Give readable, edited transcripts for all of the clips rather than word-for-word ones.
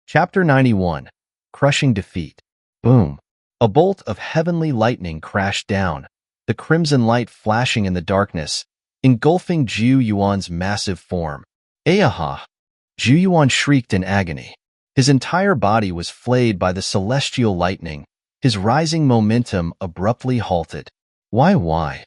Chapter 91. Crushing Defeat. Boom. A bolt of heavenly lightning crashed down, the crimson light flashing in the darkness, engulfing Zhu Yuan's massive form. Ayaha! Zhu Yuan shrieked in agony. His entire body was flayed by the celestial lightning, his rising momentum abruptly halted. Why?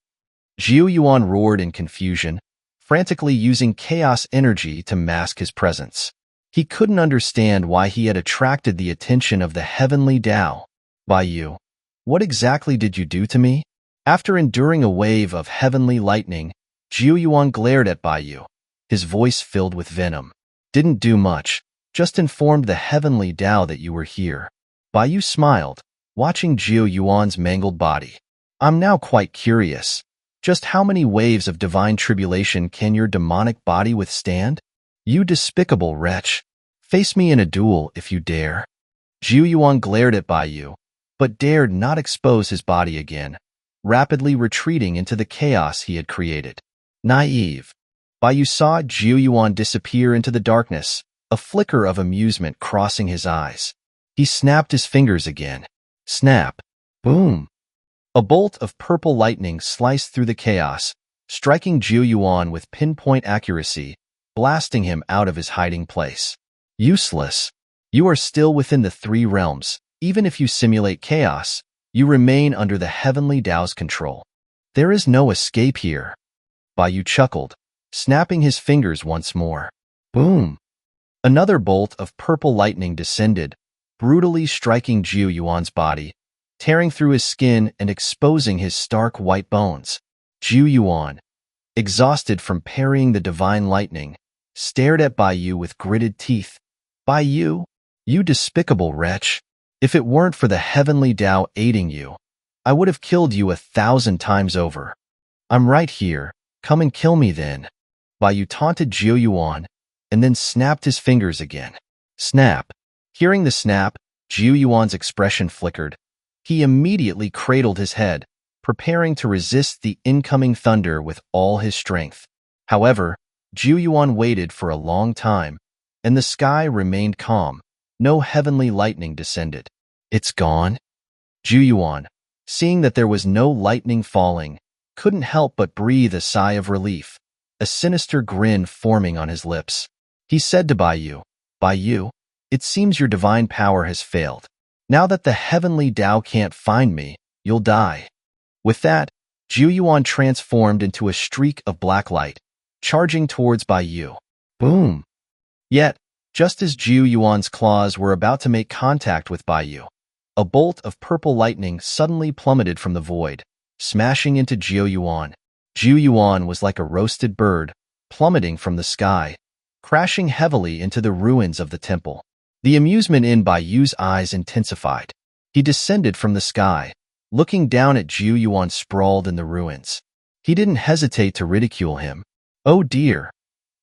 Zhu Yuan roared in confusion, frantically using chaos energy to mask his presence. He couldn't understand why he had attracted the attention of the heavenly Tao. Baiyu, what exactly did you do to me? After enduring a wave of heavenly lightning, Zhu Yuan glared at Baiyu, his voice filled with venom. Didn't do much, just informed the heavenly Tao that you were here. Baiyu smiled, watching Zhu Yuan's mangled body. I'm now quite curious. Just how many waves of divine tribulation can your demonic body withstand? You despicable wretch. Face me in a duel if you dare. Zhu Yuan glared at Baiyu, but dared not expose his body again, rapidly retreating into the chaos he had created. Naive. Baiyu saw Zhu Yuan disappear into the darkness, a flicker of amusement crossing his eyes. He snapped his fingers again. Snap. Boom. A bolt of purple lightning sliced through the chaos, striking Zhu Yuan with pinpoint accuracy, blasting him out of his hiding place. Useless. You are still within the three realms. Even if you simulate chaos, you remain under the heavenly Tao's control. There is no escape here. Baiyu chuckled, snapping his fingers once more. Boom. Another bolt of purple lightning descended, brutally striking Zhu Yuan's body, tearing through his skin and exposing his stark white bones. Zhu Yuan, exhausted from parrying the divine lightning, stared at Baiyu with gritted teeth. Baiyu, you despicable wretch. If it weren't for the heavenly Tao aiding you, I would have killed you 1,000 times over. I'm right here. Come and kill me then. Baiyu taunted Zhu Yuan, and then snapped his fingers again. Snap. Hearing the snap, Zhu Yuan's expression flickered. He immediately cradled his head, preparing to resist the incoming thunder with all his strength. However, Zhu Yuan waited for a long time, and the sky remained calm. No heavenly lightning descended. It's gone? Zhu Yuan, seeing that there was no lightning falling, couldn't help but breathe a sigh of relief, a sinister grin forming on his lips. He said to Baiyu, Baiyu, it seems your divine power has failed. Now that the heavenly Tao can't find me, you'll die. With that, Zhu Yuan transformed into a streak of black light, charging towards Baiyu. Boom! Yet, just as Zhu Yuan's claws were about to make contact with Baiyu, a bolt of purple lightning suddenly plummeted from the void, smashing into Zhu Yuan. Zhu Yuan was like a roasted bird, plummeting from the sky, crashing heavily into the ruins of the temple. The amusement in Baiyu's eyes intensified. He descended from the sky, looking down at Zhu Yuan sprawled in the ruins. He didn't hesitate to ridicule him. Oh dear.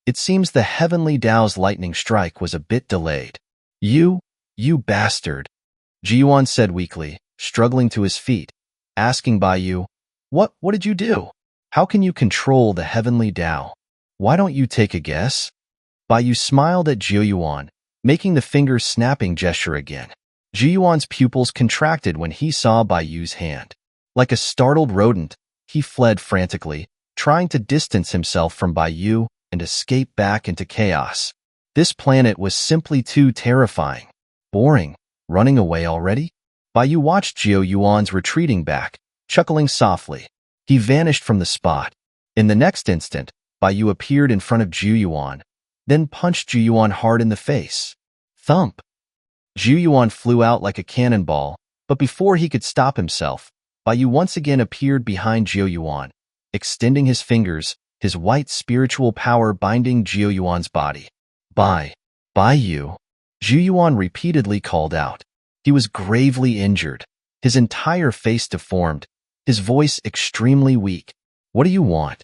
It seems the heavenly Tao's lightning strike was a bit delayed. You bastard. Zhu Yuan said weakly, struggling to his feet, asking Baiyu, What did you do? How can you control the heavenly Tao? Why don't you take a guess? Baiyu smiled at Zhu Yuan, making the finger snapping gesture again. Zhu Yuan's pupils contracted when he saw Baiyu's hand. Like a startled rodent, he fled frantically, trying to distance himself from Baiyu and escape back into chaos. This planet was simply too terrifying. Boring. Running away already? Baiyu watched Zhu Yuan's retreating back, chuckling softly. He vanished from the spot. In the next instant, Baiyu appeared in front of Zhu Yuan, then punched Zhu Yuan hard in the face. Thump! Zhu Yuan flew out like a cannonball, but before he could stop himself, Baiyu once again appeared behind Zhu Yuan, extending his fingers, his white spiritual power binding Zhu Yuan's body. Baiyu! Zhu Yuan repeatedly called out. He was gravely injured, his entire face deformed, his voice extremely weak. What do you want?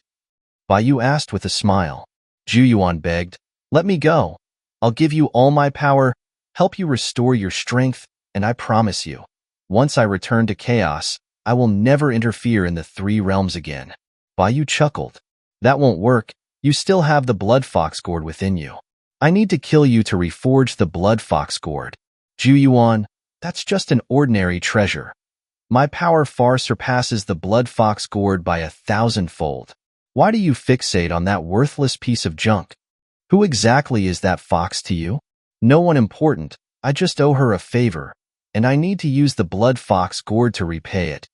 Baiyu asked with a smile. Zhu Yuan begged, Let me go. I'll give you all my power, help you restore your strength, and I promise you, once I return to chaos, I will never interfere in the three realms again. Baiyu chuckled. That won't work. You still have the blood fox gourd within you. I need to kill you to reforge the blood fox gourd. Zhu Yuan, that's just an ordinary treasure. My power far surpasses the blood fox gourd by 1,000-fold. Why do you fixate on that worthless piece of junk? Who exactly is that fox to you? No one important. I just owe her a favor, and I need to use the blood fox gourd to repay it.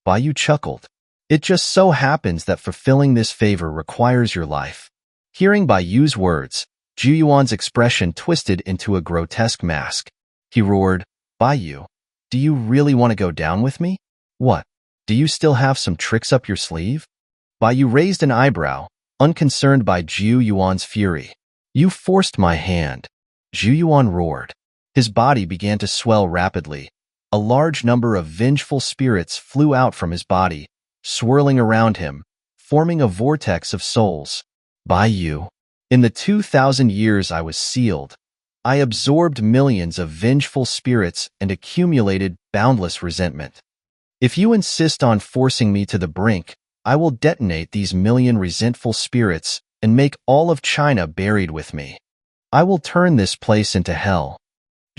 Bai chuckled. It just so happens that fulfilling this favor requires your life. Hearing Bai Yu's words, Zhu Yuan's expression twisted into a grotesque mask. He roared, Bai Yu, do you really want to go down with me? What? Do you still have some tricks up your sleeve? Bai Yu raised an eyebrow, unconcerned by Zhu Yuan's fury. You forced my hand. Zhu Yuan roared. His body began to swell rapidly. A large number of vengeful spirits flew out from his body, swirling around him, forming a vortex of souls. Bai Yu. In the 2,000 years I was sealed, I absorbed millions of vengeful spirits and accumulated boundless resentment. If you insist on forcing me to the brink, I will detonate these million resentful spirits and make all of China buried with me. I will turn this place into hell.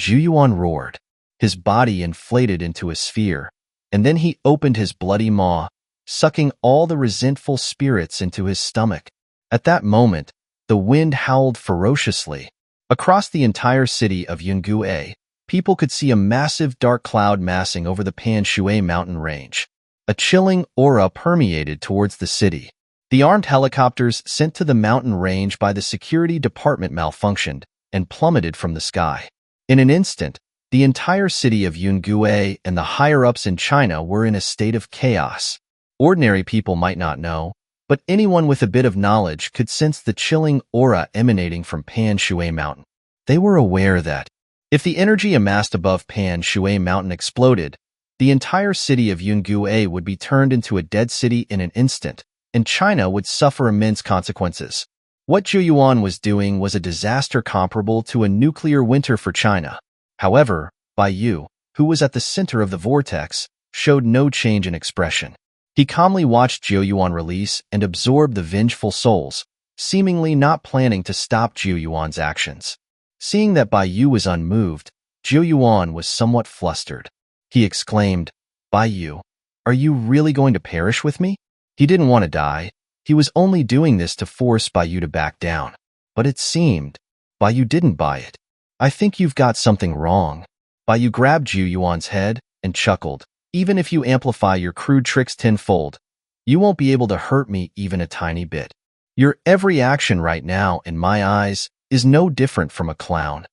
Zhu Yuan roared. His body inflated into a sphere, and then he opened his bloody maw, sucking all the resentful spirits into his stomach. At that moment, the wind howled ferociously. Across the entire city of Yungue, people could see a massive dark cloud massing over the Pan Shui mountain range. A chilling aura permeated towards the city. The armed helicopters sent to the mountain range by the security department malfunctioned and plummeted from the sky. In an instant, the entire city of Yungue and the higher-ups in China were in a state of chaos. Ordinary people might not know, but anyone with a bit of knowledge could sense the chilling aura emanating from Pan Shui Mountain. They were aware that, if the energy amassed above Pan Shui Mountain exploded, the entire city of Yungue would be turned into a dead city in an instant, and China would suffer immense consequences. What Zhu Yuan was doing was a disaster comparable to a nuclear winter for China. However, Bai Yu, who was at the center of the vortex, showed no change in expression. He calmly watched Zhu Yuan release and absorb the vengeful souls, seemingly not planning to stop Zhu Yuan's actions. Seeing that Bai Yu was unmoved, Zhu Yuan was somewhat flustered. He exclaimed, Bai Yu, are you really going to perish with me? He didn't want to die. He was only doing this to force Bai Yu to back down. But it seemed, Bai Yu didn't buy it. I think you've got something wrong. Bai Yu grabbed Zhu Yuan's head and chuckled. Even if you amplify your crude tricks tenfold, you won't be able to hurt me even a tiny bit. Your every action right now, in my eyes, is no different from a clown.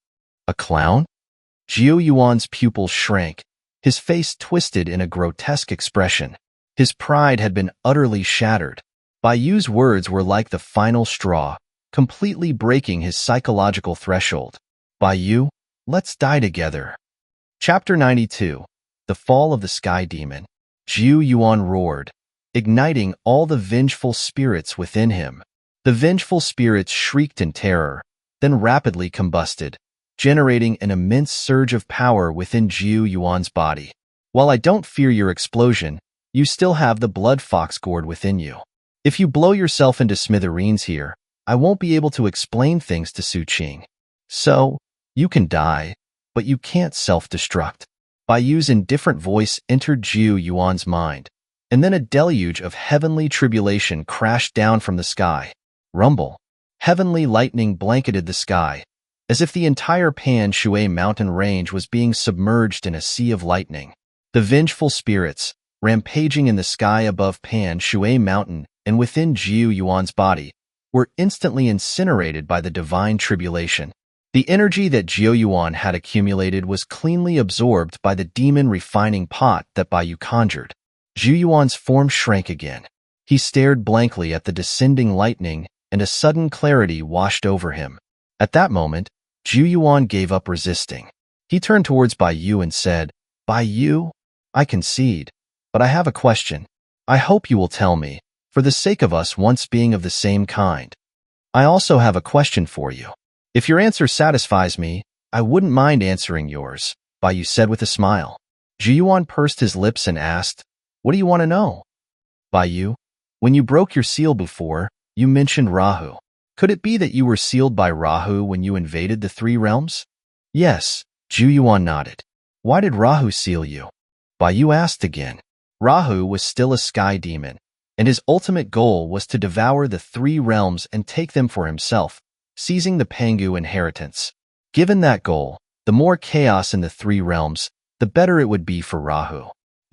A clown? Zhu Yuan's pupils shrank. His face twisted in a grotesque expression. His pride had been utterly shattered. Bai Yu's words were like the final straw, completely breaking his psychological threshold. Bai Yu, let's die together. Chapter 92. The Fall of the Sky Demon. Zhu Yuan roared, igniting all the vengeful spirits within him. The vengeful spirits shrieked in terror, then rapidly combusted, generating an immense surge of power within Zhu Yuan's body. While I don't fear your explosion, you still have the blood fox gourd within you. If you blow yourself into smithereens here, I won't be able to explain things to Su Qing. So, you can die, but you can't self-destruct. Bai Yu's indifferent voice entered Zhu Yuan's mind, and then a deluge of heavenly tribulation crashed down from the sky. Rumble. Heavenly lightning blanketed the sky, as if the entire Pan Shui mountain range was being submerged in a sea of lightning. The vengeful spirits, rampaging in the sky above Pan Shui mountain and within Zhu Yuan's body, were instantly incinerated by the divine tribulation. The energy that Zhu Yuan had accumulated was cleanly absorbed by the demon refining pot that Bai Yu conjured. Zhu Yuan's form shrank again. He stared blankly at the descending lightning, and a sudden clarity washed over him. At that moment, Zhu Yuan gave up resisting. He turned towards Bai Yu and said, Bai Yu, I concede, but I have a question. I hope you will tell me, for the sake of us once being of the same kind. I also have a question for you. If your answer satisfies me, I wouldn't mind answering yours, Bai Yu said with a smile. Zhu Yuan pursed his lips and asked, What do you want to know? Bai Yu, when you broke your seal before, you mentioned Rahu. Could it be that you were sealed by Rahu when you invaded the three realms? Yes, Zhu Yuan nodded. Why did Rahu seal you? Bai asked again. Rahu was still a sky demon, and his ultimate goal was to devour the three realms and take them for himself, seizing the Pangu inheritance. Given that goal, the more chaos in the three realms, the better it would be for Rahu.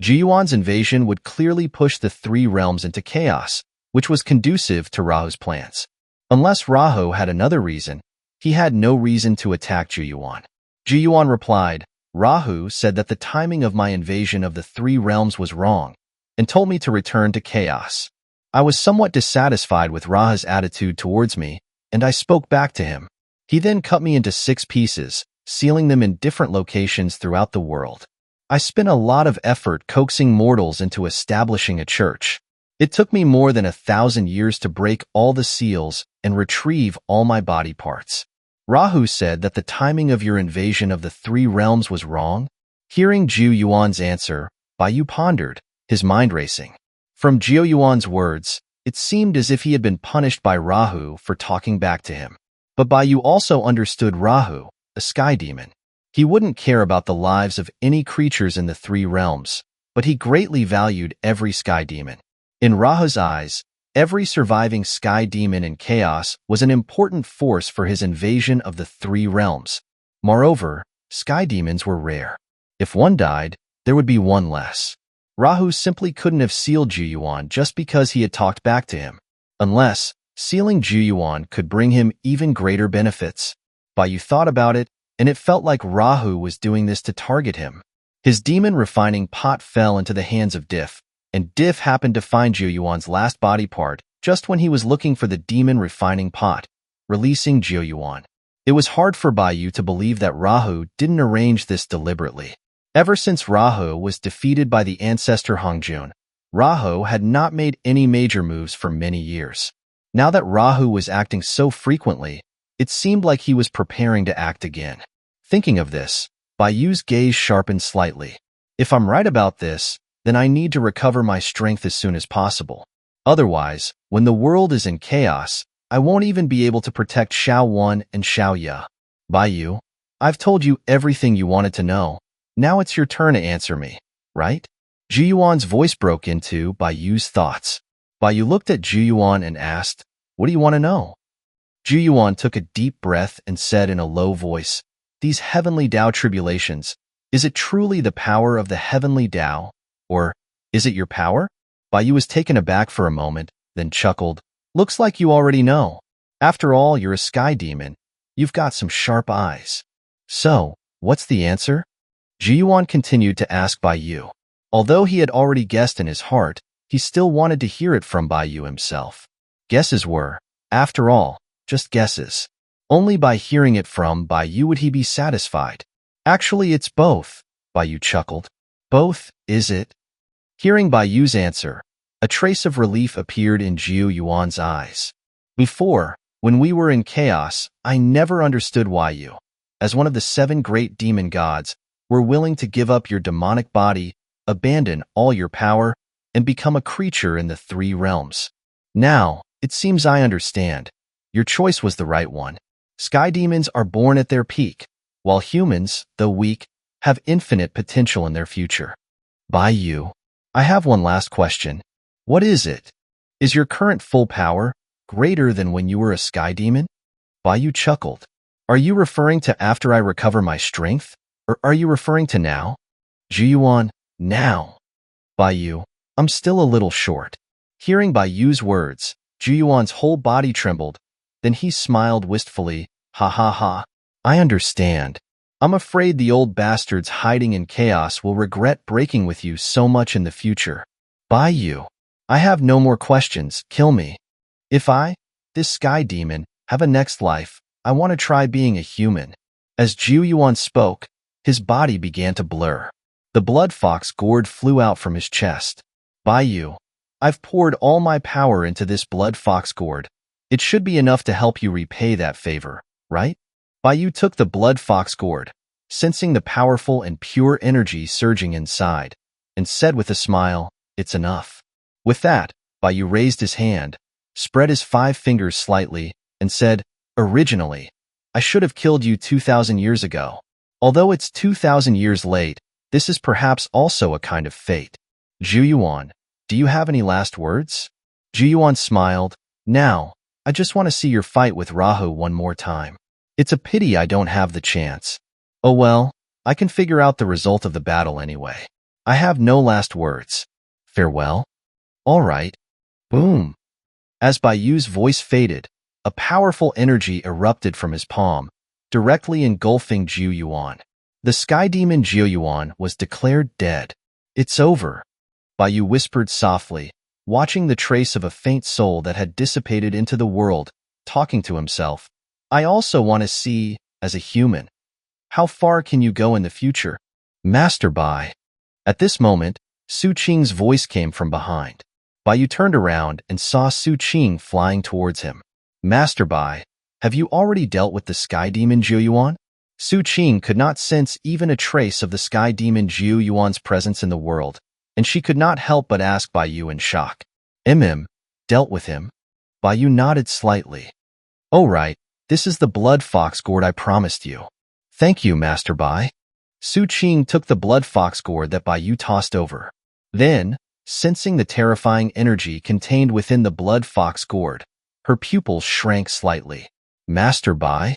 Zhu Yuan's invasion would clearly push the three realms into chaos, which was conducive to Rahu's plans. Unless Rahu had another reason, he had no reason to attack Zhu Yuan. Zhu Yuan replied, Rahu said that the timing of my invasion of the three realms was wrong, and told me to return to chaos. I was somewhat dissatisfied with Rahu's attitude towards me, and I spoke back to him. He then cut me into 6 pieces, sealing them in different locations throughout the world. I spent a lot of effort coaxing mortals into establishing a church. It took me more than 1,000 years to break all the seals and retrieve all my body parts. Rahu said that the timing of your invasion of the three realms was wrong. Hearing Zhu Yuan's answer, Bai pondered, his mind racing. From Zhu Yuan's words, it seemed as if he had been punished by Rahu for talking back to him. But Bai also understood Rahu, a sky demon. He wouldn't care about the lives of any creatures in the three realms, but he greatly valued every sky demon. In Rahu's eyes, every surviving sky demon in chaos was an important force for his invasion of the three realms. Moreover, sky demons were rare. If one died, there would be one less. Rahu simply couldn't have sealed Zhu Yuan just because he had talked back to him. Unless, sealing Zhu Yuan could bring him even greater benefits. Bai thought about it, and it felt like Rahu was doing this to target him. His demon refining pot fell into the hands of Diff, and Diff happened to find Zhu Yuan's last body part just when he was looking for the demon refining pot, releasing Zhu Yuan. It was hard for Bai to believe that Rahu didn't arrange this deliberately. Ever since Rahu was defeated by the ancestor Hongjun, Rahu had not made any major moves for many years. Now that Rahu was acting so frequently, it seemed like he was preparing to act again. Thinking of this, Bai's gaze sharpened slightly. If I'm right about this, then I need to recover my strength as soon as possible. Otherwise, when the world is in chaos, I won't even be able to protect Xiao1 and Xiaoya. Bai, I've told you everything you wanted to know. Now it's your turn to answer me, right? Zhu Yuan's voice broke into Bai's thoughts. Bai looked at Zhu Yuan and asked, What do you want to know? Zhu Yuan took a deep breath and said in a low voice, These heavenly Tao tribulations, is it truly the power of the heavenly Tao? Or, is it your power? Bai was taken aback for a moment, then chuckled. Looks like you already know. After all, you're a sky demon. You've got some sharp eyes. So, what's the answer? Zhu Yuan continued to ask Bai. Although he had already guessed in his heart, he still wanted to hear it from Bai himself. Guesses were, after all, just guesses. Only by hearing it from Bai would he be satisfied. Actually, it's both, Bai chuckled. Both, is it? Hearing Bai's answer, a trace of relief appeared in Zhu Yuan's eyes. Before, when we were in chaos, I never understood why you, as one of the 7 great demon gods, were willing to give up your demonic body, abandon all your power, and become a creature in the three realms. Now, it seems I understand. Your choice was the right one. Sky demons are born at their peak, while humans, though weak, have infinite potential in their future. Bai, I have one last question. What is it? Is your current full power greater than when you were a sky demon? Bai chuckled. Are you referring to after I recover my strength? Or are you referring to now? Zhu Yuan, now. Bai, I'm still a little short. Hearing Bai's words, Zhu Yuan's whole body trembled. Then he smiled wistfully. Ha ha ha. I understand. I'm afraid the old bastards hiding in chaos will regret breaking with you so much in the future. Bai, I have no more questions. Kill me. If I, this sky demon, have a next life, I want to try being a human. As Zhu Yuan spoke, his body began to blur. The blood fox gourd flew out from his chest. Bai, I've poured all my power into this blood fox gourd. It should be enough to help you repay that favor, right? Bai took the blood fox gourd, sensing the powerful and pure energy surging inside, and said with a smile, It's enough. With that, Bai raised his hand, spread his 5 fingers slightly, and said, "Originally, I should have killed you 2,000 years ago. Although it's 2,000 years late, this is perhaps also a kind of fate. Zhu, do you have any last words?" Zhu smiled. "Now, I just want to see your fight with Rahu one more time. It's a pity I don't have the chance. Oh well, I can figure out the result of the battle anyway. I have no last words. Farewell." "All right." Boom. As Bayu's voice faded, a powerful energy erupted from his palm, directly engulfing Zhu. The sky demon Zhu was declared dead. "It's over," Bayu whispered softly, watching the trace of a faint soul that had dissipated into the world, talking to himself. "I also want to see, as a human. How far can you go in the future?" "Master Bai." At this moment, Su Qing's voice came from behind. Bayu turned around and saw Su Qing flying towards him. "Master Bai, have you already dealt with the sky demon Zhu?" Su Qing could not sense even a trace of the sky demon Zhu's presence in the world, and she could not help but ask Bayu in shock. Dealt with him?" Bayu nodded slightly. "Oh right, this is the blood fox gourd I promised you." "Thank you, Master Bai." Su Qing took the blood fox gourd that Bayu tossed over. Then, sensing the terrifying energy contained within the blood fox gourd, her pupils shrank slightly. "Master Bai?"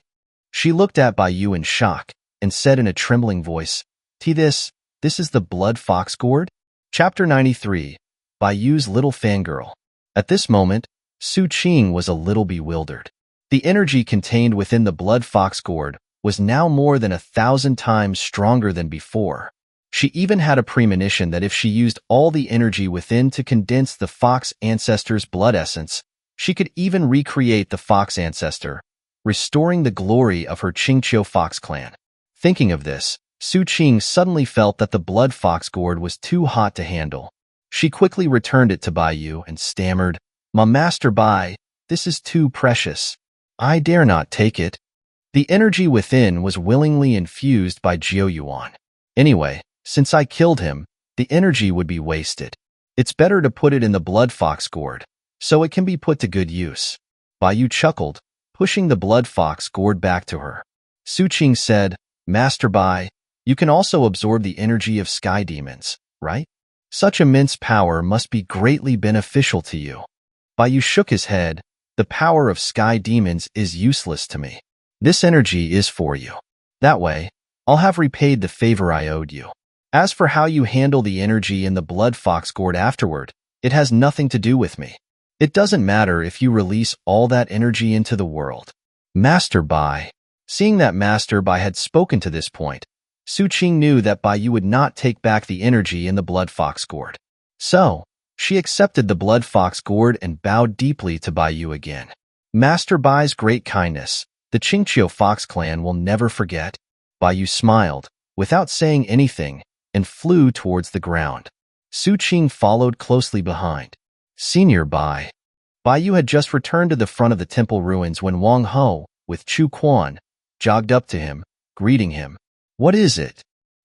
She looked at Bayu in shock and said in a trembling voice, This is the blood fox gourd?" Chapter 93, Bayu's Little Fangirl. At this moment, Su Qing was a little bewildered. The energy contained within the blood fox gourd was now more than 1,000 times stronger than before. She even had a premonition that if she used all the energy within to condense the fox ancestor's blood essence, she could even recreate the fox ancestor, restoring the glory of her Qingqiu fox clan. Thinking of this, Su Qing suddenly felt that the blood fox gourd was too hot to handle. She quickly returned it to Bayu and stammered, "My Master Bai, this is too precious. I dare not take it." The energy within was willingly infused by Zhu. "Anyway, since I killed him, the energy would be wasted. It's better to put it in the blood fox gourd, so it can be put to good use." Bayu chuckled, pushing the blood fox gourd back to her. Su Qing said, "Master Bai, you can also absorb the energy of sky demons, right? Such immense power must be greatly beneficial to you." Bayu shook his head. "The power of sky demons is useless to me. This energy is for you. That way, I'll have repaid the favor I owed you. As for how you handle the energy in the blood fox gourd afterward, it has nothing to do with me. It doesn't matter if you release all that energy into the world." Master Bai. Seeing that Master Bai had spoken to this point, Su Qing knew that Bayu would not take back the energy in the blood fox gourd. So, she accepted the blood fox gourd and bowed deeply to Bayu again. "Master Bai's great kindness, the Qingqiu fox clan will never forget." Bayu smiled, without saying anything, and flew towards the ground. Su Qing followed closely behind. "Senior Bai." Bayu had just returned to the front of the temple ruins when Wang Ho, with Chu Quan, jogged up to him, greeting him. "What is it?"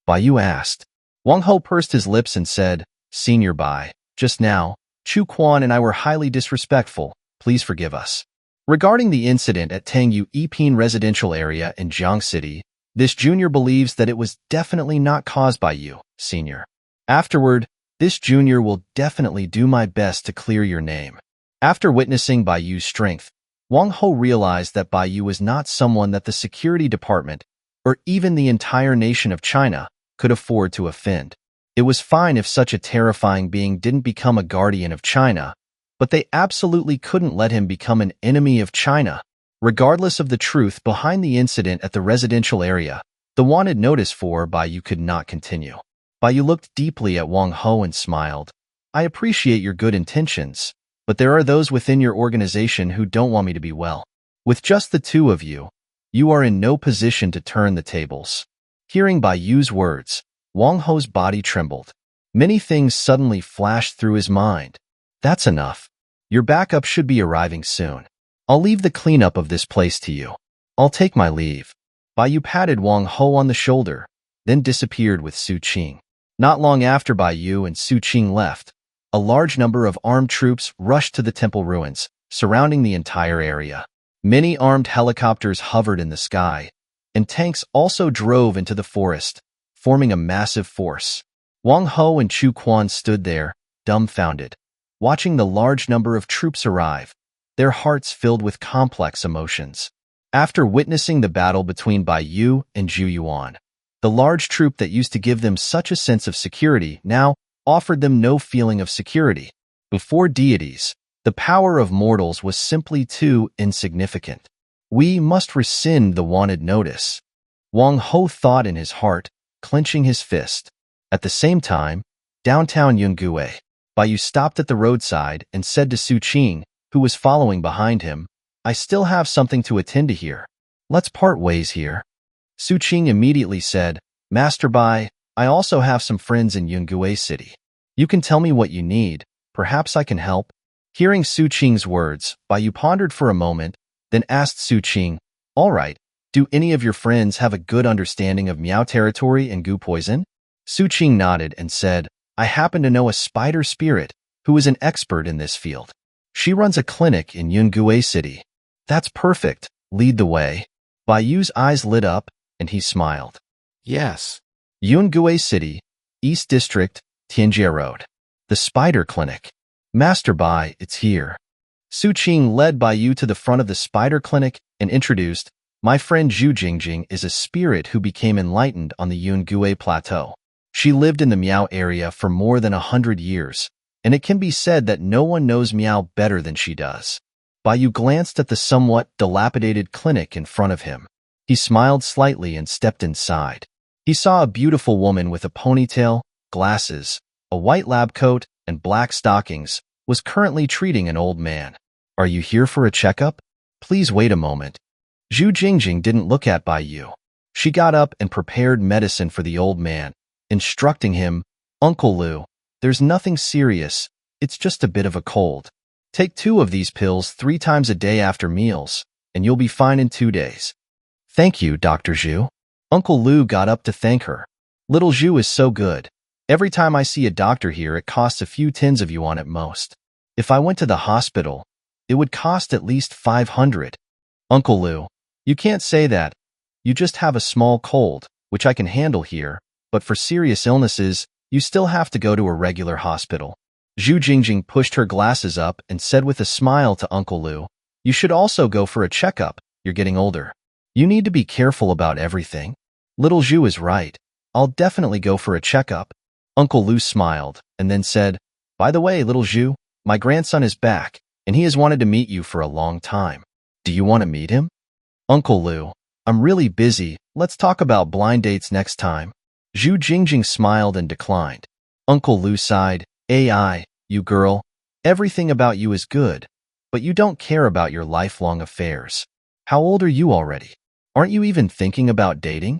Bayu asked. Wang Ho pursed his lips and said, "Senior Bai, just now, Chu Quan and I were highly disrespectful. Please forgive us. Regarding the incident at Tangyu Epin residential area in Jiang City, this junior believes that it was definitely not caused by you, senior. Afterward, this junior will definitely do my best to clear your name." After witnessing Bayu's strength, Wang Ho realized that Bayu was not someone that the security department, or even the entire nation of China, could afford to offend. It was fine if such a terrifying being didn't become a guardian of China, but they absolutely couldn't let him become an enemy of China. Regardless of the truth behind the incident at the residential area, the wanted notice for Bayu could not continue. Bayu looked deeply at Wang Ho and smiled. "I appreciate your good intentions, but there are those within your organization who don't want me to be well. With just the two of you, you are in no position to turn the tables." Hearing Bayu's words, Wang Ho's body trembled. Many things suddenly flashed through his mind. "That's enough. Your backup should be arriving soon. I'll leave the cleanup of this place to you. I'll take my leave." Bayu patted Wang Ho on the shoulder, then disappeared with Su Qing. Not long after Bayu and Su Qing left, a large number of armed troops rushed to the temple ruins, surrounding the entire area. Many armed helicopters hovered in the sky, and tanks also drove into the forest, forming a massive force. Wang Ho and Chu Quan stood there, dumbfounded, watching the large number of troops arrive, their hearts filled with complex emotions. After witnessing the battle between Bai Yu and Zhu Yuan, the large troop that used to give them such a sense of security now offered them no feeling of security. Before deities, the power of mortals was simply too insignificant. We must rescind the wanted notice, Wang Ho thought in his heart, clenching his fist. At the same time, downtown Yungue, Bai Yu stopped at the roadside and said to Su Qing, who was following behind him, I still have something to attend to here. Let's part ways here. Su Qing immediately said, Master Bai, I also have some friends in Yungue City. You can tell me what you need. Perhaps I can help. Hearing Su Qing's words, Bai Yu pondered for a moment, then asked Su Qing, All right, do any of your friends have a good understanding of Miao territory and goo poison? Su Qing nodded and said, I happen to know a spider spirit who is an expert in this field. She runs a clinic in Yungue City. That's perfect. Lead the way. Bai Yu's eyes lit up, and he smiled. Yes. Yungue City, East District, Tianjie Road. The Spider Clinic. Master Bai, it's here. Su Qing led Bai Yu to the front of the Spider Clinic and introduced, My friend Zhu Jingjing is a spirit who became enlightened on the Yungue Plateau. She lived in the Miao area for more than 100 years, and it can be said that no one knows Miao better than she does. Bai Yu glanced at the somewhat dilapidated clinic in front of him. He smiled slightly and stepped inside. He saw a beautiful woman with a ponytail, glasses, a white lab coat, and black stockings, was currently treating an old man. Are you here for a checkup? Please wait a moment. Zhu Jingjing didn't look at Bai Yu. She got up and prepared medicine for the old man, instructing him, Uncle Lu, there's nothing serious, it's just a bit of a cold. Take 2 of these pills 3 times a day after meals, and you'll be fine in 2 days. Thank you, Dr. Zhu. Uncle Lu got up to thank her. Little Zhu is so good. Every time I see a doctor here, it costs a few tens of yuan at most. If I went to the hospital, it would cost at least 500. Uncle Lu, you can't say that. You just have a small cold, which I can handle here, but for serious illnesses, you still have to go to a regular hospital. Zhu Jingjing pushed her glasses up and said with a smile to Uncle Lu, You should also go for a checkup. You're getting older. You need to be careful about everything. Little Zhu is right. I'll definitely go for a checkup. Uncle Lu smiled and then said, By the way, little Zhu, my grandson is back, and he has wanted to meet you for a long time. Do you want to meet him? Uncle Lu, I'm really busy. Let's talk about blind dates next time. Zhu Jingjing smiled and declined. Uncle Lu sighed, AI, you girl, everything about you is good, but you don't care about your lifelong affairs. How old are you already? Aren't you even thinking about dating?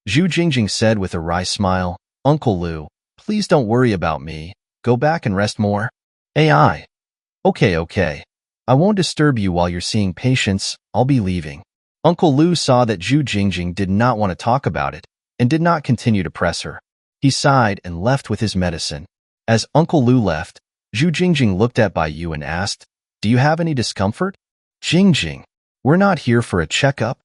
Zhu Jingjing said with a wry smile, Uncle Lu, please don't worry about me. Go back and rest more. AI. Okay. I won't disturb you while you're seeing patients. I'll be leaving. Uncle Lu saw that Zhu Jingjing did not want to talk about it and did not continue to press her. He sighed and left with his medicine. As Uncle Lu left, Zhu Jingjing looked at Bai Yu and asked, Do you have any discomfort? Jingjing, we're not here for a checkup.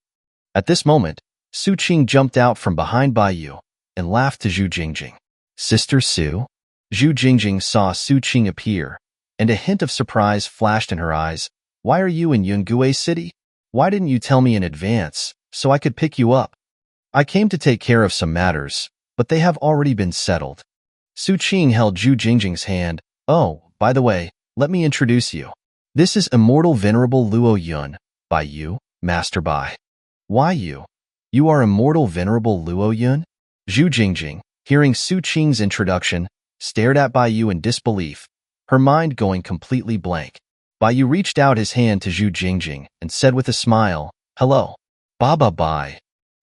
At this moment, Su Qing jumped out from behind Bai Yu and laughed to Zhu Jingjing. Sister Su? Zhu Jingjing saw Su Qing appear, and a hint of surprise flashed in her eyes. Why are you in Yungue City? Why didn't you tell me in advance, so I could pick you up? I came to take care of some matters, but they have already been settled. Su Qing held Zhu Jingjing's hand. Oh, by the way, let me introduce you. This is Immortal Venerable Luo Yun, Bai Yu, Master Bai. Why you? You are Immortal Venerable Luo Yun? Zhu Jingjing, hearing Su Qing's introduction, stared at Bai Yu in disbelief, her mind going completely blank. Bai Yu reached out his hand to Zhu Jingjing and said with a smile, Hello. Baba Bai.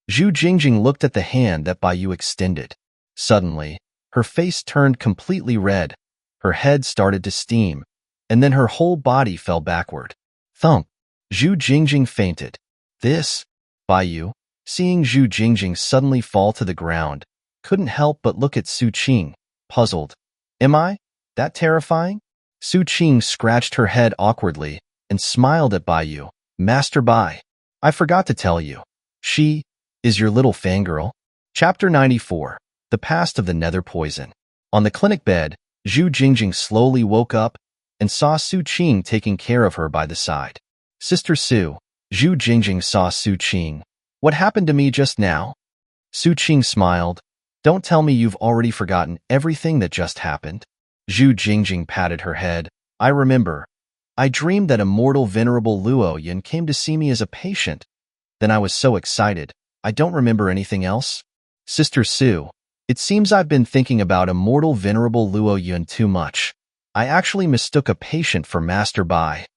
Zhu Jingjing looked at the hand that Bai Yu extended. Suddenly, her face turned completely red, her head started to steam, and then her whole body fell backward. Thump. Zhu Jingjing fainted. This? Bai Yu, seeing Zhu Jingjing suddenly fall to the ground, couldn't help but look at Su Qing, puzzled. Am I that terrifying? Su Qing scratched her head awkwardly and smiled at Bai Yu, Master Bai. I forgot to tell you. She is your little fangirl. Chapter 94. The Past of the Nether Poison. On the clinic bed, Zhu Jingjing slowly woke up and saw Su Qing taking care of her by the side. Sister Su. Zhu Jingjing saw Su Qing. What happened to me just now? Su Qing smiled. Don't tell me you've already forgotten everything that just happened. Zhu Jingjing patted her head. I remember. I dreamed that immortal venerable Luo Yin came to see me as a patient. Then I was so excited. I don't remember anything else. Sister Su. It seems I've been thinking about immortal venerable Luo Yin too much. I actually mistook a patient for Master Bai.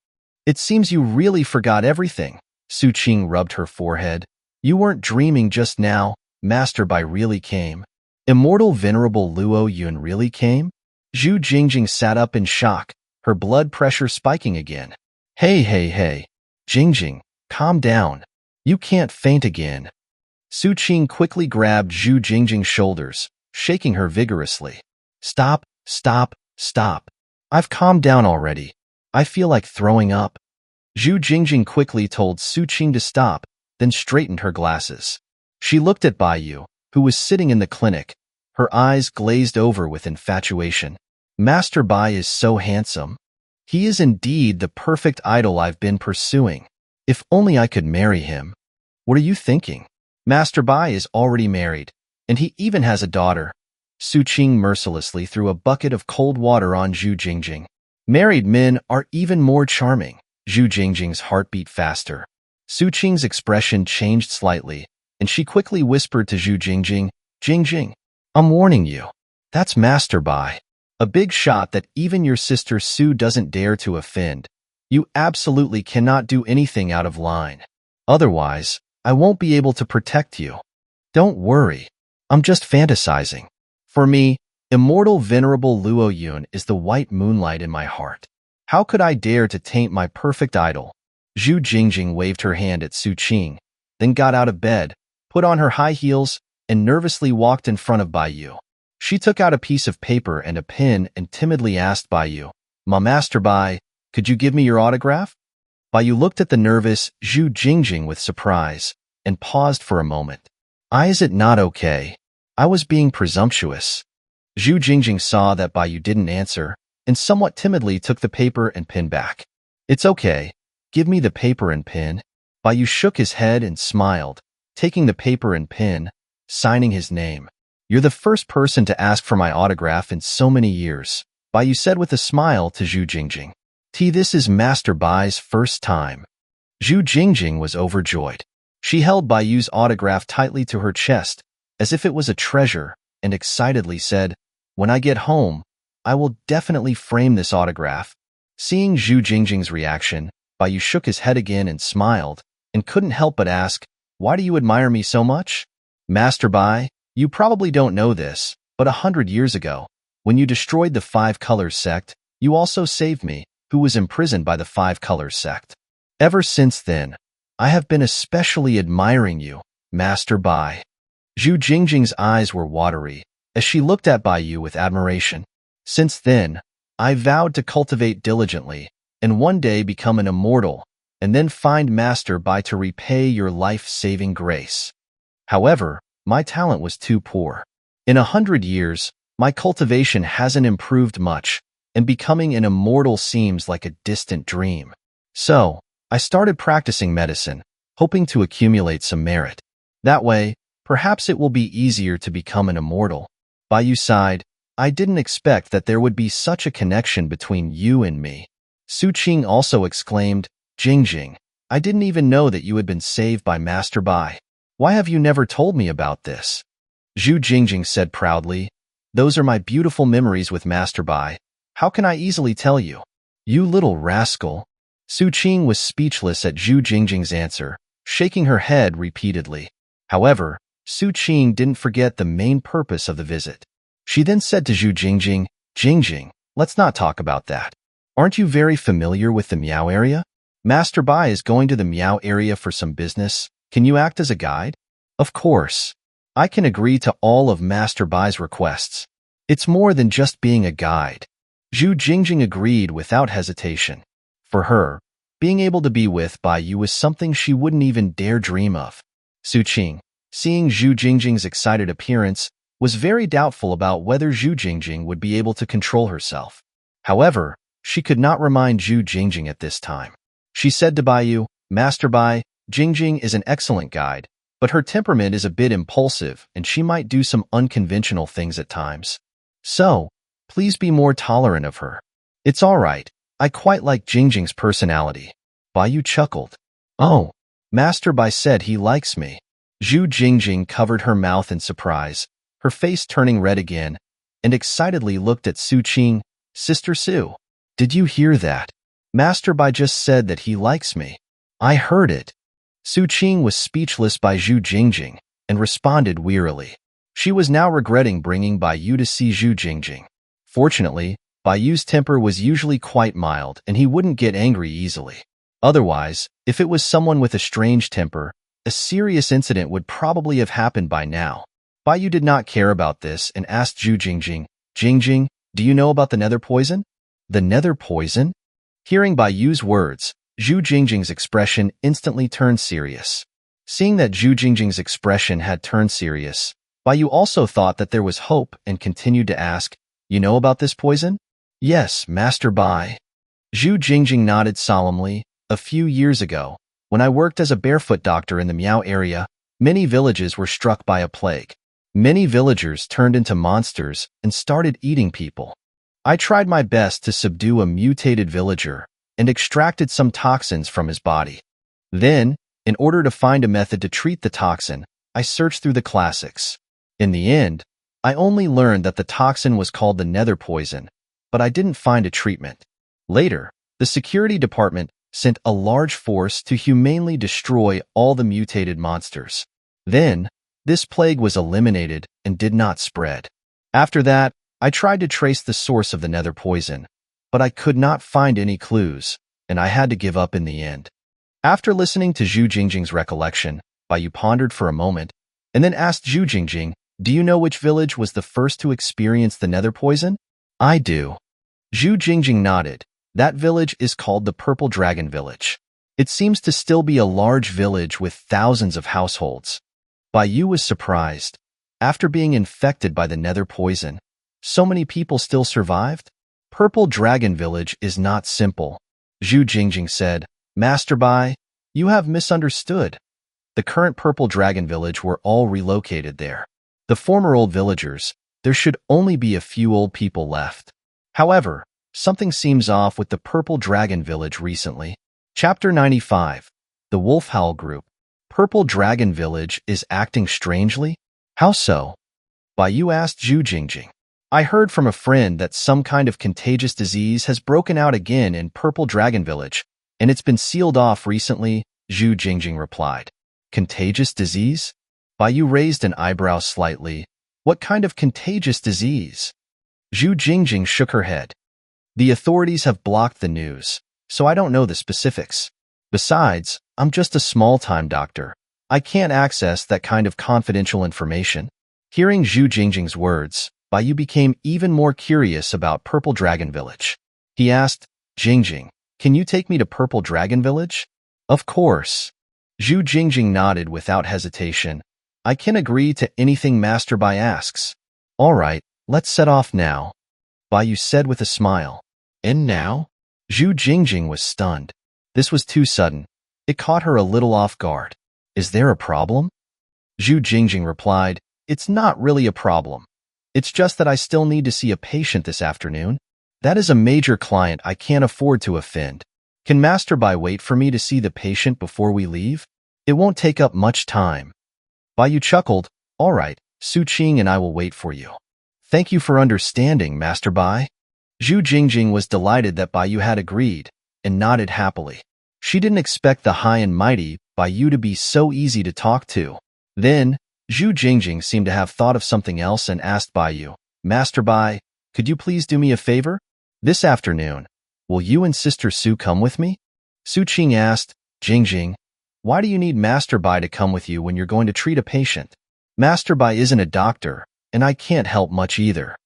It seems you really forgot everything. Su Qing rubbed her forehead. You weren't dreaming just now. Master Bai really came. Immortal venerable Luo Yun really came? Zhu Jingjing sat up in shock, her blood pressure spiking again. Hey. Jingjing, calm down. You can't faint again. Su Qing quickly grabbed Zhu Jingjing's shoulders, shaking her vigorously. Stop. I've calmed down already. I feel like throwing up. Zhu Jingjing quickly told Su Qing to stop, then straightened her glasses. She looked at Baiyu, who was sitting in the clinic, her eyes glazed over with infatuation. Master Bai is so handsome. He is indeed the perfect idol I've been pursuing. If only I could marry him. What are you thinking? Master Bai is already married, and he even has a daughter. Su Qing mercilessly threw a bucket of cold water on Zhu Jingjing. Married men are even more charming. Zhu Jingjing's heart beat faster. Su Qing's expression changed slightly, and she quickly whispered to Zhu Jingjing, Jingjing, I'm warning you. That's Master Bai. A big shot that even your sister Su doesn't dare to offend. You absolutely cannot do anything out of line. Otherwise, I won't be able to protect you. Don't worry. I'm just fantasizing. For me, immortal venerable Luo Yun is the white moonlight in my heart. How could I dare to taint my perfect idol? Zhu Jingjing waved her hand at Su Qing, then got out of bed, put on her high heels, and nervously walked in front of Baiyu. She took out a piece of paper and a pen and timidly asked Baiyu, Ma Master Bai, could you give me your autograph? Baiyu looked at the nervous Zhu Jingjing with surprise and paused for a moment. Is it not okay? I was being presumptuous. Zhu Jingjing saw that Baiyu didn't answer and somewhat timidly took the paper and pen back. It's okay. Give me the paper and pen. Baiyu shook his head and smiled, taking the paper and pen, signing his name. You're the first person to ask for my autograph in so many years, Baiyu said with a smile to Zhu Jingjing. This is Master Bai's first time. Zhu Jingjing was overjoyed. She held Baiyu's autograph tightly to her chest, as if it was a treasure, and excitedly said, When I get home, I will definitely frame this autograph. Seeing Zhu Jingjing's reaction, Baiyu shook his head again and smiled, and couldn't help but ask, Why do you admire me so much? Master Bai, you probably don't know this, but 100 years ago, when you destroyed the Five Colors sect, you also saved me, who was imprisoned by the Five Colors sect. Ever since then, I have been especially admiring you, Master Bai. Zhu Jingjing's eyes were watery, as she looked at Baiyu with admiration. Since then, I vowed to cultivate diligently, and one day become an immortal, and then find Master Bai to repay your life-saving grace. However, my talent was too poor. In 100 years, my cultivation hasn't improved much, and becoming an immortal seems like a distant dream. So, I started practicing medicine, hoping to accumulate some merit. That way, perhaps it will be easier to become an immortal. Baiyu sighed. I didn't expect that there would be such a connection between you and me. Su Qing also exclaimed, Jingjing, I didn't even know that you had been saved by Master Bai. Why have you never told me about this? Zhu Jingjing said proudly, Those are my beautiful memories with Master Bai. How can I easily tell you? You little rascal. Su Qing was speechless at Zhu Jingjing's answer, shaking her head repeatedly. However, Su Qing didn't forget the main purpose of the visit. She then said to Zhu Jingjing, Jingjing, let's not talk about that. Aren't you very familiar with the Miao area? Master Bai is going to the Miao area for some business. Can you act as a guide? Of course. I can agree to all of Master Bai's requests. It's more than just being a guide. Zhu Jingjing agreed without hesitation. For her, Being able to be with Bai Yu was something she wouldn't even dare dream of. Su Qing, seeing Zhu Jingjing's excited appearance, was very doubtful about whether Zhu Jingjing would be able to control herself. However, she could not remind Zhu Jingjing at this time. She said to Bai Yu, "Master Bai, Jingjing is an excellent guide, but her temperament is a bit impulsive and she might do some unconventional things at times. So, please be more tolerant of her." "It's all right. I quite like Jingjing's personality." Bai Yu chuckled. "Oh, Master Bai said he likes me." Zhu Jingjing covered her mouth in surprise, her face turning red again, and excitedly looked at Su Qing. "Sister Su, did you hear that? Master Bai just said that he likes me." "I heard it." Su Qing was speechless by Zhu Jingjing and responded wearily. She was now regretting bringing Bai Yu to see Zhu Jingjing. Fortunately, Bai Yu's temper was usually quite mild and he wouldn't get angry easily. Otherwise, if it was someone with a strange temper, a serious incident would probably have happened by now. Bai Yu did not care about this and asked Zhu Jingjing, "Jingjing, do you know about the nether poison?" "The nether poison?" Hearing Bai Yu's words, Zhu Jingjing's expression instantly turned serious. Seeing that Zhu Jingjing's expression had turned serious, Bai Yu also thought that there was hope and continued to ask, "You know about this poison?" "Yes, Master Bai." Zhu Jingjing nodded solemnly. "A few years ago, when I worked as a barefoot doctor in the Miao area, many villages were struck by a plague. Many villagers turned into monsters and started eating people. I tried my best to subdue a mutated villager and extracted some toxins from his body. Then, in order to find a method to treat the toxin, I searched through the classics. In the end, I only learned that the toxin was called the nether poison, but I didn't find a treatment. Later, the security department sent a large force to humanely destroy all the mutated monsters. Then, this plague was eliminated and did not spread. After that, I tried to trace the source of the nether poison, but I could not find any clues, and I had to give up in the end." After listening to Zhu Jingjing's recollection, Bai Yu pondered for a moment, and then asked Zhu Jingjing, "Do you know which village was the first to experience the nether poison?" "I do." Zhu Jingjing nodded. "That village is called the Purple Dragon Village. It seems to still be a large village with thousands of households." Bai Yu was surprised. After being infected by the nether poison, so many people still survived? "Purple Dragon Village is not simple," Zhu Jingjing said. "Master Bai, you have misunderstood. The current Purple Dragon Village were all relocated there. The former old villagers, there should only be a few old people left. However, something seems off with the Purple Dragon Village recently." Chapter 95. The Wolf Howl Group. Purple Dragon Village is acting strangely? How so? Bai Yu asked Zhu Jingjing. "I heard from a friend that some kind of contagious disease has broken out again in Purple Dragon Village, and it's been sealed off recently," Zhu Jingjing replied. "Contagious disease?" Bai Yu raised an eyebrow slightly. "What kind of contagious disease?" Zhu Jingjing shook her head. "The authorities have blocked the news, so I don't know the specifics. Besides, I'm just a small-time doctor. I can't access that kind of confidential information." Hearing Zhu Jingjing's words, Bai Yu became even more curious about Purple Dragon Village. He asked, "Jingjing, can you take me to Purple Dragon Village?" "Of course." Zhu Jingjing nodded without hesitation. "I can agree to anything Master Bai asks." "All right, let's set off now," Bai Yu said with a smile. "And now?" Zhu Jingjing was stunned. This was too sudden. It caught her a little off guard. "Is there a problem?" Zhu Jingjing replied, "It's not really a problem. It's just that I still need to see a patient this afternoon. That is a major client I can't afford to offend. Can Master Bai wait for me to see the patient before we leave? It won't take up much time." Bai Yu chuckled. "All right, Su Qing and I will wait for you." "Thank you for understanding, Master Bai." Zhu Jingjing was delighted that Bai Yu had agreed, and nodded happily. She didn't expect the high and mighty Bai Yu to be so easy to talk to. Then, Zhu Jingjing seemed to have thought of something else and asked Bai Yu, "Master Bai, could you please do me a favor? This afternoon, will you and Sister Su come with me?" Su Qing asked, "Jingjing, why do you need Master Bai to come with you when you're going to treat a patient?" "Master Bai isn't a doctor, and I can't help much either,"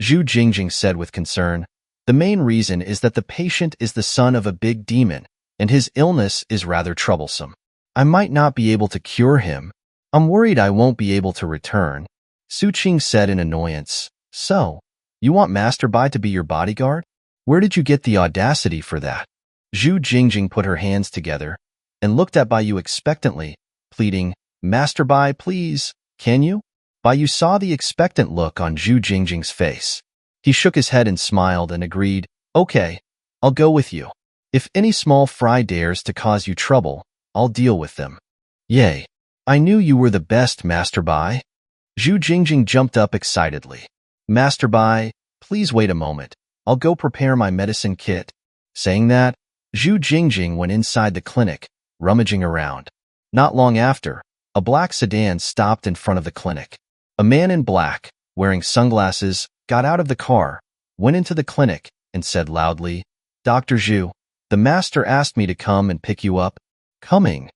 Zhu Jingjing said with concern. "The main reason is that the patient is the son of a big demon, and his illness is rather troublesome. I might not be able to cure him. I'm worried I won't be able to return. Su Qing said in annoyance. So, you want Master Bai to be your bodyguard? Where did you get the audacity for that? Zhu Jingjing put her hands together and looked at Baiyu expectantly, pleading, Master Bai, please, can you? Baiyu saw the expectant look on Zhu Jingjing's face. He shook his head and smiled and agreed, okay, I'll go with you. If any small fry dares to cause you trouble, I'll deal with them. Yay, I knew you were the best, Master Bai. Zhu Jingjing jumped up excitedly. Master Bai, please wait a moment. I'll go prepare my medicine kit. Saying that, Zhu Jingjing went inside the clinic, rummaging around. Not long after, a black sedan stopped in front of the clinic. A man in black, wearing sunglasses, got out of the car, went into the clinic, and said loudly, Dr. Zhu, the master asked me to come and pick you up. Coming.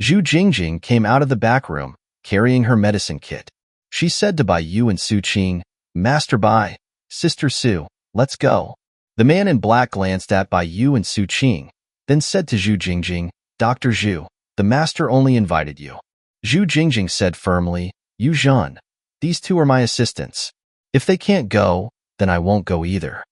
Zhu Jingjing came out of the back room, carrying her medicine kit. She said to Baiyu and Su Qing, Master Bai, Sister Su, let's go. The man in black glanced at Baiyu and Su Qing, then said to Zhu Jingjing, Dr. Zhu, the master only invited you. Zhu Jingjing said firmly, Yu Zhan, these two are my assistants. If they can't go, then I won't go either.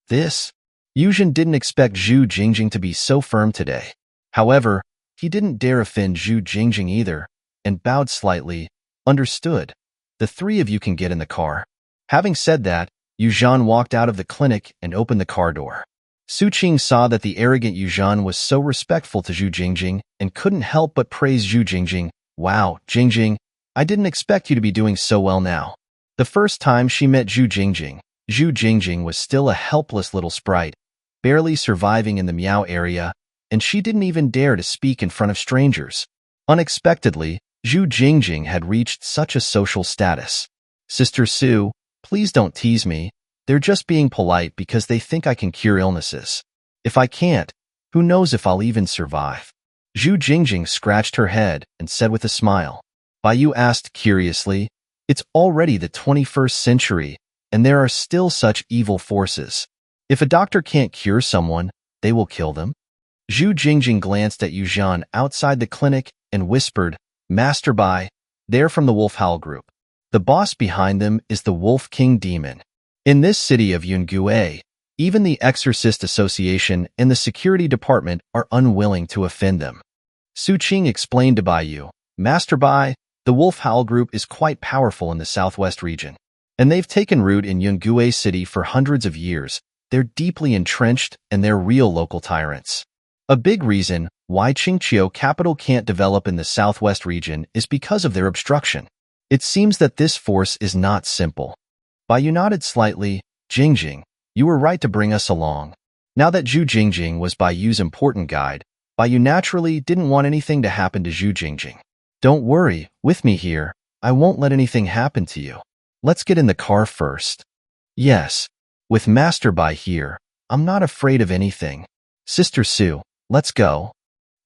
Yu Zhan didn't expect Zhu Jingjing to be so firm today. However, he didn't dare offend Zhu Jingjing either, and bowed slightly. Understood. The three of you can get in the car. Having said that, Yu Zhan walked out of the clinic and opened the car door. Su Qing saw that the arrogant Yu Zhan was so respectful to Zhu Jingjing and couldn't help but praise Zhu Jingjing. Wow, Jingjing, I didn't expect you to be doing so well now. The first time she met Zhu Jingjing was still a helpless little sprite, barely surviving in the Miao area, and she didn't even dare to speak in front of strangers. Unexpectedly, Zhu Jingjing had reached such a social status. Sister Su, please don't tease me. They're just being polite because they think I can cure illnesses. If I can't, who knows if I'll even survive? Zhu Jingjing scratched her head and said with a smile. Baiyu asked curiously, It's already the 21st century, and there are still such evil forces. If a doctor can't cure someone, they will kill them? Zhu Jingjing glanced at Yu Zhan outside the clinic and whispered, Master Bai, they're from the Wolf Howl group. The boss behind them is the Wolf King Demon. In this city of Yungue, even the Exorcist Association and the security department are unwilling to offend them. Su Qing explained to Baiyu, Master Bai, the Wolf Howl group is quite powerful in the southwest region, and they've taken root in Yungue City for hundreds of years. They're deeply entrenched and they're real local tyrants. A big reason why Qingqiu capital can't develop in the southwest region is because of their obstruction. It seems that this force is not simple. Baiyu nodded slightly. Jingjing, you were right to bring us along. Now that Zhu Jingjing was Baiyu's important guide, Baiyu naturally didn't want anything to happen to Zhu Jingjing. Don't worry, with me here, I won't let anything happen to you. Let's get in the car first. Yes, with Master Bai here, I'm not afraid of anything. Sister Su, let's go.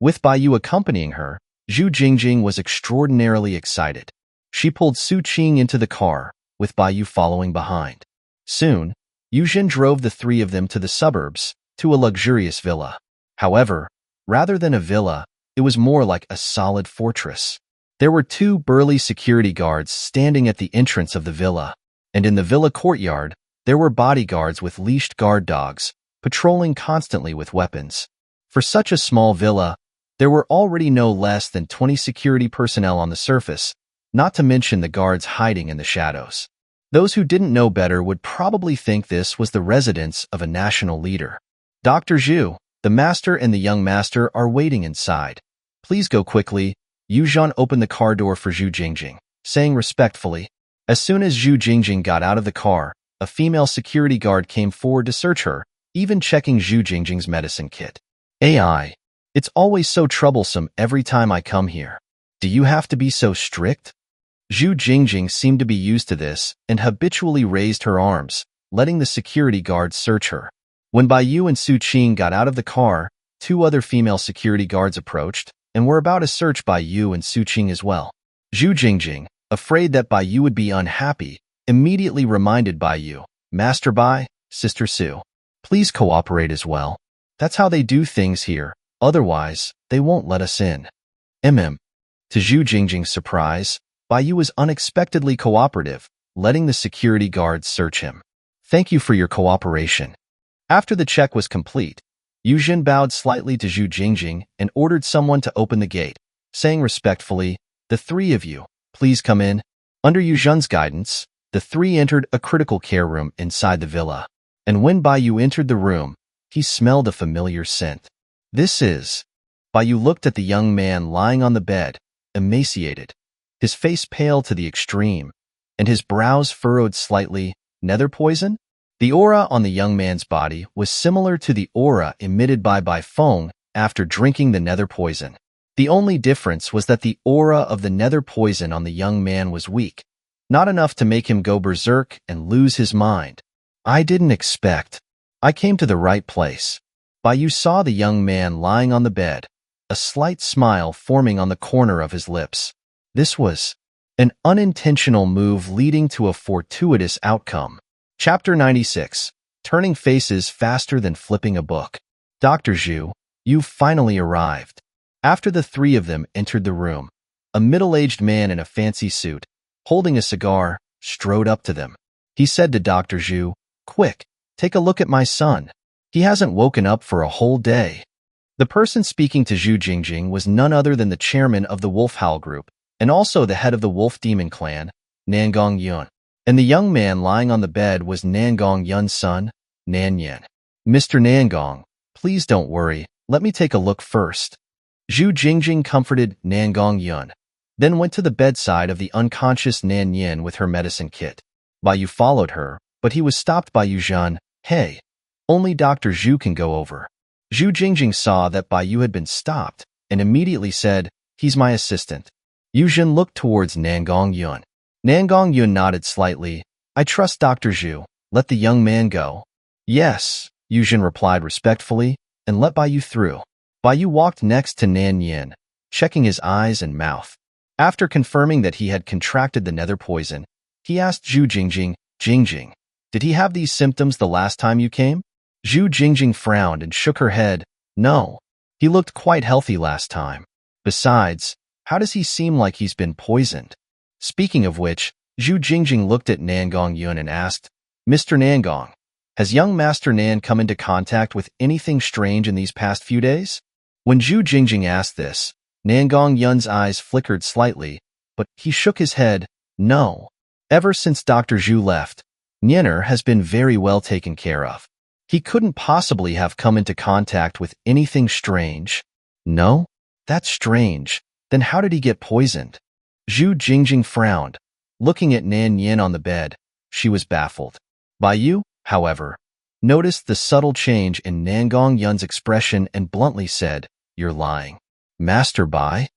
With Baiyu accompanying her, Zhu Jingjing was extraordinarily excited. She pulled Su Qing into the car, with Baiyu following behind. Soon, Yu Zhan drove the three of them to the suburbs, to a luxurious villa. However, rather than a villa, it was more like a solid fortress. There were two burly security guards standing at the entrance of the villa, and in the villa courtyard, there were bodyguards with leashed guard dogs, patrolling constantly with weapons. For such a small villa, there were already no less than 20 security personnel on the surface, not to mention the guards hiding in the shadows. Those who didn't know better would probably think this was the residence of a national leader. Dr. Zhu, the master and the young master are waiting inside. Please go quickly. Yu Zhan opened the car door for Zhu Jingjing, saying respectfully. As soon as Zhu Jingjing got out of the car, a female security guard came forward to search her, even checking Zhu Jingjing's medicine kit. AI, it's always so troublesome every time I come here. Do you have to be so strict? Zhu Jingjing seemed to be used to this and habitually raised her arms, letting the security guards search her. When Baiyu and Su Qing got out of the car, two other female security guards approached and were about to search Baiyu and Su Qing as well. Zhu Jingjing, afraid that Baiyu would be unhappy, immediately reminded Baiyu, Master Bai, Sister Su, please cooperate as well. That's how they do things here, Otherwise, they won't let us in. Mm. To Zhu Jingjing's surprise, Bai Yu was unexpectedly cooperative, letting the security guards search him. Thank you for your cooperation. After the check was complete, Yu Jin bowed slightly to Zhu Jingjing and ordered someone to open the gate, saying respectfully, "The three of you, please come in." Under Yu Zhen's guidance, the three entered a critical care room inside the villa. And when Bai Yu entered the room, he smelled a familiar scent. This is... Bai Yu looked at the young man lying on the bed, emaciated, his face pale to the extreme, and his brows furrowed slightly. Nether poison? The aura on the young man's body was similar to the aura emitted by Bai Feng after drinking the nether poison. The only difference was that the aura of the nether poison on the young man was weak, not enough to make him go berserk and lose his mind. I didn't expect. I came to the right place. Bai Yu saw the young man lying on the bed, a slight smile forming on the corner of his lips. This was an unintentional move leading to a fortuitous outcome. Chapter 96. Turning faces faster than flipping a book. Dr. Zhu, you've finally arrived. After the three of them entered the room, a middle-aged man in a fancy suit, holding a cigar, strode up to them. He said to Dr. Zhu, "Quick, take a look at my son. He hasn't woken up for a whole day." The person speaking to Zhu Jingjing was none other than the chairman of the Wolf Howl Group, and also the head of the Wolf Demon Clan, Nangong Yun. And the young man lying on the bed was Nangong Yun's son, Nan Yin. "Mr. Nangong, please don't worry, let me take a look first." Zhu Jingjing comforted Nangong Yun, then went to the bedside of the unconscious Nan Yin with her medicine kit. Bai Yu followed her, but he was stopped by Yu Zhen. "Hey, only Dr. Zhu can go over." Zhu Jingjing saw that Bai Yu had been stopped, and immediately said, "He's my assistant." Yu Zhen looked towards Nangong Yun. Nangong Yun nodded slightly. "I trust Dr. Zhu. Let the young man go." "Yes," Yu Zhen replied respectfully, and let Bai Yu through. Bai Yu walked next to Nan Yin, checking his eyes and mouth. After confirming that he had contracted the nether poison, he asked Zhu Jingjing, "Jingjing, did he have these symptoms the last time you came?" Zhu Jingjing frowned and shook her head. "No. He looked quite healthy last time. Besides, how does he seem like he's been poisoned?" Speaking of which, Zhu Jingjing looked at Nangong Yun and asked, "Mr. Nangong, has young Master Nan come into contact with anything strange in these past few days?" When Zhu Jingjing asked this, Nangong Yun's eyes flickered slightly, but he shook his head. "No. Ever since Dr. Zhu left, Nyener has been very well taken care of. He couldn't possibly have come into contact with anything strange." "No? That's strange. Then how did he get poisoned?" Zhu Jingjing frowned. Looking at Nan Yin on the bed, she was baffled. Bai Yu, however, noticed the subtle change in Nangong Yun's expression and bluntly said, "You're lying." "Master Bai?"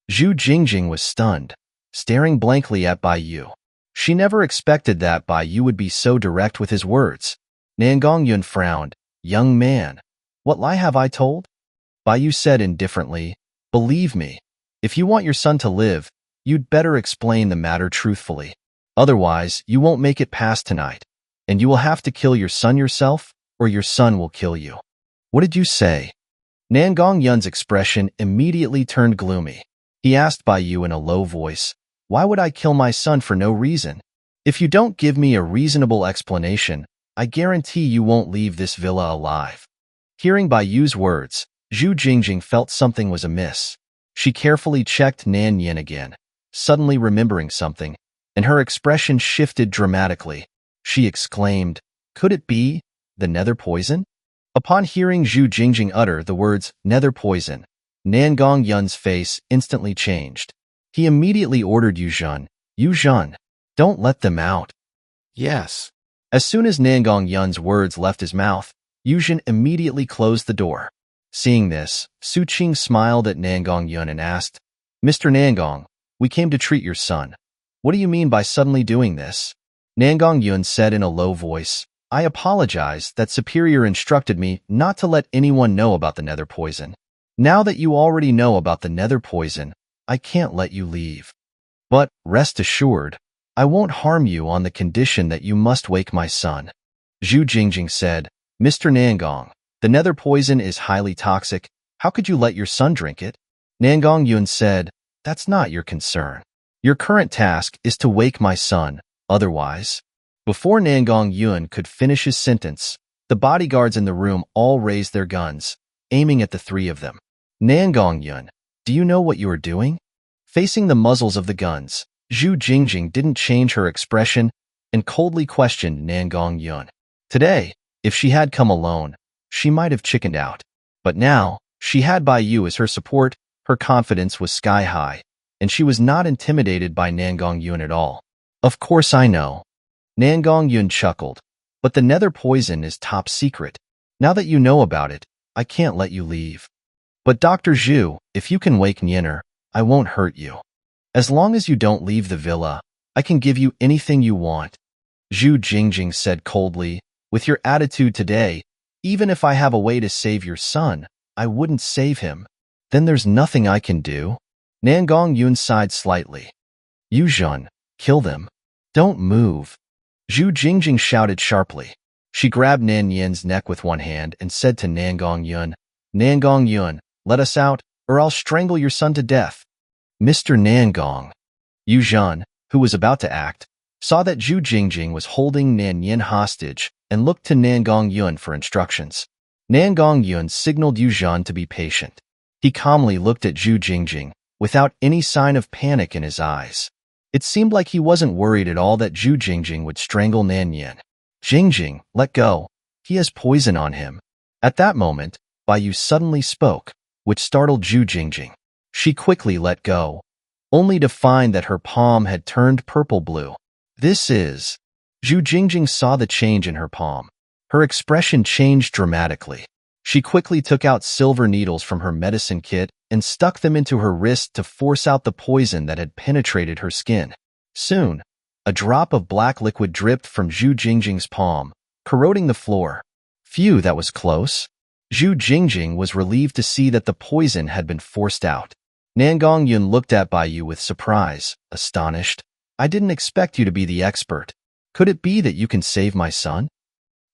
Zhu Jingjing was stunned, staring blankly at Bai Yu. She never expected that Bai Yu would be so direct with his words. Nangong Yun frowned. "Young man, what lie have I told?" Bai Yu said indifferently, "Believe me, if you want your son to live, you'd better explain the matter truthfully. Otherwise, you won't make it past tonight, and you will have to kill your son yourself, or your son will kill you." "What did you say?" Nangong Yun's expression immediately turned gloomy. He asked Bai Yu in a low voice, "Why would I kill my son for no reason? If you don't give me a reasonable explanation, I guarantee you won't leave this villa alive." Hearing Bai Yu's words, Zhu Jingjing felt something was amiss. She carefully checked Nan Yin again, suddenly remembering something, and her expression shifted dramatically. She exclaimed, "Could it be the nether poison?" Upon hearing Zhu Jingjing utter the words nether poison, Nangong Yun's face instantly changed. He immediately ordered Yu Zhen, don't let them out." "Yes." As soon as Nangong Yun's words left his mouth, Yu Zhen immediately closed the door. Seeing this, Su Qing smiled at Nangong Yun and asked, "Mr. Nangong, we came to treat your son. What do you mean by suddenly doing this?" Nangong Yun said in a low voice, "I apologize that Superior instructed me not to let anyone know about the nether poison. Now that you already know about the nether poison, I can't let you leave. But rest assured, I won't harm you on the condition that you must wake my son." Zhu Jingjing said, "Mr. Nangong, the nether poison is highly toxic. How could you let your son drink it? Nangong Yun said, That's not your concern. Your current task is to wake my son, otherwise. Before Nangong Yun could finish his sentence, the bodyguards in the room all raised their guns, aiming at the three of them. Nangong Yun, do you know what you are doing? Facing the muzzles of the guns, Zhu Jingjing didn't change her expression and coldly questioned Nangong Yun. Today, if she had come alone, she might have chickened out. But now, she had Bai Yu as her support, her confidence was sky high, and she was not intimidated by Nangong Yun at all. Of course I know. Nangong Yun chuckled, but the nether poison is top secret. Now that you know about it, I can't let you leave. But Dr. Zhu, if you can wake Nyener, I won't hurt you. As long as you don't leave the villa, I can give you anything you want. Zhu Jingjing said coldly, with your attitude today, even if I have a way to save your son, I wouldn't save him. Then there's nothing I can do. Nangong Yun sighed slightly. Yuzhan, kill them. Don't move. Zhu Jingjing shouted sharply. She grabbed Nan Yan's neck with one hand and said to Nangong Yun, Nangong Yun, let us out, or I'll strangle your son to death. Mr. Nangong. Yuzhan, who was about to act, saw that Zhu Jingjing was holding Nan Yin hostage and looked to Nangong Yun for instructions. Nangong Yun signaled Yuzhan to be patient. He calmly looked at Zhu Jingjing, without any sign of panic in his eyes. It seemed like he wasn't worried at all that Zhu Jingjing would strangle Nan Yin. Jingjing, let go. He has poison on him. At that moment, Bai Yu suddenly spoke, which startled Zhu Jingjing. She quickly let go, only to find that her palm had turned purple-blue. This is... Zhu Jingjing saw the change in her palm. Her expression changed dramatically. She quickly took out silver needles from her medicine kit and stuck them into her wrist to force out the poison that had penetrated her skin. Soon, a drop of black liquid dripped from Zhu Jingjing's palm, corroding the floor. Phew, that was close. Zhu Jingjing was relieved to see that the poison had been forced out. Nangong Yun looked at Bai Yu with surprise, astonished. I didn't expect you to be the expert. Could it be that you can save my son?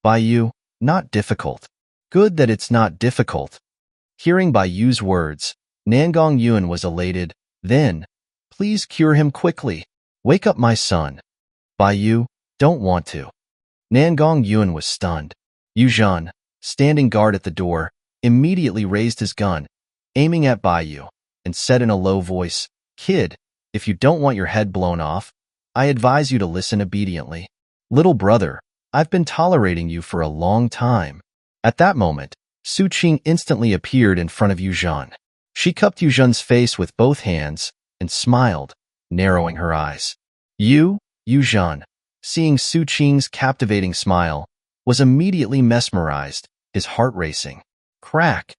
Bai Yu, not difficult. Good that it's not difficult. Hearing Bai Yu's words, Nangong Yun was elated. Then, please cure him quickly. Wake up my son. Bai Yu, don't want to. Nangong Yun was stunned. Yuzhan, standing guard at the door, immediately raised his gun, aiming at Bai Yu, and said in a low voice, Kid, if you don't want your head blown off, I advise you to listen obediently. Little brother, I've been tolerating you for a long time. At that moment, Su Qing instantly appeared in front of Yuzhan. She cupped Yuzhan's face with both hands and smiled, narrowing her eyes. Yuzhan, seeing Su Qing's captivating smile, was immediately mesmerized, his heart racing. Crack!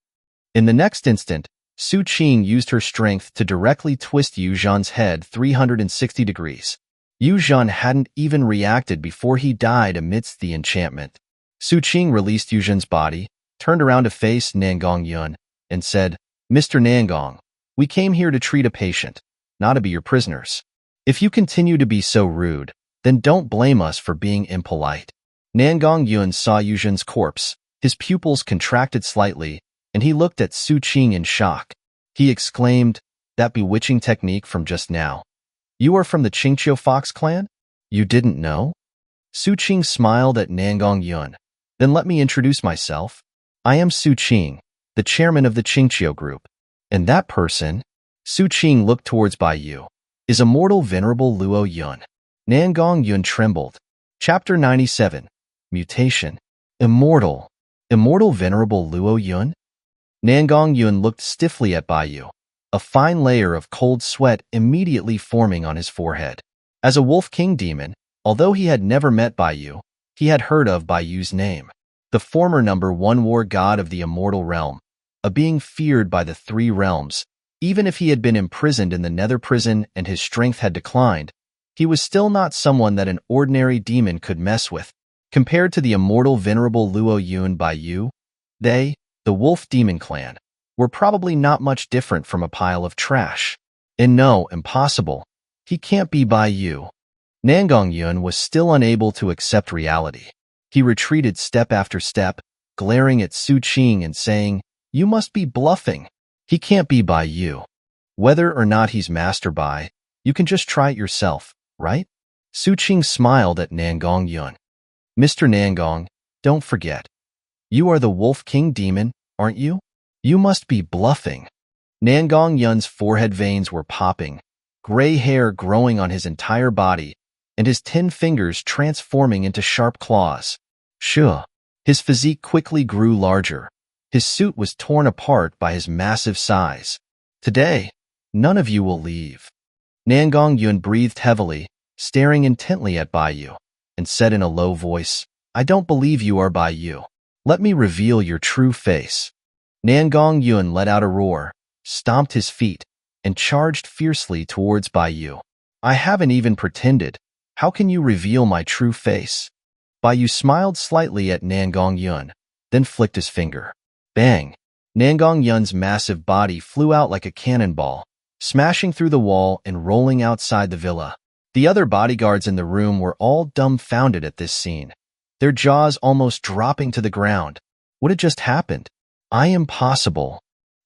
In the next instant, Su Qing used her strength to directly twist Yuzhan's head 360 degrees. Yuzhan hadn't even reacted before he died amidst the enchantment. Su Qing released Yuzhan's body, turned around to face Nangong Yun, and said, Mr. Nangong, we came here to treat a patient, not to be your prisoners. If you continue to be so rude, then don't blame us for being impolite. Nangong Yun saw Yuzhan's corpse, his pupils contracted slightly, and he looked at Su Qing in shock. He exclaimed, that bewitching technique from just now. You are from the Xianxia Fox clan? You didn't know? Su Qing smiled at Nangong Yun. Then let me introduce myself. I am Su Qing, the chairman of the Xianxia group. And that person, Su Qing looked towards Bai Yu, is Immortal Venerable Luo Yun. Nangong Yun trembled. Chapter 97. Mutation. Immortal. Immortal Venerable Luo Yun? Nangong Yun looked stiffly at Bai Yu, a fine layer of cold sweat immediately forming on his forehead. As a Wolf King demon, although he had never met Bai Yu, he had heard of Bai Yu's name. The former #1 war god of the immortal realm, a being feared by the three realms. Even if he had been imprisoned in the nether prison and his strength had declined, he was still not someone that an ordinary demon could mess with. Compared to the immortal venerable Luo Yun Bai Yu, they, the Wolf Demon Clan, were probably not much different from a pile of trash. And no, impossible. He can't be Bai Yu. Nangong Yun was still unable to accept reality. He retreated step after step, glaring at Su Qing and saying, You must be bluffing. He can't be by you. Whether or not he's master by, you can just try it yourself, right? Su Qing smiled at Nangong Yun. Mr. Nangong, don't forget. You are the Wolf King demon, aren't you? You must be bluffing. Nangong Yun's forehead veins were popping, gray hair growing on his entire body, and his 10 fingers transforming into sharp claws. Sure. His physique quickly grew larger. His suit was torn apart by his massive size. Today, none of you will leave. Nangong Yun breathed heavily, staring intently at Bai Yu, and said in a low voice, I don't believe you are Bai Yu. Let me reveal your true face. Nangong Yun let out a roar, stomped his feet, and charged fiercely towards Bai Yu. I haven't even pretended. How can you reveal my true face? Bai Yu smiled slightly at Nangong Yun, then flicked his finger. Bang! Nangong Yun's massive body flew out like a cannonball, smashing through the wall and rolling outside the villa. The other bodyguards in the room were all dumbfounded at this scene, their jaws almost dropping to the ground. What had just happened? Impossible.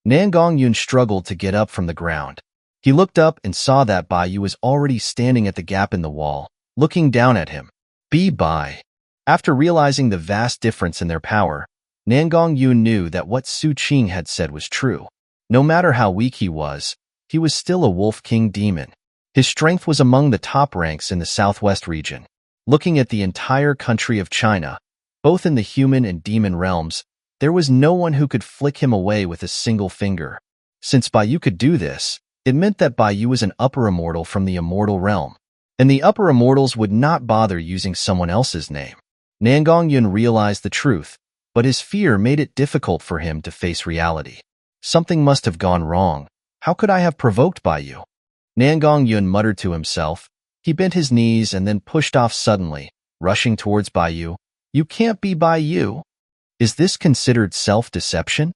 Nangong Yun struggled to get up from the ground. He looked up and saw that Bai Yu was already standing at the gap in the wall, looking down at him. Bai. After realizing the vast difference in their power, Nangong Yun knew that what Su Qing had said was true. No matter how weak he was still a Wolf King demon. His strength was among the top ranks in the southwest region. Looking at the entire country of China, both in the human and demon realms, there was no one who could flick him away with a single finger. Since Bai Yu could do this, it meant that Bai Yu was an upper immortal from the immortal realm, and the upper immortals would not bother using someone else's name. Nangong Yun realized the truth, but his fear made it difficult for him to face reality. Something must have gone wrong. How could I have provoked Bai Yu? Nangong Yun muttered to himself. He bent his knees and then pushed off suddenly, rushing towards Bai Yu. You can't be Bai Yu. Is this considered self-deception?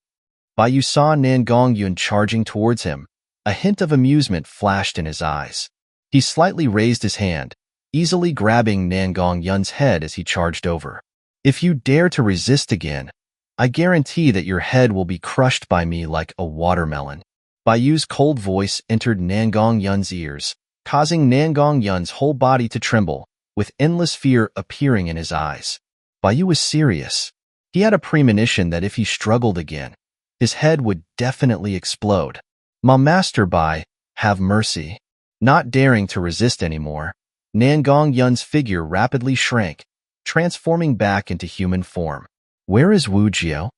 Bai Yu saw Nangong Yun charging towards him. A hint of amusement flashed in his eyes. He slightly raised his hand, easily grabbing Nangong Yun's head as he charged over. If you dare to resist again, I guarantee that your head will be crushed by me like a watermelon. Bai Yu's cold voice entered Nangong Yun's ears, causing Nangong Yun's whole body to tremble, with endless fear appearing in his eyes. Bai Yu was serious. He had a premonition that if he struggled again, his head would definitely explode. Ma Master Bai, have mercy. Not daring to resist anymore, Nangong Yun's figure rapidly shrank, transforming back into human form. Where is Wu Jiao?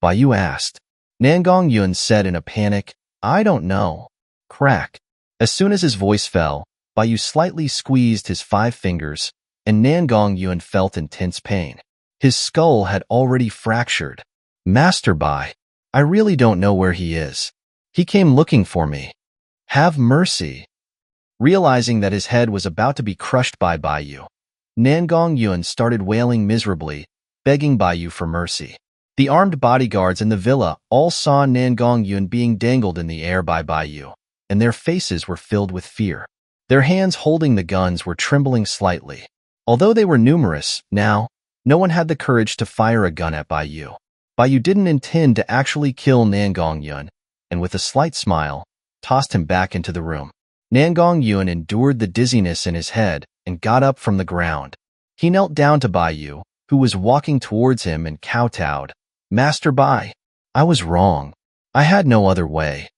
Bai Yu asked. Nangong Yun said in a panic, I don't know. Crack. As soon as his voice fell, Bai Yu slightly squeezed his 5 fingers, and Nangong Yun felt intense pain. His skull had already fractured. Master Bai, I really don't know where he is. He came looking for me. Have mercy. Realizing that his head was about to be crushed by Bai Yu, Nangong Yun started wailing miserably, begging Bai Yu for mercy. The armed bodyguards in the villa all saw Nangong Yun being dangled in the air by Bai Yu, and their faces were filled with fear. Their hands holding the guns were trembling slightly. Although they were numerous, now, no one had the courage to fire a gun at Bai Yu. Bai Yu didn't intend to actually kill Nangong Yun, and with a slight smile, tossed him back into the room. Nangong Yun endured the dizziness in his head and got up from the ground. He knelt down to Bai Yu, who was walking towards him, and kowtowed. Master Bai, I was wrong. I had no other way.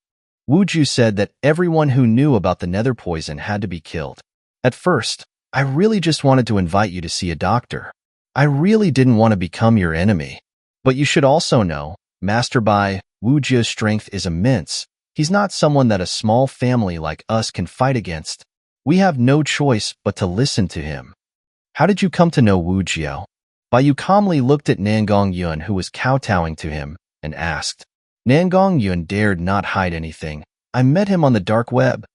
Wu Ju said that everyone who knew about the nether poison had to be killed. At first, I really just wanted to invite you to see a doctor. I really didn't want to become your enemy. But you should also know, Master Bai, Wu Ju's strength is immense. He's not someone that a small family like us can fight against. We have no choice but to listen to him. How did you come to know Wu Jiao? Bai Yu calmly looked at Nangong Yun, who was kowtowing to him, and asked. Nangong Yun dared not hide anything. I met him on the dark web.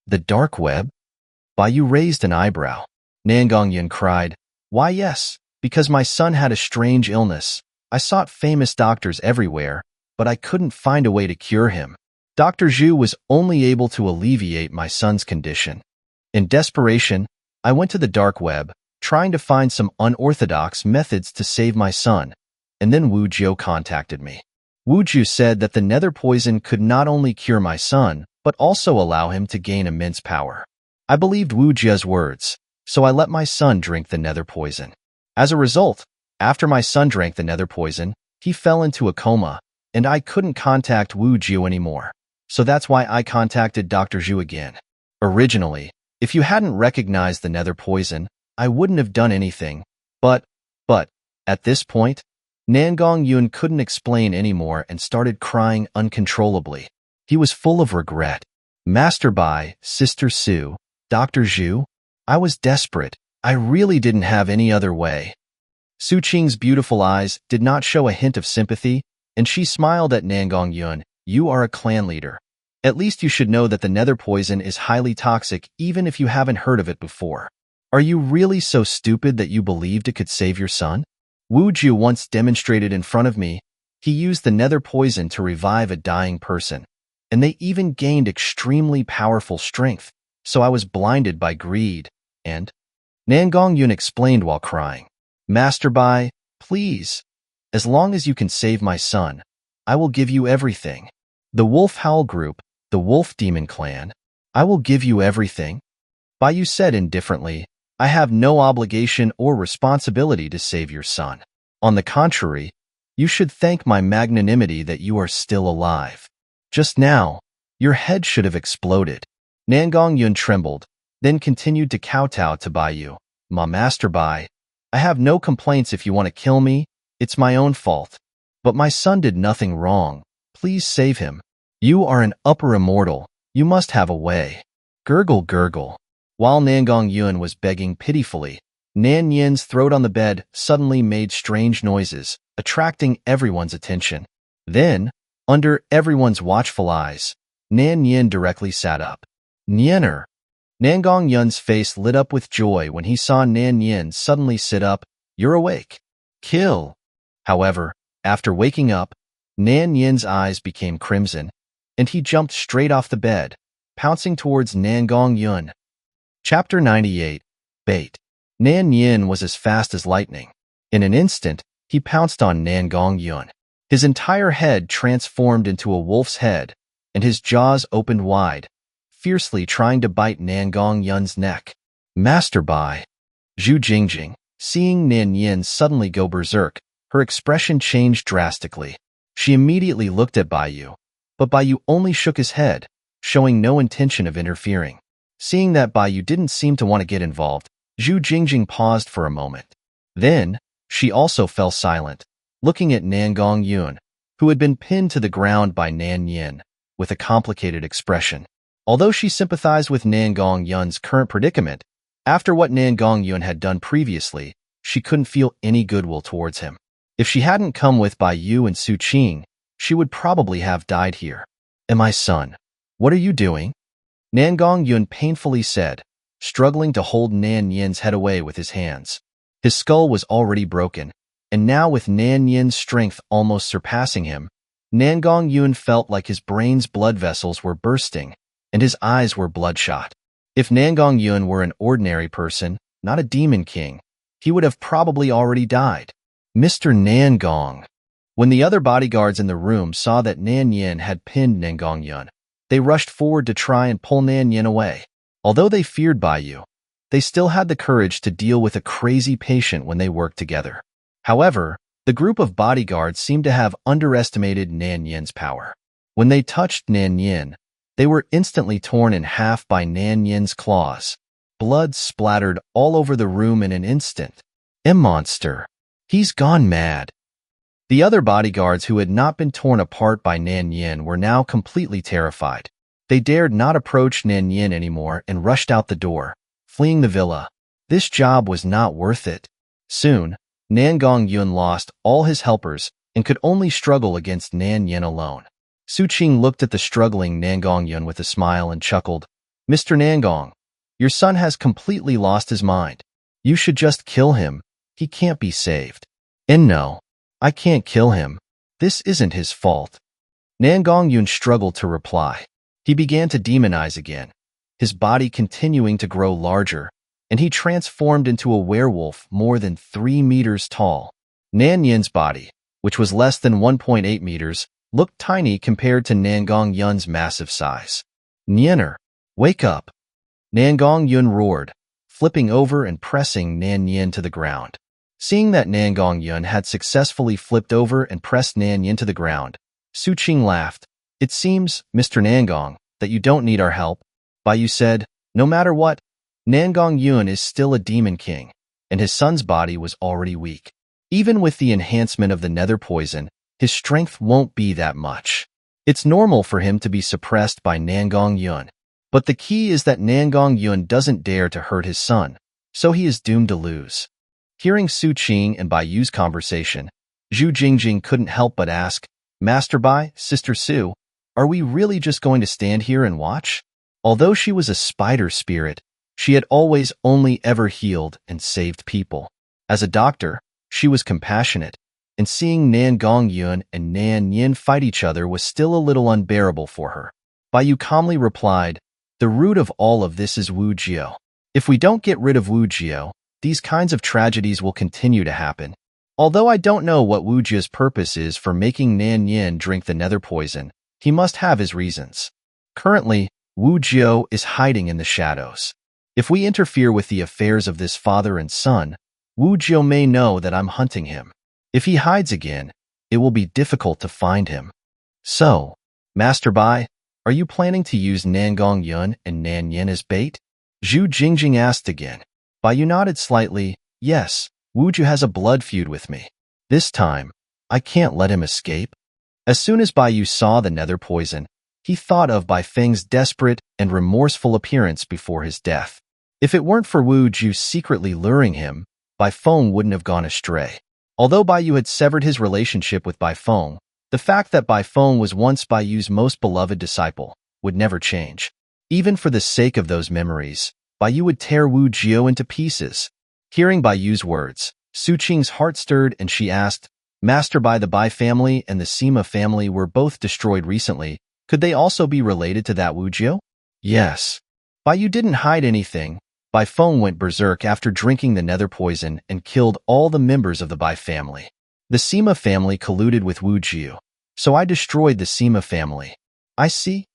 The dark web? Bai Yu raised an eyebrow. Nangong Yun cried, Why yes, because my son had a strange illness. I sought famous doctors everywhere, but I couldn't find a way to cure him. Dr. Zhu was only able to alleviate my son's condition. In desperation, I went to the dark web, trying to find some unorthodox methods to save my son, and then Wu Jiao contacted me. Wu Ju said that the nether poison could not only cure my son, but also allow him to gain immense power. I believed Wu Ju's words, so I let my son drink the nether poison. As a result, after my son drank the nether poison, he fell into a coma, and I couldn't contact Wu Ju anymore. So that's why I contacted Dr. Zhu again. Originally, if you hadn't recognized the nether poison, I wouldn't have done anything. But, at this point, Nangong Yun couldn't explain anymore and started crying uncontrollably. He was full of regret. Master Bai, Sister Su, Dr. Zhu, I was desperate. I really didn't have any other way. Su Qing's beautiful eyes did not show a hint of sympathy, and she smiled at Nangong Yun. You are a clan leader. At least you should know that the nether poison is highly toxic even if you haven't heard of it before. Are you really so stupid that you believed it could save your son? Wu Ju once demonstrated in front of me. He used the nether poison to revive a dying person, and they even gained extremely powerful strength, so I was blinded by greed, and Nangong Yun explained while crying. Master Bai, please, as long as you can save my son, I will give you everything. The Wolf Howl Group, the Wolf Demon Clan, I will give you everything. Bai Yu said indifferently, I have no obligation or responsibility to save your son. On the contrary, you should thank my magnanimity that you are still alive. Just now, your head should have exploded. Nangong Yun trembled, then continued to kowtow to Bai Yu. Ma Master Bai, I have no complaints if you want to kill me, it's my own fault. But my son did nothing wrong. Please save him. You are an upper immortal. You must have a way. Gurgle, gurgle. While Nangong Yun was begging pitifully, Nan Yin's throat on the bed suddenly made strange noises, attracting everyone's attention. Then, under everyone's watchful eyes, Nan Yin directly sat up. Nyener. Nangong Yun's face lit up with joy when he saw Nan Yin suddenly sit up. You're awake. Kill. However, after waking up, Nan Yin's eyes became crimson, and he jumped straight off the bed, pouncing towards Nangong Yun. Chapter 98. Bait. Nan Yin was as fast as lightning. In an instant, he pounced on Nangong Yun. His entire head transformed into a wolf's head, and his jaws opened wide, fiercely trying to bite Nangong Yun's neck. Master Bai. Zhu Jingjing, seeing Nan Yin suddenly go berserk, her expression changed drastically. She immediately looked at Bai Yu, but Bai Yu only shook his head, showing no intention of interfering. Seeing that Bai Yu didn't seem to want to get involved, Zhu Jingjing paused for a moment. Then, she also fell silent, looking at Nangong Yun, who had been pinned to the ground by Nan Yin, with a complicated expression. Although she sympathized with Nangong Yun's current predicament, after what Nangong Yun had done previously, she couldn't feel any goodwill towards him. If she hadn't come with Bai Yu and Su Qing, she would probably have died here. My son, what are you doing? Nangong Yun painfully said, struggling to hold Nan Yin's head away with his hands. His skull was already broken, and now with Nan Yin's strength almost surpassing him, Nangong Yun felt like his brain's blood vessels were bursting, and his eyes were bloodshot. If Nangong Yun were an ordinary person, not a demon king, he would have probably already died. Mr. Nangong. When the other bodyguards in the room saw that Nan Yin had pinned Nangong Yun, they rushed forward to try and pull Nan Yin away. Although they feared Bai Yu, they still had the courage to deal with a crazy patient when they worked together. However, the group of bodyguards seemed to have underestimated Nan Yin's power. When they touched Nan Yin, they were instantly torn in half by Nan Yin's claws. Blood splattered all over the room in an instant. Monster. He's gone mad. The other bodyguards who had not been torn apart by Nan Yin were now completely terrified. They dared not approach Nan Yin anymore and rushed out the door, fleeing the villa. This job was not worth it. Soon, Nangong Yun lost all his helpers and could only struggle against Nan Yin alone. Su Qing looked at the struggling Nangong Yun with a smile and chuckled. Mr. Nangong, your son has completely lost his mind. You should just kill him. He can't be saved. And no, I can't kill him. This isn't his fault. Nangong Yun struggled to reply. He began to demonize again, his body continuing to grow larger, and he transformed into a werewolf more than 3 meters tall. Nan Yin's body, which was less than 1.8 meters, looked tiny compared to Nangong Yun's massive size. Nyener, wake up! Nangong Yun roared, flipping over and pressing Nan Yin to the ground. Seeing that Nangong Yun had successfully flipped over and pressed Nan Yin to the ground, Su Qing laughed. It seems, Mr. Nangong, that you don't need our help. Baiyu said, no matter what, Nangong Yun is still a demon king, and his son's body was already weak. Even with the enhancement of the nether poison, his strength won't be that much. It's normal for him to be suppressed by Nangong Yun. But the key is that Nangong Yun doesn't dare to hurt his son, so he is doomed to lose. Hearing Su Qing and Baiyu's conversation, Zhu Jingjing couldn't help but ask, Master Bai, Sister Su, are we really just going to stand here and watch? Although she was a spider spirit, she had always only ever healed and saved people. As a doctor, she was compassionate, and seeing Nangong Yun and Nan Yin fight each other was still a little unbearable for her. Baiyu calmly replied, the root of all of this is Wu Jiao. If we don't get rid of Wu Jiao, these kinds of tragedies will continue to happen. Although I don't know what Wu Jiao's purpose is for making Nan Yin drink the nether poison, he must have his reasons. Currently, Wu Jiao is hiding in the shadows. If we interfere with the affairs of this father and son, Wu Jiao may know that I'm hunting him. If he hides again, it will be difficult to find him. So, Master Bai, are you planning to use Nangong Yun and Nan Yin as bait? Zhu Jingjing asked again. Baiyu nodded slightly. Yes, Wu Jiao has a blood feud with me. This time, I can't let him escape. As soon as Baiyu saw the nether poison, he thought of Bai Feng's desperate and remorseful appearance before his death. If it weren't for Wu Jiao secretly luring him, Bai Feng wouldn't have gone astray. Although Baiyu had severed his relationship with Bai Feng, the fact that Bai Feng was once Baiyu's most beloved disciple would never change. Even for the sake of those memories, Baiyu would tear Wu Jiao into pieces. Hearing Baiyu's words, Su Qing's heart stirred and she asked, Master Bai, the Bai family and the Sima family were both destroyed recently. Could they also be related to that Wu Jiao? Yes. Baiyu didn't hide anything. Bai Feng went berserk after drinking the nether poison and killed all the members of the Bai family. The Sima family colluded with Wu Jiao, so I destroyed the Sima family. I see.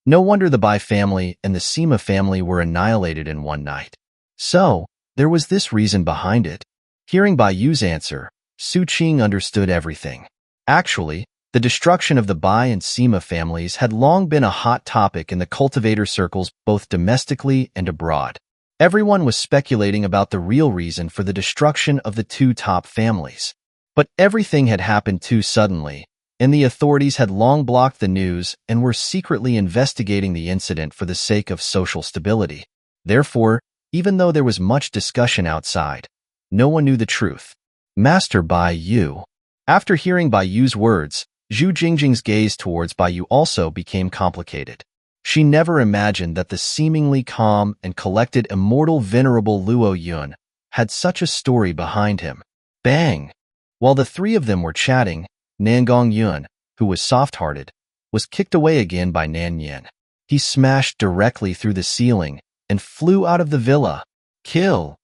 No wonder the Bai family and the Sima family were annihilated in one night. So, there was this reason behind it. Hearing Baiyu's answer, Su Qing understood everything. Actually, the destruction of the Bai and Sima families had long been a hot topic in the cultivator circles both domestically and abroad. Everyone was speculating about the real reason for the destruction of the two top families. But everything had happened too suddenly, and the authorities had long blocked the news and were secretly investigating the incident for the sake of social stability. Therefore, even though there was much discussion outside, no one knew the truth. Master Baiyu. After hearing Baiyu's words, Zhu Jingjing's gaze towards Baiyu also became complicated. She never imagined that the seemingly calm and collected immortal venerable Luo Yun had such a story behind him. Bang! While the three of them were chatting, Nangong Yun, who was soft-hearted, was kicked away again by Nan Yin. He smashed directly through the ceiling and flew out of the villa. Kill!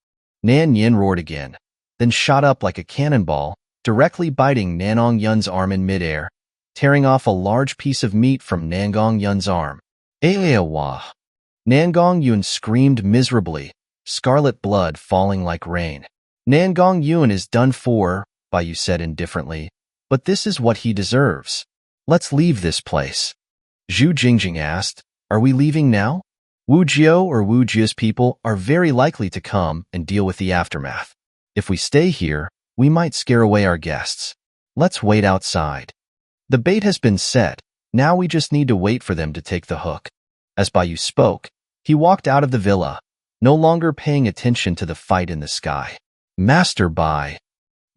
Nan Yin roared again, then shot up like a cannonball, directly biting Nangong Yun's arm in midair, tearing off a large piece of meat from Nangong Yun's arm. Eewa! Nangong Yun screamed miserably, scarlet blood falling like rain. Nangong Yun is done for, Baiyu said indifferently, but this is what he deserves. Let's leave this place. Zhu Jingjing asked, are we leaving now? Wu Jiao or Wu Jia's people are very likely to come and deal with the aftermath. If we stay here, we might scare away our guests. Let's wait outside. The bait has been set. Now we just need to wait for them to take the hook. As Baiyu spoke, he walked out of the villa, no longer paying attention to the fight in the sky. Master Bai.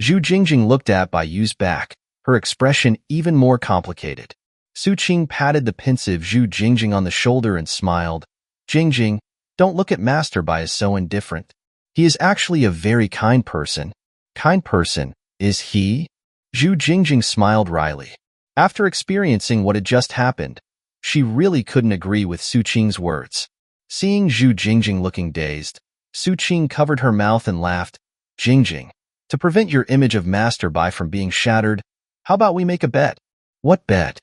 Zhu Jingjing looked at Baiyu's back, her expression even more complicated. Su Qing patted the pensive Zhu Jingjing on the shoulder and smiled. Jingjing, don't look at Master Bai as so indifferent. He is actually a very kind person. Kind person, is he? Zhu Jingjing smiled wryly. After experiencing what had just happened, she really couldn't agree with Su Qing's words. Seeing Zhu Jingjing looking dazed, Su Qing covered her mouth and laughed. Jingjing, to prevent your image of Master Bai from being shattered, How about we make a bet? What bet?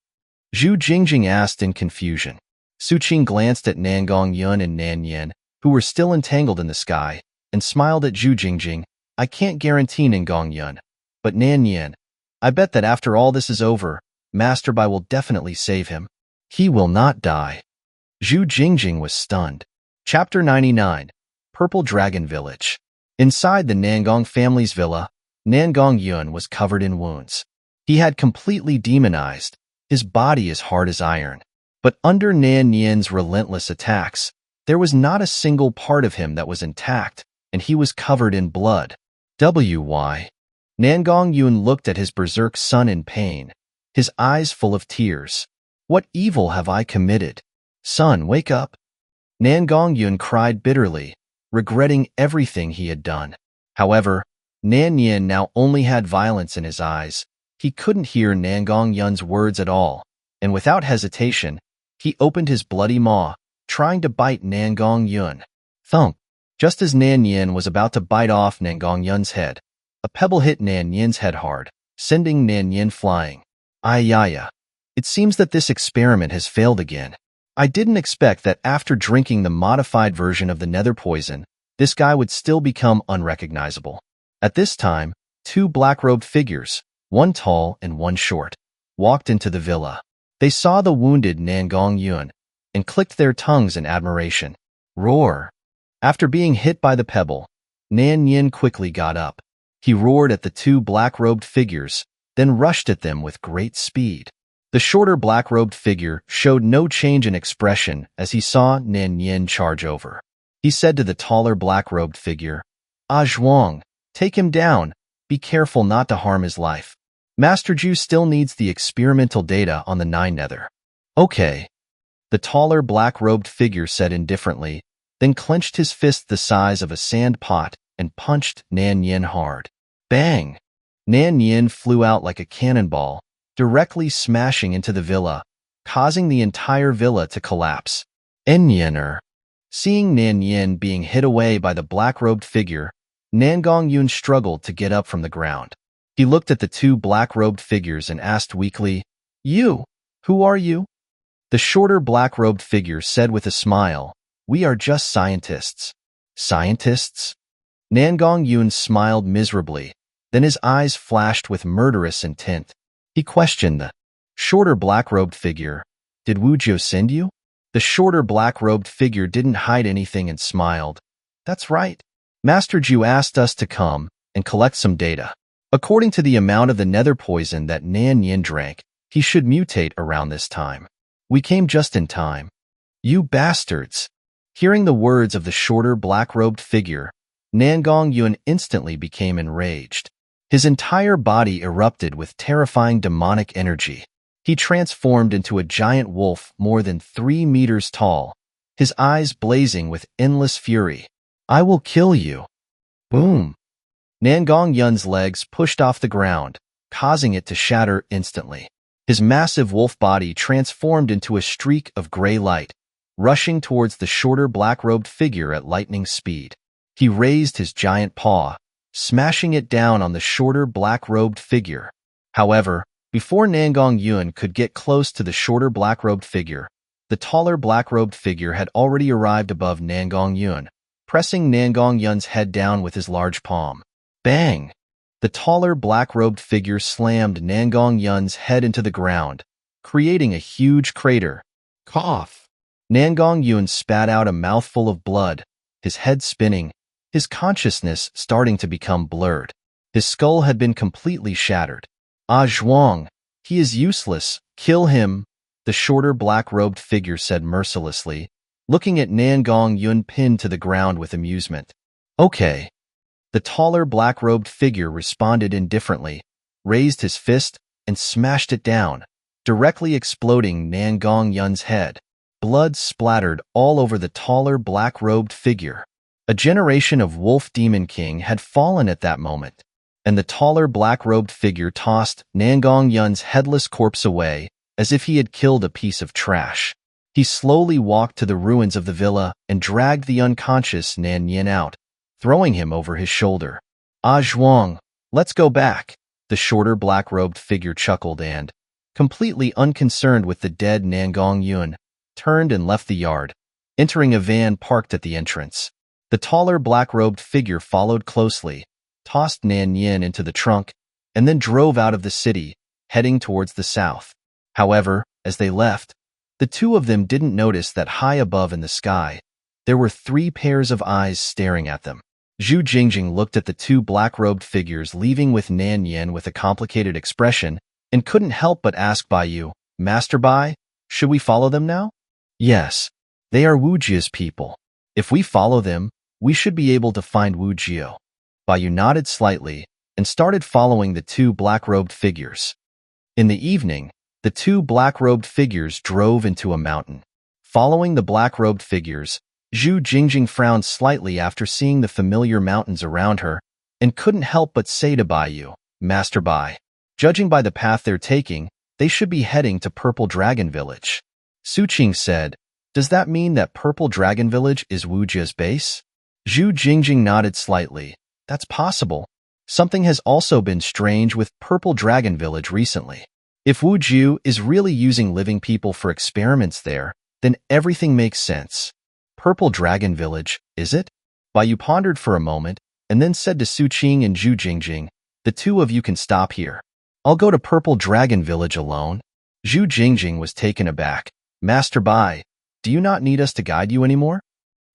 Zhu Jingjing asked in confusion. Su Qing glanced at Nangong Yun and Nan Yin, who were still entangled in the sky, and smiled at Zhu Jingjing. I can't guarantee Nangong Yun, but Nan Yin, I bet that after all this is over, Master Bai will definitely save him. He will not die. Zhu Jingjing was stunned. Chapter 99. Purple Dragon Village. Inside the Nangong family's villa, Nangong Yun was covered in wounds. He had completely demonized, his body as hard as iron. But under Nan Yin's relentless attacks, there was not a single part of him that was intact, and he was covered in blood. Why? Nangong Yun looked at his berserk son in pain, his eyes full of tears. What evil have I committed? Son, wake up. Nangong Yun cried bitterly, regretting everything he had done. However, Nan Yin now only had violence in his eyes. He couldn't hear Nangong Yun's words at all, and without hesitation, he opened his bloody maw, trying to bite Nangong Yun. Thump! Just as Nan Yin was about to bite off Nangong Yun's head, a pebble hit Nan Yin's head hard, sending Nan Yin flying. Ayaya. It seems that this experiment has failed again. I didn't expect that after drinking the modified version of the nether poison, this guy would still become unrecognizable. At this time, two black-robed figures, one tall and one short, walked into the villa. They saw the wounded Nangong Yun and clicked their tongues in admiration. Roar! After being hit by the pebble, Nan Yin quickly got up. He roared at the two black-robed figures, then rushed at them with great speed. The shorter black-robed figure showed no change in expression as he saw Nan Yin charge over. He said to the taller black-robed figure, Ah Zhuang, take him down. Be careful not to harm his life. Master Zhu still needs the experimental data on the 9 nether. Okay. The taller black-robed figure said indifferently, then clenched his fist the size of a sand pot and punched Nan Yin hard. Bang! Nan Yin flew out like a cannonball, directly smashing into the villa, causing the entire villa to collapse. Enyiner. Seeing Nan Yin being hit away by the black-robed figure, Nangong Yun struggled to get up from the ground. He looked at the two black-robed figures and asked weakly, You, who are you? The shorter black-robed figure said with a smile, We are just scientists. Scientists? Nangong Yun smiled miserably, then his eyes flashed with murderous intent. He questioned the shorter black-robed figure, Did Wu Jiu send you? The shorter black-robed figure didn't hide anything and smiled. That's right. Master Zhu asked us to come and collect some data. According to the amount of the nether poison that Nan Yin drank, he should mutate around this time. We came just in time. You bastards! Hearing the words of the shorter black-robed figure, Nangong Yun instantly became enraged. His entire body erupted with terrifying demonic energy. He transformed into a giant wolf more than 3 meters tall, his eyes blazing with endless fury. I will kill you. Boom! Nangong Yun's legs pushed off the ground, causing it to shatter instantly. His massive wolf body transformed into a streak of gray light, rushing towards the shorter black-robed figure at lightning speed. He raised his giant paw, smashing it down on the shorter black-robed figure. However, before Nangong Yun could get close to the shorter black-robed figure, the taller black-robed figure had already arrived above Nangong Yun, pressing Nangong Yun's head down with his large palm. Bang! The taller black-robed figure slammed Nangong Yun's head into the ground, creating a huge crater. Cough! Nangong Yun spat out a mouthful of blood, his head spinning, his consciousness starting to become blurred. His skull had been completely shattered. Ah Zhuang, he is useless, kill him, the shorter black-robed figure said mercilessly, looking at Nangong Yun pinned to the ground with amusement. Okay. The taller black-robed figure responded indifferently, raised his fist, and smashed it down, directly exploding Nangong Yun's head. Blood splattered all over the taller black-robed figure. A generation of Wolf Demon King had fallen at that moment, and the taller black-robed figure tossed Nangong Yun's headless corpse away as if he had killed a piece of trash. He slowly walked to the ruins of the villa and dragged the unconscious Nan Yin out, throwing him over his shoulder. Ah Zhuang, let's go back. The shorter black-robed figure chuckled and, completely unconcerned with the dead Nangong Yun, turned and left the yard, entering a van parked at the entrance. The taller black-robed figure followed closely, tossed Nan Yin into the trunk, and then drove out of the city, heading towards the south. However, as they left, the two of them didn't notice that high above in the sky, there were 3 pairs of eyes staring at them. Zhu Jingjing looked at the 2 black-robed figures leaving with Nan Yin with a complicated expression and couldn't help but ask Bai Yu, "Master Bai, should we follow them now?" "Yes, they are Wu Jia's people. If we follow them, we should be able to find Wu Jia." Bai Yu nodded slightly and started following the 2 black-robed figures. In the evening, the 2 black-robed figures drove into a mountain. Following the black-robed figures, Zhu Jingjing frowned slightly after seeing the familiar mountains around her and couldn't help but say to Bai Yu, "Master Bai, judging by the path they're taking, they should be heading to Purple Dragon Village." Su Qing said, "Does that mean that Purple Dragon Village is Wu Jia's base?" Zhu Jingjing nodded slightly. "That's possible. Something has also been strange with Purple Dragon Village recently. If Wu Jia is really using living people for experiments there, then everything makes sense. Purple Dragon Village, is it?" Bai Yu pondered for a moment and then said to Su Qing and Zhu Jingjing, "The 2 of you can stop here. I'll go to Purple Dragon Village alone." Zhu Jingjing was taken aback. "Master Bai, do you not need us to guide you anymore?"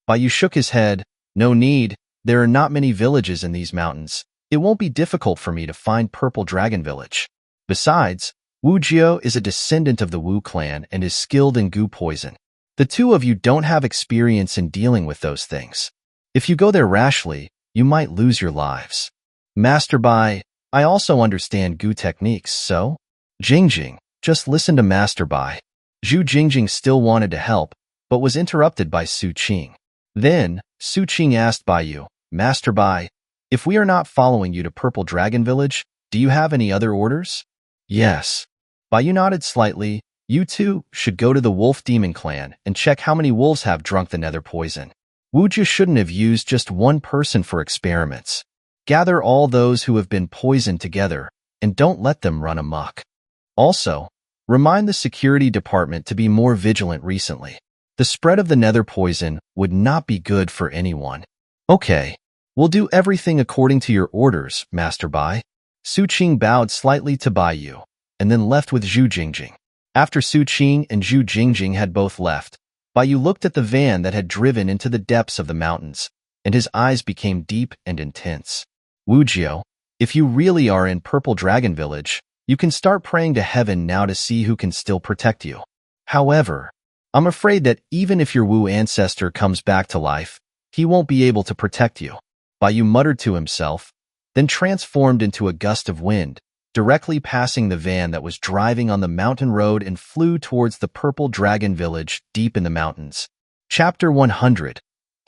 Bai Yu shook his head. "No need. There are not many villages in these mountains. It won't be difficult for me to find Purple Dragon Village. Besides, Wu Jia is a descendant of the Wu clan and is skilled in goo poison. The 2 of you don't have experience in dealing with those things. If you go there rashly, you might lose your lives." "Master Bai, I also understand goo techniques, so?" "Jingjing, just listen to Master Bai." Zhu Jingjing still wanted to help, but was interrupted by Su Qing. Then, Su Qing asked Bai Yu, "Master Bai, if we are not following you to Purple Dragon Village, do you have any other orders?" "Yes." Bai Yu nodded slightly. "You 2 should go to the Wolf Demon Clan and check how many wolves have drunk the nether poison. Wu Jia shouldn't have used just one person for experiments. Gather all those who have been poisoned together and don't let them run amok. Also, remind the security department to be more vigilant recently. The spread of the nether poison would not be good for anyone." "Okay, we'll do everything according to your orders, Master Bai." Su Qing bowed slightly to Bai Yu and then left with Zhu Jingjing. After Su Qing and Zhu Jingjing had both left, Bai Yu looked at the van that had driven into the depths of the mountains, and his eyes became deep and intense. "Wu Jia, if you really are in Purple Dragon Village, you can start praying to heaven now to see who can still protect you. However, I'm afraid that even if your Wu ancestor comes back to life, he won't be able to protect you." Bai Yu muttered to himself, then transformed into a gust of wind, directly passing the van that was driving on the mountain road and flew towards the Purple Dragon Village deep in the mountains. Chapter 100.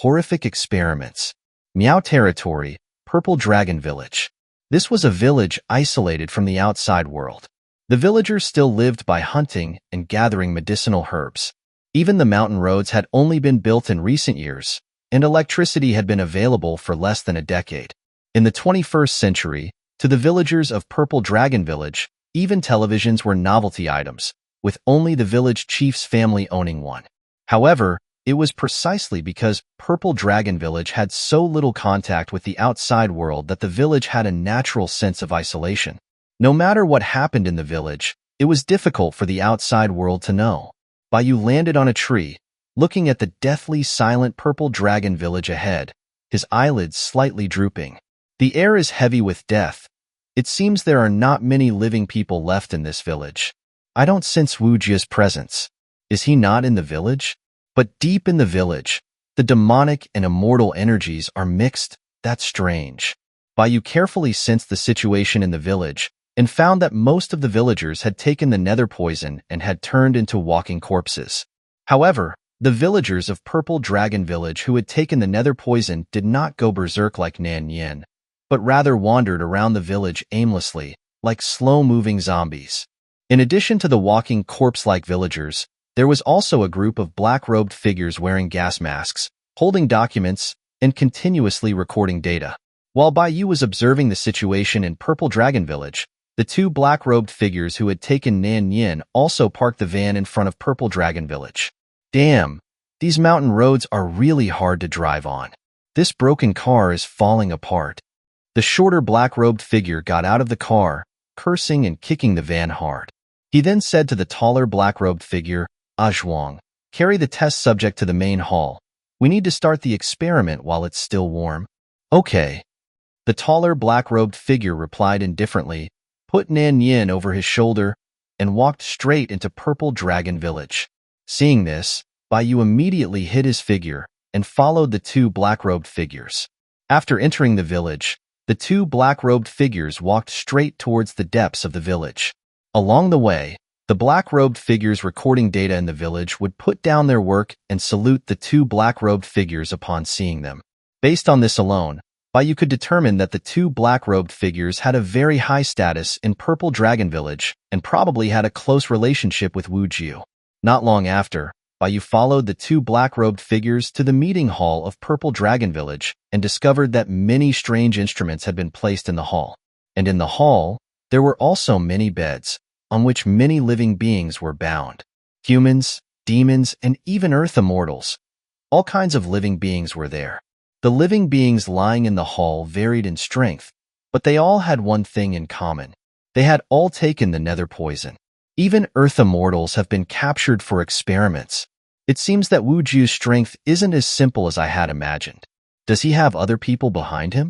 Horrific Experiments. Miao Territory, Purple Dragon Village. This was a village isolated from the outside world. The villagers still lived by hunting and gathering medicinal herbs. Even the mountain roads had only been built in recent years, and electricity had been available for less than a decade. In the 21st century, to the villagers of Purple Dragon Village, even televisions were novelty items, with only the village chief's family owning one. However, it was precisely because Purple Dragon Village had so little contact with the outside world that the village had a natural sense of isolation. No matter what happened in the village, it was difficult for the outside world to know. Bai Yu landed on a tree, looking at the deathly silent Purple Dragon Village ahead, his eyelids slightly drooping. The air is heavy with death. It seems there are not many living people left in this village. I don't sense Wu Jia's presence. Is he not in the village? But deep in the village, the demonic and immortal energies are mixed. That's strange. Bai Yu carefully sensed the situation in the village and found that most of the villagers had taken the nether poison and had turned into walking corpses. However, the villagers of Purple Dragon Village who had taken the nether poison did not go berserk like Nan Yin, but rather wandered around the village aimlessly, like slow-moving zombies. In addition to the walking corpse-like villagers, there was also a group of black-robed figures wearing gas masks, holding documents, and continuously recording data. While Bai Yu was observing the situation in Purple Dragon Village, The two black-robed figures who had taken Nan Yin also parked the van in front of Purple Dragon Village. Damn, these mountain roads are really hard to drive on. This broken car is falling apart. The shorter black-robed figure got out of the car, cursing and kicking the van hard. He then said to the taller black-robed figure, Zhuang, carry the test subject to the main hall. We need to start the experiment while it's still warm. Okay. The taller black-robed figure replied indifferently, put Nan Yin over his shoulder, and walked straight into Purple Dragon Village. Seeing this, Baiyu immediately hid his figure and followed the two black-robed figures. After entering the village, the two black-robed figures walked straight towards the depths of the village. Along the way, the black-robed figures recording data in the village would put down their work and salute the two black-robed figures upon seeing them. Based on this alone, Baiyu could determine that the two black-robed figures had a very high status in Purple Dragon Village and probably had a close relationship with Wu Jiu. Not long after, Baiyu followed the two black-robed figures to the meeting hall of Purple Dragon Village and discovered that many strange instruments had been placed in the hall. And in the hall, there were also many beds, on which many living beings were bound. Humans, demons, and even earth immortals. All kinds of living beings were there. The living beings lying in the hall varied in strength, but they all had one thing in common. They had all taken the nether poison. Even earth immortals have been captured for experiments. It seems that Wu Jiu's strength isn't as simple as I had imagined. Does he have other people behind him?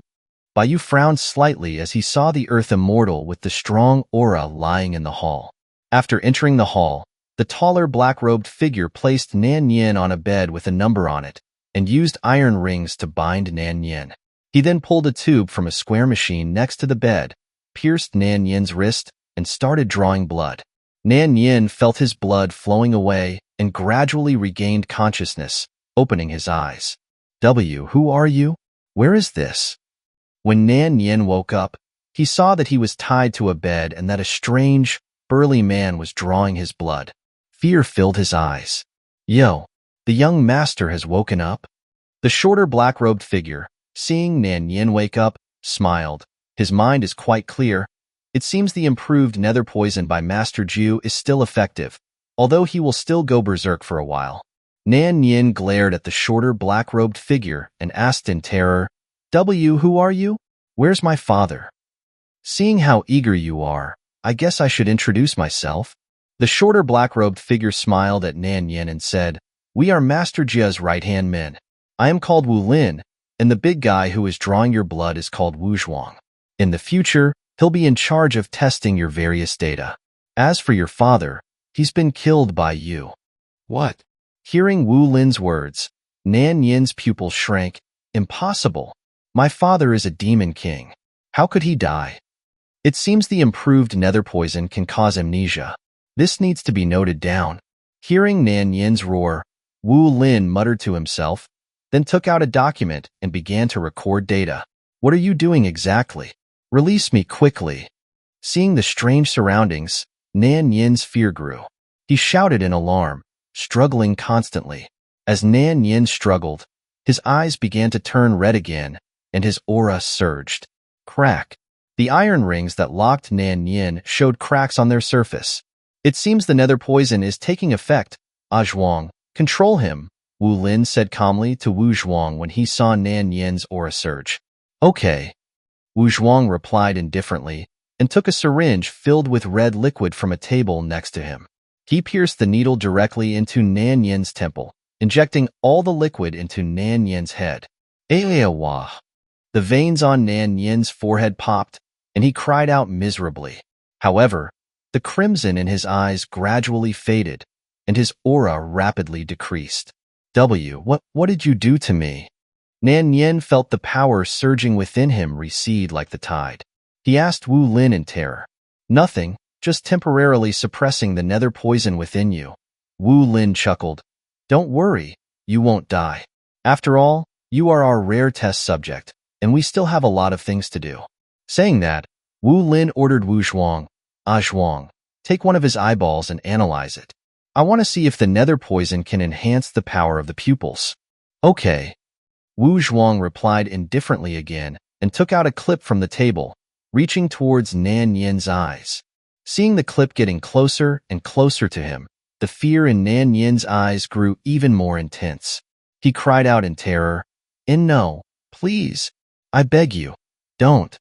Baiyu frowned slightly as he saw the earth immortal with the strong aura lying in the hall. After entering the hall, the taller black-robed figure placed Nan Yin on a bed with a number on it and used iron rings to bind Nan Yin. He then pulled a tube from a square machine next to the bed, pierced Nan Yin's wrist, and started drawing blood. Nan Yin felt his blood flowing away and gradually regained consciousness, opening his eyes. Who are you? Where is this? When Nan Yin woke up, he saw that he was tied to a bed and that a strange, burly man was drawing his blood. Fear filled his eyes. Yo, the young master has woken up? The shorter black-robed figure, seeing Nan Yin wake up, smiled. His mind is quite clear. It seems the improved nether poison by Master Jiu is still effective, although he will still go berserk for a while. Nan Yin glared at the shorter black-robed figure and asked in terror, who are you? Where's my father? Seeing how eager you are, I guess I should introduce myself. The shorter black-robed figure smiled at Nan Yin and said, we are Master Jia's right-hand men. I am called Wu Lin, and the big guy who is drawing your blood is called Wu Zhuang. In the future, he'll be in charge of testing your various data. As for your father, he's been killed by you. What? Hearing Wu Lin's words, Nan Yin's pupil shrank. Impossible. My father is a demon king. How could he die? It seems the improved nether poison can cause amnesia. This needs to be noted down. Hearing Nan Yin's roar, Wu Lin muttered to himself, then took out a document and began to record data. What are you doing exactly? Release me quickly. Seeing the strange surroundings, Nan Yin's fear grew. He shouted in alarm, struggling constantly. As Nan Yin struggled, his eyes began to turn red again, and his aura surged. Crack. The iron rings that locked Nan Yin showed cracks on their surface. It seems the nether poison is taking effect. Zhuang, control him, Wu Lin said calmly to Wu Zhuang when he saw Nan Yin's aura surge. Okay. Wu Zhuang replied indifferently and took a syringe filled with red liquid from a table next to him. He pierced the needle directly into Nan Yin's temple, injecting all the liquid into Nan Yin's head. Wah! The veins on Nan Yin's forehead popped, and he cried out miserably. However, the crimson in his eyes gradually faded, and his aura rapidly decreased. What did you do to me? Nan Yin felt the power surging within him recede like the tide. He asked Wu Lin in terror. Nothing, just temporarily suppressing the nether poison within you. Wu Lin chuckled. Don't worry, you won't die. After all, you are our rare test subject, and we still have a lot of things to do. Saying that, Wu Lin ordered Wu Zhuang, Zhuang, take one of his eyeballs and analyze it. I want to see if the nether poison can enhance the power of the pupils. Okay. Wu Zhuang replied indifferently again and took out a clip from the table, reaching towards Nan Yin's eyes. Seeing the clip getting closer and closer to him, the fear in Nan Yin's eyes grew even more intense. He cried out in terror, "No, please, I beg you, don't."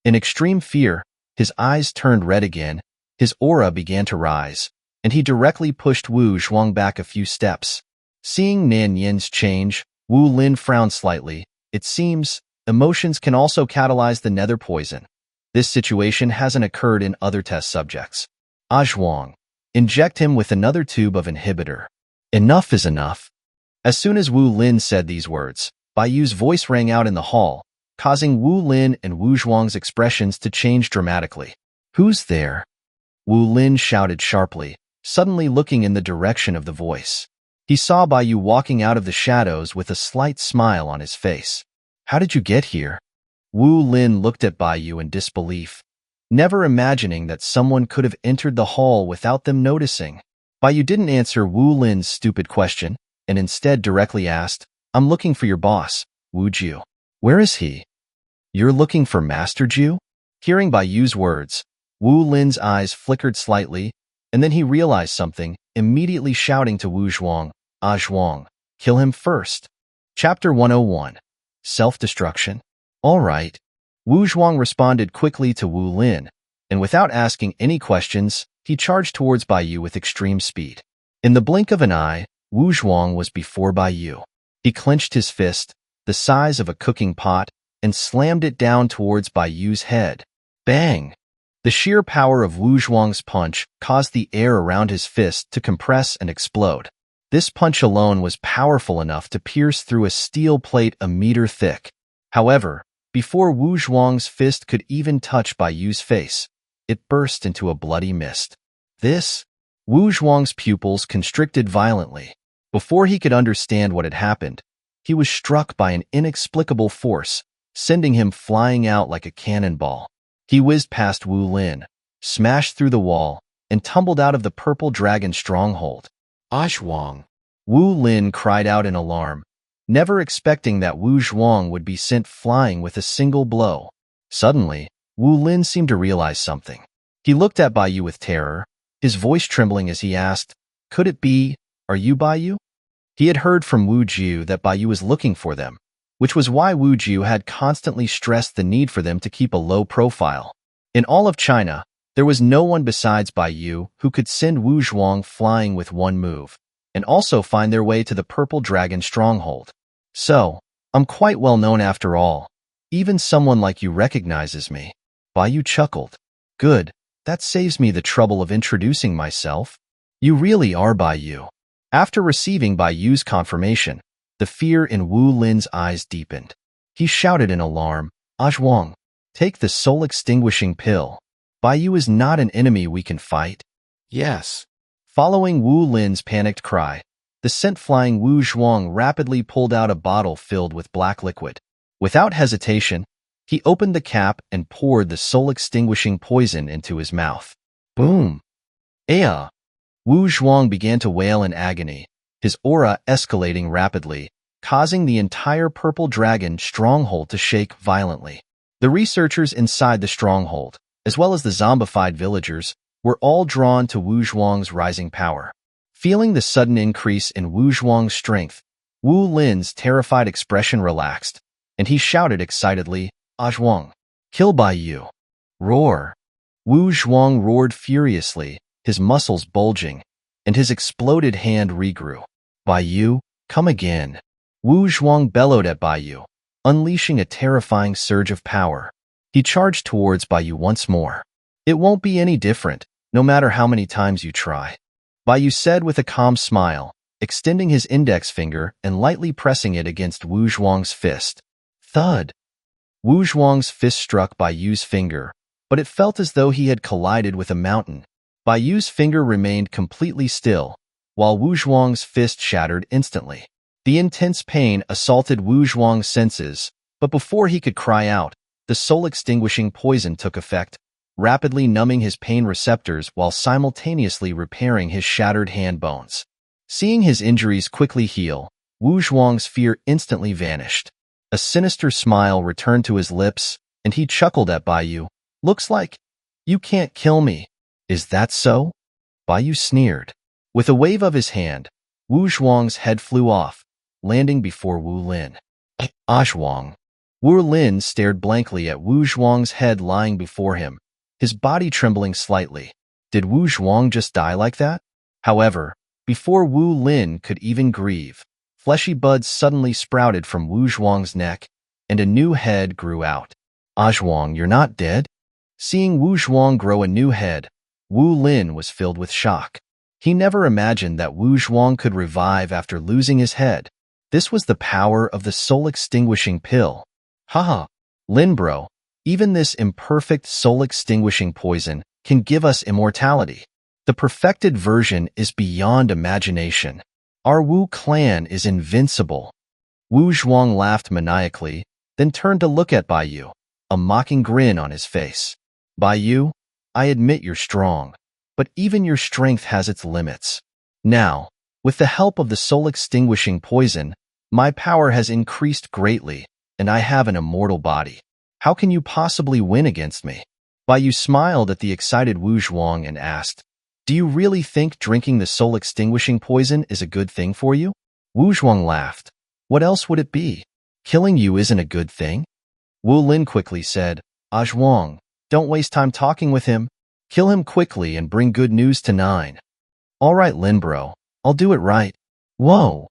In extreme fear, his eyes turned red again, his aura began to rise, and he directly pushed Wu Zhuang back a few steps. Seeing Nan Yin's change, Wu Lin frowned slightly. It seems, emotions can also catalyze the nether poison. This situation hasn't occurred in other test subjects. Zhuang, inject him with another tube of inhibitor. Enough is enough. As soon as Wu Lin said these words, Bai Yu's voice rang out in the hall, causing Wu Lin and Wu Zhuang's expressions to change dramatically. Who's there? Wu Lin shouted sharply, suddenly looking in the direction of the voice. He saw Bai Yu walking out of the shadows with a slight smile on his face. How did you get here? Wu Lin looked at Bai Yu in disbelief, never imagining that someone could have entered the hall without them noticing. Bai Yu didn't answer Wu Lin's stupid question, and instead directly asked, I'm looking for your boss, Wu Ju. Where is he? You're looking for Master Ju? Hearing Bai Yu's words, Wu Lin's eyes flickered slightly, and then he realized something, immediately shouting to Wu Zhuang, Zhuang, kill him first. Chapter 101. Self-Destruction. All right. Wu Zhuang responded quickly to Wu Lin, and without asking any questions, he charged towards Bai Yu with extreme speed. In the blink of an eye, Wu Zhuang was before Bai Yu. He clenched his fist, the size of a cooking pot, and slammed it down towards Bai Yu's head. Bang! The sheer power of Wu Zhuang's punch caused the air around his fist to compress and explode. This punch alone was powerful enough to pierce through a steel plate a meter thick. However, before Wu Zhuang's fist could even touch Bai Yu's face, it burst into a bloody mist. Wu Zhuang's pupils constricted violently. Before he could understand what had happened, he was struck by an inexplicable force, sending him flying out like a cannonball. He whizzed past Wu Lin, smashed through the wall, and tumbled out of the purple dragon stronghold. Zhuang! Wu Lin cried out in alarm, never expecting that Wu Zhuang would be sent flying with a single blow. Suddenly, Wu Lin seemed to realize something. He looked at Bai Yu with terror, his voice trembling as he asked, Could it be, are you Bai Yu? He had heard from Wu Ju that Bai Yu was looking for them, which was why Wu Ju had constantly stressed the need for them to keep a low profile. In all of China, there was no one besides Bai Yu who could send Wu Zhuang flying with one move, and also find their way to the Purple Dragon stronghold. So, I'm quite well known after all. Even someone like you recognizes me. Bai Yu chuckled. Good, that saves me the trouble of introducing myself. You really are Bai Yu. After receiving Bai Yu's confirmation, the fear in Wu Lin's eyes deepened. He shouted in alarm, Zhuang, take the soul-extinguishing pill. Bai Yu is not an enemy we can fight. Yes. Following Wu Lin's panicked cry, the scent-flying Wu Zhuang rapidly pulled out a bottle filled with black liquid. Without hesitation, he opened the cap and poured the soul-extinguishing poison into his mouth. Boom! Aya! Wu Zhuang began to wail in agony, his aura escalating rapidly, causing the entire Purple Dragon stronghold to shake violently. The researchers inside the stronghold, as well as the zombified villagers, were all drawn to Wu Zhuang's rising power. Feeling the sudden increase in Wu Zhuang's strength, Wu Lin's terrified expression relaxed, and he shouted excitedly, Zhuang, kill Bai Yu. Roar! Wu Zhuang roared furiously, his muscles bulging, and his exploded hand regrew. Bai Yu, come again. Wu Zhuang bellowed at Bai Yu, unleashing a terrifying surge of power. He charged towards Bai Yu once more. It won't be any different, no matter how many times you try. Bai Yu said with a calm smile, extending his index finger and lightly pressing it against Wu Zhuang's fist. Thud! Wu Zhuang's fist struck Bai Yu's finger, but it felt as though he had collided with a mountain. Bai Yu's finger remained completely still, while Wu Zhuang's fist shattered instantly. The intense pain assaulted Wu Zhuang's senses, but before he could cry out, the soul-extinguishing poison took effect, rapidly numbing his pain receptors while simultaneously repairing his shattered hand bones. Seeing his injuries quickly heal, Wu Zhuang's fear instantly vanished. A sinister smile returned to his lips, and he chuckled at Bai Yu, Looks like you can't kill me. Is that so? Baiyu sneered. With a wave of his hand, Wu Zhuang's head flew off, landing before Wu Lin. Zhuang. Wu Lin stared blankly at Wu Zhuang's head lying before him, his body trembling slightly. Did Wu Zhuang just die like that? However, before Wu Lin could even grieve, fleshy buds suddenly sprouted from Wu Zhuang's neck, and a new head grew out. Zhuang, you're not dead? Seeing Wu Zhuang grow a new head, Wu Lin was filled with shock. He never imagined that Wu Zhuang could revive after losing his head. This was the power of the soul-extinguishing pill. Haha, Lin bro, even this imperfect soul-extinguishing poison can give us immortality. The perfected version is beyond imagination. Our Wu clan is invincible. Wu Zhuang laughed maniacally, then turned to look at Baiyu, a mocking grin on his face. Baiyu, I admit you're strong, but even your strength has its limits. Now, with the help of the soul-extinguishing poison, my power has increased greatly, and I have an immortal body. How can you possibly win against me? Baiyu smiled at the excited Wu Zhuang and asked, Do you really think drinking the soul-extinguishing poison is a good thing for you? Wu Zhuang laughed. What else would it be? Killing you isn't a good thing? Wu Lin quickly said, Zhuang, don't waste time talking with him. Kill him quickly and bring good news to 9. All right, Lin bro, I'll do it right. Whoa.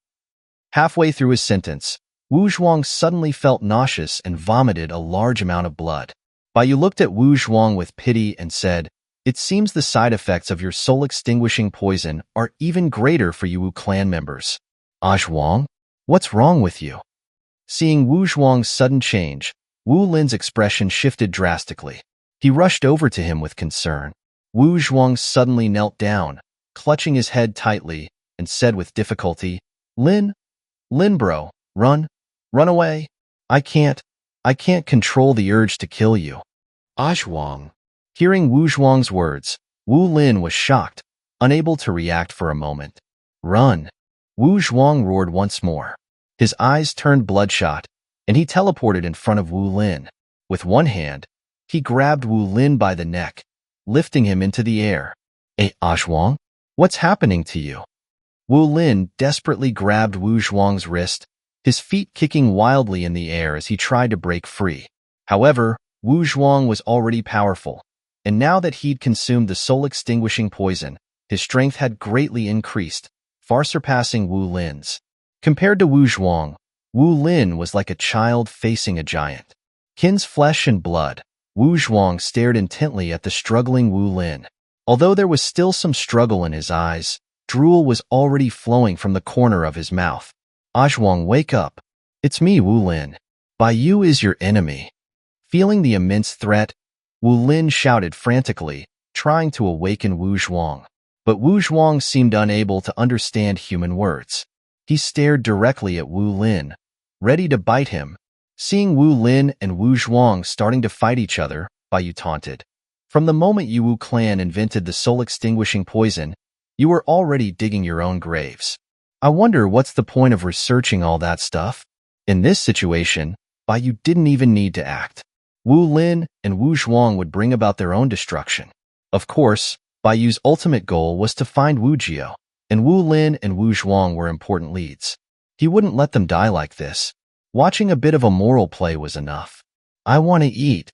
Halfway through his sentence, Wu Zhuang suddenly felt nauseous and vomited a large amount of blood. Baiyu looked at Wu Zhuang with pity and said, It seems the side effects of your soul-extinguishing poison are even greater for you Wu clan members. Zhuang, what's wrong with you? Seeing Wu Zhuang's sudden change, Wu Lin's expression shifted drastically. He rushed over to him with concern. Wu Zhuang suddenly knelt down, clutching his head tightly, and said with difficulty, Lin bro, run away. I can't control the urge to kill you. Zhuang. Hearing Wu Zhuang's words, Wu Lin was shocked, unable to react for a moment. Run. Wu Zhuang roared once more. His eyes turned bloodshot, and he teleported in front of Wu Lin. With one hand, he grabbed Wu Lin by the neck, lifting him into the air. Zhuang, what's happening to you? Wu Lin desperately grabbed Wu Zhuang's wrist, his feet kicking wildly in the air as he tried to break free. However, Wu Zhuang was already powerful, and now that he'd consumed the soul-extinguishing poison, his strength had greatly increased, far surpassing Wu Lin's. Compared to Wu Zhuang, Wu Lin was like a child facing a giant. Kin's flesh and blood, Wu Zhuang stared intently at the struggling Wu Lin. Although there was still some struggle in his eyes, drool was already flowing from the corner of his mouth. Zhuang, wake up. It's me, Wu Lin. Baiyu is your enemy. Feeling the immense threat, Wu Lin shouted frantically, trying to awaken Wu Zhuang. But Wu Zhuang seemed unable to understand human words. He stared directly at Wu Lin, ready to bite him. Seeing Wu Lin and Wu Zhuang starting to fight each other, Baiyu taunted. From the moment you Wu clan invented the soul-extinguishing poison, you were already digging your own graves. I wonder what's the point of researching all that stuff? In this situation, Baiyu didn't even need to act. Wu Lin and Wu Zhuang would bring about their own destruction. Of course, Baiyu's ultimate goal was to find Wu Jiao, and Wu Lin and Wu Zhuang were important leads. He wouldn't let them die like this. Watching a bit of a moral play was enough. I want to eat.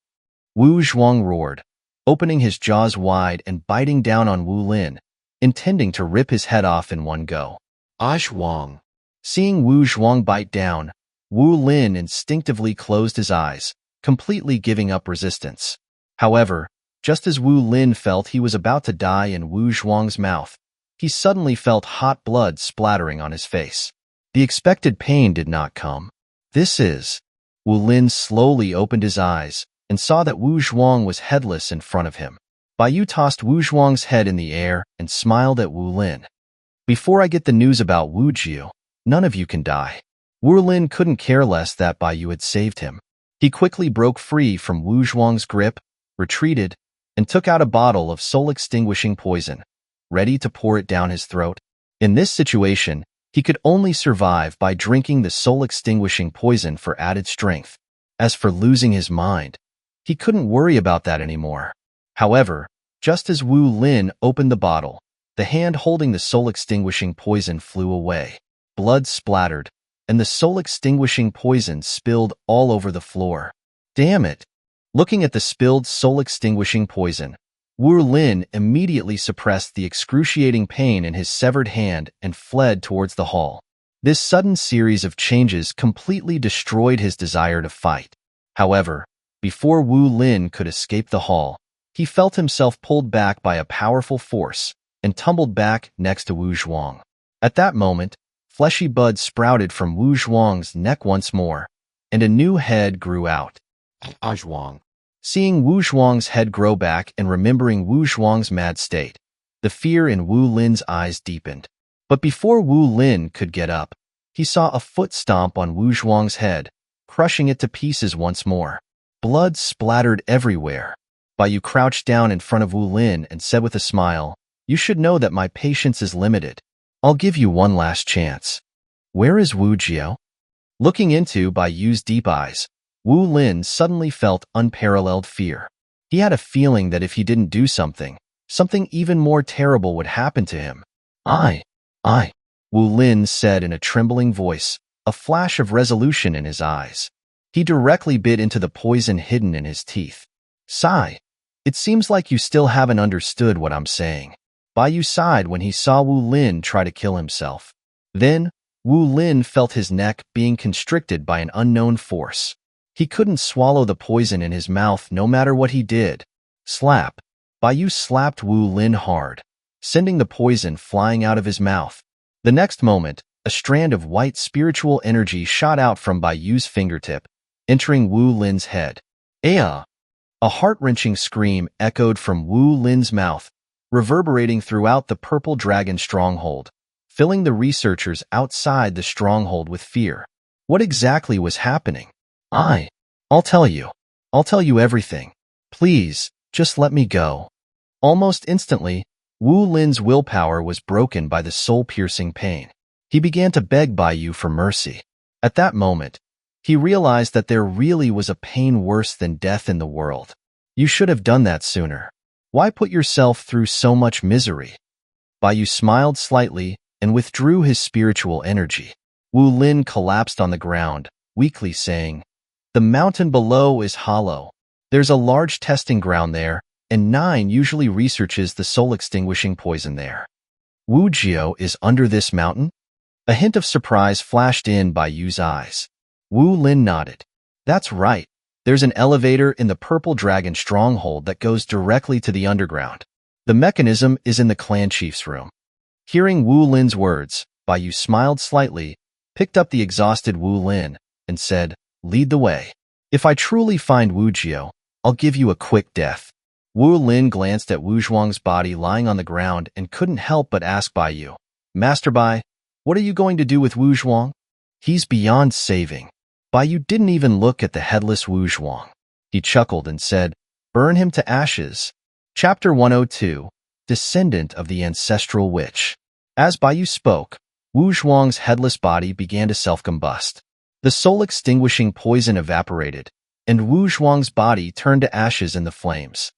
Wu Zhuang roared, opening his jaws wide and biting down on Wu Lin, intending to rip his head off in one go. Zhuang. Seeing Wu Zhuang bite down, Wu Lin instinctively closed his eyes, completely giving up resistance. However, just as Wu Lin felt he was about to die in Wu Zhuang's mouth, he suddenly felt hot blood splattering on his face. The expected pain did not come. Wu Lin slowly opened his eyes and saw that Wu Zhuang was headless in front of him. Baiyu tossed Wu Zhuang's head in the air and smiled at Wu Lin. Before I get the news about Wu Jiao, none of you can die. Wu Lin couldn't care less that Baiyu had saved him. He quickly broke free from Wu Zhuang's grip, retreated, and took out a bottle of soul-extinguishing poison, ready to pour it down his throat. In this situation, he could only survive by drinking the soul-extinguishing poison for added strength. As for losing his mind, He couldn't worry about that anymore. However, just as Wu Lin opened the bottle, the hand holding the soul-extinguishing poison flew away. Blood splattered, and the soul-extinguishing poison spilled all over the floor. Damn it! Looking at the spilled soul-extinguishing poison, Wu Lin immediately suppressed the excruciating pain in his severed hand and fled towards the hall. This sudden series of changes completely destroyed his desire to fight. However, before Wu Lin could escape the hall, he felt himself pulled back by a powerful force and tumbled back next to Wu Zhuang. At that moment, fleshy buds sprouted from Wu Zhuang's neck once more, and a new head grew out. Zhuang. Seeing Wu Zhuang's head grow back and remembering Wu Zhuang's mad state, the fear in Wu Lin's eyes deepened. But before Wu Lin could get up, he saw a foot stomp on Wu Zhuang's head, crushing it to pieces once more. Blood splattered everywhere. Baiyu crouched down in front of Wu Lin and said with a smile, "You should know that my patience is limited. I'll give you one last chance." "Where is Wu Jiao?" Looking into Baiyu's deep eyes, Wu Lin suddenly felt unparalleled fear. He had a feeling that if he didn't do something, something even more terrible would happen to him. I, Wu Lin said in a trembling voice, a flash of resolution in his eyes. He directly bit into the poison hidden in his teeth. "Sigh. It seems like you still haven't understood what I'm saying." Baiyu sighed when he saw Wu Lin try to kill himself. Then, Wu Lin felt his neck being constricted by an unknown force. He couldn't swallow the poison in his mouth no matter what he did. Slap. Baiyu slapped Wu Lin hard, sending the poison flying out of his mouth. The next moment, a strand of white spiritual energy shot out from Baiyu's fingertip, entering Wu Lin's head. "Aya!" A heart-wrenching scream echoed from Wu Lin's mouth, reverberating throughout the purple dragon stronghold, filling the researchers outside the stronghold with fear. What exactly was happening? I'll tell you. I'll tell you everything. Please, just let me go." Almost instantly, Wu Lin's willpower was broken by the soul-piercing pain. He began to beg Baiyu for mercy. At that moment, he realized that there really was a pain worse than death in the world. "You should have done that sooner. Why put yourself through so much misery?" Baiyu smiled slightly and withdrew his spiritual energy. Wu Lin collapsed on the ground, weakly saying, "The mountain below is hollow. There's a large testing ground there, and 9 usually researches the soul-extinguishing poison there." "Wu Jiao is under this mountain?" A hint of surprise flashed in Baiyu's eyes. Wu Lin nodded. "That's right. There's an elevator in the Purple Dragon stronghold that goes directly to the underground. The mechanism is in the clan chief's room." Hearing Wu Lin's words, Baiyu smiled slightly, picked up the exhausted Wu Lin, and said, "Lead the way. If I truly find Wu Jiao, I'll give you a quick death." Wu Lin glanced at Wu Zhuang's body lying on the ground and couldn't help but ask Baiyu, "Master Bai, what are you going to do with Wu Zhuang? He's beyond saving." Baiyu didn't even look at the headless Wu Zhuang. He chuckled and said, "Burn him to ashes." Chapter 102, Descendant of the Ancestral Witch. As Baiyu spoke, Wu Zhuang's headless body began to self-combust. The soul-extinguishing poison evaporated, and Wu Zhuang's body turned to ashes in the flames.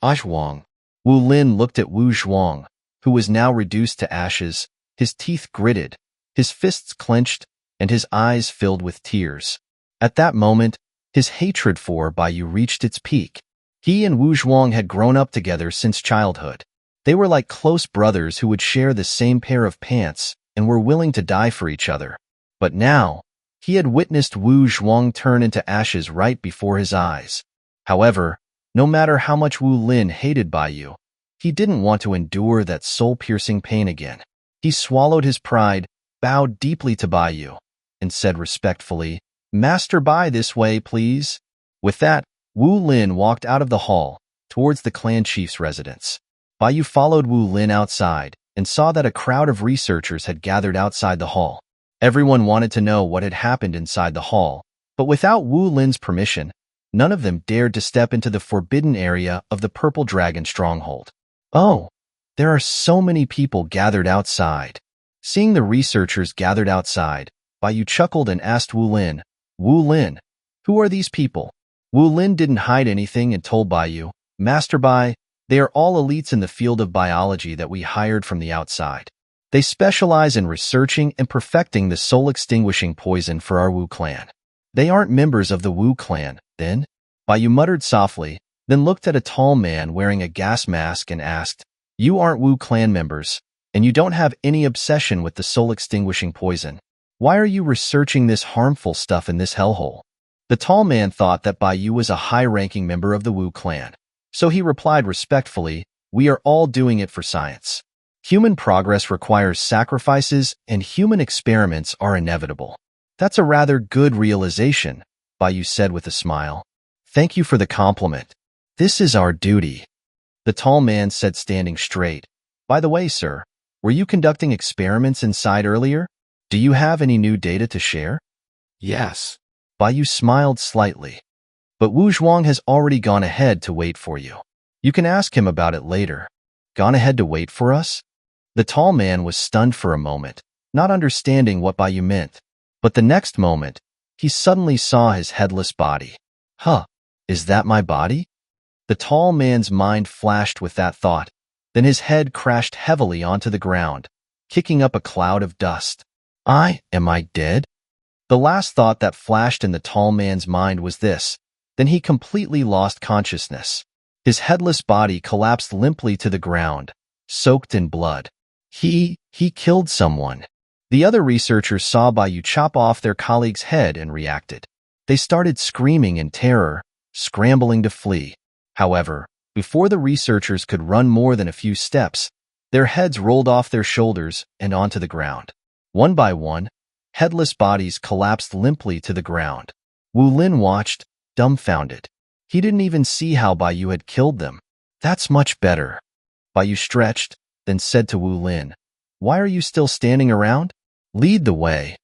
Zhuang. Wu Lin looked at Wu Zhuang, who was now reduced to ashes, his teeth gritted, his fists clenched, and his eyes filled with tears. At that moment, his hatred for Baiyu reached its peak. He and Wu Zhuang had grown up together since childhood. They were like close brothers who would share the same pair of pants and were willing to die for each other. But now, he had witnessed Wu Zhuang turn into ashes right before his eyes. However, no matter how much Wu Lin hated Baiyu, he didn't want to endure that soul-piercing pain again. He swallowed his pride, bowed deeply to Baiyu, and said respectfully, "Master Bai, this way, please." With that, Wu Lin walked out of the hall, towards the clan chief's residence. Baiyu followed Wu Lin outside, and saw that a crowd of researchers had gathered outside the hall. Everyone wanted to know what had happened inside the hall, but without Wu Lin's permission, none of them dared to step into the forbidden area of the Purple Dragon stronghold. "Oh, there are so many people gathered outside." Seeing the researchers gathered outside, Baiyu chuckled and asked Wu Lin, "Wu Lin, who are these people? Wu Lin didn't hide anything and told Bai, Master Bai, they are all elites in the field of biology that we hired from the outside. They specialize in researching and perfecting the soul-extinguishing poison for our Wu clan. They aren't members of the Wu clan, then? Bai muttered softly, then looked at a tall man wearing a gas mask and asked, You aren't Wu clan members, and you don't have any obsession with the soul-extinguishing poison. Why are you researching this harmful stuff in this hellhole? The tall man thought that Bai was a high-ranking member of the Wu clan, so he replied respectfully, We are all doing it for science. Human progress requires sacrifices, and human experiments are inevitable. That's a rather good realization, Bai said with a smile. Thank you for the compliment. This is our duty. The tall man said, standing straight. By the way, sir, were you conducting experiments inside earlier? Do you have any new data to share? Yes. Bai smiled slightly. But Wu Zhuang has already gone ahead to wait for you. You can ask him about it later. Gone ahead to wait for us? The tall man was stunned for a moment, not understanding what Bai meant. But the next moment, he suddenly saw his headless body. Huh, is that my body? The tall man's mind flashed with that thought. Then his head crashed heavily onto the ground, kicking up a cloud of dust. Am I dead? The last thought that flashed in the tall man's mind was this. Then he completely lost consciousness. His headless body collapsed limply to the ground, soaked in blood. He killed someone. The other researchers saw Bai chop off their colleague's head and reacted. They started screaming in terror, scrambling to flee. However, before the researchers could run more than a few steps, their heads rolled off their shoulders and onto the ground. One by one, headless bodies collapsed limply to the ground. Wu Lin watched, dumbfounded. He didn't even see how Bai had killed them. That's much better. Bai stretched, then said to Wu Lin, Why are you still standing around? Lead the way.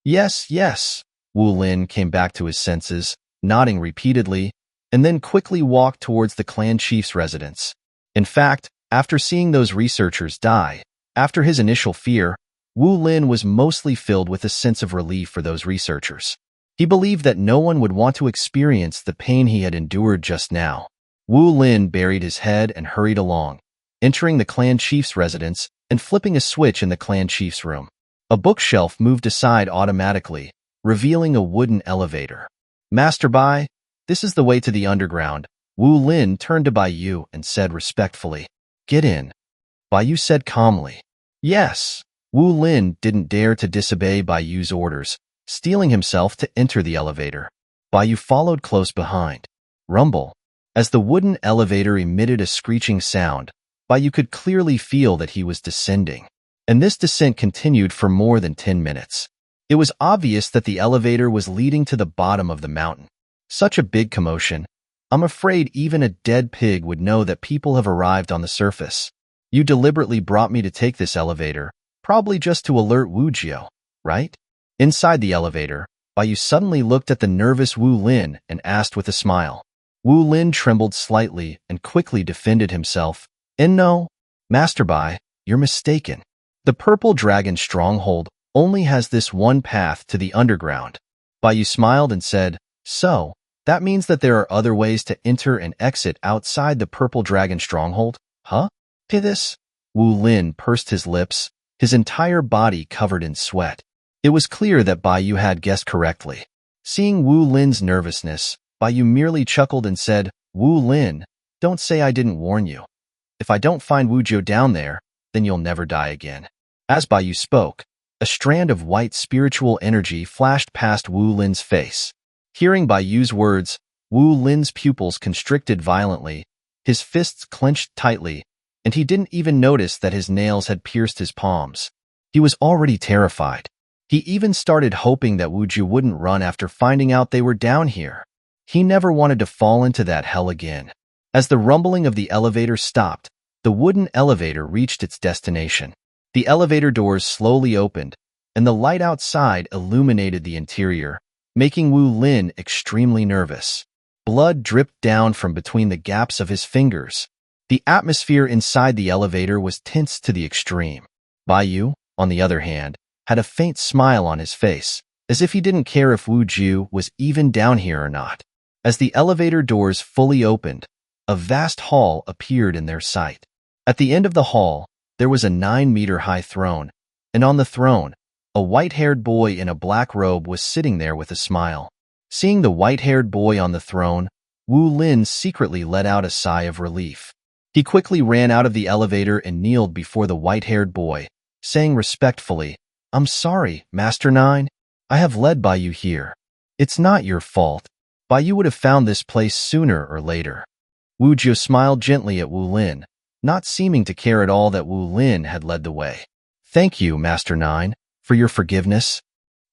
Yes. Wu Lin came back to his senses, nodding repeatedly, and then quickly walked towards the clan chief's residence. In fact, after seeing those researchers die, after his initial fear, Wu Lin was mostly filled with a sense of relief for those researchers. He believed that no one would want to experience the pain he had endured just now. Wu Lin buried his head and hurried along, entering the clan chief's residence and flipping a switch in the clan chief's room. A bookshelf moved aside automatically, revealing a wooden elevator. Master Bai, this is the way to the underground. Wu Lin turned to Bai and said respectfully, Get in. Bai said calmly. Yes. Wu Lin didn't dare to disobey Bai's orders, steeling himself to enter the elevator. Bai followed close behind. Rumble. As the wooden elevator emitted a screeching sound, Bai could clearly feel that he was descending. And this descent continued for more than 10 minutes. It was obvious that the elevator was leading to the bottom of the mountain. Such a big commotion. I'm afraid even a dead pig would know that people have arrived on the surface. You deliberately brought me to take this elevator, probably just to alert Wu Jiao, right? Inside the elevator, Bai suddenly looked at the nervous Wu Lin and asked with a smile. Wu Lin trembled slightly and quickly defended himself. No, Master Bai, you're mistaken. The Purple Dragon Stronghold only has this one path to the underground. Bai smiled and said, So, that means that there are other ways to enter and exit outside the Purple Dragon Stronghold, huh? This? Wu Lin pursed his lips, his entire body covered in sweat. It was clear that Bai had guessed correctly. Seeing Wu Lin's nervousness, Bai merely chuckled and said, Wu Lin, don't say I didn't warn you. If I don't find Wu Jiao down there, then you'll never die again. As Bai spoke, a strand of white spiritual energy flashed past Wu Lin's face. Hearing Bai's words, Wu Lin's pupils constricted violently, his fists clenched tightly, and he didn't even notice that his nails had pierced his palms. He was already terrified. He even started hoping that Wu Jiao wouldn't run after finding out they were down here. He never wanted to fall into that hell again. As the rumbling of the elevator stopped, the wooden elevator reached its destination. The elevator doors slowly opened, and the light outside illuminated the interior, making Wu Lin extremely nervous. Blood dripped down from between the gaps of his fingers. The atmosphere inside the elevator was tense to the extreme. Bai, on the other hand, had a faint smile on his face, as if he didn't care if Wu Jiao was even down here or not. As the elevator doors fully opened, a vast hall appeared in their sight. At the end of the hall, there was a 9-meter-high throne, and on the throne, a white-haired boy in a black robe was sitting there with a smile. Seeing the white-haired boy on the throne, Wu Lin secretly let out a sigh of relief. He quickly ran out of the elevator and kneeled before the white-haired boy, saying respectfully, "I'm sorry, Master Nine. I have led Bai Yu here. It's not your fault. Bai Yu would have found this place sooner or later." Wu Jiu smiled gently at Wu Lin, not seeming to care at all that Wu Lin had led the way. "Thank you, Master Nine, for your forgiveness."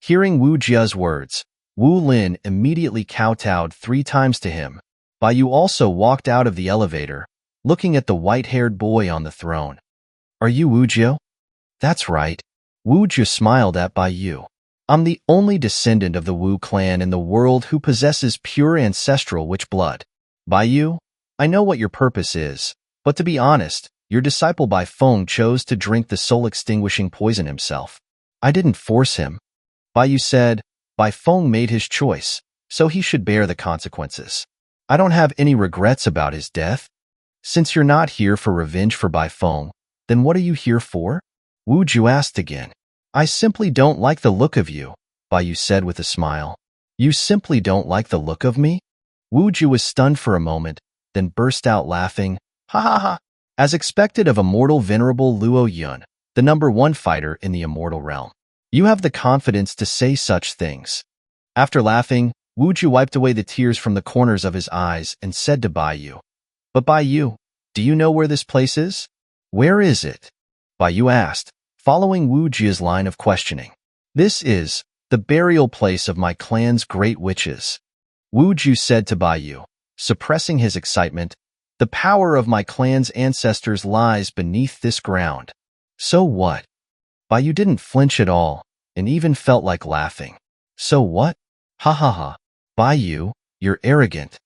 Hearing Wu Jia's words, Wu Lin immediately kowtowed 3 times to him. Bai Yu also walked out of the elevator, looking at the white-haired boy on the throne. "Are you Wu Jiu?" "That's right." Wu Jiu smiled at Bai Yu. "I'm the only descendant of the Wu clan in the world who possesses pure ancestral witch blood. Bai Yu, I know what your purpose is, but to be honest, your disciple Bai Feng chose to drink the soul-extinguishing poison himself. I didn't force him." Bai Yu said, "Bai Feng made his choice, so he should bear the consequences. I don't have any regrets about his death. Since you're not here for revenge for Bai Feng, then what are you here for?" Wu Jiu asked again. "I simply don't like the look of you," Bai Yu said with a smile. "You simply don't like the look of me?" Wu Jiu was stunned for a moment, then burst out laughing. "Ha ha ha!" As expected of Immortal Venerable Luo Yun, the #1 fighter in the Immortal realm. "You have the confidence to say such things." After laughing, Wu Jiu wiped away the tears from the corners of his eyes and said to Bai Yu, "But Bai Yu, do you know where this place is?" "Where is it?" Bai Yu asked, following Wu Jia's line of questioning. "This is the burial place of my clan's great witches," Wu Jiu said to Bai Yu, suppressing his excitement. "The power of my clan's ancestors lies beneath this ground." "So what?" Bai Yu didn't flinch at all, and even felt like laughing. "So what? Ha ha ha. Bai Yu, you're arrogant."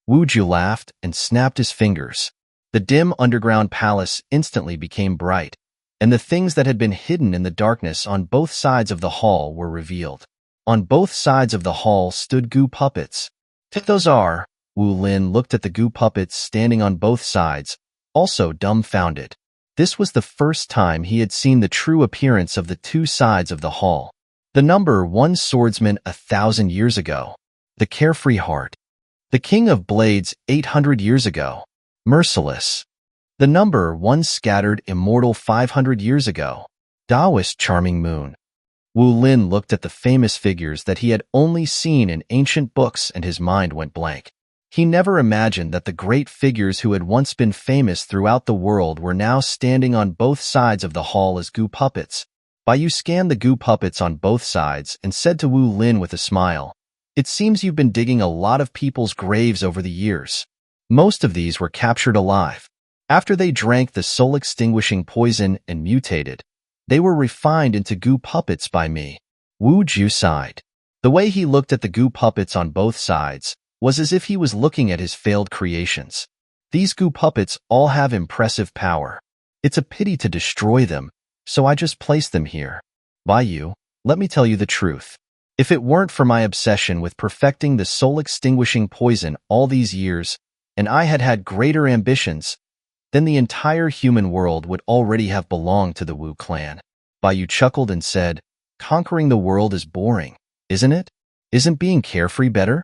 Wu Jiu laughed and snapped his fingers. The dim underground palace instantly became bright, and the things that had been hidden in the darkness on both sides of the hall were revealed. On both sides of the hall stood goo puppets. "Those are," Wu Lin looked at the goo puppets standing on both sides, also dumbfounded. This was the first time he had seen the true appearance of the 2 sides of the hall. The #1 swordsman 1,000 years ago. The carefree heart. The king of blades 800 years ago. Merciless. The #1 scattered immortal 500 years ago. Taoist charming moon. Wu Lin looked at the famous figures that he had only seen in ancient books and his mind went blank. He never imagined that the great figures who had once been famous throughout the world were now standing on both sides of the hall as goo puppets. Bai Yu scanned the goo puppets on both sides and said to Wu Lin with a smile, "It seems you've been digging a lot of people's graves over the years. Most of these were captured alive. After they drank the soul-extinguishing poison and mutated, they were refined into goo puppets by me." Wu Jiu sighed. The way he looked at the goo puppets on both sides was as if he was looking at his failed creations. These goo puppets all have impressive power. It's a pity to destroy them, so I just placed them here. Bai Yu, let me tell you the truth. If it weren't for my obsession with perfecting the soul-extinguishing poison all these years, and I had had greater ambitions, then the entire human world would already have belonged to the Wu clan. Bai Yu chuckled and said, "Conquering the world is boring, isn't it? Isn't being carefree better?"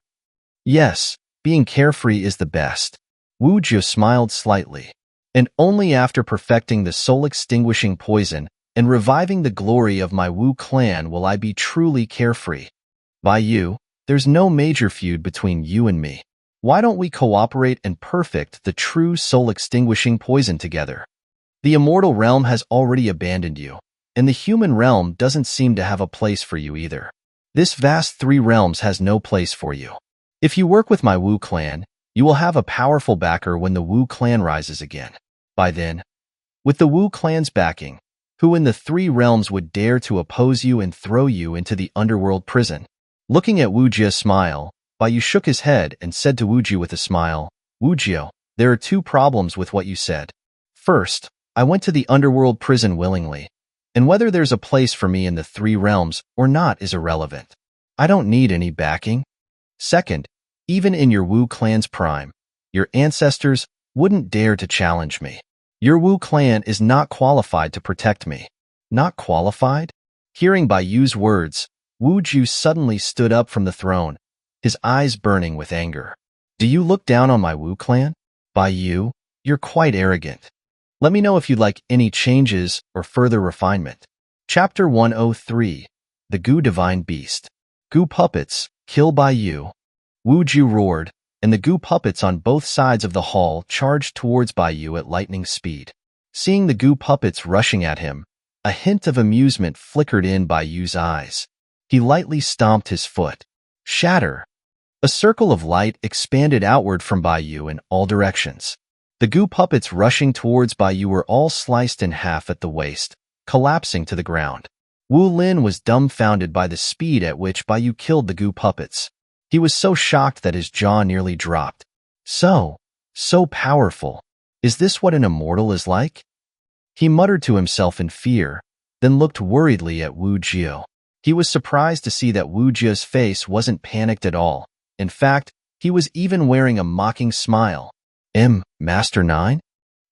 "Yes, being carefree is the best." Wu Jiu smiled slightly. "And only after perfecting the soul-extinguishing poison and reviving the glory of my Wu clan will I be truly carefree. Bai Yu, there's no major feud between you and me. Why don't we cooperate and perfect the true soul-extinguishing poison together? The immortal realm has already abandoned you, and the human realm doesn't seem to have a place for you either. This vast 3 realms has no place for you. If you work with my Wu clan, you will have a powerful backer when the Wu clan rises again. By then, with the Wu clan's backing, who in the 3 realms would dare to oppose you and throw you into the underworld prison?" Looking at Wu Jia's smile, Bai Yu shook his head and said to Wu Jiu with a smile, "Wu Jiu, there are 2 problems with what you said. First, I went to the underworld prison willingly, and whether there's a place for me in the 3 realms or not is irrelevant. I don't need any backing. Second, Even in your Wu clan's prime, your ancestors wouldn't dare to challenge me. Your Wu clan is not qualified to protect me. Not qualified? Hearing Bai Yu's words, Wu Ju suddenly stood up from the throne, his eyes burning with anger. Do you look down on my Wu clan? Bai Yu, you're quite arrogant. Let me know if you'd like any changes or further refinement. Chapter 103, The Gu Divine Beast. Gu puppets, kill Bai Yu. Wu Ju roared, and the Gu puppets on both sides of the hall charged towards Bai Yu at lightning speed. Seeing the Gu puppets rushing at him, a hint of amusement flickered in Bai Yu's eyes. He lightly stomped his foot. Shatter! A circle of light expanded outward from Bai Yu in all directions. The Gu puppets rushing towards Bai Yu were all sliced in half at the waist, collapsing to the ground. Wu Lin was dumbfounded by the speed at which Bai Yu killed the Gu puppets. He was so shocked that his jaw nearly dropped. So powerful. Is this what an immortal is like? He muttered to himself in fear, then looked worriedly at Wu Jie. He was surprised to see that Wu Jie's face wasn't panicked at all. In fact, he was even wearing a mocking smile. Master 9?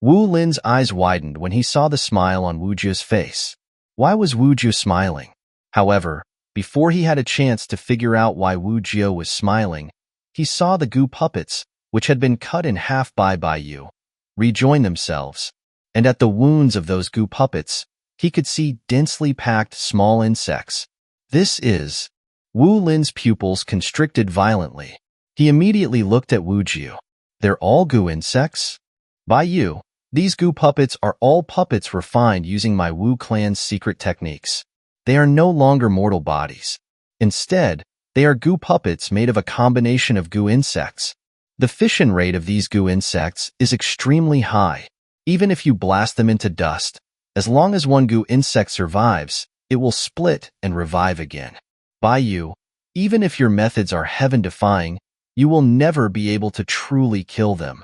Wu Lin's eyes widened when he saw the smile on Wu Jie's face. Why was Wu Jie smiling? However, before he had a chance to figure out why Wu Jie was smiling, he saw the Gu puppets, which had been cut in half by Bai Yu, rejoin themselves. And at the wounds of those Gu puppets, he could see densely packed small insects. This is... Wu Lin's pupils constricted violently. He immediately looked at Wu Jie. They're all Gu insects? Bai Yu, these Gu puppets are all puppets refined using my Wu clan's secret techniques. They are no longer mortal bodies. Instead, they are Gu puppets made of a combination of Gu insects. The fission rate of these Gu insects is extremely high. Even if you blast them into dust, as long as one Gu insect survives, it will split and revive again. Bai Yu, even if your methods are heaven-defying, you will never be able to truly kill them.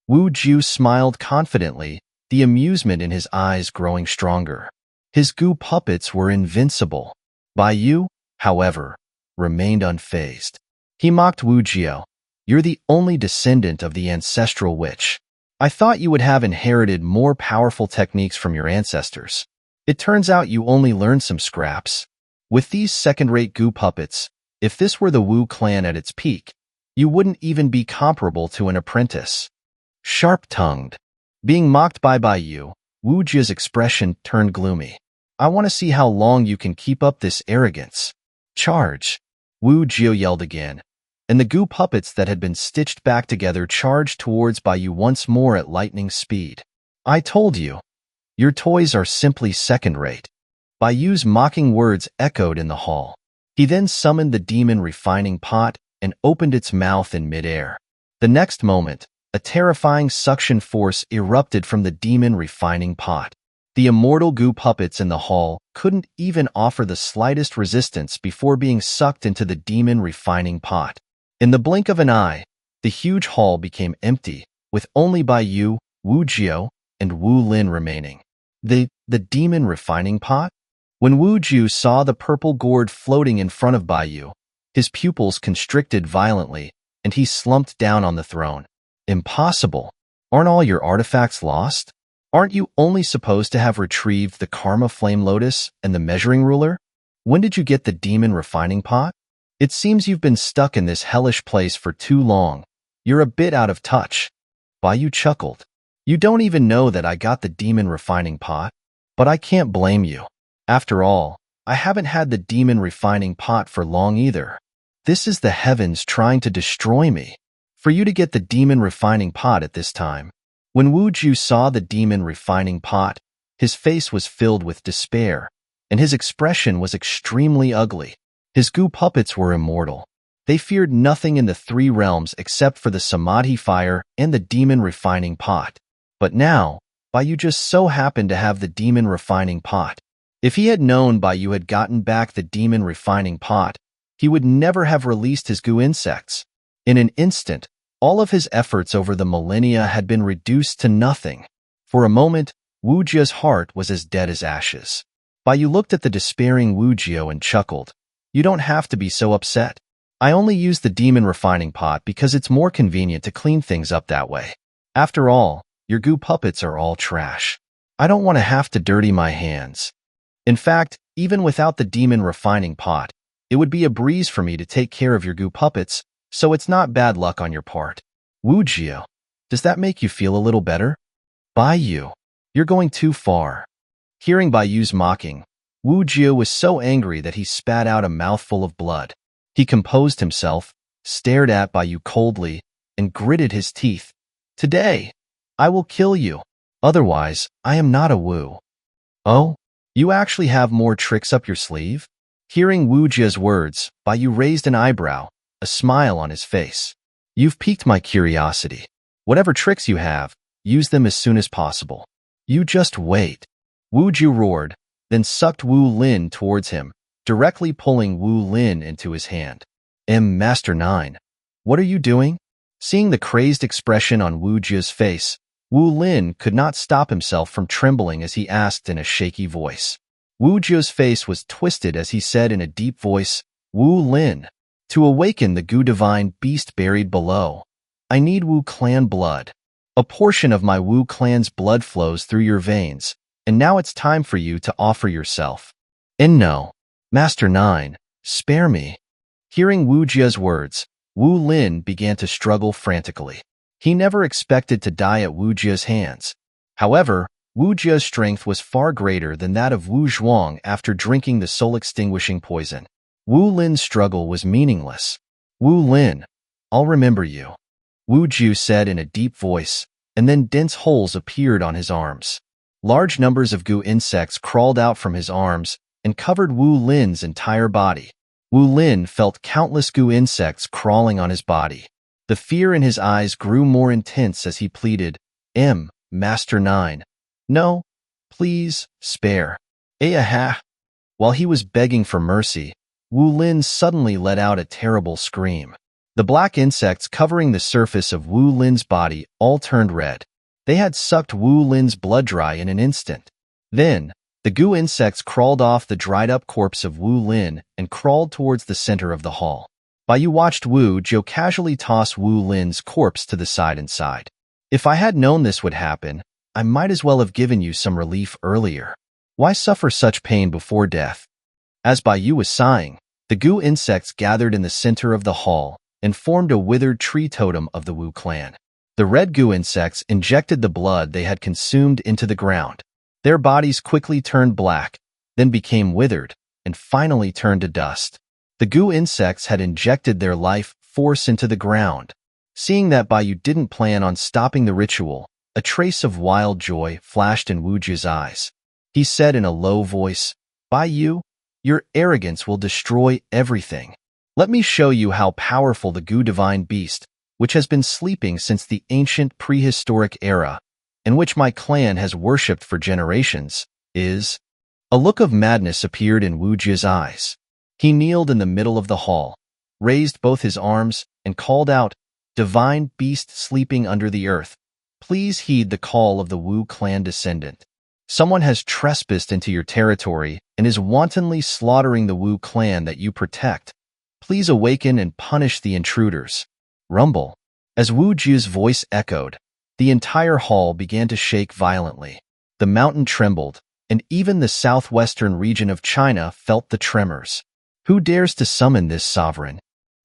Wu Ju smiled confidently, the amusement in his eyes growing stronger. His Gu puppets were invincible. Bai Yu, however, remained unfazed. He mocked Wu Jie. You're the only descendant of the ancestral witch. I thought you would have inherited more powerful techniques from your ancestors. It turns out you only learned some scraps. With these second-rate Gu puppets, if this were the Wu clan at its peak, you wouldn't even be comparable to an apprentice. Sharp-tongued. Being mocked by Bai Yu, Wu Jie's expression turned gloomy. I want to see how long you can keep up this arrogance. Charge! Wu Jie yelled again, and the Gu puppets that had been stitched back together charged towards Bai Yu once more at lightning speed. I told you. Your toys are simply second-rate. Bai Yu's mocking words echoed in the hall. He then summoned the demon refining pot and opened its mouth in midair. The next moment, a terrifying suction force erupted from the demon refining pot. The immortal Gu puppets in the hall couldn't even offer the slightest resistance before being sucked into the demon refining pot. In the blink of an eye, the huge hall became empty, with only Bai Yu, Wu Jie, and Wu Lin remaining. The demon refining pot? When Wu Ju saw the purple gourd floating in front of Bai Yu, his pupils constricted violently, and he slumped down on the throne. Impossible. Aren't all your artifacts lost? Aren't you only supposed to have retrieved the Karma Flame Lotus and the measuring ruler? When did you get the demon refining pot? It seems you've been stuck in this hellish place for too long. You're a bit out of touch. Bai Yu chuckled. You don't even know that I got the demon refining pot, but I can't blame you. After all, I haven't had the demon refining pot for long either. This is the heavens trying to destroy me. For you to get the demon refining pot at this time. When Wu Ju saw the demon refining pot, his face was filled with despair, and his expression was extremely ugly. His Gu puppets were immortal. They feared nothing in the three realms except for the Samadhi fire and the demon refining pot. But now, Bai Yu just so happened to have the demon refining pot. If he had known Bai Yu had gotten back the demon refining pot, he would never have released his Gu insects. In an instant, all of his efforts over the millennia had been reduced to nothing. For a moment, Wu Jie's heart was as dead as ashes. Bai Yu looked at the despairing Wu Jie and chuckled. You don't have to be so upset. I only use the demon refining pot because it's more convenient to clean things up that way. After all, your goo puppets are all trash. I don't want to have to dirty my hands. In fact, even without the demon refining pot, it would be a breeze for me to take care of your goo puppets, so it's not bad luck on your part. Wu Jio, does that make you feel a little better? Bai Yu, you're going too far. Hearing Bai Yu's mocking, Wu Jio was so angry that he spat out a mouthful of blood. He composed himself, stared at Bai Yu coldly, and gritted his teeth. Today, I will kill you. Otherwise, I am not a Wu. Oh, you actually have more tricks up your sleeve? Hearing Wu Jie's words, Bai Yu raised an eyebrow, a smile on his face. You've piqued my curiosity. Whatever tricks you have, use them as soon as possible. You just wait. Wu Jiu roared, then sucked Wu Lin towards him, directly pulling Wu Lin into his hand. Master 9. What are you doing? Seeing the crazed expression on Wu Jiu's face, Wu Lin could not stop himself from trembling as he asked in a shaky voice. Wu Jiu's face was twisted as he said in a deep voice, Wu Lin, to awaken the Gu divine beast buried below, I need Wu clan blood. A portion of my Wu clan's blood flows through your veins, and now it's time for you to offer yourself. And no, Master 9, spare me. Hearing Wu Jia's words, Wu Lin began to struggle frantically. He never expected to die at Wu Jia's hands. However, Wu Jia's strength was far greater than that of Wu Zhuang after drinking the soul-extinguishing poison. Wu Lin's struggle was meaningless. Wu Lin, I'll remember you, Wu Jiu said in a deep voice, and then dense holes appeared on his arms. Large numbers of goo insects crawled out from his arms and covered Wu Lin's entire body. Wu Lin felt countless goo insects crawling on his body. The fear in his eyes grew more intense as he pleaded, Master 9. No, please, spare. Aha! While he was begging for mercy, Wu Lin suddenly let out a terrible scream. The black insects covering the surface of Wu Lin's body all turned red. They had sucked Wu Lin's blood dry in an instant. Then, the goo insects crawled off the dried-up corpse of Wu Lin and crawled towards the center of the hall. Bai Yu watched Wu Jiu casually toss Wu Lin's corpse to the side and sighed. If I had known this would happen, I might as well have given you some relief earlier. Why suffer such pain before death? As Bai Yu was sighing, the goo insects gathered in the center of the hall and formed a withered tree totem of the Wu clan. The red goo insects injected the blood they had consumed into the ground. Their bodies quickly turned black, then became withered, and finally turned to dust. The goo insects had injected their life force into the ground. Seeing that Bai Yu didn't plan on stopping the ritual, a trace of wild joy flashed in Wu Jiu's eyes. He said in a low voice, Bai Yu, your arrogance will destroy everything. Let me show you how powerful the Gu divine beast, which has been sleeping since the ancient prehistoric era, and which my clan has worshipped for generations, is. A look of madness appeared in Wu Jiu's eyes. He kneeled in the middle of the hall, raised both his arms, and called out, Divine beast sleeping under the earth, please heed the call of the Wu clan descendant. Someone has trespassed into your territory and is wantonly slaughtering the Wu clan that you protect. Please awaken and punish the intruders. Rumble. As Wu Jiu's voice echoed, the entire hall began to shake violently. The mountain trembled, and even the southwestern region of China felt the tremors. Who dares to summon this sovereign?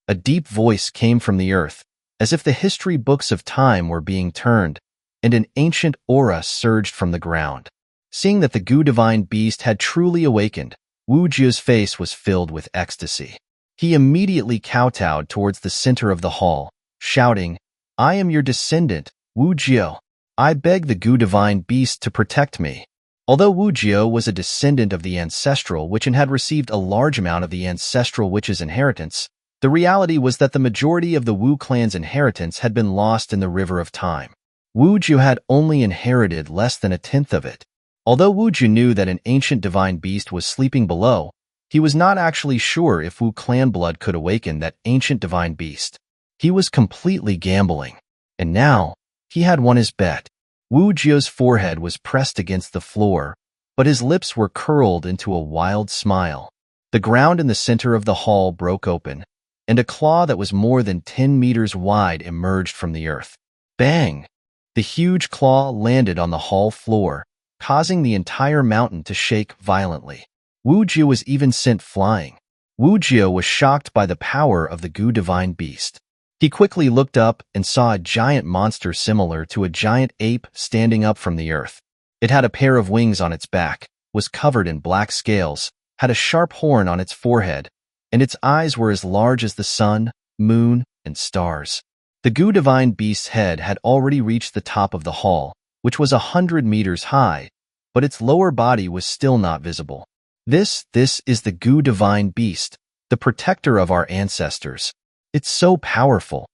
A deep voice came from the earth, as if the history books of time were being turned, and an ancient aura surged from the ground. Seeing that the Gu divine beast had truly awakened, Wu Jiu's face was filled with ecstasy. He immediately kowtowed towards the center of the hall, shouting, I am your descendant, Wu Jiu. I beg the Gu divine beast to protect me. Although Wu Jiu was a descendant of the ancestral witch and had received a large amount of the ancestral witch's inheritance, the reality was that the majority of the Wu clan's inheritance had been lost in the river of time. Wu Jiu had only inherited less than a tenth of it. Although Wu Jiu knew that an ancient divine beast was sleeping below, he was not actually sure if Wu clan blood could awaken that ancient divine beast. He was completely gambling. And now, he had won his bet. Wu Jiu's forehead was pressed against the floor, but his lips were curled into a wild smile. The ground in the center of the hall broke open, and a claw that was more than 10 meters wide emerged from the earth. Bang! The huge claw landed on the hall floor, causing the entire mountain to shake violently. Wu Jiu was even sent flying. Wu Jiu was shocked by the power of the Gu divine beast. He quickly looked up and saw a giant monster similar to a giant ape standing up from the earth. It had a pair of wings on its back, was covered in black scales, had a sharp horn on its forehead, and its eyes were as large as the sun, moon, and stars. The Gu divine beast's head had already reached the top of the hall, which was 100 meters high, but its lower body was still not visible. This is the Gu divine beast, the protector of our ancestors. It's so powerful.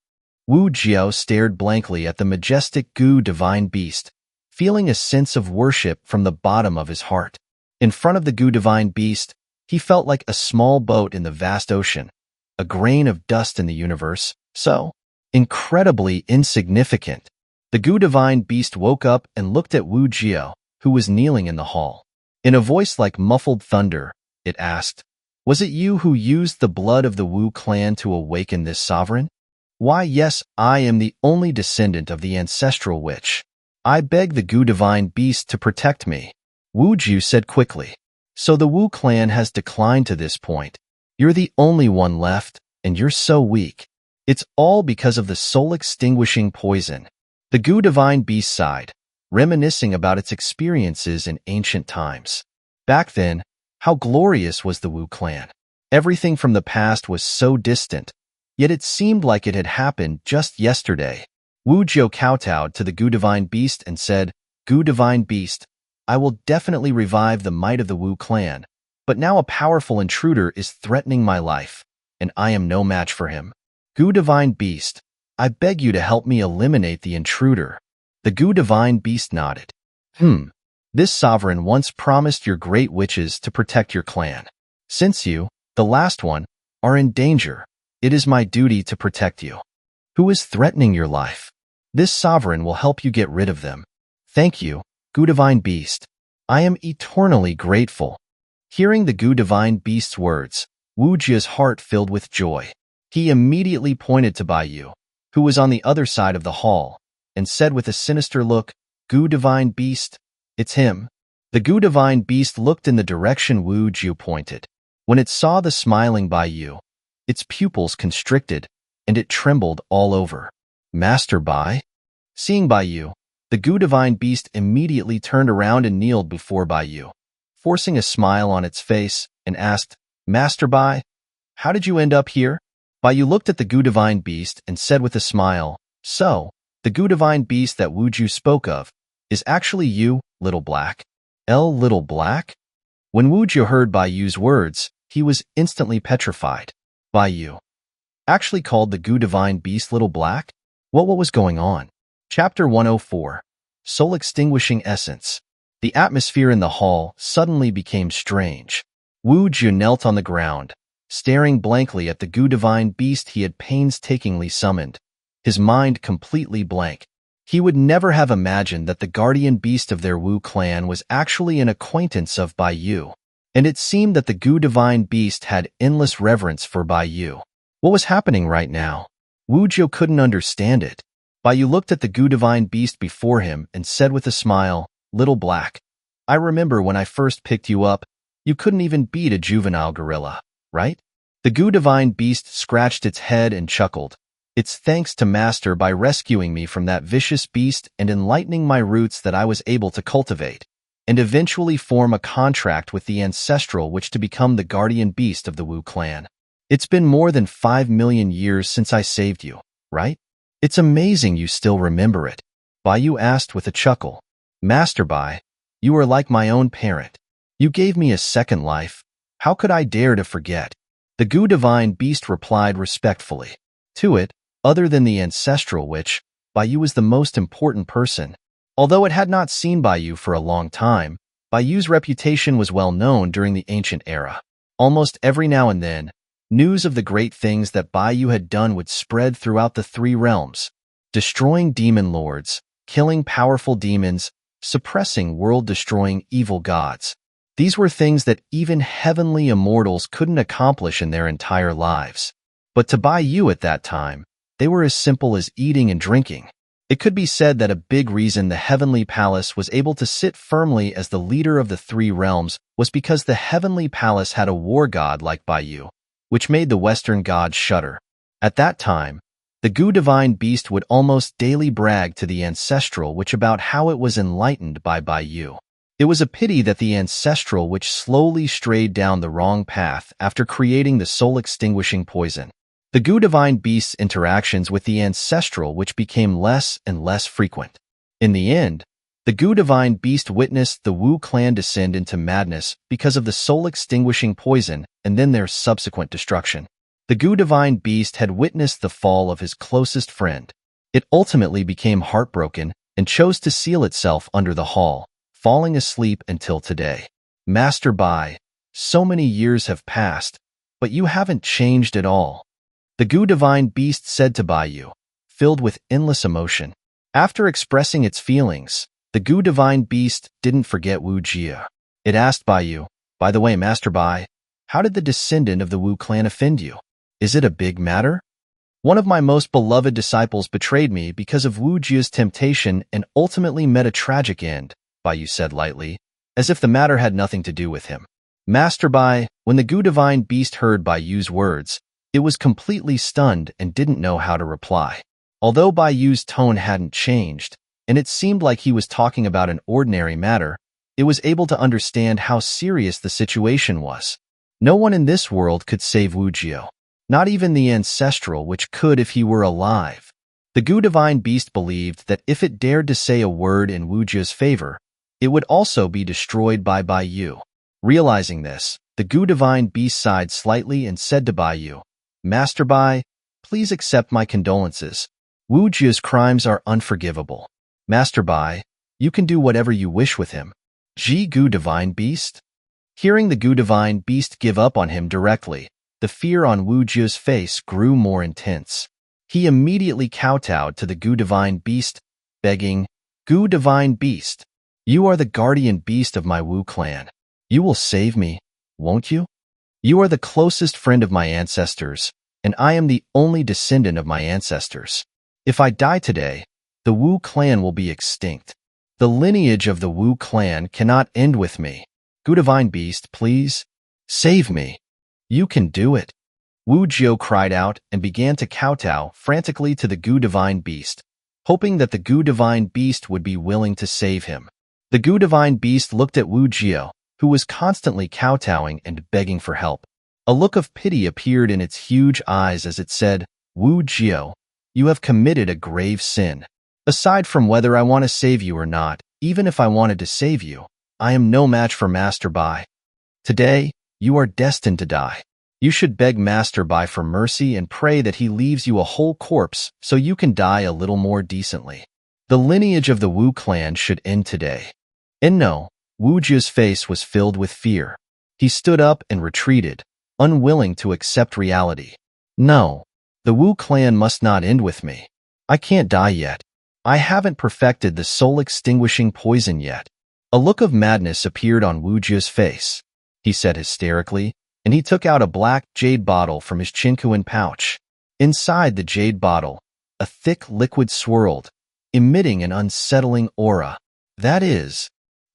Wu Jiao stared blankly at the majestic Gu divine beast, feeling a sense of worship from the bottom of his heart. In front of the Gu divine beast, he felt like a small boat in the vast ocean, a grain of dust in the universe, so incredibly insignificant. The Gu divine beast woke up and looked at Wu Jiao, who was kneeling in the hall. In a voice like muffled thunder, it asked, "Was it you who used the blood of the Wu clan to awaken this sovereign?" "Why, yes, I am the only descendant of the ancestral witch. I beg the Gu divine beast to protect me," Wu Jiu said quickly. "So the Wu clan has declined to this point. You're the only one left, and you're so weak. It's all because of the soul-extinguishing poison." The Gu divine beast sighed, reminiscing about its experiences in ancient times. Back then, how glorious was the Wu clan. Everything from the past was so distant, yet it seemed like it had happened just yesterday. Wu Jiao kowtowed to the Gu divine beast and said, "Gu divine beast, I will definitely revive the might of the Wu clan, but now a powerful intruder is threatening my life, and I am no match for him. Gu divine beast, I beg you to help me eliminate the intruder." The Gu divine beast nodded. This sovereign once promised your great witches to protect your clan. Since you, the last one, are in danger, it is my duty to protect you. Who is threatening your life? This sovereign will help you get rid of them. Thank you, Gu divine beast. I am eternally grateful. Hearing the Gu divine beast's words, Wu Jia's heart filled with joy. He immediately pointed to Bai Yu, who was on the other side of the hall, and said with a sinister look, "Gu divine beast, it's him." The Gu divine beast looked in the direction Wu Jiu pointed. When it saw the smiling Bai Yu, its pupils constricted, and it trembled all over. "Master Bai?" Seeing Bai Yu, the Gu divine beast immediately turned around and kneeled before Bai Yu, forcing a smile on its face, and asked, "Master Bai, how did you end up here?" Bai Yu looked at the Gu divine beast and said with a smile, "So, the Gu divine beast that Wu Jiu spoke of is actually you, Little Black." Little Black? When Wu Jiu heard Bai Yu's words, he was instantly petrified. Bai Yu actually called the Gu divine beast Little Black? What was going on? Chapter 104. Soul-Extinguishing Essence. The atmosphere in the hall suddenly became strange. Wu Jiu knelt on the ground, staring blankly at the Gu divine beast he had painstakingly summoned, his mind completely blank. He would never have imagined that the guardian beast of their Wu clan was actually an acquaintance of Bai Yu, and it seemed that the Gu divine beast had endless reverence for Bai Yu. What was happening right now? Wu Jiu couldn't understand it. Bai Yu looked at the Gu divine beast before him and said with a smile, "Little Black, I remember when I first picked you up, you couldn't even beat a juvenile gorilla, right?" The Gu divine beast scratched its head and chuckled. "It's thanks to Master by rescuing me from that vicious beast and enlightening my roots that I was able to cultivate, and eventually form a contract with the ancestral witch to become the guardian beast of the Wu clan. It's been more than 5 million years since I saved you, right? It's amazing you still remember it," Bai Yu asked with a chuckle. "Master Bai, you are like my own parent. You gave me a second life. How could I dare to forget?" The Gu divine beast replied respectfully. To it, other than the ancestral witch, Bai Yu was the most important person. Although it had not seen Bai Yu for a long time, Bai Yu's reputation was well known during the ancient era. Almost every now and then, news of the great things that Bai Yu had done would spread throughout the 3 realms, destroying demon lords, killing powerful demons, suppressing world-destroying evil gods. These were things that even heavenly immortals couldn't accomplish in their entire lives. But to Bai Yu at that time, they were as simple as eating and drinking. It could be said that a big reason the Heavenly Palace was able to sit firmly as the leader of the three realms was because the Heavenly Palace had a war god like Bai Yu, which made the Western gods shudder. At that time, the Gu Divine Beast would almost daily brag to the Ancestral Witch about how it was enlightened by Bai Yu. It was a pity that the Ancestral Witch slowly strayed down the wrong path after creating the soul-extinguishing poison. The Gu Divine Beast's interactions with the Ancestral Witch became less and less frequent. In the end, the Gu Divine Beast witnessed the Wu clan descend into madness because of the soul-extinguishing poison and then their subsequent destruction. The Gu Divine Beast had witnessed the fall of his closest friend. It ultimately became heartbroken and chose to seal itself under the hall, falling asleep until today. Master Bai, so many years have passed, but you haven't changed at all. The Gu Divine Beast said to Bai Yu, filled with endless emotion. After expressing its feelings, the Gu Divine Beast didn't forget Wu Jia. It asked Bai Yu, by the way, Master Bai, how did the descendant of the Wu clan offend you? Is it a big matter? One of my most beloved disciples betrayed me because of Wu Jia's temptation and ultimately met a tragic end, Bai Yu said lightly, as if the matter had nothing to do with him. Master Bai, when the Gu Divine Beast heard Bai Yu's words, it was completely stunned and didn't know how to reply. Although Bai Yu's tone hadn't changed, and it seemed like he was talking about an ordinary matter, it was able to understand how serious the situation was. No one in this world could save Wu Jia. Not even the Ancestral Witch could if he were alive. The Gu Divine Beast believed that if it dared to say a word in Wu Jia's favor, it would also be destroyed by Bai Yu. Realizing this, the Gu Divine Beast sighed slightly and said to Bai Yu, Master Bai, please accept my condolences. Wu Jia's crimes are unforgivable. Master Bai, you can do whatever you wish with him. Gu Divine Beast? Hearing the Gu Divine Beast give up on him directly, the fear on Wu Jia's face grew more intense. He immediately kowtowed to the Gu Divine Beast, begging, Gu Divine Beast, you are the guardian beast of my Wu clan. You will save me, won't you? You are the closest friend of my ancestors, and I am the only descendant of my ancestors. If I die today, the Wu clan will be extinct. The lineage of the Wu clan cannot end with me. Gu Divine Beast, please, save me. You can do it. Wu Jia cried out and began to kowtow frantically to the Gu Divine Beast, hoping that the Gu Divine Beast would be willing to save him. The Gu Divine Beast looked at Wu Jia, who was constantly kowtowing and begging for help. A look of pity appeared in its huge eyes as it said, Wu Jia, you have committed a grave sin. Aside from whether I want to save you or not, even if I wanted to save you, I am no match for Master Bai. Today, you are destined to die. You should beg Master Bai for mercy and pray that he leaves you a whole corpse so you can die a little more decently. The lineage of the Wu clan should end today. And no, Wu Jia's face was filled with fear. He stood up and retreated, unwilling to accept reality. No, the Wu clan must not end with me. I can't die yet. I haven't perfected the soul-extinguishing poison yet. A look of madness appeared on Wu Jia's face. He said hysterically, and he took out a black jade bottle from his chinkuan pouch. Inside the jade bottle, a thick liquid swirled, emitting an unsettling aura. That is,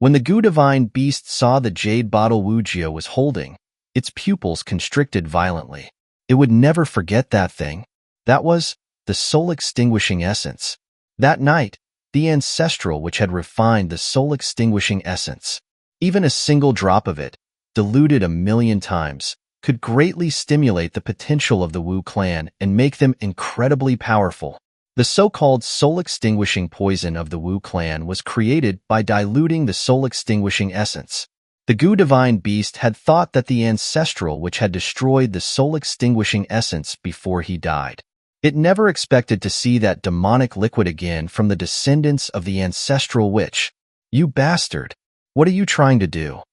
when the Gu Divine Beast saw the jade bottle Wu Jia was holding, its pupils constricted violently. It would never forget that thing. That was the soul-extinguishing essence. That night, the Ancestral Witch had refined the soul-extinguishing essence. Even a single drop of it, diluted 1,000,000 times, could greatly stimulate the potential of the Wu clan and make them incredibly powerful. The so-called soul-extinguishing poison of the Wu clan was created by diluting the soul-extinguishing essence. The Gu Divine Beast had thought that the Ancestral Witch had destroyed the soul-extinguishing essence before he died. It never expected to see that demonic liquid again from the descendants of the Ancestral Witch. You bastard! What are you trying to do?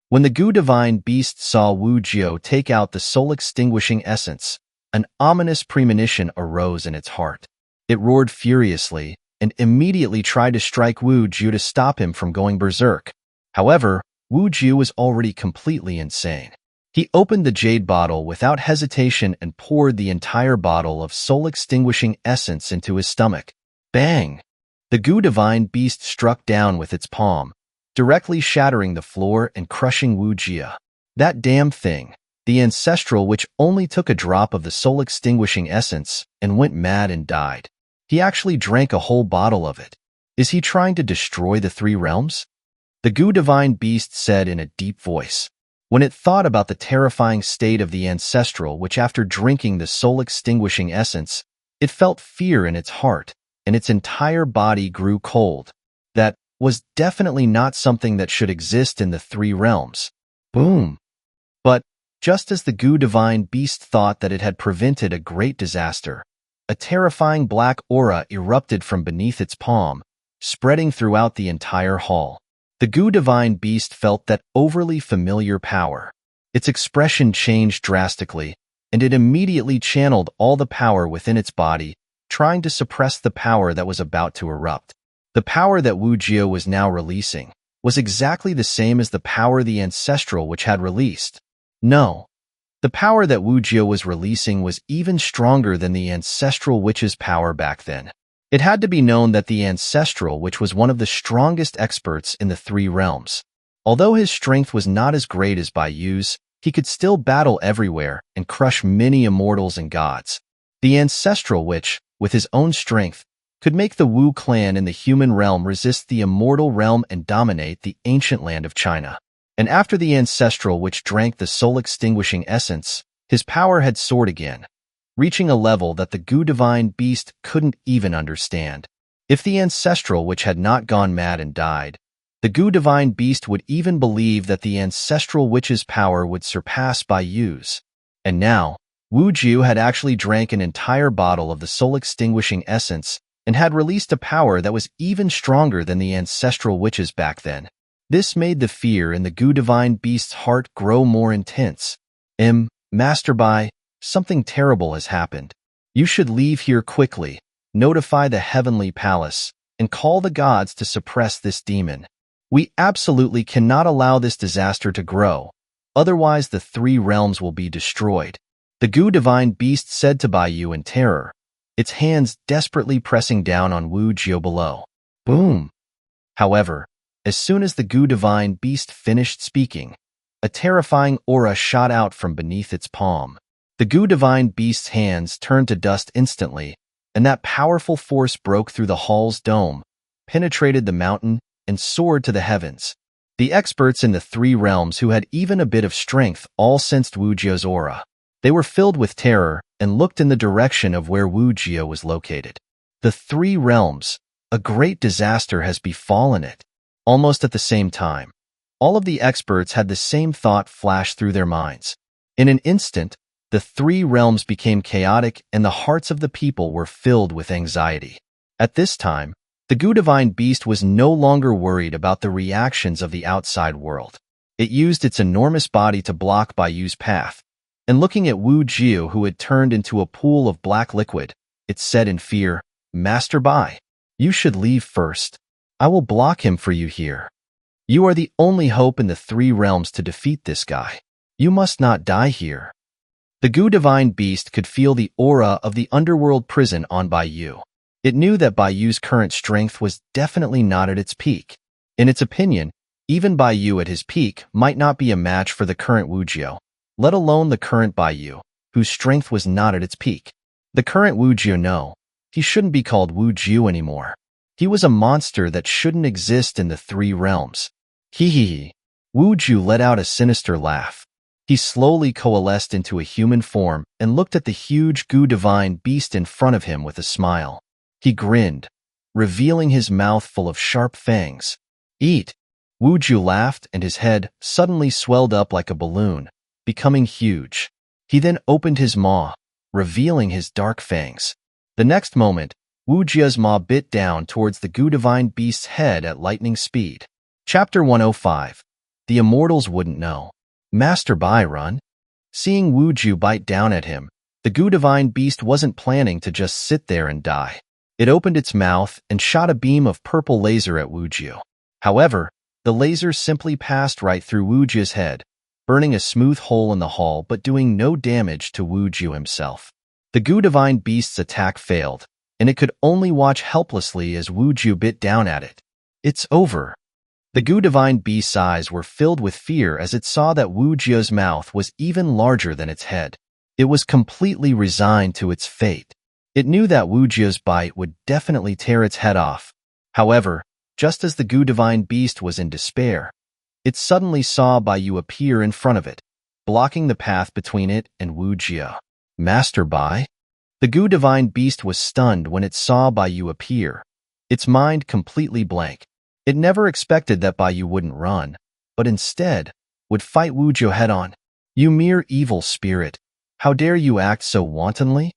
When the Gu Divine Beast saw Wu Jia take out the soul-extinguishing essence, an ominous premonition arose in its heart. It roared furiously and immediately tried to strike Wu Jia to stop him from going berserk. However, Wu Jia was already completely insane. He opened the jade bottle without hesitation and poured the entire bottle of soul-extinguishing essence into his stomach. Bang! The goo divine beast struck down with its palm, directly shattering the floor and crushing Wu Jia. That damn thing, the ancestral which only took a drop of the soul-extinguishing essence and went mad and died. He actually drank a whole bottle of it. Is he trying to destroy the three realms? The goo divine beast said in a deep voice. When it thought about the terrifying state of the ancestral which after drinking the soul-extinguishing essence, it felt fear in its heart, and its entire body grew cold. That was definitely not something that should exist in the three realms. Boom! But, just as the goo divine beast thought that it had prevented a great disaster, a terrifying black aura erupted from beneath its palm, spreading throughout the entire hall. The goo divine beast felt that overly familiar power. Its expression changed drastically, and it immediately channeled all the power within its body, trying to suppress the power that was about to erupt. The power that Wu Jia was now releasing was exactly the same as the power the ancestral which had released. No, the power that Wu Jia was releasing was even stronger than the ancestral witch's power back then. It had to be known that the ancestral witch was one of the strongest experts in the three realms. Although his strength was not as great as Bai Yu's, he could still battle everywhere and crush many immortals and gods. The ancestral witch, with his own strength, could make the Wu clan in the human realm resist the immortal realm and dominate the ancient land of China. And after the ancestral witch drank the soul-extinguishing essence, his power had soared again, reaching a level that the goo divine beast couldn't even understand. If the ancestral witch had not gone mad and died, the goo divine beast would even believe that the ancestral witch's power would surpass Bai Yu's. And now, Wu Jiu had actually drank an entire bottle of the soul-extinguishing essence and had released a power that was even stronger than the ancestral witch's back then. This made the fear in the goo divine beast's heart grow more intense. Master Bai, something terrible has happened. You should leave here quickly, notify the heavenly palace, and call the gods to suppress this demon. We absolutely cannot allow this disaster to grow, otherwise the three realms will be destroyed. The goo divine beast said to Bai Yu in terror, its hands desperately pressing down on Wu Jiu below. Boom! However, as soon as the goo divine beast finished speaking, a terrifying aura shot out from beneath its palm. The goo divine beast's hands turned to dust instantly, and that powerful force broke through the hall's dome, penetrated the mountain, and soared to the heavens. The experts in the three realms who had even a bit of strength all sensed Wu Jia's aura. They were filled with terror and looked in the direction of where Wu Jia was located. The three realms, a great disaster has befallen it. Almost at the same time, all of the experts had the same thought flash through their minds. In an instant, the three realms became chaotic and the hearts of the people were filled with anxiety. At this time, the goo divine beast was no longer worried about the reactions of the outside world. It used its enormous body to block Bai Yu's path, and looking at Wu Jiu who had turned into a pool of black liquid, it said in fear, Master Bai, you should leave first. I will block him for you here. You are the only hope in the three realms to defeat this guy. You must not die here. The goo divine beast could feel the aura of the underworld prison on Bai Yu. It knew that Bai Yu's current strength was definitely not at its peak. In its opinion, even Bai Yu at his peak might not be a match for the current Wu Jiu, let alone the current Bai Yu, whose strength was not at its peak. The current Wu Jiu, no, he shouldn't be called Wu Jiu anymore. He was a monster that shouldn't exist in the three realms. Hee. Wu Jiu let out a sinister laugh. He slowly coalesced into a human form and looked at the huge goo divine beast in front of him with a smile. He grinned, revealing his mouth full of sharp fangs. Eat! Wu Jiu laughed and his head suddenly swelled up like a balloon, becoming huge. He then opened his maw, revealing his dark fangs. The next moment, Wu Jia's maw bit down towards the goo divine beast's head at lightning speed. Chapter 105. The Immortals Wouldn't Know. Master Bai, run. Seeing Wu Jiu bite down at him, the goo divine beast wasn't planning to just sit there and die. It opened its mouth and shot a beam of purple laser at Wu Jiu. However, the laser simply passed right through Wu Jia's head, burning a smooth hole in the hull but doing no damage to Wu Jiu himself. The Gu Divine Beast's attack failed, and it could only watch helplessly as Wu Jiu bit down at it. It's over. The Gu Divine Beast's eyes were filled with fear as it saw that Wu Jiu's mouth was even larger than its head. It was completely resigned to its fate. It knew that Wu Jiu's bite would definitely tear its head off. However, just as the Gu Divine Beast was in despair, it suddenly saw Bai Yu appear in front of it, blocking the path between it and Wu Jiu. Master Bai? The Gu Divine Beast was stunned when it saw Bai Yu appear, its mind completely blank. It never expected that Bai Yu wouldn't run, but instead would fight Wu Jiu head-on. You mere evil spirit, how dare you act so wantonly?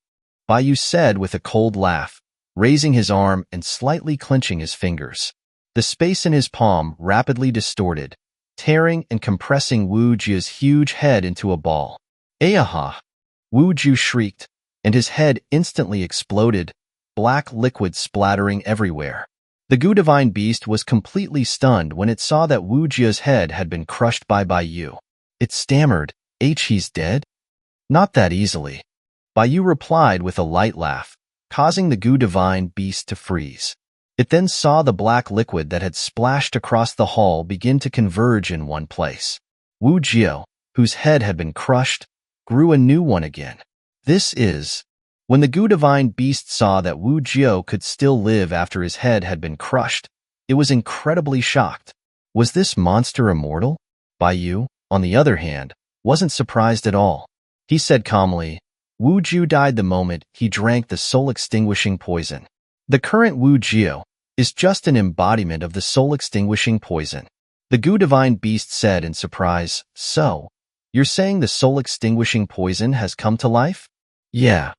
Bai Yu said with a cold laugh, raising his arm and slightly clenching his fingers. The space in his palm rapidly distorted, tearing and compressing Wu Jiu's huge head into a ball. Ayaha! Wu Jiu shrieked, and his head instantly exploded, black liquid splattering everywhere. The Gu Divine Beast was completely stunned when it saw that Wu Jiu's head had been crushed by Bai Yu. It stammered, He's dead? Not that easily. Bai Yu replied with a light laugh, causing the Gu Divine Beast to freeze. It then saw the black liquid that had splashed across the hull begin to converge in one place. Wu Jiu, whose head had been crushed, grew a new one again. When the Gu Divine Beast saw that Wu Jiu could still live after his head had been crushed, it was incredibly shocked. Was this monster immortal? Bai Yu, on the other hand, wasn't surprised at all. He said calmly, Wu Jiu died the moment he drank the soul-extinguishing poison. The current Wu Jiu is just an embodiment of the soul-extinguishing poison. The Gu Divine Beast said in surprise, So, you're saying the soul-extinguishing poison has come to life? Yeah.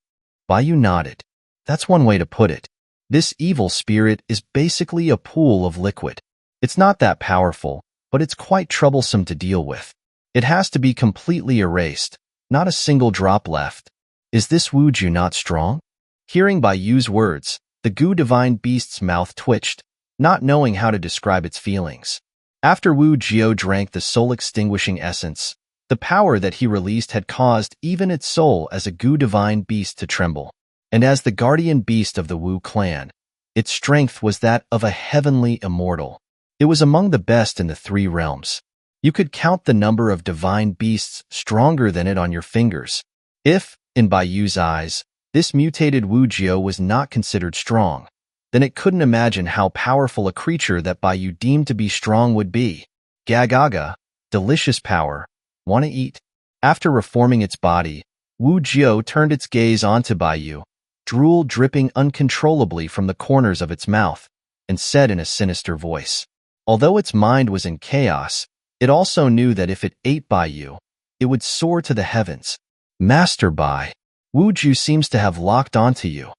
Bai Yu nodded. That's one way to put it. This evil spirit is basically a pool of liquid. It's not that powerful, but it's quite troublesome to deal with. It has to be completely erased, not a single drop left. Is this Wu Jiu not strong? Hearing Bai Yu's words, the Gu Divine Beast's mouth twitched, not knowing how to describe its feelings. After Wu Jiu drank the soul-extinguishing essence, the power that he released had caused even its soul as a Gu Divine Beast to tremble. And as the guardian beast of the Wu clan, its strength was that of a heavenly immortal. It was among the best in the three realms. You could count the number of divine beasts stronger than it on your fingers. If, in Bai Yu's eyes, this mutated Wu Jiu was not considered strong, then it couldn't imagine how powerful a creature that Bai Yu deemed to be strong would be. Gagaga, delicious power. Wanna eat? After reforming its body, Wu Jiu turned its gaze onto Bai Yu, drool dripping uncontrollably from the corners of its mouth, and said in a sinister voice. Although its mind was in chaos, it also knew that if it ate Bai Yu, it would soar to the heavens. Master Bai, Wu Jiu seems to have locked onto you.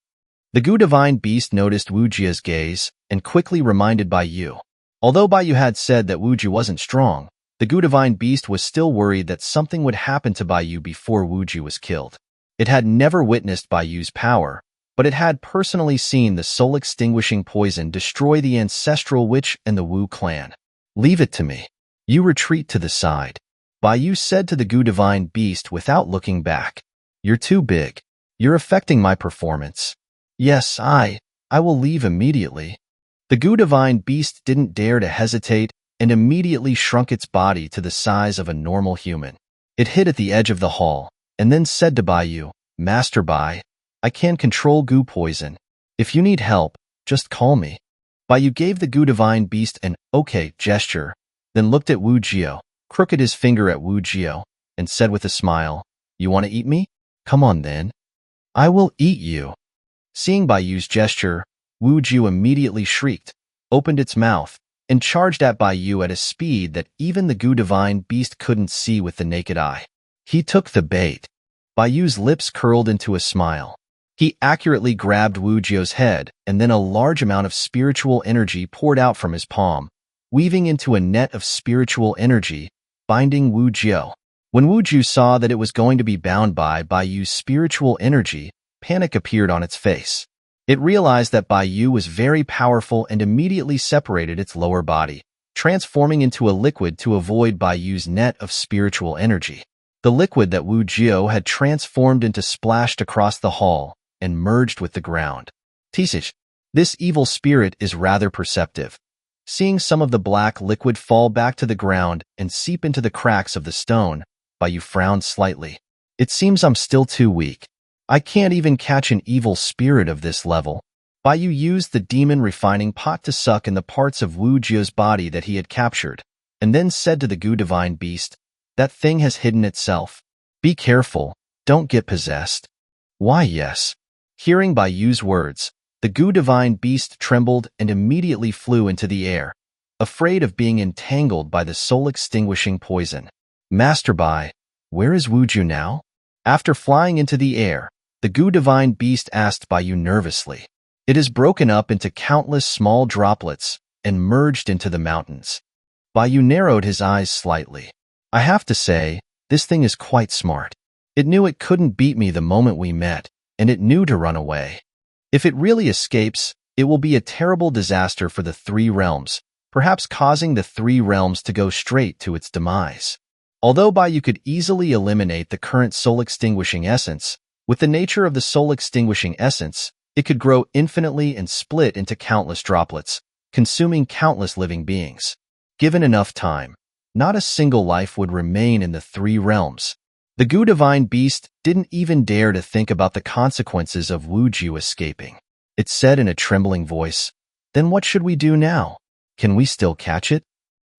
The Gu Divine Beast noticed Wu Jiu's gaze and quickly reminded Bai Yu. Although Bai Yu had said that Wu Jiu wasn't strong, the Gu Divine Beast was still worried that something would happen to Bai Yu before Wu Jiu was killed. It had never witnessed Bai Yu's power, but it had personally seen the soul-extinguishing poison destroy the ancestral witch and the Wu clan. Leave it to me. You retreat to the side. Bai Yu said to the Gu Divine Beast without looking back. You're too big. You're affecting my performance. Yes, I will leave immediately. The Gu Divine Beast didn't dare to hesitate and immediately shrunk its body to the size of a normal human. It hid at the edge of the hall, and then said to Bai Yu, Master Bai, I can control Gu poison. If you need help, just call me. Bai Yu gave the Gu Divine Beast an okay gesture, then looked at Wu Jiu, crooked his finger at Wu Jiu, and said with a smile, You want to eat me? Come on then. I will eat you. Seeing Bai Yu's gesture, Wu Jiu immediately shrieked, opened its mouth, and charged at Bai Yu at a speed that even the Gu Divine Beast couldn't see with the naked eye. He took the bait. Bai Yu's lips curled into a smile. He accurately grabbed Wu Jiu's head, and then a large amount of spiritual energy poured out from his palm, weaving into a net of spiritual energy, binding Wu Jiu. When Wu Jiu saw that it was going to be bound by Bai Yu's spiritual energy, panic appeared on its face. It realized that Bai Yu was very powerful and immediately separated its lower body, transforming into a liquid to avoid Baiyu's net of spiritual energy. The liquid that Wu Jiao had transformed into splashed across the hall and merged with the ground. Teasage, this evil spirit is rather perceptive. Seeing some of the black liquid fall back to the ground and seep into the cracks of the stone, Baiyu frowned slightly. It seems I'm still too weak. I can't even catch an evil spirit of this level. Baiyu used the demon refining pot to suck in the parts of Wu Jiao's body that he had captured, and then said to the Gu divine beast, that thing has hidden itself. Be careful, don't get possessed. Why yes. Hearing Baiyu's words, the Gu divine beast trembled and immediately flew into the air, afraid of being entangled by the soul-extinguishing poison. Master Bai, where is Wu Jiao now? After flying into the air, the Gu divine beast asked Baiyu nervously. It is broken up into countless small droplets and merged into the mountains. Baiyu narrowed his eyes slightly. I have to say, this thing is quite smart. It knew it couldn't beat me the moment we met, and it knew to run away. If it really escapes, it will be a terrible disaster for the three realms, perhaps causing the three realms to go straight to its demise. Although Baiyu could easily eliminate the current soul-extinguishing essence, with the nature of the soul-extinguishing essence, it could grow infinitely and split into countless droplets, consuming countless living beings. Given enough time, not a single life would remain in the three realms. The Gu divine beast didn't even dare to think about the consequences of Wu Jiao escaping. It said in a trembling voice, Then what should we do now? Can we still catch it?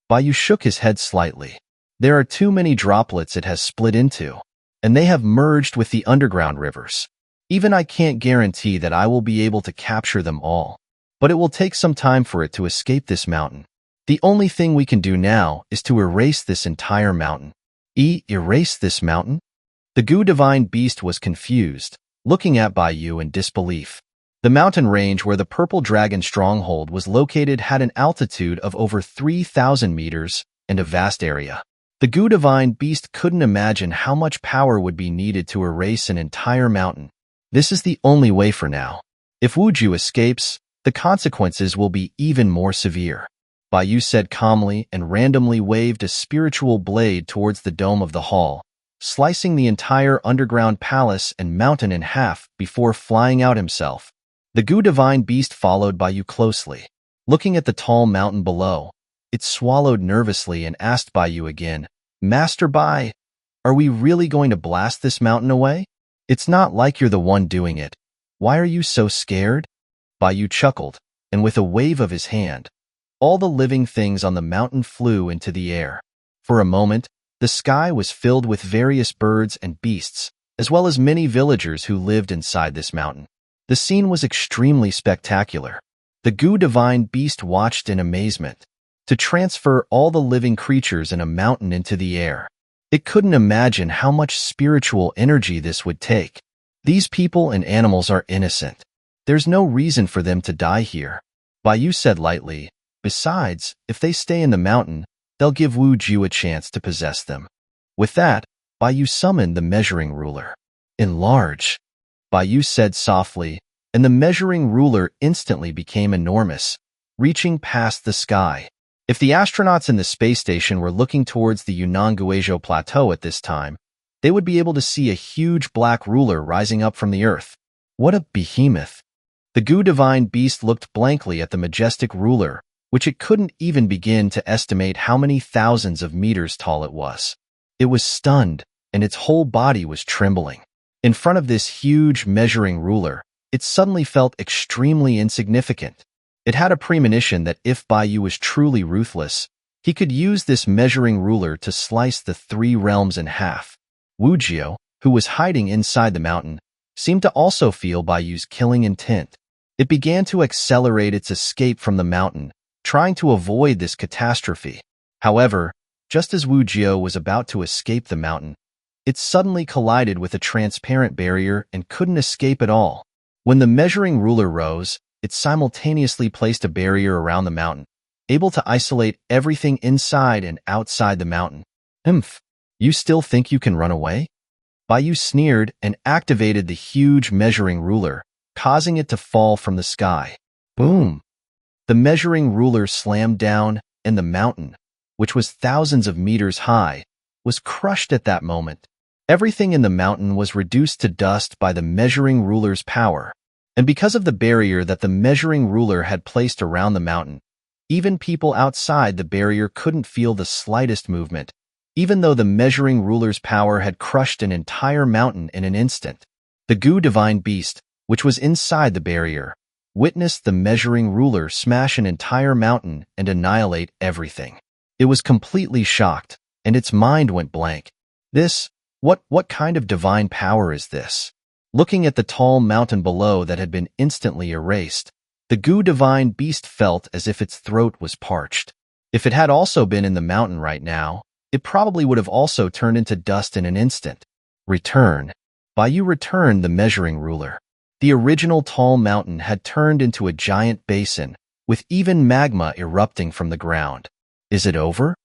Baiyu shook his head slightly. There are too many droplets it has split into, and they have merged with the underground rivers. Even I can't guarantee that I will be able to capture them all, but it will take some time for it to escape this mountain. The only thing we can do now is to erase this entire mountain. Erase this mountain? The Gu divine beast was confused, looking at Baiyu in disbelief. The mountain range where the purple dragon stronghold was located had an altitude of over 3,000 meters and a vast area. The Gu divine beast couldn't imagine how much power would be needed to erase an entire mountain. This is the only way for now. If Wu Jiao escapes, the consequences will be even more severe. Baiyu said calmly and randomly waved a spiritual blade towards the dome of the hall, slicing the entire underground palace and mountain in half before flying out himself. The Gu divine beast followed Baiyu closely. Looking at the tall mountain below, it swallowed nervously and asked Baiyu again, Master Bai, are we really going to blast this mountain away? It's not like you're the one doing it. Why are you so scared? Baiyu chuckled, and with a wave of his hand, all the living things on the mountain flew into the air. For a moment, the sky was filled with various birds and beasts, as well as many villagers who lived inside this mountain. The scene was extremely spectacular. The Gu divine beast watched in amazement. To transfer all the living creatures in a mountain into the air, it couldn't imagine how much spiritual energy this would take. These people and animals are innocent. There's no reason for them to die here. Baiyu said lightly, Besides, if they stay in the mountain, they'll give Wu Jiao a chance to possess them. With that, Baiyu summoned the measuring ruler. Enlarge, Baiyu said softly, and the measuring ruler instantly became enormous, reaching past the sky. If the astronauts in the space station were looking towards the Yunnan Guizhou Plateau at this time, they would be able to see a huge black ruler rising up from the earth. What a behemoth! The Gu divine beast looked blankly at the majestic ruler, which it couldn't even begin to estimate how many thousands of meters tall it was. It was stunned, and its whole body was trembling. In front of this huge measuring ruler, it suddenly felt extremely insignificant. It had a premonition that if Baiyu was truly ruthless, he could use this measuring ruler to slice the three realms in half. Wu Jiao, who was hiding inside the mountain, seemed to also feel Baiyu's killing intent. It began to accelerate its escape from the mountain, trying to avoid this catastrophe. However, just as Wu Jiao was about to escape the mountain, it suddenly collided with a transparent barrier and couldn't escape at all. When the measuring ruler rose, it simultaneously placed a barrier around the mountain, able to isolate everything inside and outside the mountain. You still think you can run away? Baiyu sneered and activated the huge measuring ruler, causing it to fall from the sky. Boom! The measuring ruler slammed down, and the mountain, which was thousands of meters high, was crushed at that moment. Everything in the mountain was reduced to dust by the measuring ruler's power. And because of the barrier that the measuring ruler had placed around the mountain, even people outside the barrier couldn't feel the slightest movement, even though the measuring ruler's power had crushed an entire mountain in an instant. The Gu divine beast, which was inside the barrier, witnessed the measuring ruler smash an entire mountain and annihilate everything. It was completely shocked, and its mind went blank. What kind of divine power is this? Looking at the tall mountain below that had been instantly erased, the Gu divine beast felt as if its throat was parched. If it had also been in the mountain right now, it probably would have also turned into dust in an instant. Return. Baiyu returned the measuring ruler. The original tall mountain had turned into a giant basin, with even magma erupting from the ground. Is it over?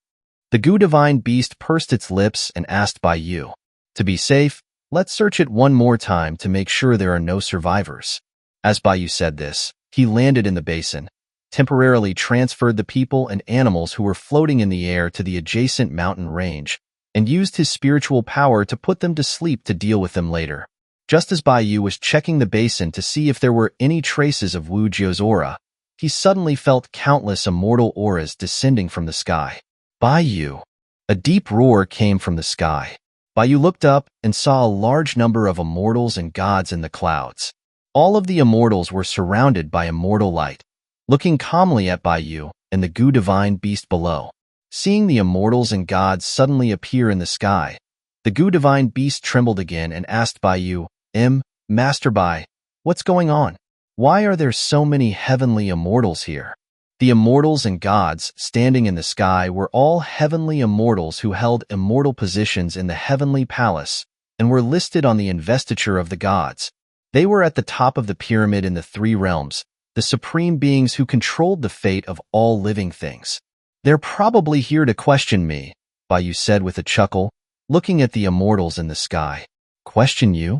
The Gu divine beast pursed its lips and asked Baiyu. To be safe, let's search it one more time to make sure there are no survivors. As Baiyu said this, he landed in the basin, temporarily transferred the people and animals who were floating in the air to the adjacent mountain range, and used his spiritual power to put them to sleep to deal with them later. Just as Baiyu was checking the basin to see if there were any traces of Wu Jiu's aura, he suddenly felt countless immortal auras descending from the sky. Baiyu! A deep roar came from the sky. Baiyu looked up and saw a large number of immortals and gods in the clouds. All of the immortals were surrounded by immortal light, looking calmly at Baiyu and the Gu divine beast below. Seeing the immortals and gods suddenly appear in the sky, the Gu divine beast trembled again and asked Baiyu, Master Bai, what's going on? Why are there so many heavenly immortals here? The immortals and gods standing in the sky were all heavenly immortals who held immortal positions in the heavenly palace and were listed on the investiture of the gods. They were at the top of the pyramid in the three realms, the supreme beings who controlled the fate of all living things. They're probably here to question me, Baiyu said with a chuckle, looking at the immortals in the sky. Question you?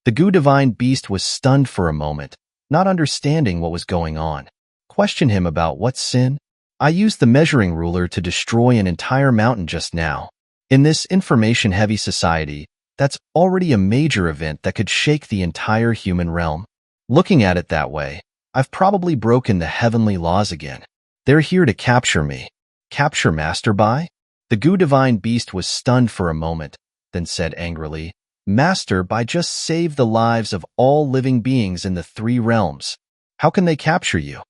The Gu divine beast was stunned for a moment, not understanding what was going on. Question him about what sin? I used the measuring ruler to destroy an entire mountain just now. In this information-heavy society, that's already a major event that could shake the entire human realm. Looking at it that way, I've probably broken the heavenly laws again. They're here to capture me. Capture Master Bai? The Gu divine beast was stunned for a moment, then said angrily, Master Bai just saved the lives of all living beings in the three realms. How can they capture you?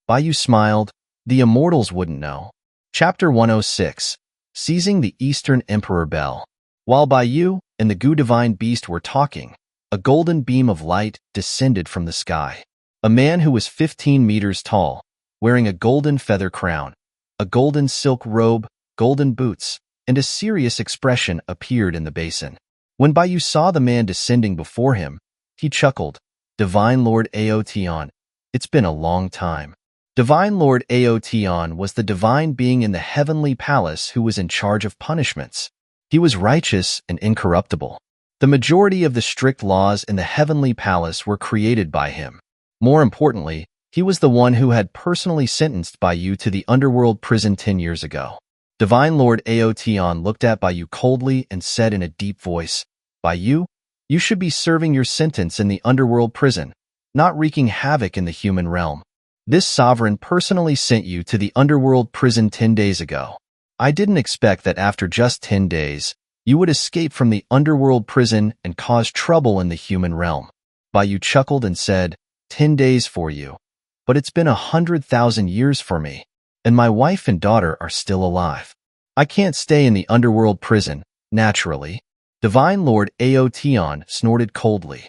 Baiyu smiled. The immortals wouldn't know. Chapter 106. Seizing the Eastern Emperor Bell. While Baiyu and the Gu divine beast were talking, a golden beam of light descended from the sky. A man who was 15 meters tall, wearing a golden feather crown, a golden silk robe, golden boots, and a serious expression appeared in the basin. When Baiyu saw the man descending before him, he chuckled. Divine Lord Aotion, it's been a long time. Divine Lord Aotion was the divine being in the heavenly palace who was in charge of punishments. He was righteous and incorruptible. The majority of the strict laws in the heavenly palace were created by him. More importantly, he was the one who had personally sentenced Baiyu to the underworld prison 10 years ago. Divine Lord Aotion looked at Baiyu coldly and said in a deep voice, Baiyu, you should be serving your sentence in the underworld prison, not wreaking havoc in the human realm. This sovereign personally sent you to the underworld prison 10 days ago. I didn't expect that after just 10 days, you would escape from the underworld prison and cause trouble in the human realm. Baiyu chuckled and said, 10 days for you. But it's been 100,000 years for me, and my wife and daughter are still alive. I can't stay in the underworld prison, naturally. Divine Lord Aotion snorted coldly.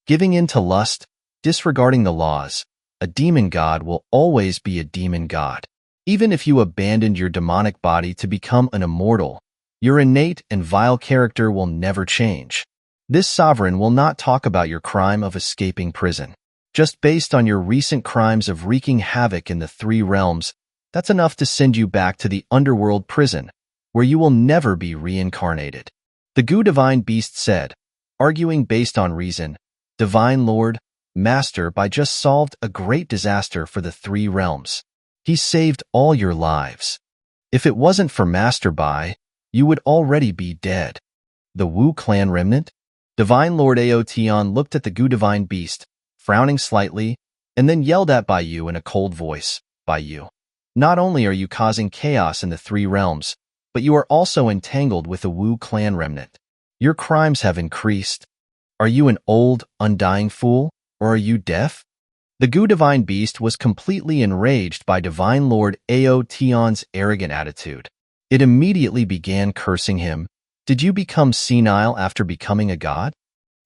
Giving in to lust, disregarding the laws, a demon god will always be a demon god. Even if you abandoned your demonic body to become an immortal, your innate and vile character will never change. This sovereign will not talk about your crime of escaping prison. Just based on your recent crimes of wreaking havoc in the three realms, that's enough to send you back to the underworld prison, where you will never be reincarnated. The Gu divine beast said, arguing based on reason, Divine Lord, Master Bai just solved a great disaster for the three realms. He saved all your lives. If it wasn't for Master Bai, you would already be dead. The Wu clan remnant? Divine Lord Aotion looked at the Gu Divine Beast, frowning slightly, and then yelled at Bai Yu in a cold voice, Bai Yu, not only are you causing chaos in the three realms, but you are also entangled with the Wu clan remnant. Your crimes have increased. Are you an old, undying fool, or are you deaf? The Gu Divine Beast was completely enraged by Divine Lord Aotion's arrogant attitude. It immediately began cursing him. Did you become senile after becoming a god?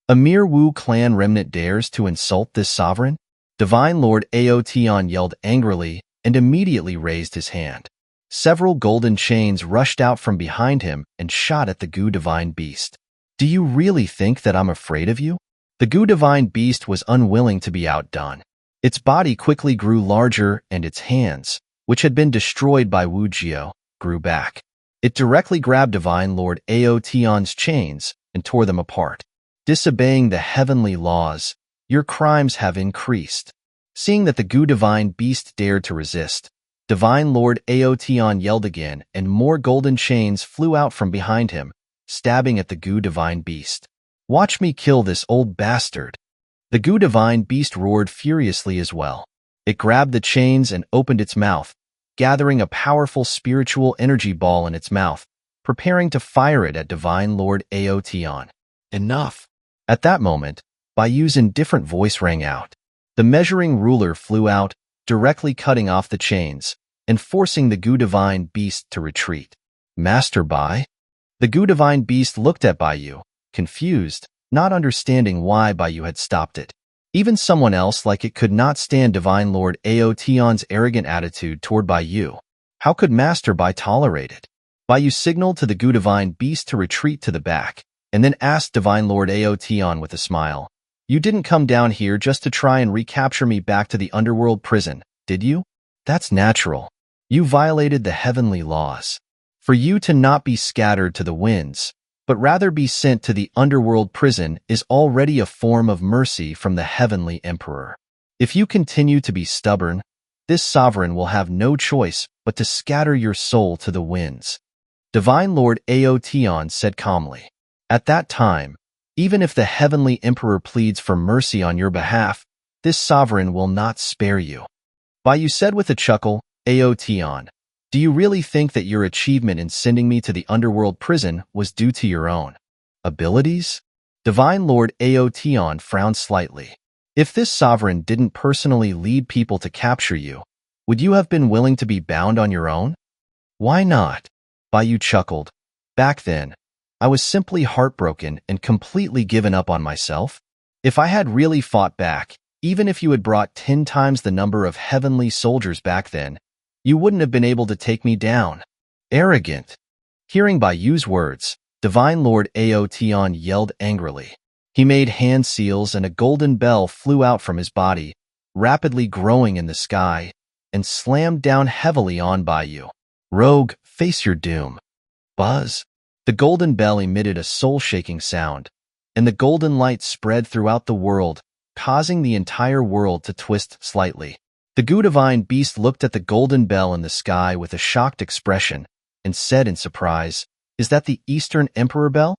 A mere Wu clan remnant dares to insult this sovereign? Divine Lord Aotion yelled angrily and immediately raised his hand. Several golden chains rushed out from behind him and shot at the Gu Divine Beast. Do you really think that I'm afraid of you? The Gu Divine Beast was unwilling to be outdone. Its body quickly grew larger and its hands, which had been destroyed by Wu Jiao, grew back. It directly grabbed Divine Lord Aotion's chains and tore them apart. Disobeying the heavenly laws, your crimes have increased. Seeing that the Gu Divine Beast dared to resist, Divine Lord Aotion yelled again and more golden chains flew out from behind him, stabbing at the Gu Divine Beast. Watch me kill this old bastard. The Gu Divine Beast roared furiously as well. It grabbed the chains and opened its mouth, gathering a powerful spiritual energy ball in its mouth, preparing to fire it at Divine Lord Aotion. Enough. At that moment, Bai Yu's indifferent voice rang out. The measuring ruler flew out, directly cutting off the chains and forcing the Gu Divine Beast to retreat. Master Bai? The Gu Divine Beast looked at Bai Yu, confused, not understanding why Bai Yu had stopped it. Even someone else like it could not stand Divine Lord Aotion's arrogant attitude toward Bai Yu. How could Master Bai tolerate it? Bai Yu signaled to the Gu Divine Beast to retreat to the back, and then asked Divine Lord Aotion with a smile, You didn't come down here just to try and recapture me back to the underworld prison, did you? That's natural. You violated the heavenly laws. For you to not be scattered to the winds, but rather be sent to the underworld prison is already a form of mercy from the heavenly emperor. If you continue to be stubborn, this sovereign will have no choice but to scatter your soul to the winds. Divine Lord Aotion said calmly. At that time, even if the heavenly emperor pleads for mercy on your behalf, this sovereign will not spare you. Bai Yu said with a chuckle, Aotion, do you really think that your achievement in sending me to the underworld prison was due to your own abilities? Divine Lord Aotion frowned slightly. If this sovereign didn't personally lead people to capture you, would you have been willing to be bound on your own? Why not? Bai Yu chuckled. Back then, I was simply heartbroken and completely given up on myself. If I had really fought back, even if you had brought 10 times the number of heavenly soldiers back then, you wouldn't have been able to take me down. Arrogant. Hearing Bai Yu's words, Divine Lord Aotion yelled angrily. He made hand seals and a golden bell flew out from his body, rapidly growing in the sky, and slammed down heavily on Bai Yu. Rogue, face your doom. Buzz. The golden bell emitted a soul-shaking sound, and the golden light spread throughout the world, causing the entire world to twist slightly. The Gu Divine Beast looked at the golden bell in the sky with a shocked expression and said in surprise, Is that the Eastern Emperor Bell?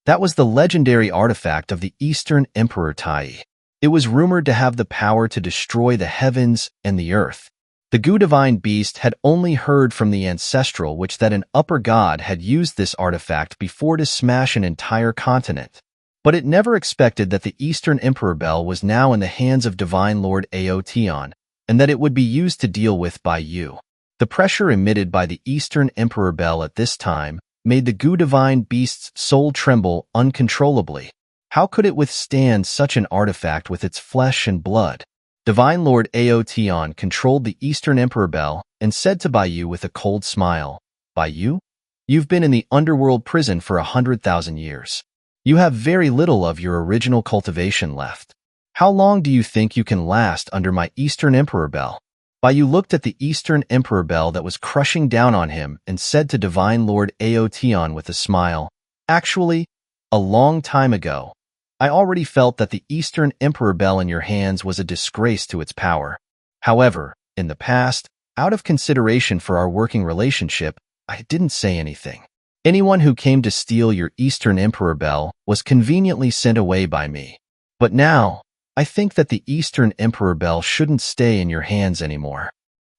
That was the legendary artifact of the Eastern Emperor Tai. It was rumored to have the power to destroy the heavens and the earth. The Gu Divine Beast had only heard from the ancestral which that an upper god had used this artifact before to smash an entire continent. But it never expected that the Eastern Emperor Bell was now in the hands of Divine Lord Aotion, and that it would be used to deal with Bai Yu. The pressure emitted by the Eastern Emperor Bell at this time made the Gu Divine Beast's soul tremble uncontrollably. How could it withstand such an artifact with its flesh and blood? Divine Lord Aotion controlled the Eastern Emperor Bell and said to Bai Yu with a cold smile, Bai Yu, you've been in the underworld prison for 100,000 years. You have very little of your original cultivation left. How long do you think you can last under my Eastern Emperor Bell? Bai Yu looked at the Eastern Emperor Bell that was crushing down on him and said to Divine Lord Aotion with a smile, Actually, a long time ago, I already felt that the Eastern Emperor Bell in your hands was a disgrace to its power. However, in the past, Out of consideration for our working relationship, I didn't say anything. Anyone who came to steal your Eastern Emperor bell was conveniently sent away by me. But now, I think that the Eastern Emperor bell shouldn't stay in your hands anymore.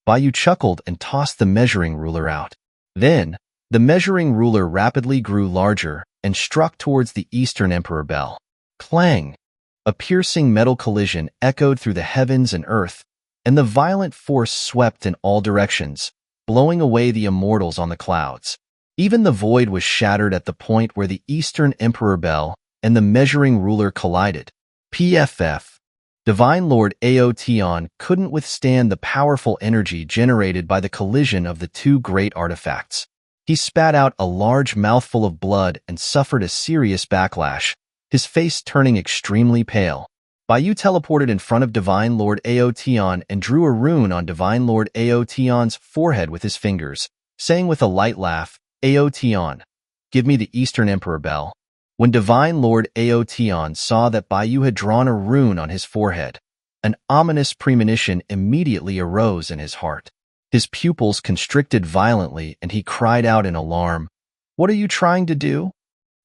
Baiyu chuckled and tossed the measuring ruler out. Then, the measuring ruler rapidly grew larger and struck towards the Eastern Emperor bell. Clang! A piercing metal collision echoed through the heavens and earth, and the violent force swept in all directions, blowing away the immortals on the clouds. Even the void was shattered at the point where the Eastern Emperor bell and the measuring ruler collided. PFF. Divine Lord Aotion couldn't withstand the powerful energy generated by the collision of the two great artifacts. He spat out a large mouthful of blood and suffered a serious backlash, his face turning extremely pale. Baiyu teleported in front of Divine Lord Aotion and drew a rune on Divine Lord Aotion's forehead with his fingers, saying with a light laugh, "Aotion, give me the Eastern Emperor bell." When Divine Lord Aotion saw that Baiyu had drawn a rune on his forehead, an ominous premonition immediately arose in his heart. His pupils constricted violently and he cried out in alarm, "What are you trying to do?"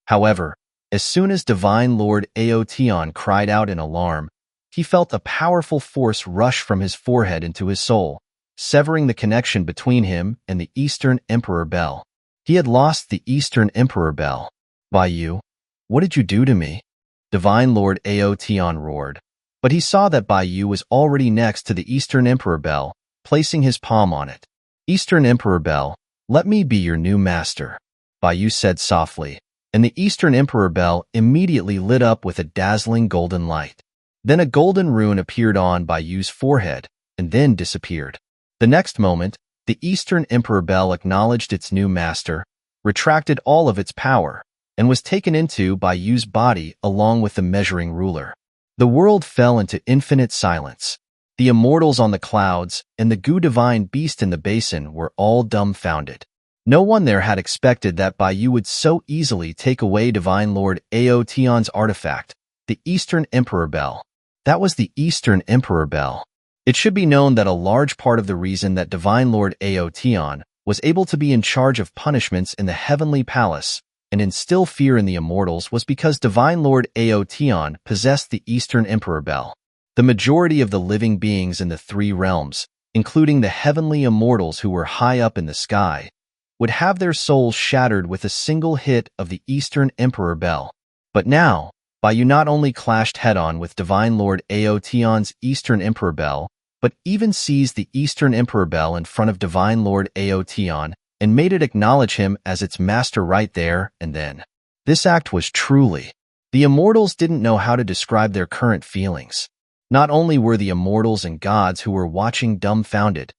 However, as soon as Divine Lord Aotion cried out in alarm, he felt a powerful force rush from his forehead into his soul, severing the connection between him and the Eastern Emperor bell. He had lost the Eastern Emperor bell. "Baiyu, what did you do to me?" Divine Lord Aotion roared. But he saw that Baiyu was already next to the Eastern Emperor bell, placing his palm on it. "Eastern Emperor bell, let me be your new master," Baiyu said softly, and the Eastern Emperor bell immediately lit up with a dazzling golden light. Then a golden rune appeared on Baiyu's forehead, and then disappeared. The next moment, the Eastern Emperor bell acknowledged its new master, retracted all of its power, and was taken into Baiyu's body along with the measuring ruler. The world fell into infinite silence. The immortals on the clouds and the goo divine beast in the basin were all dumbfounded. No one there had expected that Baiyu would so easily take away Divine Lord Aotion's artifact, the Eastern Emperor bell. That was the Eastern Emperor bell. It should be known that a large part of the reason that Divine Lord Aotion was able to be in charge of punishments in the Heavenly Palace and instill fear in the immortals was because Divine Lord Aotion possessed the Eastern Emperor bell. The majority of the living beings in the three realms, including the heavenly immortals who were high up in the sky, would have their souls shattered with a single hit of the Eastern Emperor bell. But now, Baiyu not only clashed head-on with Divine Lord Aotion's Eastern Emperor bell, but even seized the Eastern Emperor bell in front of Divine Lord Aotion and made it acknowledge him as its master right there and then. This act was truly... The immortals didn't know how to describe their current feelings. Not only were the immortals and gods who were watching dumbfounded,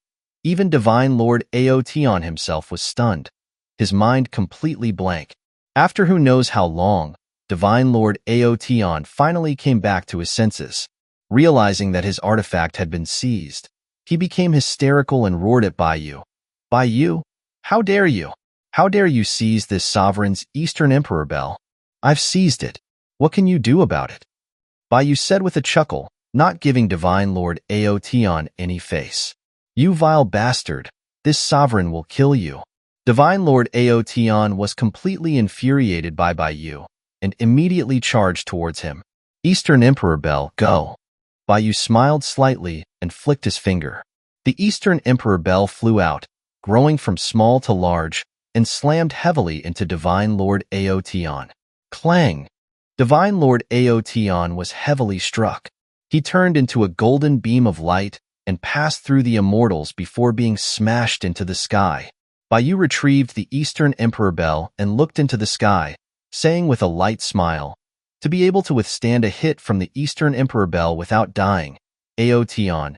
even Divine Lord Aotion himself was stunned, his mind completely blank. After who knows how long, Divine Lord Aotion finally came back to his senses. Realizing that his artifact had been seized, he became hysterical and roared at Baiyu. "Baiyu, how dare you? How dare you seize this sovereign's Eastern Emperor bell? I've seized it. What can you do about it?" Baiyu said with a chuckle, not giving Divine Lord Aotion any face. "You vile bastard, this sovereign will kill you." Divine Lord Aotion was completely infuriated by Baiyu and immediately charged towards him. "Eastern Emperor bell, go." Baiyu smiled slightly and flicked his finger. The Eastern Emperor bell flew out, growing from small to large, and slammed heavily into Divine Lord Aotion. Clang! Divine Lord Aotion was heavily struck. He turned into a golden beam of light and passed through the immortals before being smashed into the sky. Baiyu retrieved the Eastern Emperor bell and looked into the sky, saying with a light smile, "To be able to withstand a hit from the Eastern Emperor bell without dying, Aotion,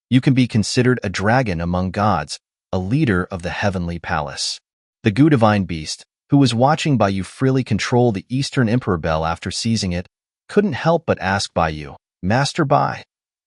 you can be considered a dragon among gods, a leader of the heavenly palace." The goo divine beast, who was watching Baiyu freely control the Eastern Emperor bell after seizing it, couldn't help but ask Baiyu, "Master Bai,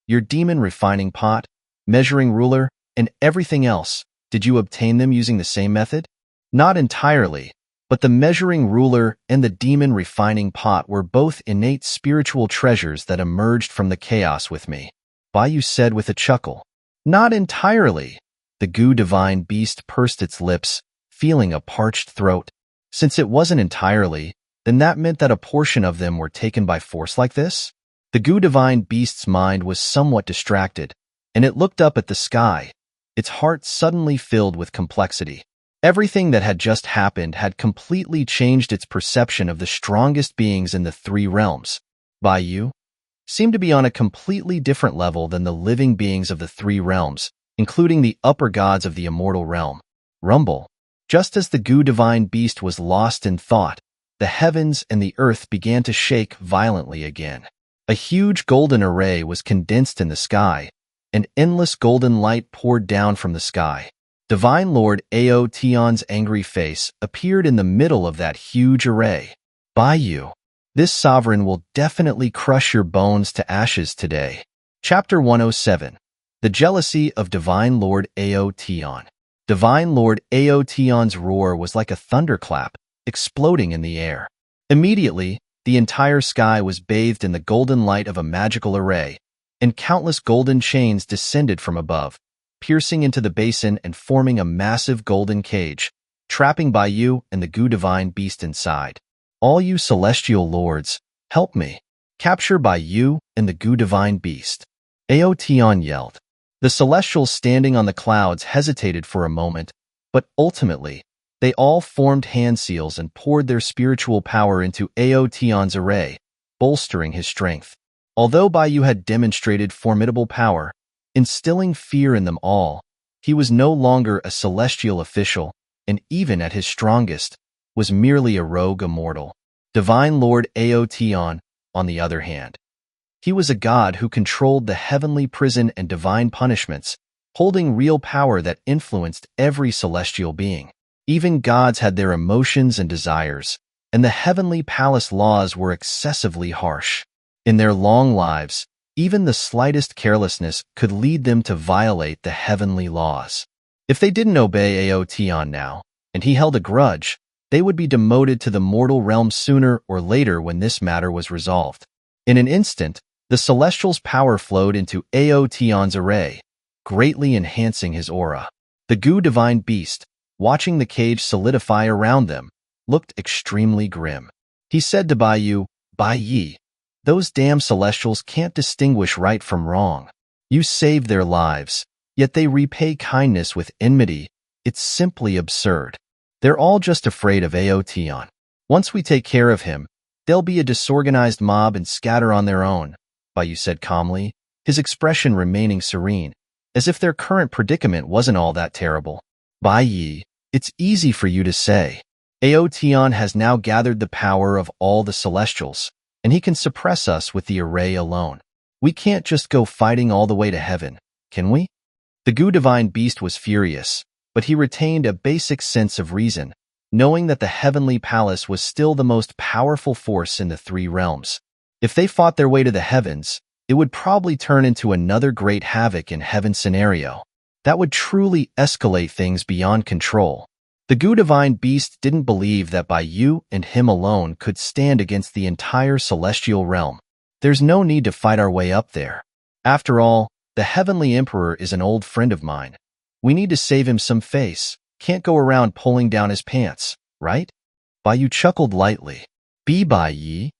your demon refining pot, measuring ruler, and everything else, did you obtain them using the same method?" "Not entirely, but the measuring ruler and the demon refining pot were both innate spiritual treasures that emerged from the chaos with me," Baiyu said with a chuckle. "Not entirely. The goo divine beast pursed its lips, feeling a parched throat. Since it wasn't entirely, then that meant that a portion of them were taken by force like this? The goo divine beast's mind was somewhat distracted, and it looked up at the sky, its heart suddenly filled with complexity. Everything that had just happened had completely changed its perception of the strongest beings in the three realms. Baiyu seemed to be on a completely different level than the living beings of the three realms, including the upper gods of the immortal realm. Rumble. Just as the goo divine beast was lost in thought, the heavens and the earth began to shake violently again. A huge golden array was condensed in the sky, and endless golden light poured down from the sky. Divine Lord Ao Tion's angry face appeared in the middle of that huge array. Baiyu, this sovereign will definitely crush your bones to ashes today. Chapter 107. The Jealousy of Divine Lord Ao Tion. Divine Lord Ao Tion's roar was like a thunderclap, exploding in the air. Immediately, the entire sky was bathed in the golden light of a magical array, and countless golden chains descended from above, piercing into the basin and forming a massive golden cage, trapping Baiyu and the goo divine beast inside. All you celestial lords, help me. Capture Baiyu and the goo divine beast. Ao Tion yelled. The celestials standing on the clouds hesitated for a moment, but ultimately, they all formed hand seals and poured their spiritual power into Ao Tion's array, bolstering his strength. Although Baiyu had demonstrated formidable power, instilling fear in them all, he was no longer a celestial official, and even at his strongest, was merely a rogue immortal. Divine Lord Ao Tion, on the other hand. He was a god who controlled the heavenly prison and divine punishments, holding real power that influenced every celestial being. Even gods had their emotions and desires, and the heavenly palace laws were excessively harsh. In their long lives, even the slightest carelessness could lead them to violate the heavenly laws. If they didn't obey Ao Tion now, and he held a grudge, they would be demoted to the mortal realm sooner or later when this matter was resolved. In an instant, the celestial's power flowed into Ao Tion's array, greatly enhancing his aura. The goo divine beast, watching the cage solidify around them, looked extremely grim. He said to Baiyu, "Baiyi, those damn celestials can't distinguish right from wrong. You saved their lives, yet they repay kindness with enmity. It's simply absurd. They're all just afraid of Ao Tion. Once we take care of him, they'll be a disorganized mob and scatter on their own," Baiyu said calmly, his expression remaining serene, as if their current predicament wasn't all that terrible. "Baiyi, it's easy for you to say. Ao Tion has now gathered the power of all the celestials, and he can suppress us with the array alone. We can't just go fighting all the way to heaven, can we?" The goo divine beast was furious, but he retained a basic sense of reason, knowing that the heavenly palace was still the most powerful force in the three realms. If they fought their way to the heavens, it would probably turn into another great havoc in heaven scenario. That would truly escalate things beyond control. The goo divine beast didn't believe that Baiyu and him alone could stand against the entire celestial realm. There's no need to fight our way up there. After all, the heavenly emperor is an old friend of mine. We need to save him some face. Can't go around pulling down his pants, right? Baiyu chuckled lightly. "Be Baiyi."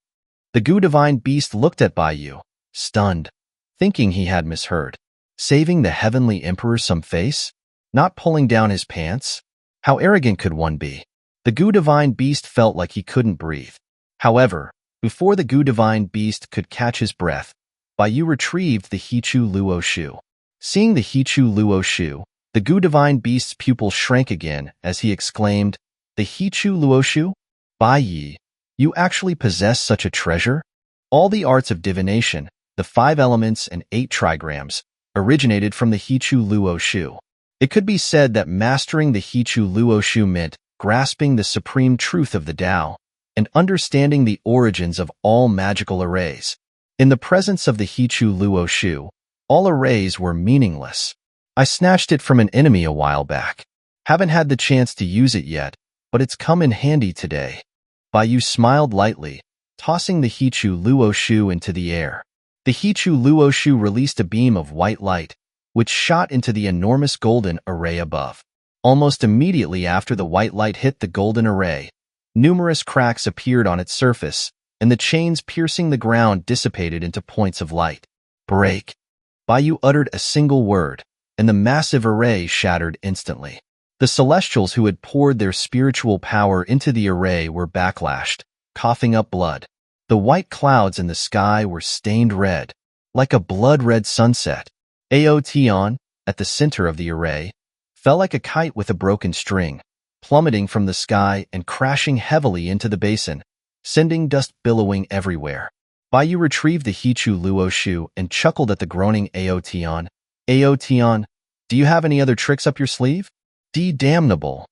The goo divine beast looked at Baiyu, stunned, thinking he had misheard. Saving the heavenly emperor some face? Not pulling down his pants? How arrogant could one be? The goo divine beast felt like he couldn't breathe. However, before the goo divine beast could catch his breath, Baiyu retrieved the Hichu Luo Shu. Seeing the Hichu Luo Shu, the goo divine beast's pupil shrank again as he exclaimed, "The Hichu Luo Shu? Baiyi, you actually possess such a treasure?" All the arts of divination, the 5 elements and 8 trigrams, originated from the Hichu Luo Shu. It could be said that mastering the Hichu Luo Shu meant grasping the supreme truth of the Tao and understanding the origins of all magical arrays. In the presence of the Hichu Luo Shu, all arrays were meaningless. "I snatched it from an enemy a while back. Haven't had the chance to use it yet, but it's come in handy today." Baiyu smiled lightly, tossing the Hichu Luo Shu into the air. The Hichu Luo Shu released a beam of white light, which shot into the enormous golden array above. Almost immediately after the white light hit the golden array, numerous cracks appeared on its surface, and the chains piercing the ground dissipated into points of light. Break. Baiyu uttered a single word, and the massive array shattered instantly. The celestials who had poured their spiritual power into the array were backlashed, coughing up blood. The white clouds in the sky were stained red, like a blood-red sunset. Aotion, at the center of the array, fell like a kite with a broken string, plummeting from the sky and crashing heavily into the basin, sending dust billowing everywhere. Baiyu retrieved the Hichu Luoshu and chuckled at the groaning Aotion. Aotion, do you have any other tricks up your sleeve? Damnable.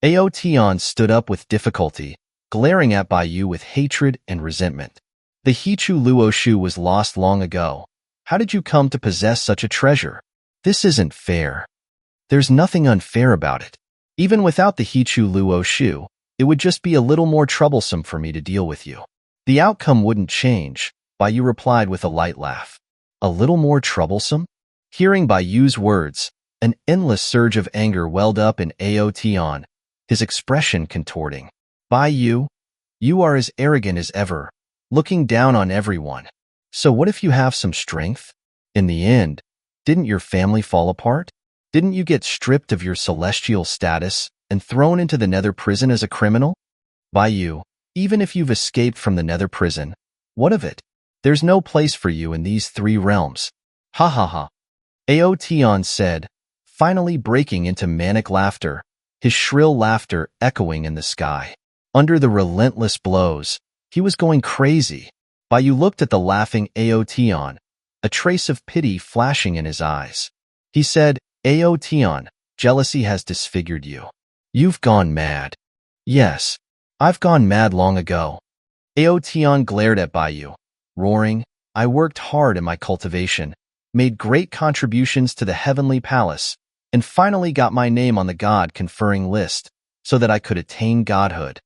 Aotion stood up with difficulty, glaring at Baiyu with hatred and resentment. The Hichu Luoshu was lost long ago. How did you come to possess such a treasure? This isn't fair. There's nothing unfair about it. Even without the Hichu Luoshu, it would just be a little more troublesome for me to deal with you. The outcome wouldn't change, Baiyu replied with a light laugh. A little more troublesome? Hearing Baiyu's words, an endless surge of anger welled up in Aotion, his expression contorting. Baiyu, you are as arrogant as ever, looking down on everyone. So what if you have some strength? In the end, didn't your family fall apart? Didn't you get stripped of your celestial status and thrown into the nether prison as a criminal? Baiyu, even if you've escaped from the nether prison, what of it? There's no place for you in these three realms. Ha ha ha. Aotion said, finally breaking into manic laughter, his shrill laughter echoing in the sky. Under the relentless blows, he was going crazy. Baiyu looked at the laughing Aotion, a trace of pity flashing in his eyes. He said, Aotion, jealousy has disfigured you. You've gone mad. Yes, I've gone mad long ago. Aotion glared at Baiyu, roaring, I worked hard in my cultivation, made great contributions to the heavenly palace, and finally got my name on the god-conferring list so that I could attain godhood.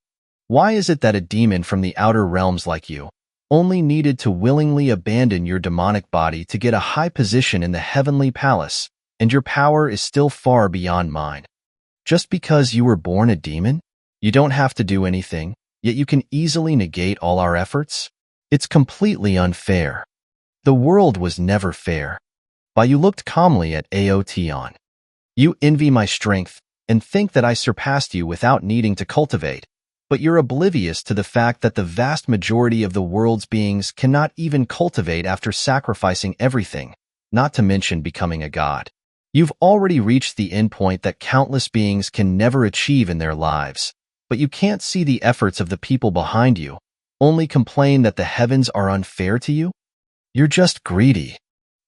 Why is it that a demon from the outer realms like you only needed to willingly abandon your demonic body to get a high position in the heavenly palace, and your power is still far beyond mine? Just because you were born a demon? You don't have to do anything, yet you can easily negate all our efforts? It's completely unfair. The world was never fair. Baiyu looked calmly at Aotion. You envy my strength and think that I surpassed you without needing to cultivate, but you're oblivious to the fact that the vast majority of the world's beings cannot even cultivate after sacrificing everything, not to mention becoming a god. You've already reached the endpoint that countless beings can never achieve in their lives, but you can't see the efforts of the people behind you, only complain that the heavens are unfair to you? You're just greedy.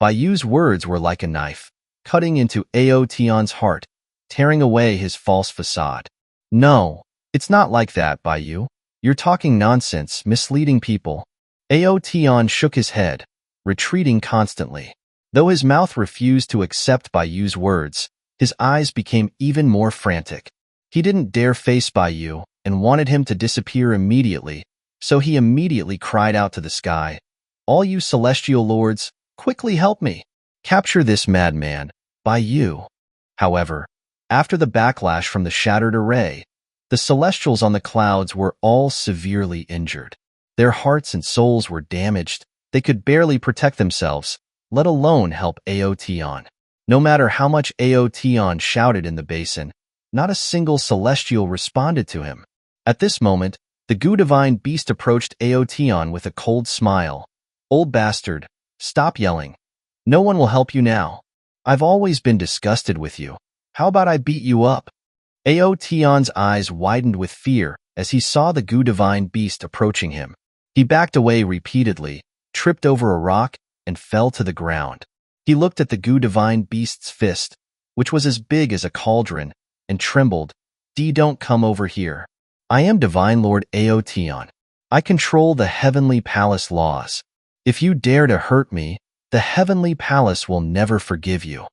Baiyu's words were like a knife, cutting into Aotion's heart, tearing away his false facade. No, it's not like that, Baiyu. You're talking nonsense, misleading people. Aotion shook his head, retreating constantly. Though his mouth refused to accept Baiyu's words, his eyes became even more frantic. He didn't dare face Baiyu and wanted him to disappear immediately, so he immediately cried out to the sky, All you celestial lords, quickly help me. Capture this madman, Baiyu. However, after the backlash from the shattered array, the celestials on the clouds were all severely injured. Their hearts and souls were damaged. They could barely protect themselves, let alone help Aotion. No matter how much Aotion shouted in the basin, not a single celestial responded to him. At this moment, the goo-divine beast approached Aotion with a cold smile. Old bastard, stop yelling. No one will help you now. I've always been disgusted with you. How about I beat you up? Aotion's eyes widened with fear as he saw the goo-divine beast approaching him. He backed away repeatedly, tripped over a rock, and fell to the ground. He looked at the goo-divine beast's fist, which was as big as a cauldron, and trembled. Don't come over here. I am Divine Lord Aotion. I control the heavenly palace laws. If you dare to hurt me, the heavenly palace will never forgive you.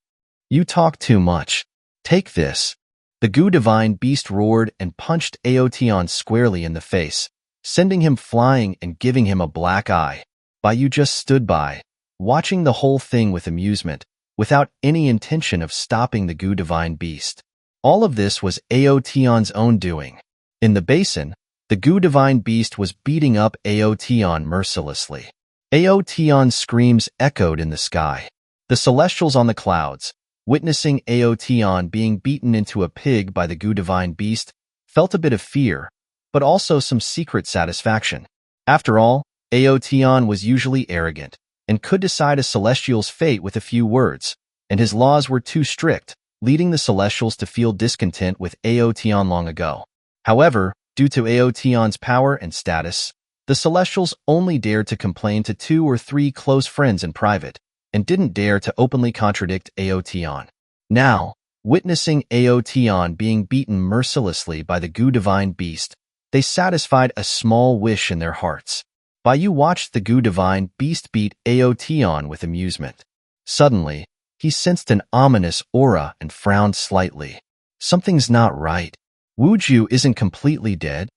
You talk too much. Take this. The goo-divine beast roared and punched Aotion squarely in the face, sending him flying and giving him a black eye. Baiyu just stood by, watching the whole thing with amusement, without any intention of stopping the Gu Divine Beast. All of this was Aotion's own doing. In the basin, the Gu Divine Beast was beating up Aotion mercilessly. Aotion's screams echoed in the sky. The Celestials on the clouds, witnessing Aotion being beaten into a pig by the Gu Divine Beast, felt a bit of fear, but also some secret satisfaction. After all, Aotion was usually arrogant and could decide a Celestial's fate with a few words, and his laws were too strict, leading the Celestials to feel discontent with Aotion long ago. However, due to Aotion's power and status, the Celestials only dared to complain to 2 or 3 close friends in private, and didn't dare to openly contradict Aotion. Now, witnessing Aotion being beaten mercilessly by the Gu Divine Beast, they satisfied a small wish in their hearts. Baiyu watched the Gu Divine Beast beat Aotion with amusement. Suddenly, he sensed an ominous aura and frowned slightly. Something's not right. Wuju isn't completely dead?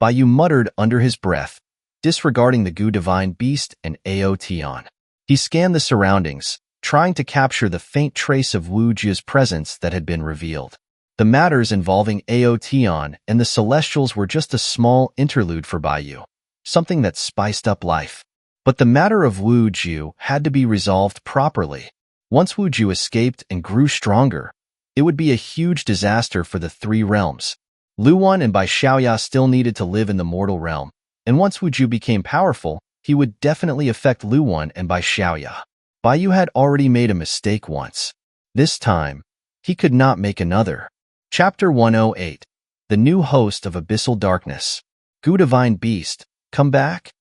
Baiyu muttered under his breath, disregarding the Gu Divine Beast and Aotion. He scanned the surroundings, trying to capture the faint trace of Wuju's presence that had been revealed. The matters involving Aotion and the Celestials were just a small interlude for Baiyu, something that spiced up life. But the matter of Wuju had to be resolved properly. Once Wuju escaped and grew stronger, it would be a huge disaster for the 3 realms. Luwan and Xiaoya still needed to live in the mortal realm, and once Wuju became powerful, he would definitely affect Luwan and Xiaoya. Baiyu had already made a mistake once. This time, he could not make another. Chapter 108. The New Host of Abyssal Darkness. Gu Divine Beast, come back?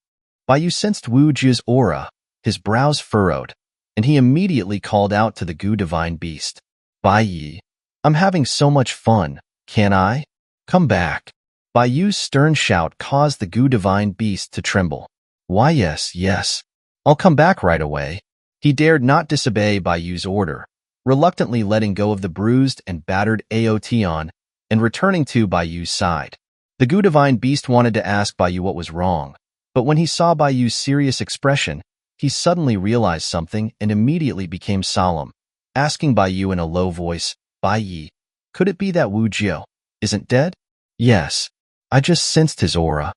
Baiyu sensed Wuju's aura, his brows furrowed, and he immediately called out to the Gu Divine Beast. Baiyi, I'm having so much fun, can I? Come back. Baiyu's stern shout caused the Gu Divine Beast to tremble. Why yes, I'll come back right away. He dared not disobey Baiyu's order, reluctantly letting go of the bruised and battered Aotion and returning to Baiyu's side. The Gu Divine Beast wanted to ask Baiyu what was wrong, but when he saw Baiyu's serious expression, he suddenly realized something and immediately became solemn, asking Baiyu in a low voice, Baiyi, could it be that Wuju isn't dead? Yes, I just sensed his aura.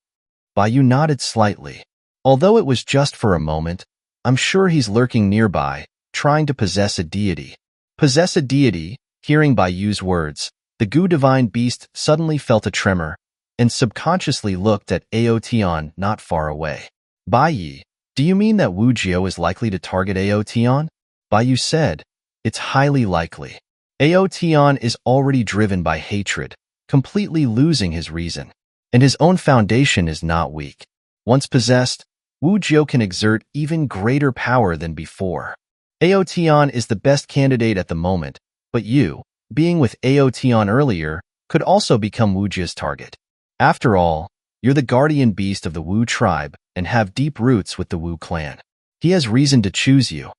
Baiyu nodded slightly. Although it was just for a moment, I'm sure he's lurking nearby, trying to possess a deity. Possess a deity? Hearing Baiyu's words, the Gu Divine Beast suddenly felt a tremor and subconsciously looked at Aotion not far away. Baiyi, do you mean that Wuju is likely to target Aotion? Baiyu said, it's highly likely. Aotion is already driven by hatred, completely losing his reason, and his own foundation is not weak. Once possessed, Wuju can exert even greater power than before. Aotion is the best candidate at the moment, but you, being with Aotion earlier, could also become Wuju's target. After all, you're the guardian beast of the Wu tribe and have deep roots with the Wu clan. He has reason to choose you.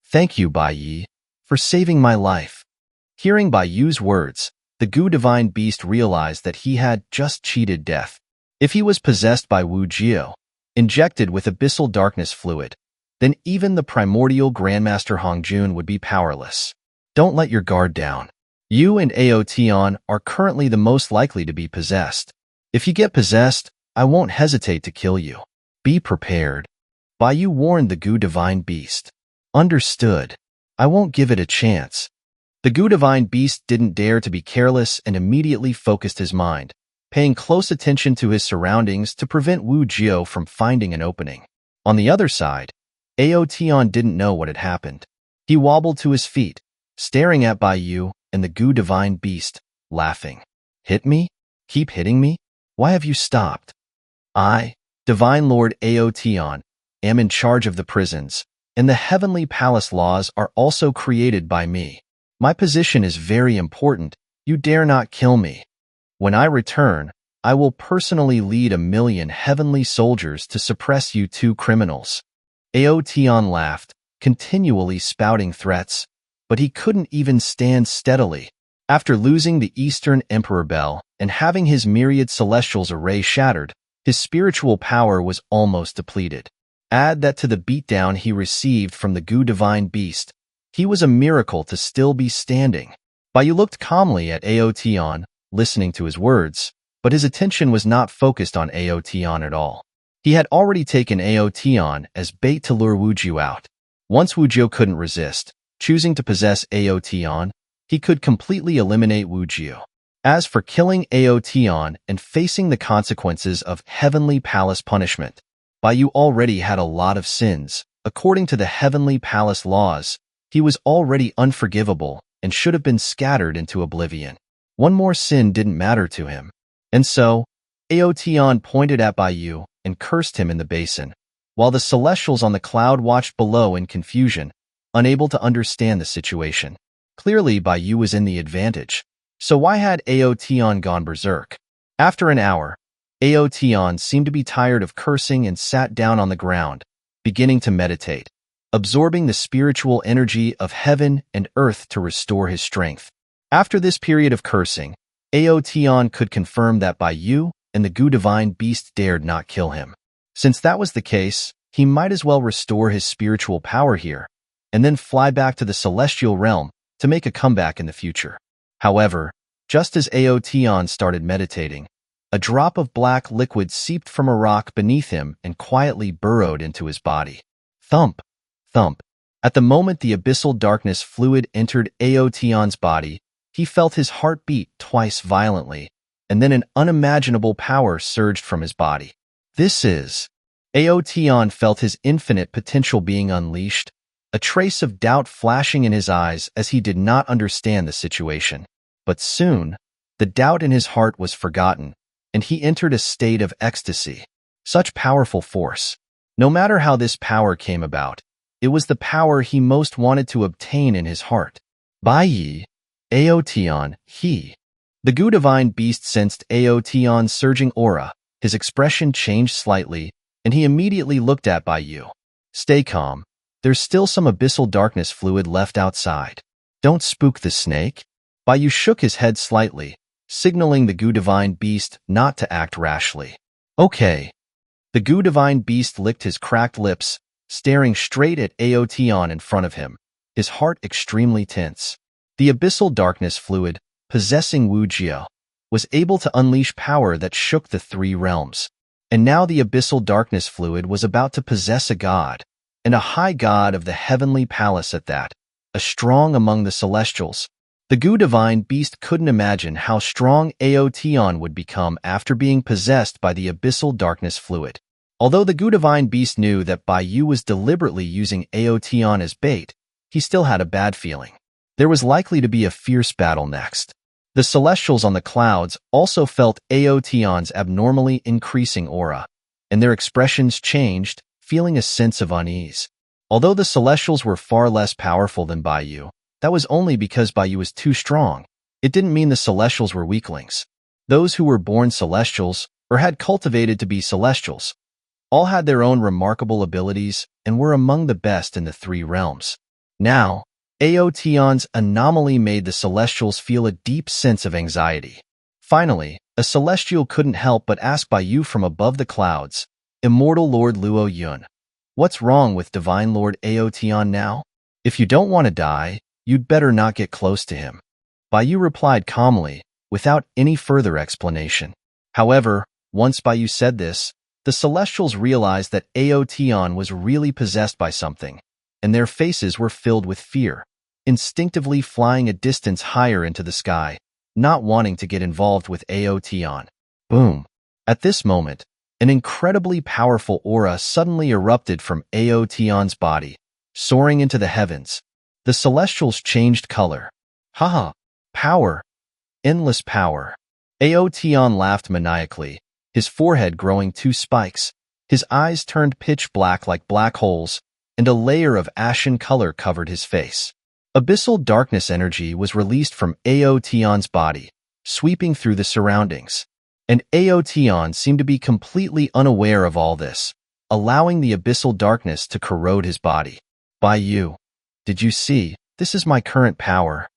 Thank you, Baiyi, for saving my life. Hearing Baiyu's words, the Gu Divine Beast realized that he had just cheated death. If he was possessed by Wuju, injected with abyssal darkness fluid, then even the primordial Grandmaster Hongjun would be powerless. Don't let your guard down. You and Aotion are currently the most likely to be possessed. If you get possessed, I won't hesitate to kill you. Be prepared. Baiyu warned the Gu Divine Beast. Understood. I won't give it a chance. The Gu Divine Beast didn't dare to be careless and immediately focused his mind, paying close attention to his surroundings to prevent Wuju from finding an opening. On the other side, Aotion didn't know what had happened. He wobbled to his feet, staring at Baiyu and the Gu Divine Beast, laughing. Hit me? Keep hitting me? Why have you stopped? I, Divine Lord Aotion, am in charge of the prisons, and the heavenly palace laws are also created by me. My position is very important. You dare not kill me. When I return, I will personally lead 1,000,000 heavenly soldiers to suppress you 2 criminals. Aotion laughed, continually spouting threats, but he couldn't even stand steadily. After losing the Eastern Emperor Bell and having his myriad celestials array shattered, his spiritual power was almost depleted. Add that to the beatdown he received from the Gu Divine Beast, He was a miracle to still be standing. Baiyu looked calmly at Aotion, listening to his words, but his attention was not focused on Aotion at all. He had already taken Aotion as bait to lure Wujiu out. Once Wujiu couldn't resist, choosing to possess Aotion, he could completely eliminate Wujiu. As for killing Aotion and facing the consequences of Heavenly Palace punishment, Baiyu already had a lot of sins. According to the Heavenly Palace laws, he was already unforgivable and should have been scattered into oblivion. One more sin didn't matter to him. And so, Aotion pointed at Baiyu and cursed him in the basin, while the Celestials on the cloud watched below in confusion, unable to understand the situation. Clearly, Baiyu was in the advantage. So why had Aotion gone berserk? After an hour, Aotion seemed to be tired of cursing and sat down on the ground, beginning to meditate, absorbing the spiritual energy of heaven and earth to restore his strength. After this period of cursing, Aotion could confirm that Baiyu and the Gu Divine Beast dared not kill him. Since that was the case, he might as well restore his spiritual power here, and then fly back to the celestial realm to make a comeback in the future. However, just as Aotion started meditating, a drop of black liquid seeped from a rock beneath him and quietly burrowed into his body. Thump, thump. At the moment the abyssal darkness fluid entered Aotion's body, he felt his heart beat twice violently, and then an unimaginable power surged from his body. Aotion felt his infinite potential being unleashed, a trace of doubt flashing in his eyes as he did not understand the situation. But soon, the doubt in his heart was forgotten, and he entered a state of ecstasy. Such powerful force. No matter how this power came about, it was the power he most wanted to obtain in his heart. Baiyi, Aotion, he. The Gu Divine Beast sensed Aotion's surging aura. His expression changed slightly, and he immediately looked at Baiyu. Stay calm. There's still some abyssal darkness fluid left outside. Don't spook the snake. Baiyu shook his head slightly, signaling the Gu Divine Beast not to act rashly. Okay. The Gu Divine Beast licked his cracked lips, staring straight at Aotion in front of him, his heart extremely tense. The abyssal darkness fluid, possessing Wujiu, was able to unleash power that shook the three realms. And now the abyssal darkness fluid was about to possess a god, and a high god of the heavenly palace at that, a strong among the celestials. The Gu Divine Beast couldn't imagine how strong Aotion would become after being possessed by the abyssal darkness fluid. Although the Gu Divine Beast knew that Baiyu was deliberately using Aotion as bait, he still had a bad feeling. There was likely to be a fierce battle next. The Celestials on the clouds also felt Aotion's abnormally increasing aura, and their expressions changed, feeling a sense of unease. Although the Celestials were far less powerful than Baiyu, that was only because Baiyu was too strong. It didn't mean the Celestials were weaklings. Those who were born Celestials, or had cultivated to be Celestials, all had their own remarkable abilities and were among the best in the three realms. Now, Aotion's anomaly made the Celestials feel a deep sense of anxiety. Finally, a Celestial couldn't help but ask Baiyu from above the clouds, Immortal Lord Luo Yun, what's wrong with Divine Lord Aotion now? If you don't want to die, you'd better not get close to him. Baiyu replied calmly, without any further explanation. However, once Baiyu said this, the Celestials realized that Aotion was really possessed by something, and their faces were filled with fear, instinctively flying a distance higher into the sky, not wanting to get involved with Aotion. Boom! At this moment, an incredibly powerful aura suddenly erupted from Aotion's body, soaring into the heavens. The Celestials changed color. Haha! Power! Endless power! Aotion laughed maniacally, his forehead growing two spikes. His eyes turned pitch black like black holes, and a layer of ashen color covered his face. Abyssal darkness energy was released from Aotion's body, sweeping through the surroundings. And Aotion seemed to be completely unaware of all this, allowing the abyssal darkness to corrode his body. Baiyu, did you see? This is my current power.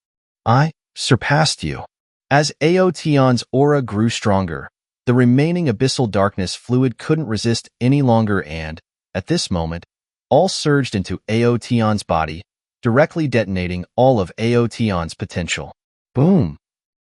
I surpassed you. As Aotion's aura grew stronger, the remaining abyssal darkness fluid couldn't resist any longer and, at this moment, all surged into Aotion's body, directly detonating all of Aotion's potential. Boom!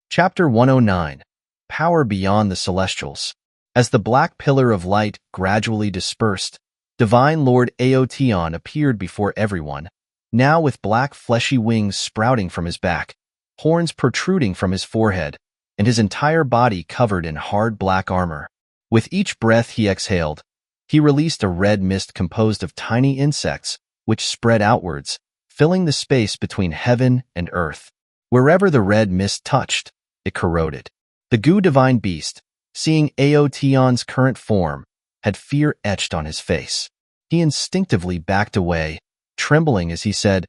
Chapter 109. Power Beyond the Celestials. As the black pillar of light gradually dispersed, Divine Lord Aotion appeared before everyone, now with black fleshy wings sprouting from his back, horns protruding from his forehead, and his entire body covered in hard black armor. With each breath he exhaled, he released a red mist composed of tiny insects, which spread outwards, filling the space between heaven and earth. Wherever the red mist touched, it corroded. The Gu Divine Beast, seeing Aotion's current form, had fear etched on his face. He instinctively backed away, trembling as he said,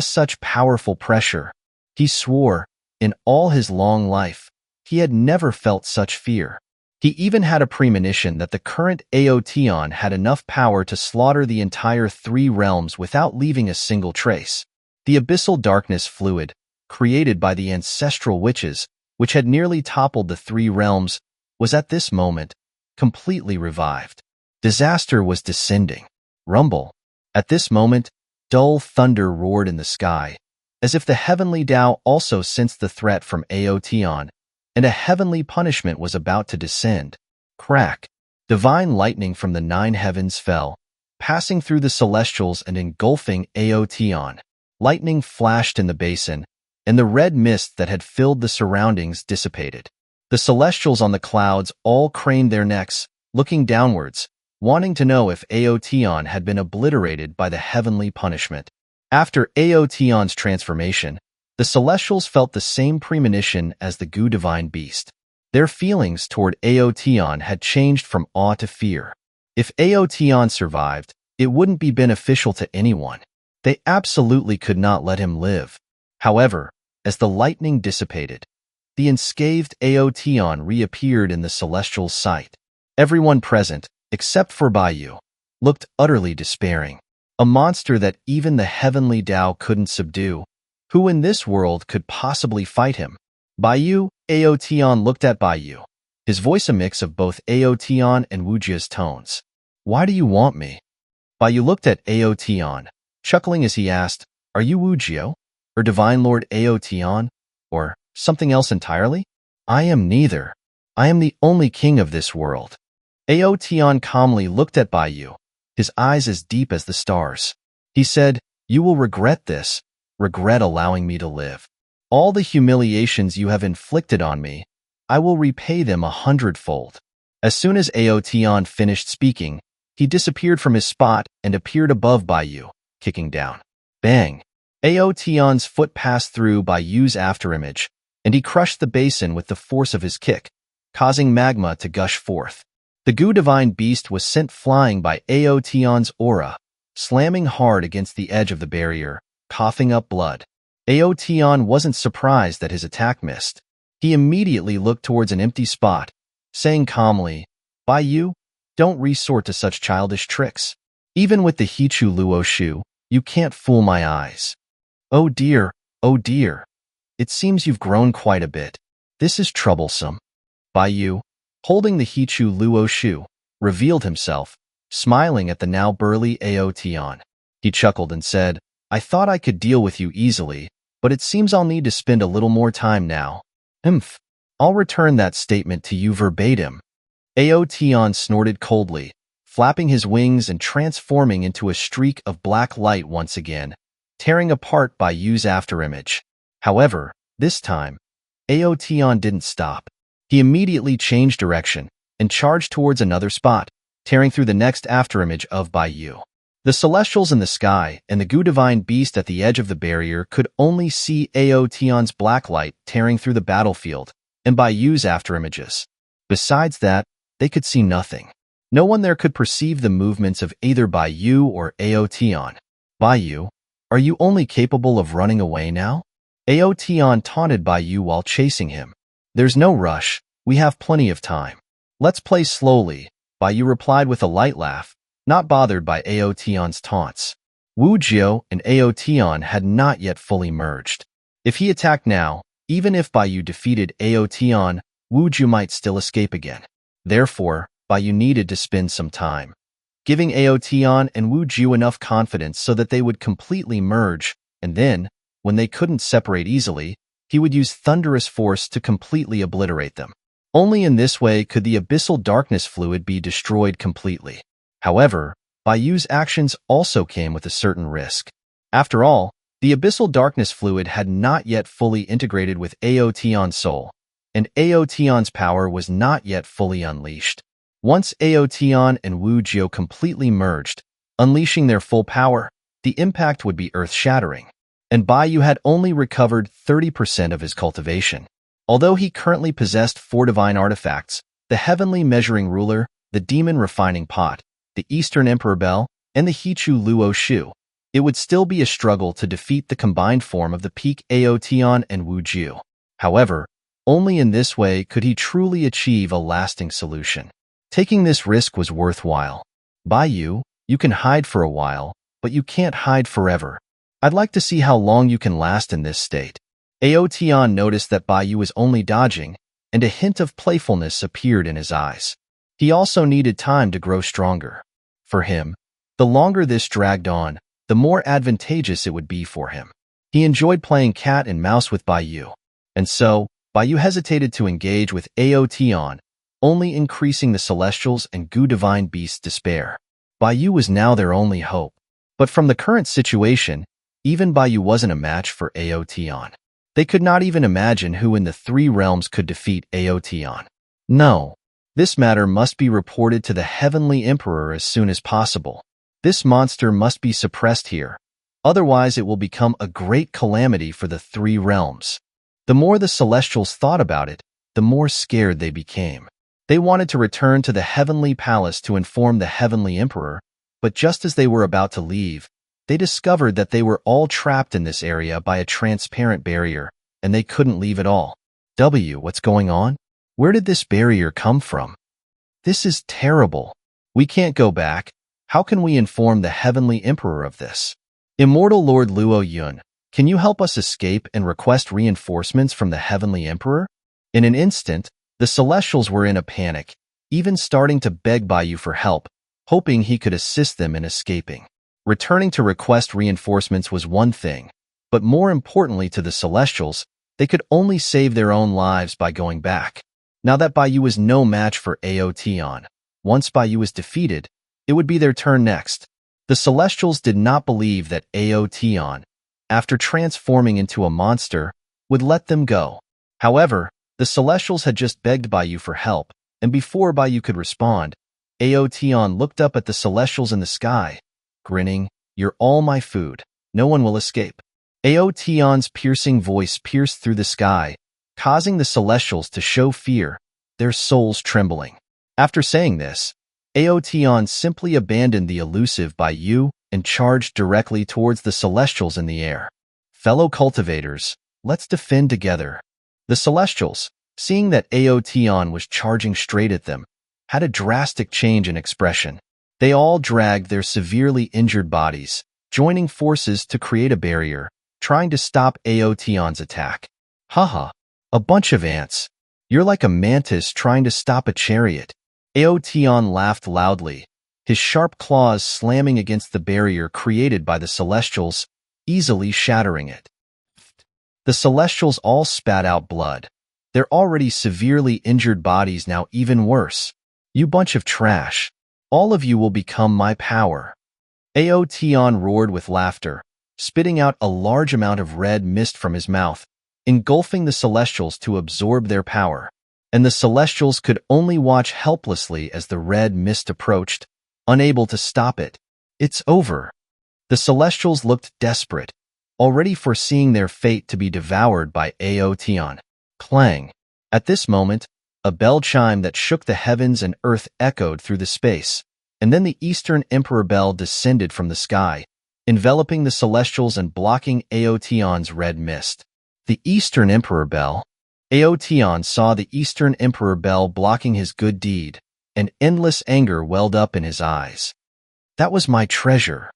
such powerful pressure. He swore, in all his long life, he had never felt such fear. He even had a premonition that the current Aotion had enough power to slaughter the entire three realms without leaving a single trace. The abyssal darkness fluid, created by the ancestral witches, which had nearly toppled the three realms, was at this moment completely revived. Disaster was descending. Rumble. At this moment, dull thunder roared in the sky, as if the heavenly Tao also sensed the threat from Aotion, and a heavenly punishment was about to descend. Crack. Divine lightning from the 9 heavens fell, passing through the celestials and engulfing Aotion. Lightning flashed in the basin, and the red mist that had filled the surroundings dissipated. The celestials on the clouds all craned their necks, looking downwards, wanting to know if Aotion had been obliterated by the heavenly punishment. After Aotion's transformation, the celestials felt the same premonition as the Gu Divine Beast. Their feelings toward Aotion had changed from awe to fear. If Aotion survived, it wouldn't be beneficial to anyone. They absolutely could not let him live. However, as the lightning dissipated, the unscathed Aotion reappeared in the celestial's sight. Everyone present, except for Baiyu, looked utterly despairing. A monster that even the heavenly Tao couldn't subdue. Who in this world could possibly fight him? Baiyu. Aotion looked at Baiyu, his voice a mix of both Aotion and Wujia's tones. Why do you want me? Baiyu looked at Aotion, chuckling as he asked, are you Wujio? Or Divine Lord Aotion? Or something else entirely? I am neither. I am the only king of this world. Aotion calmly looked at Baiyu, his eyes as deep as the stars. He said, you will regret this, regret allowing me to live. All the humiliations you have inflicted on me, I will repay them 100-fold. As soon as Aotion finished speaking, he disappeared from his spot and appeared above Baiyu, kicking down. Bang! Aotion's foot passed through Baiyu's afterimage, and he crushed the basin with the force of his kick, causing magma to gush forth. The Gu Divine Beast was sent flying by Aotion's aura, slamming hard against the edge of the barrier, coughing up blood. Aotion wasn't surprised that his attack missed. He immediately looked towards an empty spot, saying calmly, Baiyu, don't resort to such childish tricks. Even with the Hichu Luo Shu, you can't fool my eyes. Oh dear, it seems you've grown quite a bit. This is troublesome. Baiyu, holding the Hichu Luo Shu, revealed himself, smiling at the now burly Aotion. He chuckled and said, I thought I could deal with you easily, but it seems I'll need to spend a little more time now. I'll return that statement to you verbatim. Aotion snorted coldly, flapping his wings and transforming into a streak of black light once again, tearing apart Baiyu's afterimage. However, this time, Aotion didn't stop. He immediately changed direction and charged towards another spot, tearing through the next afterimage of Baiyu. The celestials in the sky and the Gu Divine Beast at the edge of the barrier could only see Aotion's black light tearing through the battlefield and Baiyu's afterimages. Besides that, they could see nothing. No one there could perceive the movements of either Baiyu or Aotion. Baiyu, are you only capable of running away now? Aotion taunted Baiyu while chasing him. There's no rush, we have plenty of time. Let's play slowly, Baiyu replied with a light laugh, not bothered by Aotion's taunts. Wujio and Aotion had not yet fully merged. If he attacked now, even if Baiyu defeated Aotion, Wujio might still escape again. Therefore, Baiyu needed to spend some time, giving Aotion and Wujio enough confidence so that they would completely merge, And then, when they couldn't separate easily, he would use thunderous force to completely obliterate them. Only in this way could the abyssal darkness fluid be destroyed completely. However, Bayu's actions also came with a certain risk. After all, the abyssal darkness fluid had not yet fully integrated with Aotion's soul, and Aotion's power was not yet fully unleashed. Once Aotion and Wu Jiu completely merged, unleashing their full power, the impact would be earth-shattering. And Bayu had only recovered 30% of his cultivation. Although he currently possessed 4 divine artifacts, the heavenly measuring ruler, the demon refining pot, the Eastern Emperor Bell, and the Hichu Luo Shu, it would still be a struggle to defeat the combined form of the peak Aotion and Wu Jiu. However, only in this way could he truly achieve a lasting solution. Taking this risk was worthwhile. Bayu, you can hide for a while, but you can't hide forever. I'd like to see how long you can last in this state. Aotion noticed that Bayu was only dodging, and a hint of playfulness appeared in his eyes. He also needed time to grow stronger. For him, the longer this dragged on, the more advantageous it would be for him. He enjoyed playing cat and mouse with Bayu, and so, Bayu hesitated to engage with Aotion, only increasing the Celestials' and Gu Divine Beast's despair. Bayu was now their only hope. But from the current situation, even Bayu wasn't a match for Aotion. They could not even imagine who in the 3 realms could defeat Aotion. No, this matter must be reported to the Heavenly Emperor as soon as possible. This monster must be suppressed here, otherwise it will become a great calamity for the 3 realms. The more the Celestials thought about it, the more scared they became. They wanted to return to the Heavenly Palace to inform the Heavenly Emperor, but just as they were about to leave, they discovered that they were all trapped in this area by a transparent barrier, and they couldn't leave at all. What's going on? Where did this barrier come from? This is terrible. We can't go back. How can we inform the Heavenly Emperor of this? Immortal Lord Luo Yun, can you help us escape and request reinforcements from the Heavenly Emperor? In an instant, the Celestials were in a panic, even starting to beg Bayu for help, hoping he could assist them in escaping. Returning to request reinforcements was one thing, but more importantly to the Celestials, they could only save their own lives by going back. Now that Bayu was no match for Aotion, once Bayu was defeated, it would be their turn next. The Celestials did not believe that Aotion, after transforming into a monster, would let them go. However, the Celestials had just begged Bayu for help, and before Bayu could respond, Aotion looked up at the Celestials in the sky, grinning, "You're all my food. No one will escape." Aotion's piercing voice pierced through the sky, causing the Celestials to show fear, their souls trembling. After saying this, Aotion simply abandoned the elusive Bayu and charged directly towards the Celestials in the air. "Fellow cultivators, let's defend together." The Celestials, seeing that Aotion was charging straight at them, had a drastic change in expression. They all dragged their severely injured bodies, joining forces to create a barrier, trying to stop Aotion's attack. Haha, a bunch of ants. You're like a mantis trying to stop a chariot. Aotion laughed loudly, his sharp claws slamming against the barrier created by the Celestials, easily shattering it. The Celestials all spat out blood, their already severely injured bodies now even worse. "You bunch of trash. All of you will become my power." Aotion roared with laughter, spitting out a large amount of red mist from his mouth, engulfing the Celestials to absorb their power, and the Celestials could only watch helplessly as the red mist approached, unable to stop it. "It's over." The Celestials looked desperate, already foreseeing their fate to be devoured by Aotion. Clang! At this moment, a bell chime that shook the heavens and earth echoed through the space, and then the Eastern Emperor Bell descended from the sky, enveloping the Celestials and blocking Aotion's red mist. The Eastern Emperor Bell. Aotion saw the Eastern Emperor Bell blocking his good deed, and endless anger welled up in his eyes. "That was my treasure."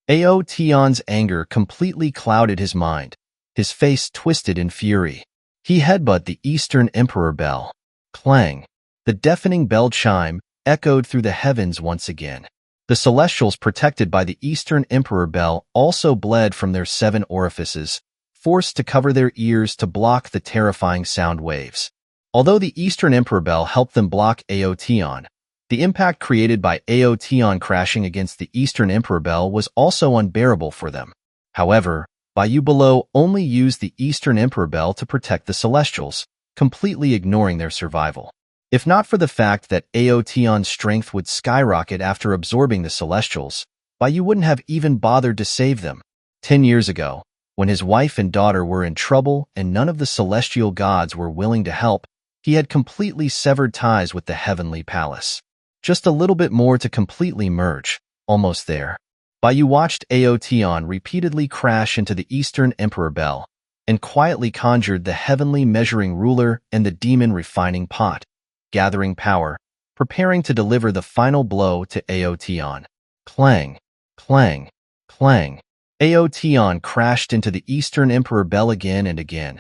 Aotion's anger completely clouded his mind, his face twisted in fury. He headbutted the Eastern Emperor Bell. Clang! The deafening bell chime echoed through the heavens once again. The celestials protected by the Eastern Emperor Bell also bled from their 7 orifices, forced to cover their ears to block the terrifying sound waves. Although the Eastern Emperor Bell helped them block Aotion, the impact created by Aotion crashing against the Eastern Emperor Bell was also unbearable for them. However, Bayou below only used the Eastern Emperor Bell to protect the celestials, completely ignoring their survival. If not for the fact that Aotion's strength would skyrocket after absorbing the celestials, Bayou wouldn't have even bothered to save them. 10 years ago, when his wife and daughter were in trouble and none of the celestial gods were willing to help, he had completely severed ties with the heavenly palace. Just a little bit more to completely merge, almost there. Bayou watched Aotion repeatedly crash into the Eastern Emperor Bell, and quietly conjured the heavenly measuring ruler and the demon refining pot, gathering power, preparing to deliver the final blow to Aotion. Clang, clang, clang. Aotion crashed into the Eastern Emperor Bell again and again,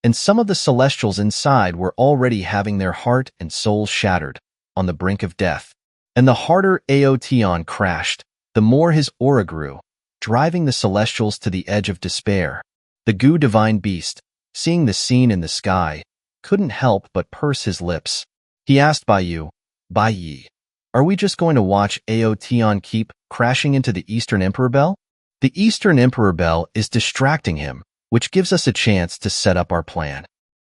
and some of the celestials inside were already having their heart and souls shattered, on the brink of death. And the harder Aotion crashed, the more his aura grew, driving the celestials to the edge of despair. The Gu divine beast, seeing the scene in the sky, couldn't help but purse his lips. He asked Bayou, "Bai, are we just going to watch Aotion keep crashing into the Eastern Emperor Bell?" The Eastern Emperor Bell is distracting him, which gives us a chance to set up our plan.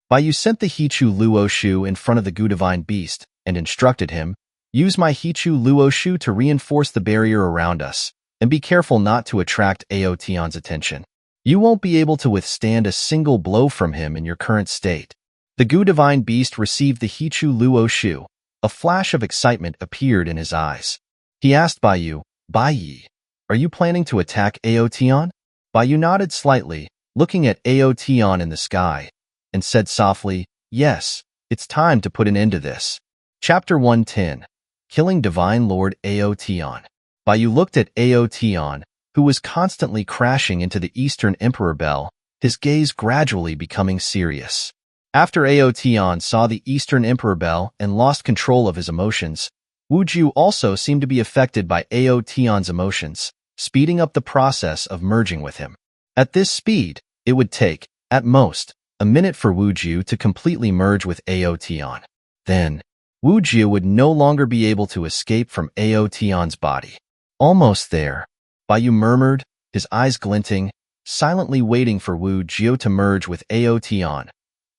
Bayou sent the Hichu Luoshu in front of the Gu divine beast and instructed him, "Use my Hichu Luoshu to reinforce the barrier around us, and be careful not to attract Aotion's attention. You won't be able to withstand a single blow from him in your current state." The Gu divine beast received the Hichu Luoshu. A flash of excitement appeared in his eyes. He asked Bayou, "Bai, are you planning to attack Aotion?" Bayou nodded slightly, looking at Aotion in the sky, and said softly, "Yes, it's time to put an end to this." Chapter 110. Killing Divine Lord Aotion. Bayou looked at Aotion, who was constantly crashing into the Eastern Emperor Bell, his gaze gradually becoming serious. After Aotion saw the Eastern Emperor Bell and lost control of his emotions, Wuju also seemed to be affected by Aotion's emotions, speeding up the process of merging with him. At this speed, it would take, at most, a minute for Wuju to completely merge with Aotion. Then, Wuju would no longer be able to escape from Aotion's body. Almost there, Bayou murmured, his eyes glinting, silently waiting for Wuju to merge with Aotion,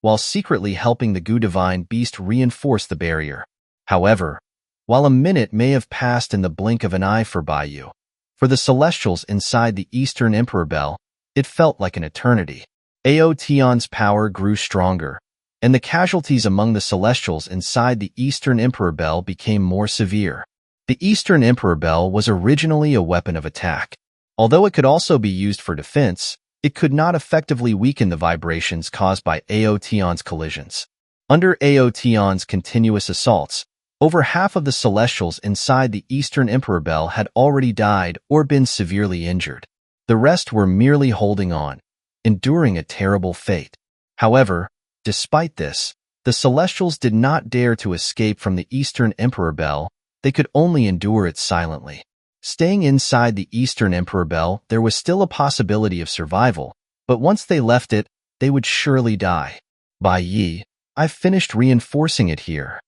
while secretly helping the Gu divine beast reinforce the barrier. However, while a minute may have passed in the blink of an eye for Bayou, for the celestials inside the Eastern Emperor Bell, it felt like an eternity. Aotion's power grew stronger, and the casualties among the celestials inside the Eastern Emperor Bell became more severe. The Eastern Emperor Bell was originally a weapon of attack. Although it could also be used for defense, it could not effectively weaken the vibrations caused by Aotion's collisions. Under Aotion's continuous assaults, over half of the celestials inside the Eastern Emperor Bell had already died or been severely injured. The rest were merely holding on, enduring a terrible fate. However, despite this, the celestials did not dare to escape from the Eastern Emperor Bell. They could only endure it silently. Staying inside the Eastern Emperor Bell, there was still a possibility of survival, but once they left it, they would surely die. Bai Yi, I've finished reinforcing it here.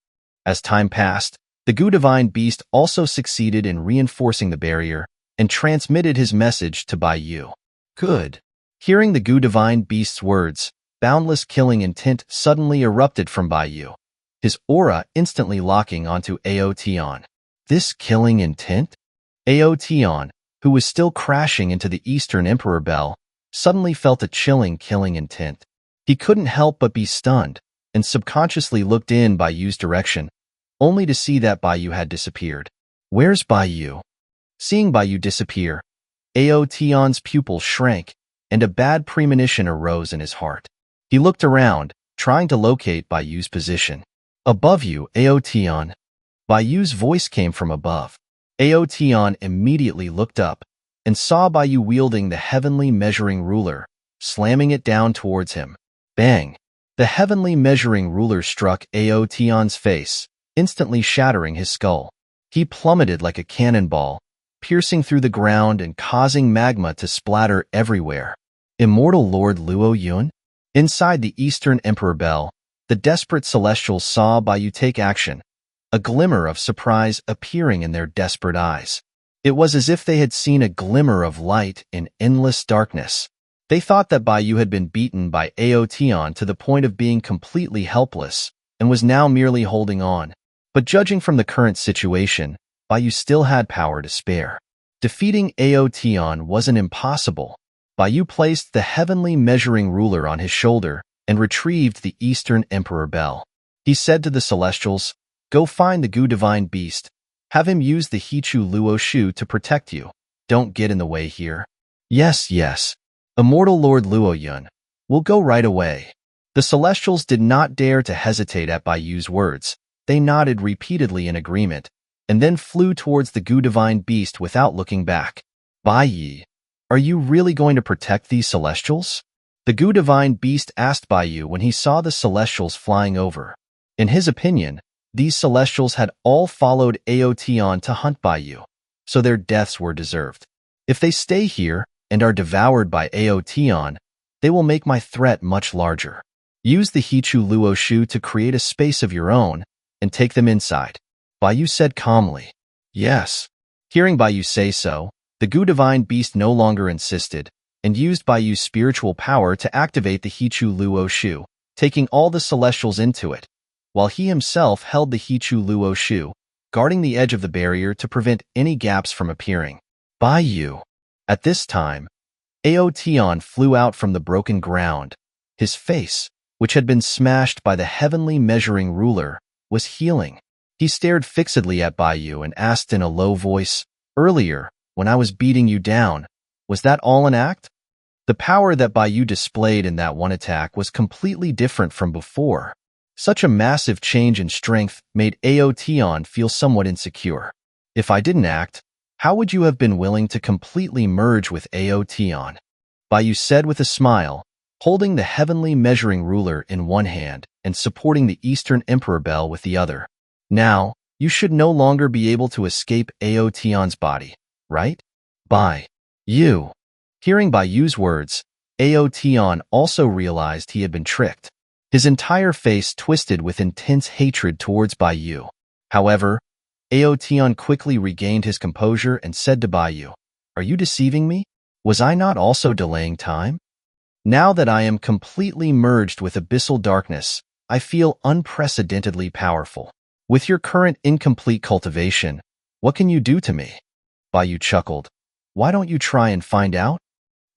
As time passed, the Gu divine beast also succeeded in reinforcing the barrier and transmitted his message to Bai Yu. Good. Hearing the Gu divine beast's words, boundless killing intent suddenly erupted from Bai Yu, his aura instantly locking onto Aotion. This killing intent? Aotion, who was still crashing into the Eastern Emperor Bell, suddenly felt a chilling killing intent. He couldn't help but be stunned, and subconsciously looked in Bai Yu's direction, only to see that Bai Yu had disappeared. Where's Bai Yu? Seeing Bai Yu disappear, Aotion's pupil shrank, and a bad premonition arose in his heart. He looked around, trying to locate Bai Yu's position. Above you, Aotion. Bai Yu's voice came from above. Aotion immediately looked up, and saw Bai Yu wielding the heavenly measuring ruler, slamming it down towards him. Bang! The heavenly measuring ruler struck Aotion's face, instantly shattering his skull. He plummeted like a cannonball, piercing through the ground and causing magma to splatter everywhere. Immortal Lord Luo Yun? Inside the Eastern Emperor Bell, the desperate Celestials saw Baiyu take action, a glimmer of surprise appearing in their desperate eyes. It was as if they had seen a glimmer of light in endless darkness. They thought that Baiyu had been beaten by Aotion to the point of being completely helpless and was now merely holding on. But judging from the current situation, Baiyu still had power to spare. Defeating Aotion wasn't impossible. Baiyu placed the heavenly measuring ruler on his shoulder and retrieved the Eastern Emperor Bell. He said to the Celestials, "Go find the Gu Divine Beast. Have him use the Hichu Luo Shu to protect you. Don't get in the way here." "Yes, yes. Immortal Lord Luo Yun. We'll go right away." The Celestials did not dare to hesitate at Baiyu's words. They nodded repeatedly in agreement, and then flew towards the Gu Divine Beast without looking back. "Baiyi, are you really going to protect these Celestials?" The Gu Divine Beast asked Baiyu when he saw the Celestials flying over. In his opinion, these Celestials had all followed Aotion to hunt Baiyu, so their deaths were deserved. If they stay here and are devoured by Aotion, they will make my threat much larger. Use the Hichu Luo Shu to create a space of your own and take them inside. Baiyu said calmly. Yes. Hearing Baiyu say so, the Gu Divine Beast no longer insisted and used Baiyu's spiritual power to activate the Hichu Luo Shu, taking all the Celestials into it, while he himself held the Hichu Luo Shu, guarding the edge of the barrier to prevent any gaps from appearing. Baiyu. At this time, Aotion flew out from the broken ground. His face, which had been smashed by the heavenly measuring ruler, was healing. He stared fixedly at Baiyu and asked in a low voice, "Earlier, when I was beating you down, was that all an act?" The power that Baiyu displayed in that one attack was completely different from before. Such a massive change in strength made Aotion feel somewhat insecure. "If I didn't act, how would you have been willing to completely merge with Aotion?" Baiyu said with a smile, holding the heavenly measuring ruler in one hand and supporting the Eastern Emperor Bell with the other. "Now, you should no longer be able to escape Aotion's body, right? Baiyu." Hearing Baiyu's words, Aotion also realized he had been tricked. His entire face twisted with intense hatred towards Baiyu. However, Aotion quickly regained his composure and said to Baiyu, "Are you deceiving me? Was I not also delaying time? Now that I am completely merged with abyssal darkness, I feel unprecedentedly powerful. With your current incomplete cultivation, what can you do to me?" Baiyu chuckled. "Why don't you try and find out?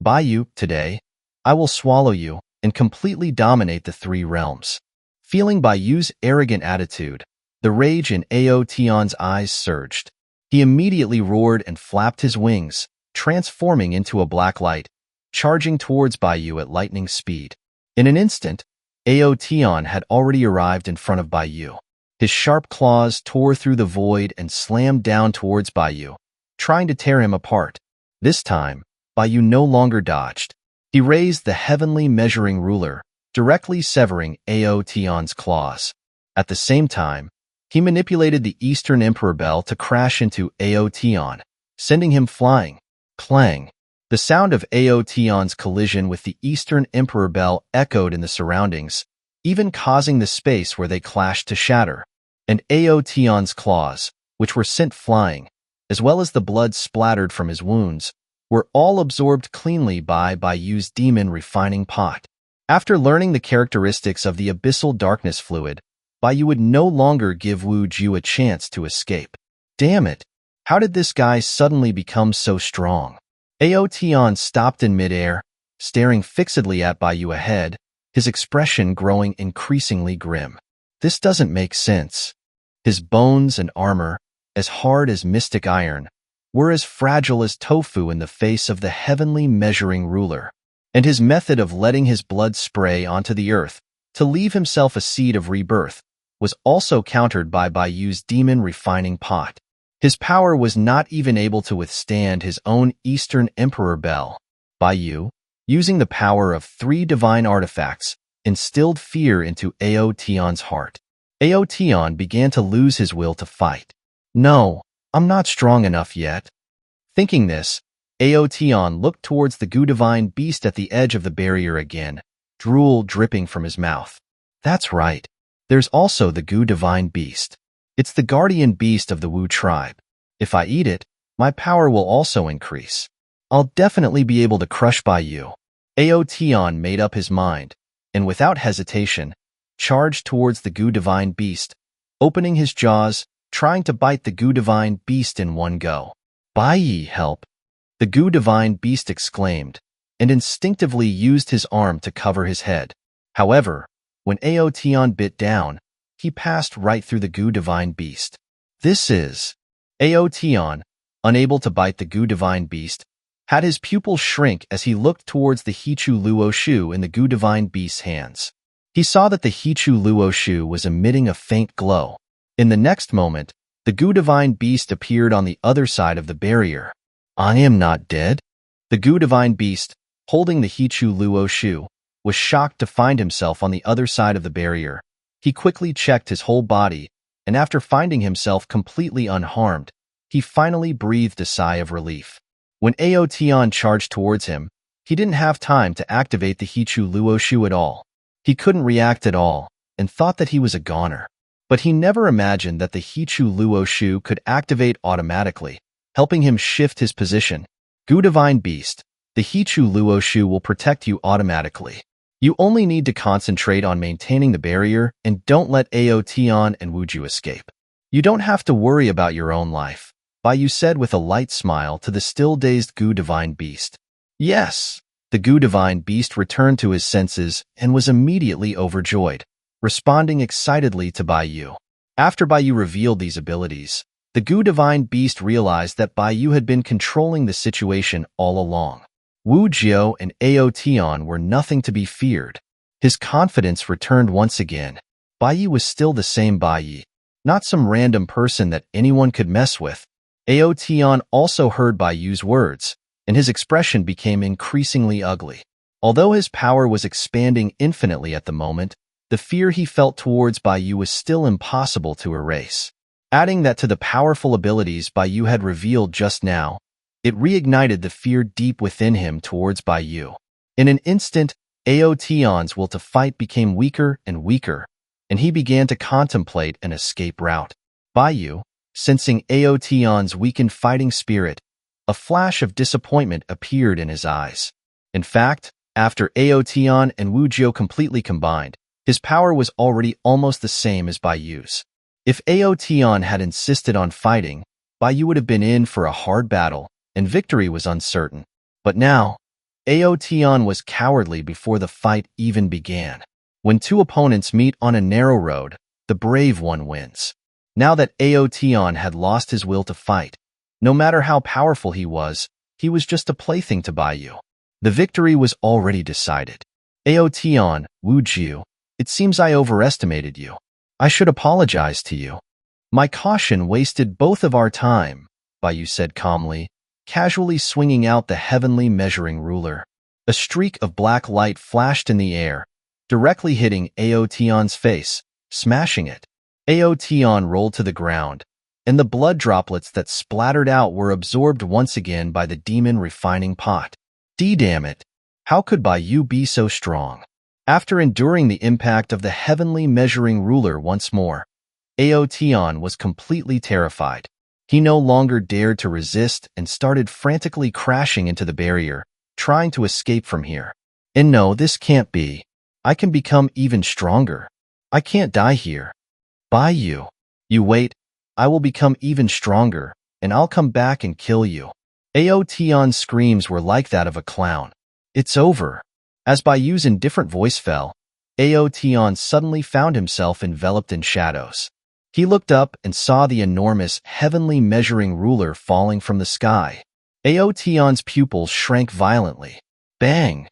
Baiyu, today, I will swallow you and completely dominate the three realms." Feeling Baiyu's arrogant attitude, the rage in Aotion's eyes surged. He immediately roared and flapped his wings, transforming into a black light, charging towards Baiyu at lightning speed. In an instant, Aotion had already arrived in front of Baiyu. His sharp claws tore through the void and slammed down towards Baiyu, trying to tear him apart. This time, Baiyu no longer dodged. He raised the heavenly measuring ruler, directly severing Aotion's claws. At the same time, he manipulated the Eastern Emperor Bell to crash into Aotion, sending him flying. Clang! The sound of Aotion's collision with the Eastern Emperor Bell echoed in the surroundings, even causing the space where they clashed to shatter. And Aotion's claws, which were sent flying, as well as the blood splattered from his wounds, were all absorbed cleanly by Baiyu's demon refining pot. After learning the characteristics of the abyssal darkness fluid, Baiyu would no longer give Wu Ju a chance to escape. Damn it! How did this guy suddenly become so strong? Aotion stopped in midair, staring fixedly at Baiyu ahead, his expression growing increasingly grim. This doesn't make sense. His bones and armor, as hard as mystic iron, were as fragile as tofu in the face of the heavenly measuring ruler. And his method of letting his blood spray onto the earth to leave himself a seed of rebirth was also countered by Baiyu's demon refining pot. His power was not even able to withstand his own Eastern Emperor Bell. Baiyu, using the power of 3 divine artifacts, instilled fear into Aotion's heart. Aotion began to lose his will to fight. "No, I'm not strong enough yet." Thinking this, Aotion looked towards the goo divine beast at the edge of the barrier again, drool dripping from his mouth. That's right. There's also the goo divine beast. It's the guardian beast of the Wu tribe. If I eat it, my power will also increase. I'll definitely be able to crush by you. Aotion made up his mind, and without hesitation, charged towards the goo divine beast, opening his jaws, trying to bite the goo divine beast in one go. Bai Yi, help! The goo divine beast exclaimed, and instinctively used his arm to cover his head. However, when Aotion bit down, he passed right through the goo divine beast. This is... Aotion, unable to bite the goo divine beast, had his pupils shrink as he looked towards the Hichu Luo Shu in the goo divine beast's hands. He saw that the Hichu Luo Shu was emitting a faint glow. In the next moment, the goo divine beast appeared on the other side of the barrier. I am not dead? The goo divine beast, holding the Hichu Luo Shu, was shocked to find himself on the other side of the barrier. He quickly checked his whole body, and after finding himself completely unharmed, he finally breathed a sigh of relief. When Aotion charged towards him, he didn't have time to activate the Hichu Luo Shu at all. He couldn't react at all, and thought that he was a goner. But he never imagined that the Hichu Luo Shu could activate automatically, helping him shift his position. Goo divine beast, the Hichu Luo Shu will protect you automatically. You only need to concentrate on maintaining the barrier and don't let Aotion and Wuju escape. You don't have to worry about your own life, Bai Yu said with a light smile to the still-dazed goo divine beast. Yes, the goo divine beast returned to his senses and was immediately overjoyed, responding excitedly to Bai Yu. After Bai Yu revealed these abilities, the goo divine beast realized that Bai Yu had been controlling the situation all along. Wu Jiao and Aotion were nothing to be feared. His confidence returned once again. Bai Yi was still the same Bai Yi, not some random person that anyone could mess with. Aotion also heard Bai Yu's words, and his expression became increasingly ugly. Although his power was expanding infinitely at the moment, the fear he felt towards Bai Yu was still impossible to erase. Adding that to the powerful abilities Bai Yu had revealed just now, it reignited the fear deep within him towards Bai Yu. In an instant, Aotion's will to fight became weaker and weaker, and he began to contemplate an escape route. Bai Yu, sensing Aotion's weakened fighting spirit, a flash of disappointment appeared in his eyes. In fact, after Aotion and Wu Jiao completely combined, his power was already almost the same as Bai Yu's. If Aotion had insisted on fighting, Bai Yu would have been in for a hard battle, and victory was uncertain. But now, Aotion was cowardly before the fight even began. When two opponents meet on a narrow road, the brave one wins. Now that Aotion had lost his will to fight, no matter how powerful he was just a plaything to Bai Yu. The victory was already decided. Aotion, Wu Jiao, it seems I overestimated you. I should apologize to you. My caution wasted both of our time, Bai Yu said calmly, casually swinging out the heavenly measuring ruler. A streak of black light flashed in the air, directly hitting Aotion's face, smashing it. Aotion rolled to the ground, and the blood droplets that splattered out were absorbed once again by the demon refining pot. Damn it! How could Bai Yu be so strong? After enduring the impact of the heavenly measuring ruler once more, Aotion was completely terrified. He no longer dared to resist and started frantically crashing into the barrier, trying to escape from here. And no, this can't be. I can become even stronger. I can't die here. Bai Yu. You wait, I will become even stronger, and I'll come back and kill you. Aotion's screams were like that of a clown. It's over. As Bai Yu's indifferent voice fell, Aotion suddenly found himself enveloped in shadows. He looked up and saw the enormous, heavenly measuring ruler falling from the sky. Aotion's pupils shrank violently. Bang!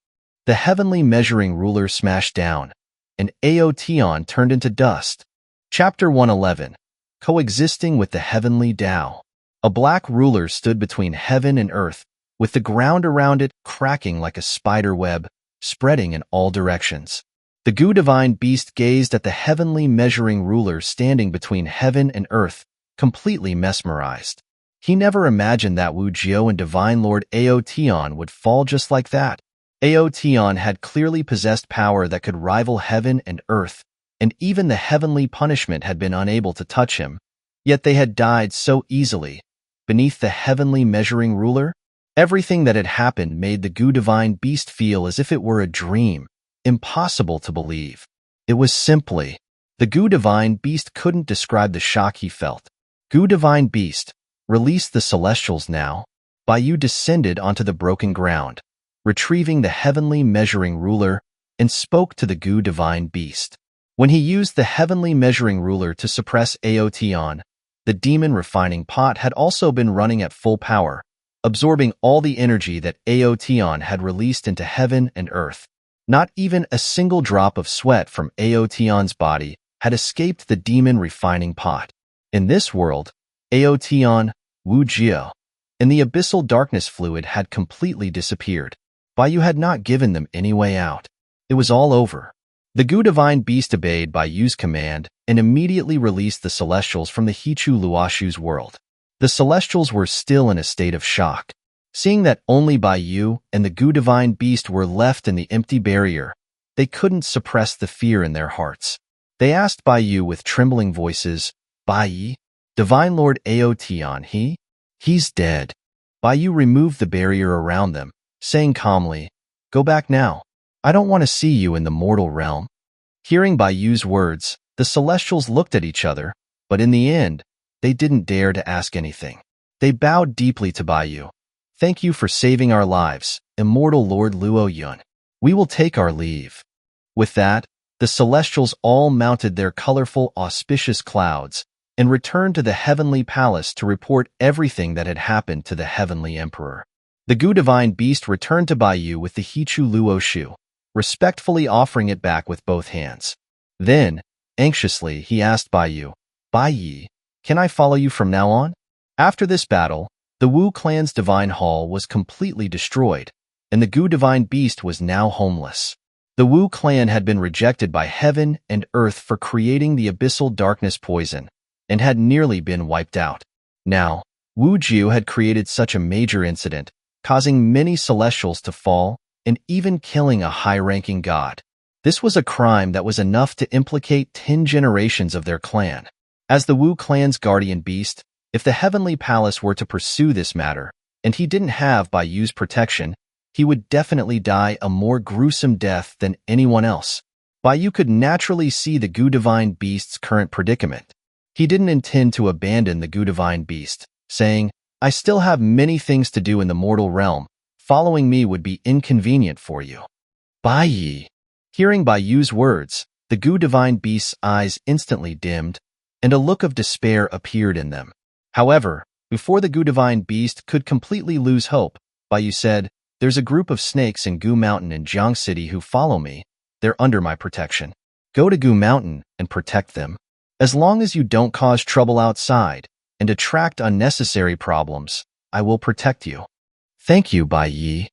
The heavenly measuring ruler smashed down, and Aotion turned into dust. Chapter 111. Coexisting with the Heavenly Tao. A black ruler stood between heaven and earth, with the ground around it cracking like a spider web, spreading in all directions. The goo divine beast gazed at the heavenly measuring ruler standing between heaven and earth, completely mesmerized. He never imagined that Wu Jiao and Divine Lord Aotion would fall just like that. Aotion had clearly possessed power that could rival heaven and earth, and even the heavenly punishment had been unable to touch him. Yet they had died so easily. Beneath the heavenly measuring ruler, everything that had happened made the Gu Divine Beast feel as if it were a dream, impossible to believe. It was simply, the Gu Divine Beast couldn't describe the shock he felt. Gu Divine Beast, release the Celestials now. Baiyu descended onto the broken ground, retrieving the heavenly measuring ruler, and spoke to the Gu Divine Beast. When he used the heavenly measuring ruler to suppress Aotion, the demon refining pot had also been running at full power, absorbing all the energy that Aotion had released into heaven and earth. Not even a single drop of sweat from Aotion's body had escaped the demon refining pot. In this world, Aotion, Wu Jiao, and the abyssal darkness fluid had completely disappeared. Baiyu had not given them any way out. It was all over. The Gu Divine Beast obeyed Baiyu's command and immediately released the Celestials from the Hichu Luoshu's world. The Celestials were still in a state of shock. Seeing that only Baiyu and the Gu Divine Beast were left in the empty barrier, they couldn't suppress the fear in their hearts. They asked Baiyu with trembling voices, "Baiyi, Divine Lord Aotion, he's dead." Baiyu removed the barrier around them, saying calmly, "Go back now. I don't want to see you in the mortal realm." Hearing Baiyu's words, the Celestials looked at each other, but in the end, they didn't dare to ask anything. They bowed deeply to Baiyu. "Thank you for saving our lives, Immortal Lord Luo Yun. We will take our leave." With that, the Celestials all mounted their colorful, auspicious clouds and returned to the heavenly palace to report everything that had happened to the heavenly emperor. The Gu Divine Beast returned to Baiyu with the Hichu Luoshu, respectfully offering it back with both hands. Then, anxiously, he asked Baiyu, "Baiyi, can I follow you from now on?" After this battle, the Wu clan's divine hall was completely destroyed, and the Gu Divine Beast was now homeless. The Wu clan had been rejected by heaven and earth for creating the abyssal darkness poison, and had nearly been wiped out. Now, Wu Jiu had created such a major incident, causing many celestials to fall, and even killing a high-ranking god. This was a crime that was enough to implicate 10 generations of their clan. As the Wu clan's guardian beast, if the heavenly palace were to pursue this matter, and he didn't have Baiyu's protection, he would definitely die a more gruesome death than anyone else. Baiyu could naturally see the Gu Divine Beast's current predicament. He didn't intend to abandon the Gu Divine Beast, saying, "I still have many things to do in the mortal realm. Following me would be inconvenient for you." Baiyi. Hearing Baiyu's words, the Gu Divine Beast's eyes instantly dimmed, and a look of despair appeared in them. However, before the Gu Divine Beast could completely lose hope, Baiyu said, "There's a group of snakes in Gu Mountain in Jiang City who follow me. They're under my protection. Go to Gu Mountain and protect them. As long as you don't cause trouble outside and attract unnecessary problems, I will protect you." "Thank you, Baiyi.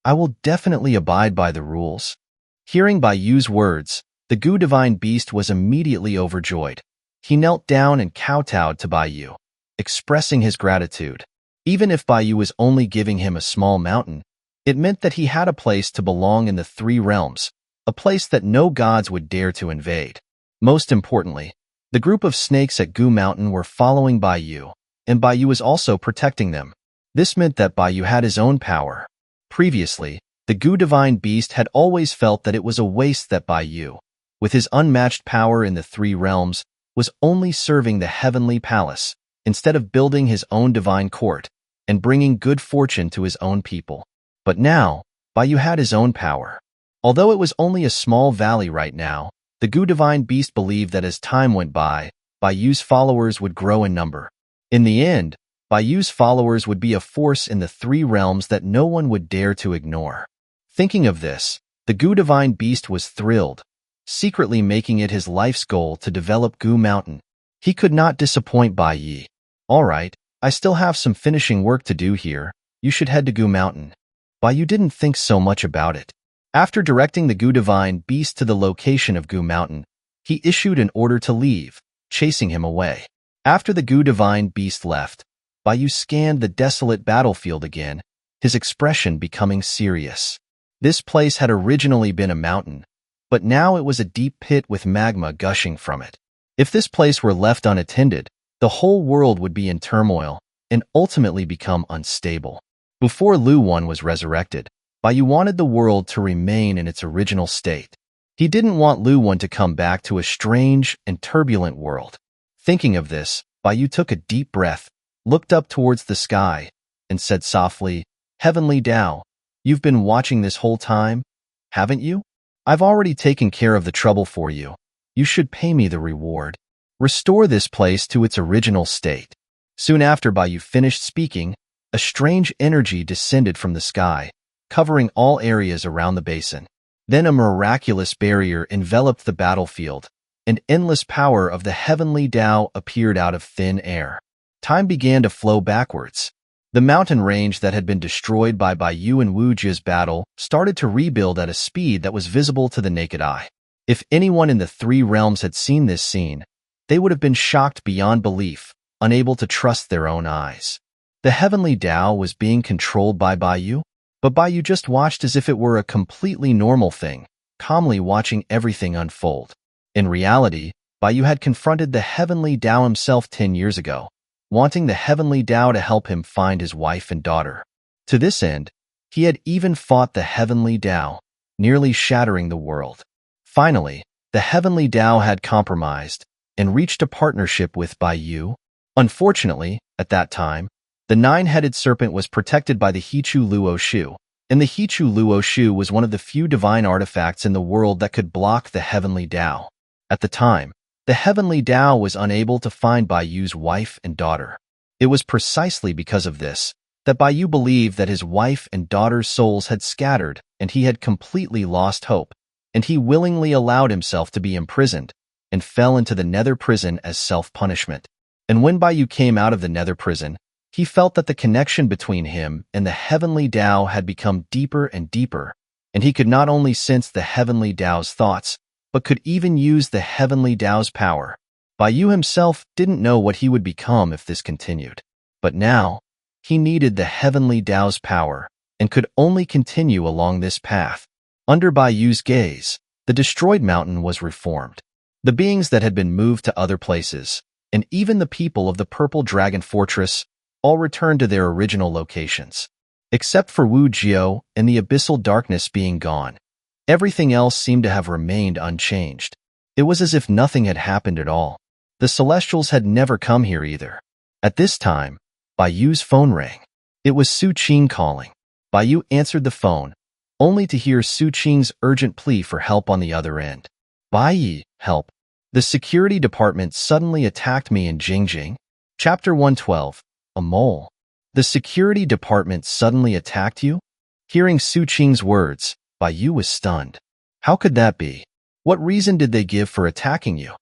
I will definitely abide by the rules." Hearing Baiyu's words, the Gu Divine Beast was immediately overjoyed. He knelt down and kowtowed to Baiyu, expressing his gratitude. Even if Baiyu was only giving him a small mountain, it meant that he had a place to belong in the 3 realms, a place that no gods would dare to invade. Most importantly, the group of snakes at Gu Mountain were following Baiyu, and Baiyu was also protecting them. This meant that Baiyu had his own power. Previously, the Gu Divine Beast had always felt that it was a waste that Baiyu, with his unmatched power in the 3 realms, was only serving the heavenly palace, instead of building his own divine court and bringing good fortune to his own people. But now, Baiyu had his own power. Although it was only a small valley right now, the Gu Divine Beast believed that as time went by, Baiyu's followers would grow in number. In the end, Baiyu's followers would be a force in the 3 realms that no one would dare to ignore. Thinking of this, the Gu Divine Beast was thrilled, secretly making it his life's goal to develop Gu Mountain. He could not disappoint Baiyi. "All right, I still have some finishing work to do here. You should head to Gu Mountain." Baiyu didn't think so much about it. After directing the Gu Divine Beast to the location of Gu Mountain, he issued an order to leave, chasing him away. After the Gu Divine Beast left, Bai scanned the desolate battlefield again, his expression becoming serious. This place had originally been a mountain, but now it was a deep pit with magma gushing from it. If this place were left unattended, the whole world would be in turmoil and ultimately become unstable. Before Lu Wan was resurrected, Bai wanted the world to remain in its original state. He didn't want Lu Wan to come back to a strange and turbulent world. Thinking of this, Bai took a deep breath, looked up towards the sky, and said softly, "Heavenly Tao, you've been watching this whole time, haven't you? I've already taken care of the trouble for you. You should pay me the reward. Restore this place to its original state." Soon after Bai finished speaking, a strange energy descended from the sky, covering all areas around the basin. Then a miraculous barrier enveloped the battlefield, and endless power of the heavenly Tao appeared out of thin air. Time began to flow backwards. The mountain range that had been destroyed by Baiyu and Wu Jia's battle started to rebuild at a speed that was visible to the naked eye. If anyone in the three realms had seen this scene, they would have been shocked beyond belief, unable to trust their own eyes. The heavenly Tao was being controlled by Baiyu, but Baiyu just watched as if it were a completely normal thing, calmly watching everything unfold. In reality, Baiyu had confronted the heavenly Tao himself 10 years ago, wanting the heavenly Tao to help him find his wife and daughter. To this end, he had even fought the heavenly Tao, nearly shattering the world. Finally, the heavenly Tao had compromised and reached a partnership with Baiyu. Unfortunately, at that time, the nine-headed serpent was protected by the Hichu Luo Shu, and the Hichu Luo Shu was one of the few divine artifacts in the world that could block the heavenly Tao. At the time, the heavenly Tao was unable to find Baiyu's wife and daughter. It was precisely because of this that Baiyu believed that his wife and daughter's souls had scattered and he had completely lost hope, and he willingly allowed himself to be imprisoned and fell into the nether prison as self-punishment. And when Baiyu came out of the nether prison, he felt that the connection between him and the heavenly Tao had become deeper and deeper, and he could not only sense the heavenly Tao's thoughts, but could even use the heavenly Tao's power. Baiyu himself didn't know what he would become if this continued. But now, he needed the heavenly Tao's power and could only continue along this path. Under Baiyu's gaze, the destroyed mountain was reformed. The beings that had been moved to other places, and even the people of the Purple Dragon Fortress, all returned to their original locations. Except for Wu Jiao and the abyssal darkness being gone, everything else seemed to have remained unchanged. It was as if nothing had happened at all. The Celestials had never come here either. At this time, Baiyu's phone rang. It was Su Qing calling. Baiyu answered the phone, only to hear Su Qing's urgent plea for help on the other end. "Bai, help. The security department suddenly attacked me in Jingjing." Chapter 112, A Mole. "The security department suddenly attacked you?" Hearing Su Qing's words, Baiyu was stunned. How could that be? What reason did they give for attacking you?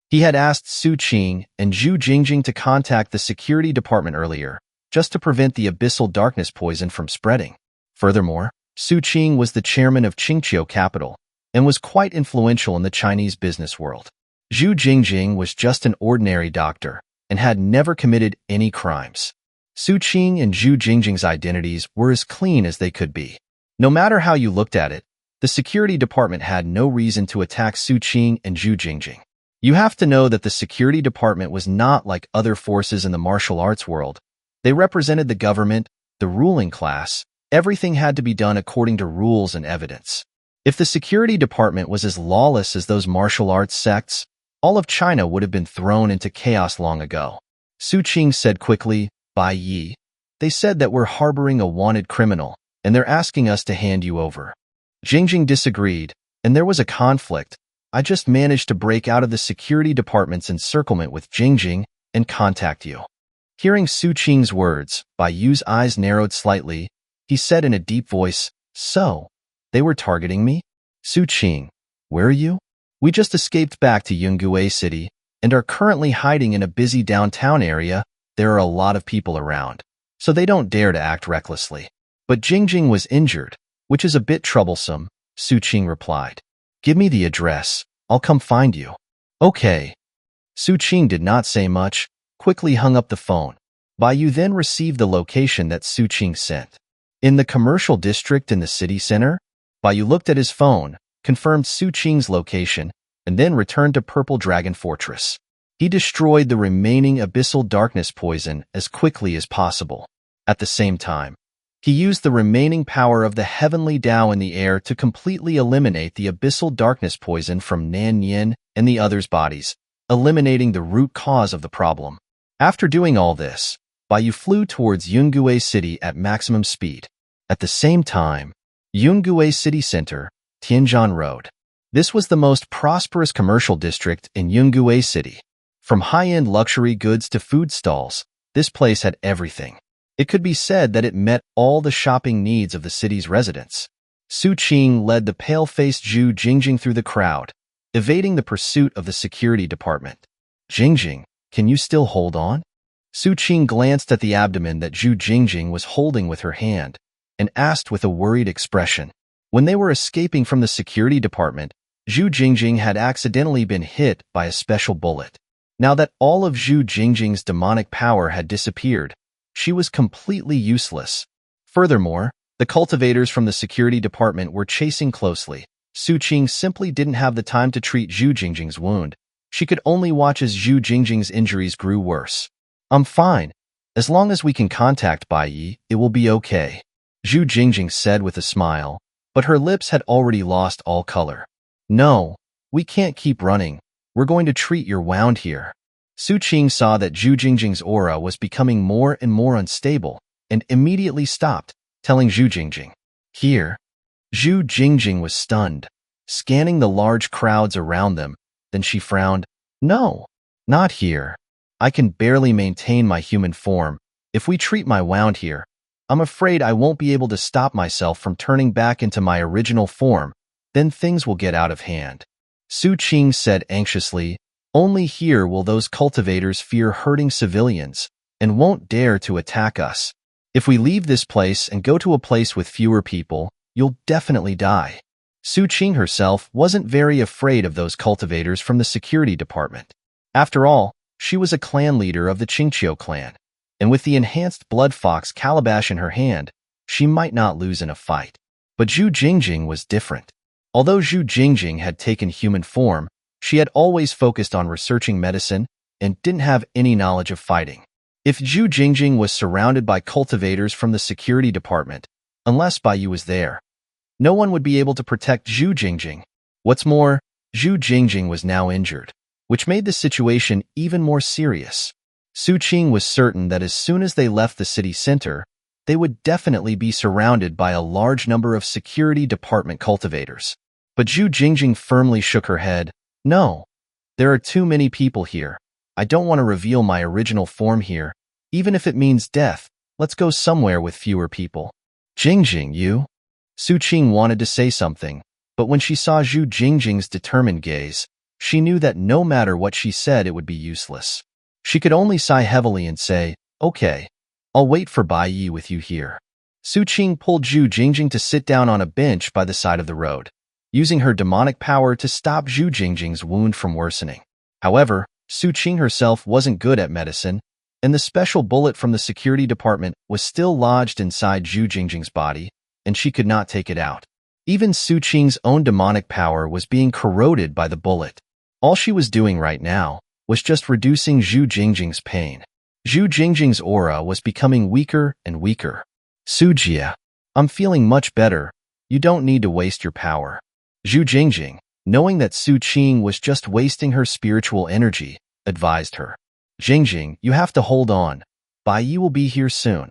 He had asked Su Qing and Zhu Jingjing to contact the security department earlier, just to prevent the abyssal darkness poison from spreading. Furthermore, Su Qing was the chairman of Qingqiu Capital and was quite influential in the Chinese business world. Zhu Jingjing was just an ordinary doctor and had never committed any crimes. Su Qing and Zhu Jingjing's identities were as clean as they could be. No matter how you looked at it, the security department had no reason to attack Su Qing and Zhu Jingjing. You have to know that the security department was not like other forces in the martial arts world. They represented the government, the ruling class. Everything had to be done according to rules and evidence. If the security department was as lawless as those martial arts sects, all of China would have been thrown into chaos long ago. Su Qing said quickly, "Bai Yi, they said that we're harboring a wanted criminal, and they're asking us to hand you over." Jingjing disagreed, and there was a conflict. "I just managed to break out of the security department's encirclement with Jingjing and contact you." Hearing Su Qing's words, Baiyu's eyes narrowed slightly. He said in a deep voice, "So, they were targeting me?" "Su Qing, where are you?" "We just escaped back to Yungue City and are currently hiding in a busy downtown area. There are a lot of people around, so they don't dare to act recklessly." "But Jingjing was injured, which is a bit troublesome," Su Qing replied. "Give me the address. I'll come find you." "Okay." Su Qing did not say much, quickly hung up the phone. Bai then received the location that Su Qing sent. In the commercial district in the city center, Bai looked at his phone, confirmed Su Qing's location, and then returned to Purple Dragon Fortress. He destroyed the remaining abyssal darkness poison as quickly as possible. At the same time, he used the remaining power of the heavenly Tao in the air to completely eliminate the abyssal darkness poison from Nan Yin and the others' bodies, eliminating the root cause of the problem. After doing all this, Bai flew towards Yungue City at maximum speed. At the same time, Yungue City Center, Tianjin Road. This was the most prosperous commercial district in Yungue City. From high-end luxury goods to food stalls, this place had everything. It could be said that it met all the shopping needs of the city's residents. Su Qing led the pale-faced Zhu Jingjing through the crowd, evading the pursuit of the security department. Jingjing, can you still hold on? Su Qing glanced at the abdomen that Zhu Jingjing was holding with her hand and asked with a worried expression. When they were escaping from the security department, Zhu Jingjing had accidentally been hit by a special bullet. Now that all of Zhu Jingjing's demonic power had disappeared, she was completely useless. Furthermore, the cultivators from the security department were chasing closely. Su Qing simply didn't have the time to treat Zhu Jingjing's wound. She could only watch as Zhu Jingjing's injuries grew worse. I'm fine. As long as we can contact Bai Yi, it will be okay, Zhu Jingjing said with a smile, but her lips had already lost all color. No, we can't keep running. We're going to treat your wound here. Su Qing saw that Zhu Jingjing's aura was becoming more and more unstable and immediately stopped, telling Zhu Jingjing, "Here." Zhu Jingjing was stunned, scanning the large crowds around them. Then she frowned. "No, not here. I can barely maintain my human form. If we treat my wound here, I'm afraid I won't be able to stop myself from turning back into my original form. Then things will get out of hand." Su Qing said anxiously, "Only here will those cultivators fear hurting civilians and won't dare to attack us. If we leave this place and go to a place with fewer people, you'll definitely die." Su Qing herself wasn't very afraid of those cultivators from the security department. After all, she was a clan leader of the Qingqiu clan, and with the enhanced blood fox calabash in her hand, she might not lose in a fight. But Zhu Jingjing was different. Although Zhu Jingjing had taken human form, she had always focused on researching medicine and didn't have any knowledge of fighting. If Zhu Jingjing was surrounded by cultivators from the security department, unless Bai Yu was there, no one would be able to protect Zhu Jingjing. What's more, Zhu Jingjing was now injured, which made the situation even more serious. Su Qing was certain that as soon as they left the city center, they would definitely be surrounded by a large number of security department cultivators. But Zhu Jingjing firmly shook her head. "No, there are too many people here. I don't want to reveal my original form here. Even if it means death, let's go somewhere with fewer people." "Jingjing, you?" Su Qing wanted to say something, but when she saw Zhu Jingjing's determined gaze, she knew that no matter what she said, it would be useless. She could only sigh heavily and say, "Okay, I'll wait for Bai Yi with you here." Su Qing pulled Zhu Jingjing to sit down on a bench by the side of the road, using her demonic power to stop Zhu Jingjing's wound from worsening. However, Su Qing herself wasn't good at medicine, and the special bullet from the security department was still lodged inside Zhu Jingjing's body, and she could not take it out. Even Su Qing's own demonic power was being corroded by the bullet. All she was doing right now was just reducing Zhu Jingjing's pain. Zhu Jingjing's aura was becoming weaker and weaker. "Sujia, I'm feeling much better. You don't need to waste your power." Zhu Jingjing, knowing that Su Qing was just wasting her spiritual energy, advised her. "Jingjing, you have to hold on. Bai Yi will be here soon.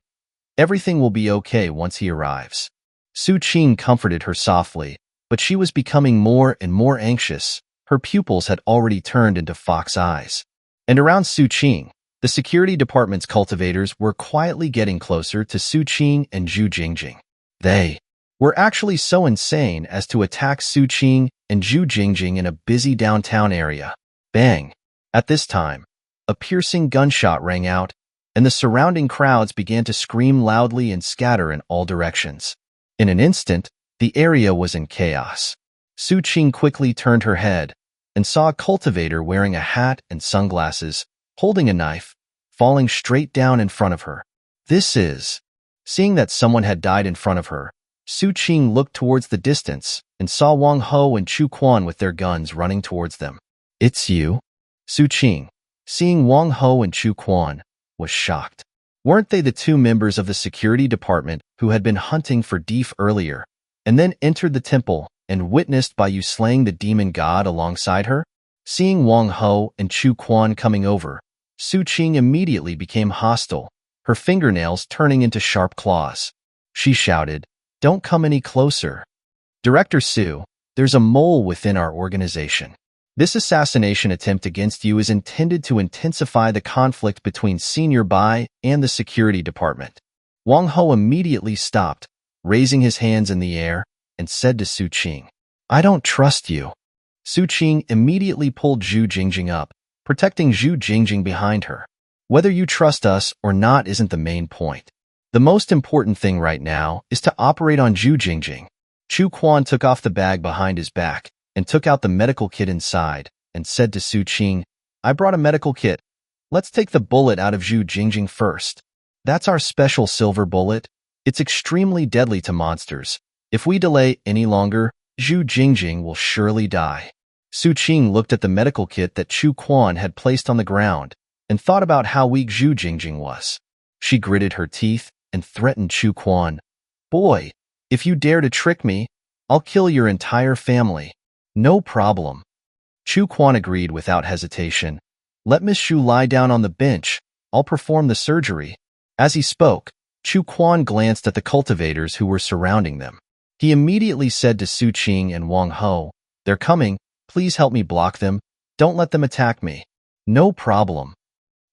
Everything will be okay once he arrives." Su Qing comforted her softly, but she was becoming more and more anxious. Her pupils had already turned into fox eyes. And around Su Qing, the security department's cultivators were quietly getting closer to Su Qing and Zhu Jingjing. They were actually so insane as to attack Su Qing and Zhu Jingjing in a busy downtown area. Bang! At this time, a piercing gunshot rang out, and the surrounding crowds began to scream loudly and scatter in all directions. In an instant, the area was in chaos. Su Qing quickly turned her head and saw a cultivator wearing a hat and sunglasses, holding a knife, falling straight down in front of her. This is... Seeing that someone had died in front of her, Su Qing looked towards the distance and saw Wang Ho and Chu Quan with their guns running towards them. It's you? Su Qing, seeing Wang Ho and Chu Quan, was shocked. Weren't they the two members of the security department who had been hunting for Deef earlier, and then entered the temple and witnessed Bai Yu slaying the demon god alongside her? Seeing Wang Ho and Chu Quan coming over, Su Qing immediately became hostile, her fingernails turning into sharp claws. She shouted, "Don't come any closer. Director Su, there's a mole within our organization. This assassination attempt against you is intended to intensify the conflict between Senior Bai and the security department." Wang Ho immediately stopped, raising his hands in the air, and said to Su Qing, "I don't trust you." Su Qing immediately pulled Zhu Jingjing up, protecting Zhu Jingjing behind her. "Whether you trust us or not isn't the main point. The most important thing right now is to operate on Zhu Jingjing." Chu Quan took off the bag behind his back and took out the medical kit inside and said to Su Qing, "I brought a medical kit. Let's take the bullet out of Zhu Jingjing first. That's our special silver bullet. It's extremely deadly to monsters. If we delay any longer, Zhu Jingjing will surely die." Su Qing looked at the medical kit that Chu Quan had placed on the ground and thought about how weak Zhu Jingjing was. She gritted her teeth and threatened Chu Quan, "Boy, if you dare to trick me, I'll kill your entire family." "No problem." Chu Quan agreed without hesitation. "Let Miss Shu lie down on the bench. I'll perform the surgery." As he spoke, Chu Quan glanced at the cultivators who were surrounding them. He immediately said to Su Qing and Wang Ho, "They're coming. Please help me block them. Don't let them attack me." "No problem,"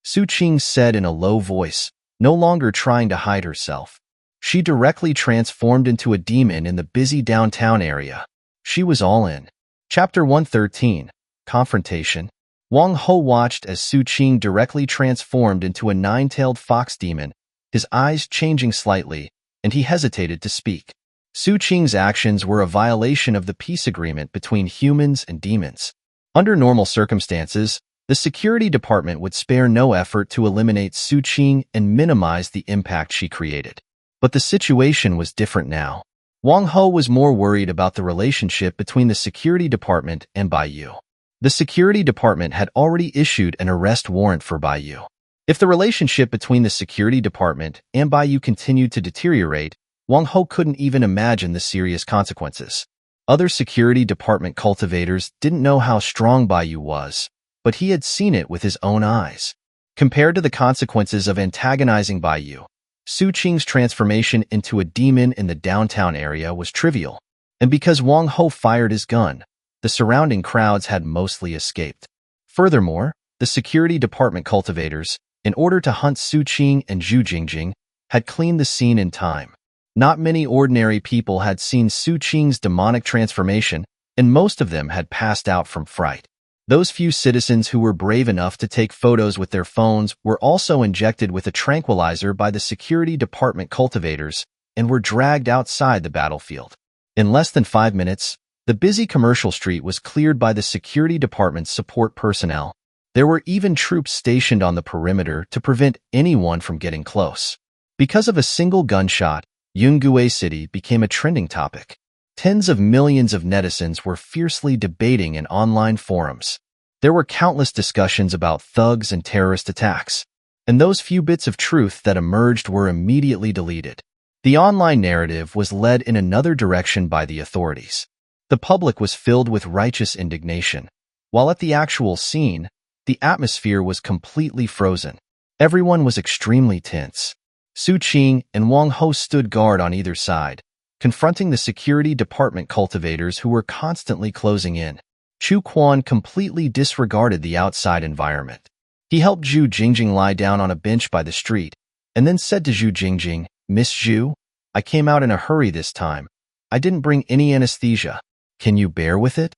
Su Qing said in a low voice, no longer trying to hide herself. She directly transformed into a demon in the busy downtown area. She was all in. Chapter 113, Confrontation. Wang Ho watched as Su Qing directly transformed into a nine-tailed fox demon, his eyes changing slightly, and he hesitated to speak. Su Qing's actions were a violation of the peace agreement between humans and demons. Under normal circumstances, the security department would spare no effort to eliminate Su Qing and minimize the impact she created. But the situation was different now. Wang Ho was more worried about the relationship between the security department and Bai Yu. The security department had already issued an arrest warrant for Bai Yu. If the relationship between the security department and Bai Yu continued to deteriorate, Wang Ho couldn't even imagine the serious consequences. Other security department cultivators didn't know how strong Bai Yu was, but he had seen it with his own eyes. Compared to the consequences of antagonizing Bai Yu, Su Qing's transformation into a demon in the downtown area was trivial, and because Wang Ho fired his gun, the surrounding crowds had mostly escaped. Furthermore, the security department cultivators, in order to hunt Su Qing and Zhu Jingjing, had cleaned the scene in time. Not many ordinary people had seen Su Qing's demonic transformation, and most of them had passed out from fright. Those few citizens who were brave enough to take photos with their phones were also injected with a tranquilizer by the security department cultivators and were dragged outside the battlefield. In less than 5 minutes, the busy commercial street was cleared by the security department's support personnel. There were even troops stationed on the perimeter to prevent anyone from getting close. Because of a single gunshot, Yungue City became a trending topic. Tens of millions of netizens were fiercely debating in online forums. There were countless discussions about thugs and terrorist attacks, and those few bits of truth that emerged were immediately deleted. The online narrative was led in another direction by the authorities. The public was filled with righteous indignation, while at the actual scene, the atmosphere was completely frozen. Everyone was extremely tense. Su Qing and Wang Ho stood guard on either side, confronting the security department cultivators who were constantly closing in. Chu Quan completely disregarded the outside environment. He helped Zhu Jingjing lie down on a bench by the street, and then said to Zhu Jingjing, "Miss Zhu, I came out in a hurry this time. I didn't bring any anesthesia. Can you bear with it?"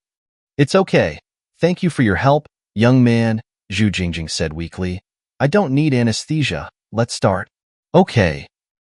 "It's okay. Thank you for your help, young man," Zhu Jingjing said weakly. "I don't need anesthesia. Let's start." "Okay."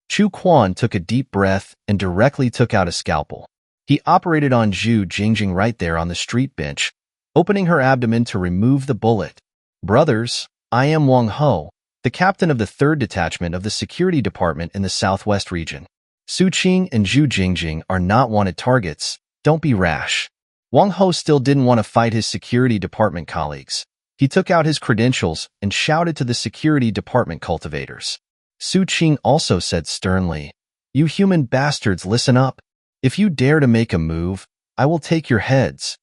Chu Quan took a deep breath and directly took out a scalpel. He operated on Zhu Jingjing right there on the street bench, opening her abdomen to remove the bullet. "Brothers, I am Wang Ho, the captain of the 3rd Detachment of the Security Department in the Southwest region. Su Qing and Zhu Jingjing are not wanted targets. Don't be rash. Wang Ho still didn't want to fight his Security Department colleagues. He took out his credentials and shouted to the Security Department cultivators. Su Qing also said sternly, "You human bastards, listen up. If you dare to make a move, I will take your heads."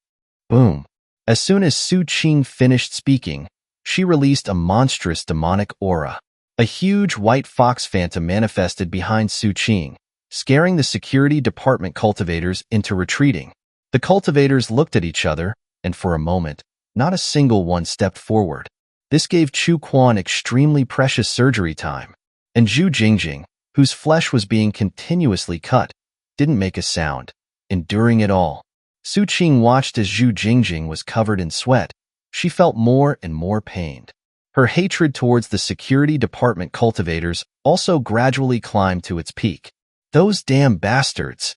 Boom. As soon as Su Qing finished speaking, she released a monstrous demonic aura. A huge white fox phantom manifested behind Su Qing, scaring the Security Department cultivators into retreating. The cultivators looked at each other, and for a moment, not a single one stepped forward. This gave Chu Quan extremely precious surgery time, and Zhu Jingjing, whose flesh was being continuously cut, didn't make a sound, enduring it all. Su Qing watched as Zhu Jingjing was covered in sweat. She felt more and more pained. Her hatred towards the Security Department cultivators also gradually climbed to its peak. Those damn bastards!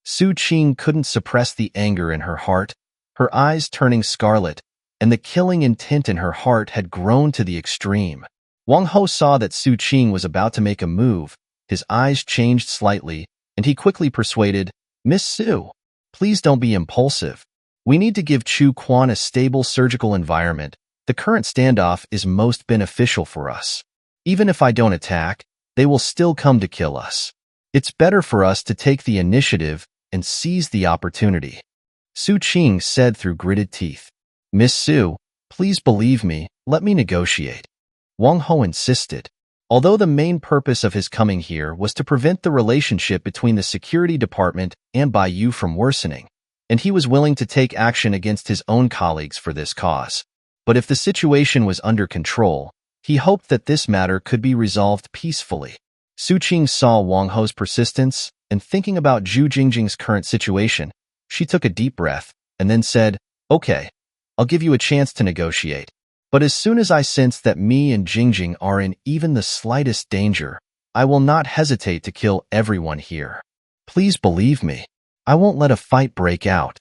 Su Qing couldn't suppress the anger in her heart, her eyes turning scarlet, and the killing intent in her heart had grown to the extreme. Wang Ho saw that Su Qing was about to make a move. His eyes changed slightly, and he quickly persuaded, "Miss Su, please don't be impulsive. We need to give Chu Quan a stable surgical environment. The current standoff is most beneficial for us. Even if I don't attack, they will still come to kill us. It's better for us to take the initiative and seize the opportunity." Su Qing said through gritted teeth. "Miss Su, please believe me, let me negotiate." Wang Ho insisted. Although the main purpose of his coming here was to prevent the relationship between the Security Department and Bai Yu from worsening, and he was willing to take action against his own colleagues for this cause. But if the situation was under control, he hoped that this matter could be resolved peacefully. Su Qing saw Wang Ho's persistence, and thinking about Zhu Jingjing's current situation, she took a deep breath and then said, "Okay, I'll give you a chance to negotiate. But as soon as I sense that me and Jingjing are in even the slightest danger, I will not hesitate to kill everyone here. Please believe me, I won't let a fight break out."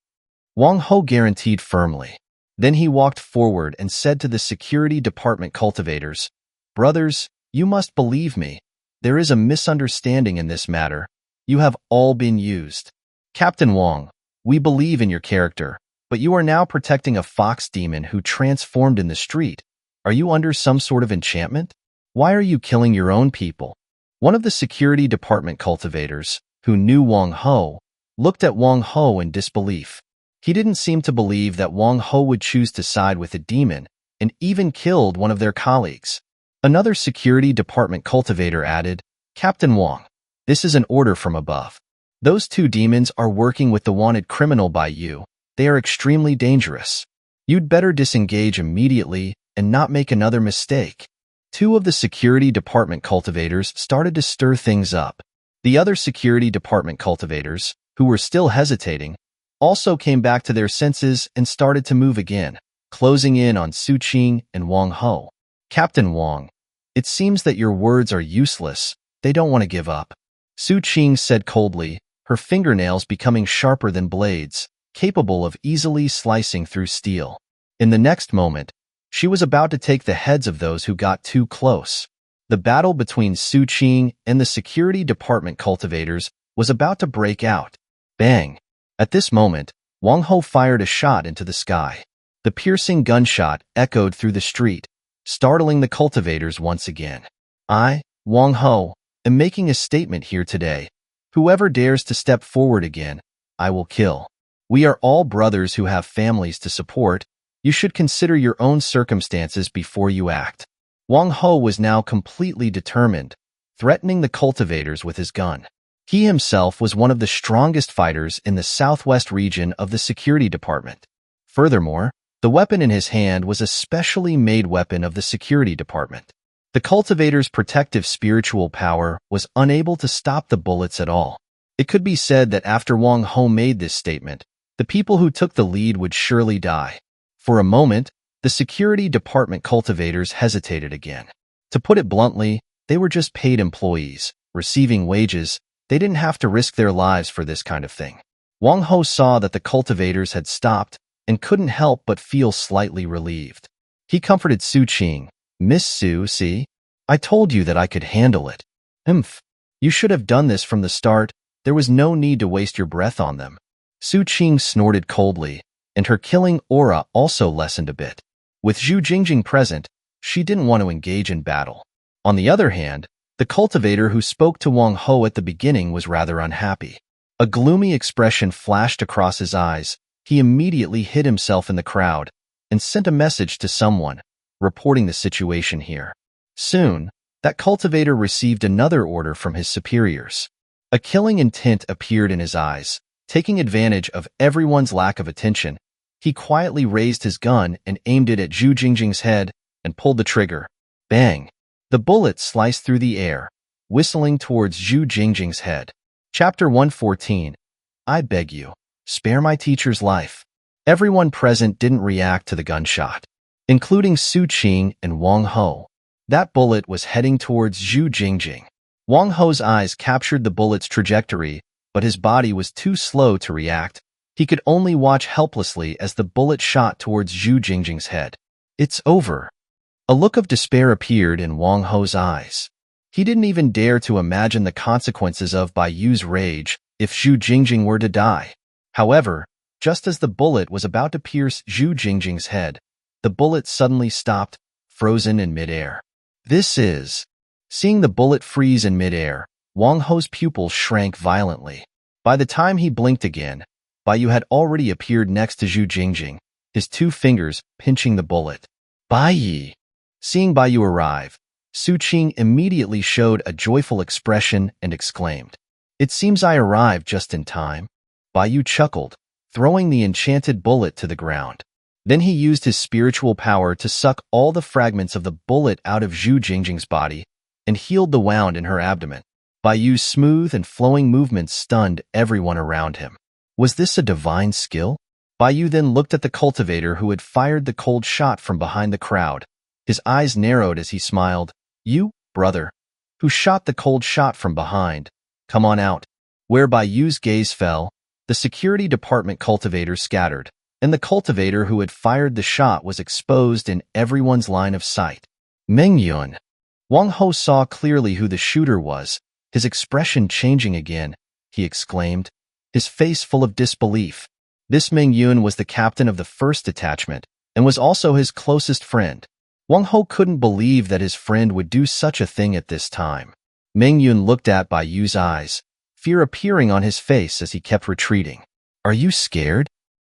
Wang Ho guaranteed firmly. Then he walked forward and said to the Security Department cultivators, "Brothers, you must believe me. There is a misunderstanding in this matter. You have all been used. Captain Wang, we believe in your character, but you are now protecting a fox demon who transformed in the street. Are you under some sort of enchantment? Why are you killing your own people?" One of the Security Department cultivators, who knew Wang Ho, looked at Wang Ho in disbelief. He didn't seem to believe that Wang Ho would choose to side with a demon, and even killed one of their colleagues. Another Security Department cultivator added, "Captain Wang, this is an order from above. Those 2 demons are working with the wanted criminal Bai Yu. They are extremely dangerous. You'd better disengage immediately and not make another mistake." 2 of the Security Department cultivators started to stir things up. The other Security Department cultivators, who were still hesitating, also came back to their senses and started to move again, closing in on Su Qing and Wang Ho. "Captain Wang, it seems that your words are useless. They don't want to give up." Su Qing said coldly, her fingernails becoming sharper than blades, capable of easily slicing through steel. In the next moment, she was about to take the heads of those who got too close. The battle between Su Qing and the Security Department cultivators was about to break out. Bang! At this moment, Wang Ho fired a shot into the sky. The piercing gunshot echoed through the street, startling the cultivators once again. "I, Wang Ho, am making a statement here today. Whoever dares to step forward again, I will kill. We are all brothers who have families to support. You should consider your own circumstances before you act." Wang Ho was now completely determined, threatening the cultivators with his gun. He himself was one of the strongest fighters in the southwest region of the Security Department. Furthermore, the weapon in his hand was a specially made weapon of the Security Department. The cultivator's protective spiritual power was unable to stop the bullets at all. It could be said that after Wang Ho made this statement, the people who took the lead would surely die. For a moment, the Security Department cultivators hesitated again. To put it bluntly, they were just paid employees, receiving wages. They didn't have to risk their lives for this kind of thing. Wang Ho saw that the cultivators had stopped and couldn't help but feel slightly relieved. He comforted Su Qing. "Miss Su, see? I told you that I could handle it. Humph. You should have done this from the start. There was no need to waste your breath on them. Su Qing snorted coldly, and her killing aura also lessened a bit. With Zhu Jingjing present, she didn't want to engage in battle. On the other hand, the cultivator who spoke to Wang Ho at the beginning was rather unhappy. A gloomy expression flashed across his eyes. He immediately hid himself in the crowd and sent a message to someone, reporting the situation here. Soon, that cultivator received another order from his superiors. A killing intent appeared in his eyes. Taking advantage of everyone's lack of attention, he quietly raised his gun and aimed it at Zhu Jingjing's head and pulled the trigger. Bang! The bullet sliced through the air, whistling towards Zhu Jingjing's head. Chapter 114. I beg you, spare my teacher's life. Everyone present didn't react to the gunshot, including Su Qing and Wang Ho. That bullet was heading towards Zhu Jingjing. Wang Ho's eyes captured the bullet's trajectory, but his body was too slow to react. He could only watch helplessly as the bullet shot towards Zhu Jingjing's head. It's over. A look of despair appeared in Wang Ho's eyes. He didn't even dare to imagine the consequences of Bai Yu's rage if Zhu Jingjing were to die. However, just as the bullet was about to pierce Zhu Jingjing's head, the bullet suddenly stopped, frozen in midair. Seeing the bullet freeze in midair, Wang Ho's pupils shrank violently. By the time he blinked again, Bai Yu had already appeared next to Zhu Jingjing, his 2 fingers pinching the bullet. Bai Yi. Seeing Bai Yu arrive, Su Qing immediately showed a joyful expression and exclaimed, "It seems I arrived just in time." Bai Yu chuckled, throwing the enchanted bullet to the ground. Then he used his spiritual power to suck all the fragments of the bullet out of Zhu Jingjing's body and healed the wound in her abdomen. Bai Yu's smooth and flowing movements stunned everyone around him. Was this a divine skill? Bai Yu then looked at the cultivator who had fired the cold shot from behind the crowd. His eyes narrowed as he smiled. "You, brother, who shot the cold shot from behind, come on out." Where Bai Yu's gaze fell, the security department cultivators scattered, and the cultivator who had fired the shot was exposed in everyone's line of sight. Meng Yun. Wang Ho saw clearly who the shooter was, his expression changing again. He exclaimed, his face full of disbelief. This Meng Yun was the captain of the first detachment and was also his closest friend. Wang Ho couldn't believe that his friend would do such a thing at this time. Meng Yun looked at Bai Yu's eyes, fear appearing on his face as he kept retreating. "Are you scared?"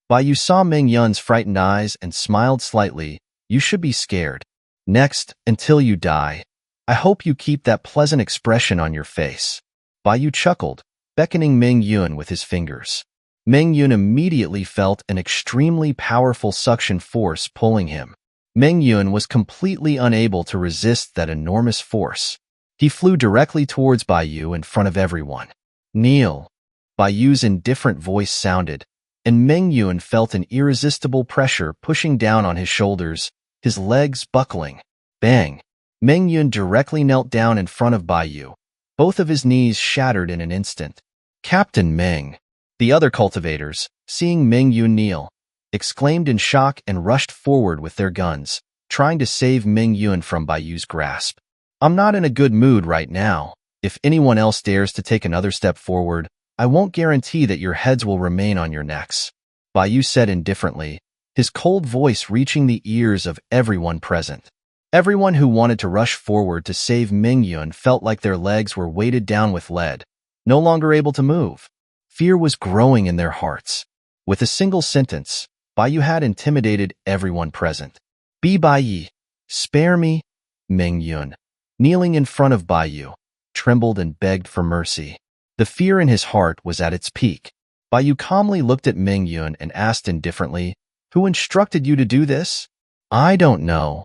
Bai Yu saw Meng Yun's frightened eyes and smiled slightly. "You should be scared. Next, until you die, I hope you keep that pleasant expression on your face." Bai Yu chuckled, beckoning Meng Yun with his fingers. Meng Yun immediately felt an extremely powerful suction force pulling him. Meng Yun was completely unable to resist that enormous force. He flew directly towards Bai Yu in front of everyone. "Kneel." Bai Yu's indifferent voice sounded, and Meng Yun felt an irresistible pressure pushing down on his shoulders, his legs buckling. Bang! Meng Yun directly knelt down in front of Bai Yu. Both of his knees shattered in an instant. "Captain Meng." The other cultivators, seeing Meng Yun kneel, exclaimed in shock and rushed forward with their guns, trying to save Meng Yun from Bai Yu's grasp. "I'm not in a good mood right now. If anyone else dares to take another step forward, I won't guarantee that your heads will remain on your necks," Bai Yu said indifferently, his cold voice reaching the ears of everyone present. Everyone who wanted to rush forward to save Meng Yun felt like their legs were weighted down with lead, no longer able to move. Fear was growing in their hearts. With a single sentence, Bai Yu had intimidated everyone present. "Be Bai Yi, spare me." Meng Yun, kneeling in front of Bai Yu, trembled and begged for mercy. The fear in his heart was at its peak. Bai Yu calmly looked at Meng Yun and asked indifferently, "Who instructed you to do this?" "I don't know,"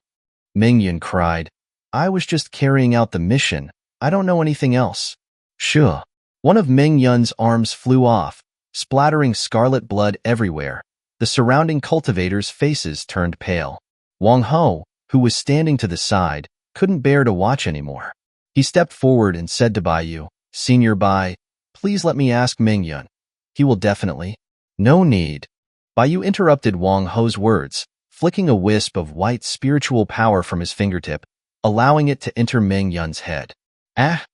Meng Yun cried. "I was just carrying out the mission. I don't know anything else." "Sure." One of Meng Yun's arms flew off, splattering scarlet blood everywhere. The surrounding cultivators' faces turned pale. Wang Ho, who was standing to the side, couldn't bear to watch anymore. He stepped forward and said to Bai Yu, "Senior Bai, please let me ask Meng Yun. He will definitely—" "No need." Bai Yu interrupted Wang Ho's words, flicking a wisp of white spiritual power from his fingertip. allowing it to enter Meng Yun's head. Ah!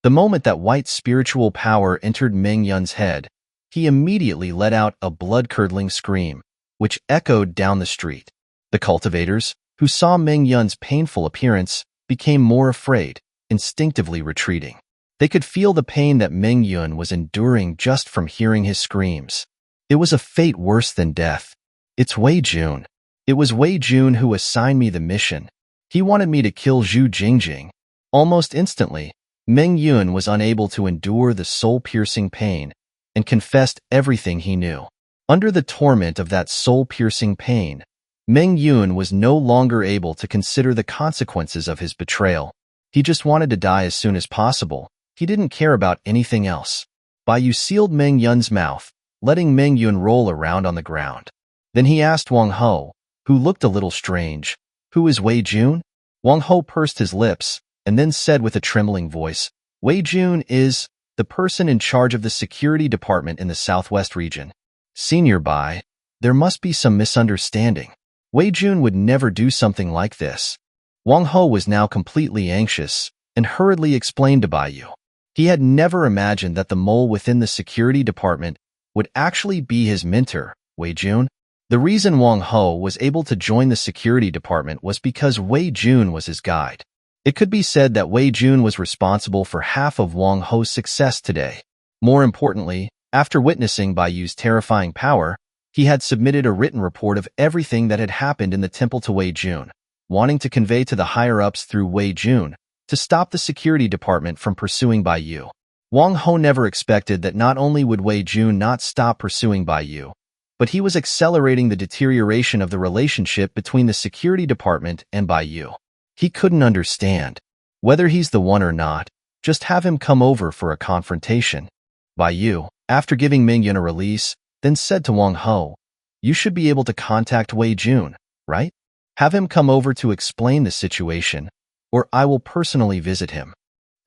The moment that white spiritual power entered Meng Yun's head, he immediately let out a blood-curdling scream, which echoed down the street. The cultivators, who saw Meng Yun's painful appearance, became more afraid, instinctively retreating. They could feel the pain that Meng Yun was enduring just from hearing his screams. It was a fate worse than death. It's Wei Jun. It was Wei Jun who assigned me the mission. He wanted me to kill Zhu Jingjing. Almost instantly, Meng Yun was unable to endure the soul-piercing pain and confessed everything he knew. Under the torment of that soul-piercing pain, Meng Yun was no longer able to consider the consequences of his betrayal. He just wanted to die as soon as possible. He didn't care about anything else. Bai sealed Meng Yun's mouth, letting Meng Yun roll around on the ground. Then he asked Wang Ho, who looked a little strange, "Who is Wei Jun?" Wang Ho pursed his lips and then said with a trembling voice, "Wei Jun is the person in charge of the security department in the southwest region." Senior Bai, there must be some misunderstanding. Wei Jun would never do something like this. Wang Ho was now completely anxious and hurriedly explained to Bai Yu. He had never imagined that the mole within the security department would actually be his mentor, Wei Jun. The reason Wang Ho was able to join the security department was because Wei Jun was his guide. It could be said that Wei Jun was responsible for half of Wang Ho's success today. More importantly, after witnessing Bai Yu's terrifying power, he had submitted a written report of everything that had happened in the temple to Wei Jun, wanting to convey to the higher-ups through Wei Jun to stop the security department from pursuing Bai Yu. Wang Ho never expected that not only would Wei Jun not stop pursuing Bai Yu, but he was accelerating the deterioration of the relationship between the security department and Bai Yu. He couldn't understand. Whether he's the one or not, just have him come over for a confrontation. Bai Yu, after giving Meng Yun a release, then said to Wang Ho, "You should be able to contact Wei Jun, right? Have him come over to explain the situation, or I will personally visit him.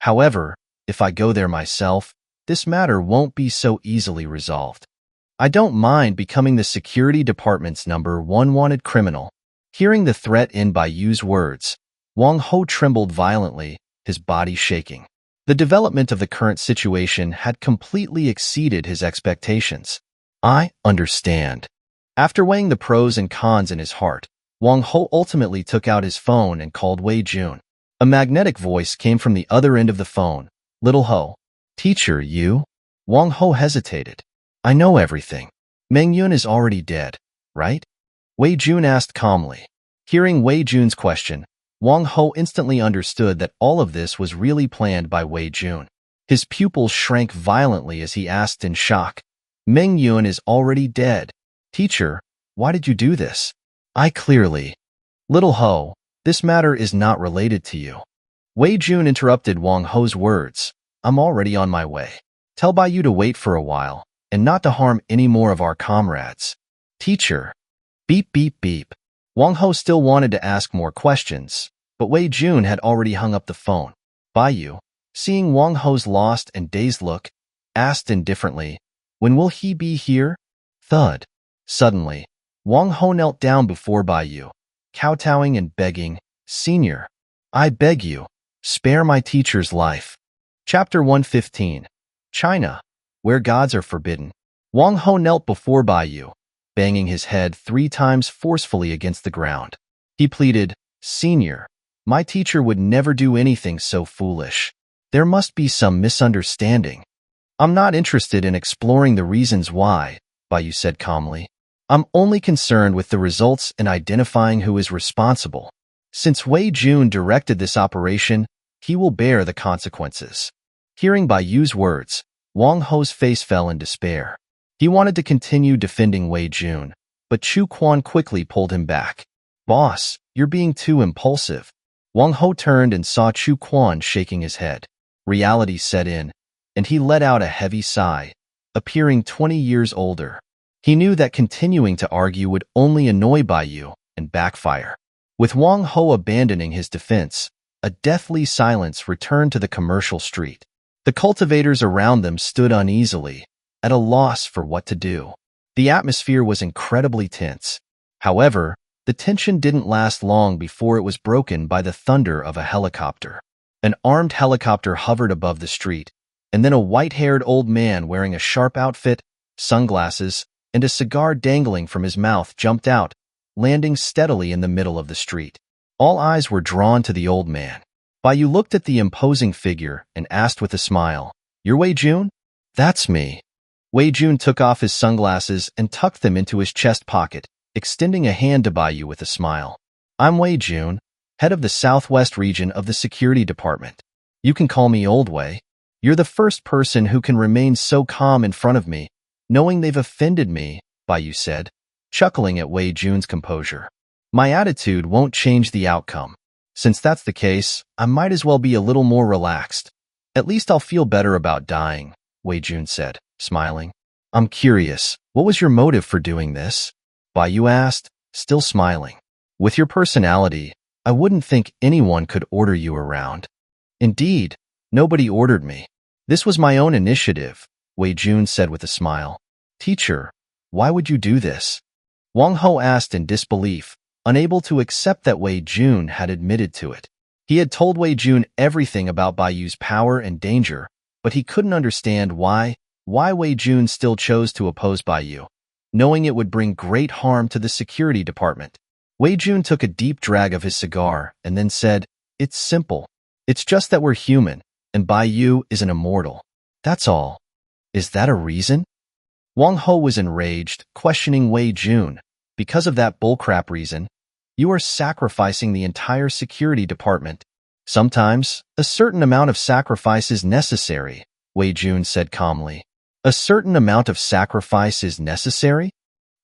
However, if I go there myself, this matter won't be so easily resolved. I don't mind becoming the security department's #1 wanted criminal." Hearing the threat in Bai Yu's words, Wang Ho trembled violently, his body shaking. The development of the current situation had completely exceeded his expectations. "I understand." After weighing the pros and cons in his heart, Wang Ho ultimately took out his phone and called Wei Jun. A magnetic voice came from the other end of the phone. "Little Ho." "Teacher, you?" Wang Ho hesitated. "I know everything. Meng Yun is already dead, right?" Wei Jun asked calmly. Hearing Wei Jun's question, Wang Ho instantly understood that all of this was really planned by Wei Jun. His pupils shrank violently as he asked in shock, "Meng Yun is already dead. Teacher, why did you do this?" "I clearly." "Little Ho, this matter is not related to you." Wei Jun interrupted Wang Ho's words. "I'm already on my way. Tell Bai Yu to wait for a while, and not to harm any more of our comrades." "Teacher." Beep beep beep. Wang Ho still wanted to ask more questions, but Wei Jun had already hung up the phone. Bai Yu, seeing Wang Ho's lost and dazed look, asked indifferently, "When will he be here?" Thud. Suddenly, Wang Ho knelt down before Bai Yu, kowtowing and begging, "Senior, I beg you, spare my teacher's life." Chapter 115. China, where gods are forbidden. Wang Ho knelt before Bai Yu, banging his head 3 times forcefully against the ground. He pleaded, "Senior, my teacher would never do anything so foolish. There must be some misunderstanding." "I'm not interested in exploring the reasons why," Bai Yu said calmly. "I'm only concerned with the results and identifying who is responsible. Since Wei Jun directed this operation, he will bear the consequences." Hearing Bai Yu's words, Wang Ho's face fell in despair. He wanted to continue defending Wei Jun, but Chu Quan quickly pulled him back. "Boss, you're being too impulsive." Wang Ho turned and saw Chu Quan shaking his head. Reality set in, and he let out a heavy sigh, appearing 20 years older. He knew that continuing to argue would only annoy Bai Yu and backfire. With Wang Ho abandoning his defense, a deathly silence returned to the commercial street. The cultivators around them stood uneasily, at a loss for what to do. The atmosphere was incredibly tense. However, The tension didn't last long before it was broken by the thunder of a helicopter. An armed helicopter hovered above the street, and then a white-haired old man wearing a sharp outfit, sunglasses, and a cigar dangling from his mouth jumped out, landing steadily in the middle of the street. All eyes were drawn to the old man. Baiyu looked at the imposing figure and asked with a smile, "You're Wei Jun?" "That's me." Wei Jun took off his sunglasses and tucked them into his chest pocket, extending a hand to Baiyu with a smile. "I'm Wei Jun, head of the Southwest region of the Security Department. You can call me Old Wei. You're the first person who can remain so calm in front of me, knowing they've offended me," Baiyu said, chuckling at Wei Jun's composure. "My attitude won't change the outcome. Since that's the case, I might as well be a little more relaxed. At least I'll feel better about dying," Wei Jun said, smiling. "I'm curious, what was your motive for doing this?" Baiyu asked, still smiling. "With your personality, I wouldn't think anyone could order you around." "Indeed, nobody ordered me. This was my own initiative," Wei Jun said with a smile. "Teacher, why would you do this?" Wang Ho asked in disbelief, unable to accept that Wei Jun had admitted to it. He had told Wei Jun everything about Baiyu's power and danger, but he couldn't understand why Wei Jun still chose to oppose Baiyu, knowing it would bring great harm to the security department. Wei Jun took a deep drag of his cigar and then said, "It's simple. It's just that we're human, and Baiyu is an immortal. That's all." "Is that a reason?" Wang Ho was enraged, questioning Wei Jun. "Because of that bullcrap reason, you are sacrificing the entire security department." "Sometimes, a certain amount of sacrifice is necessary," Wei Jun said calmly. "A certain amount of sacrifice is necessary?"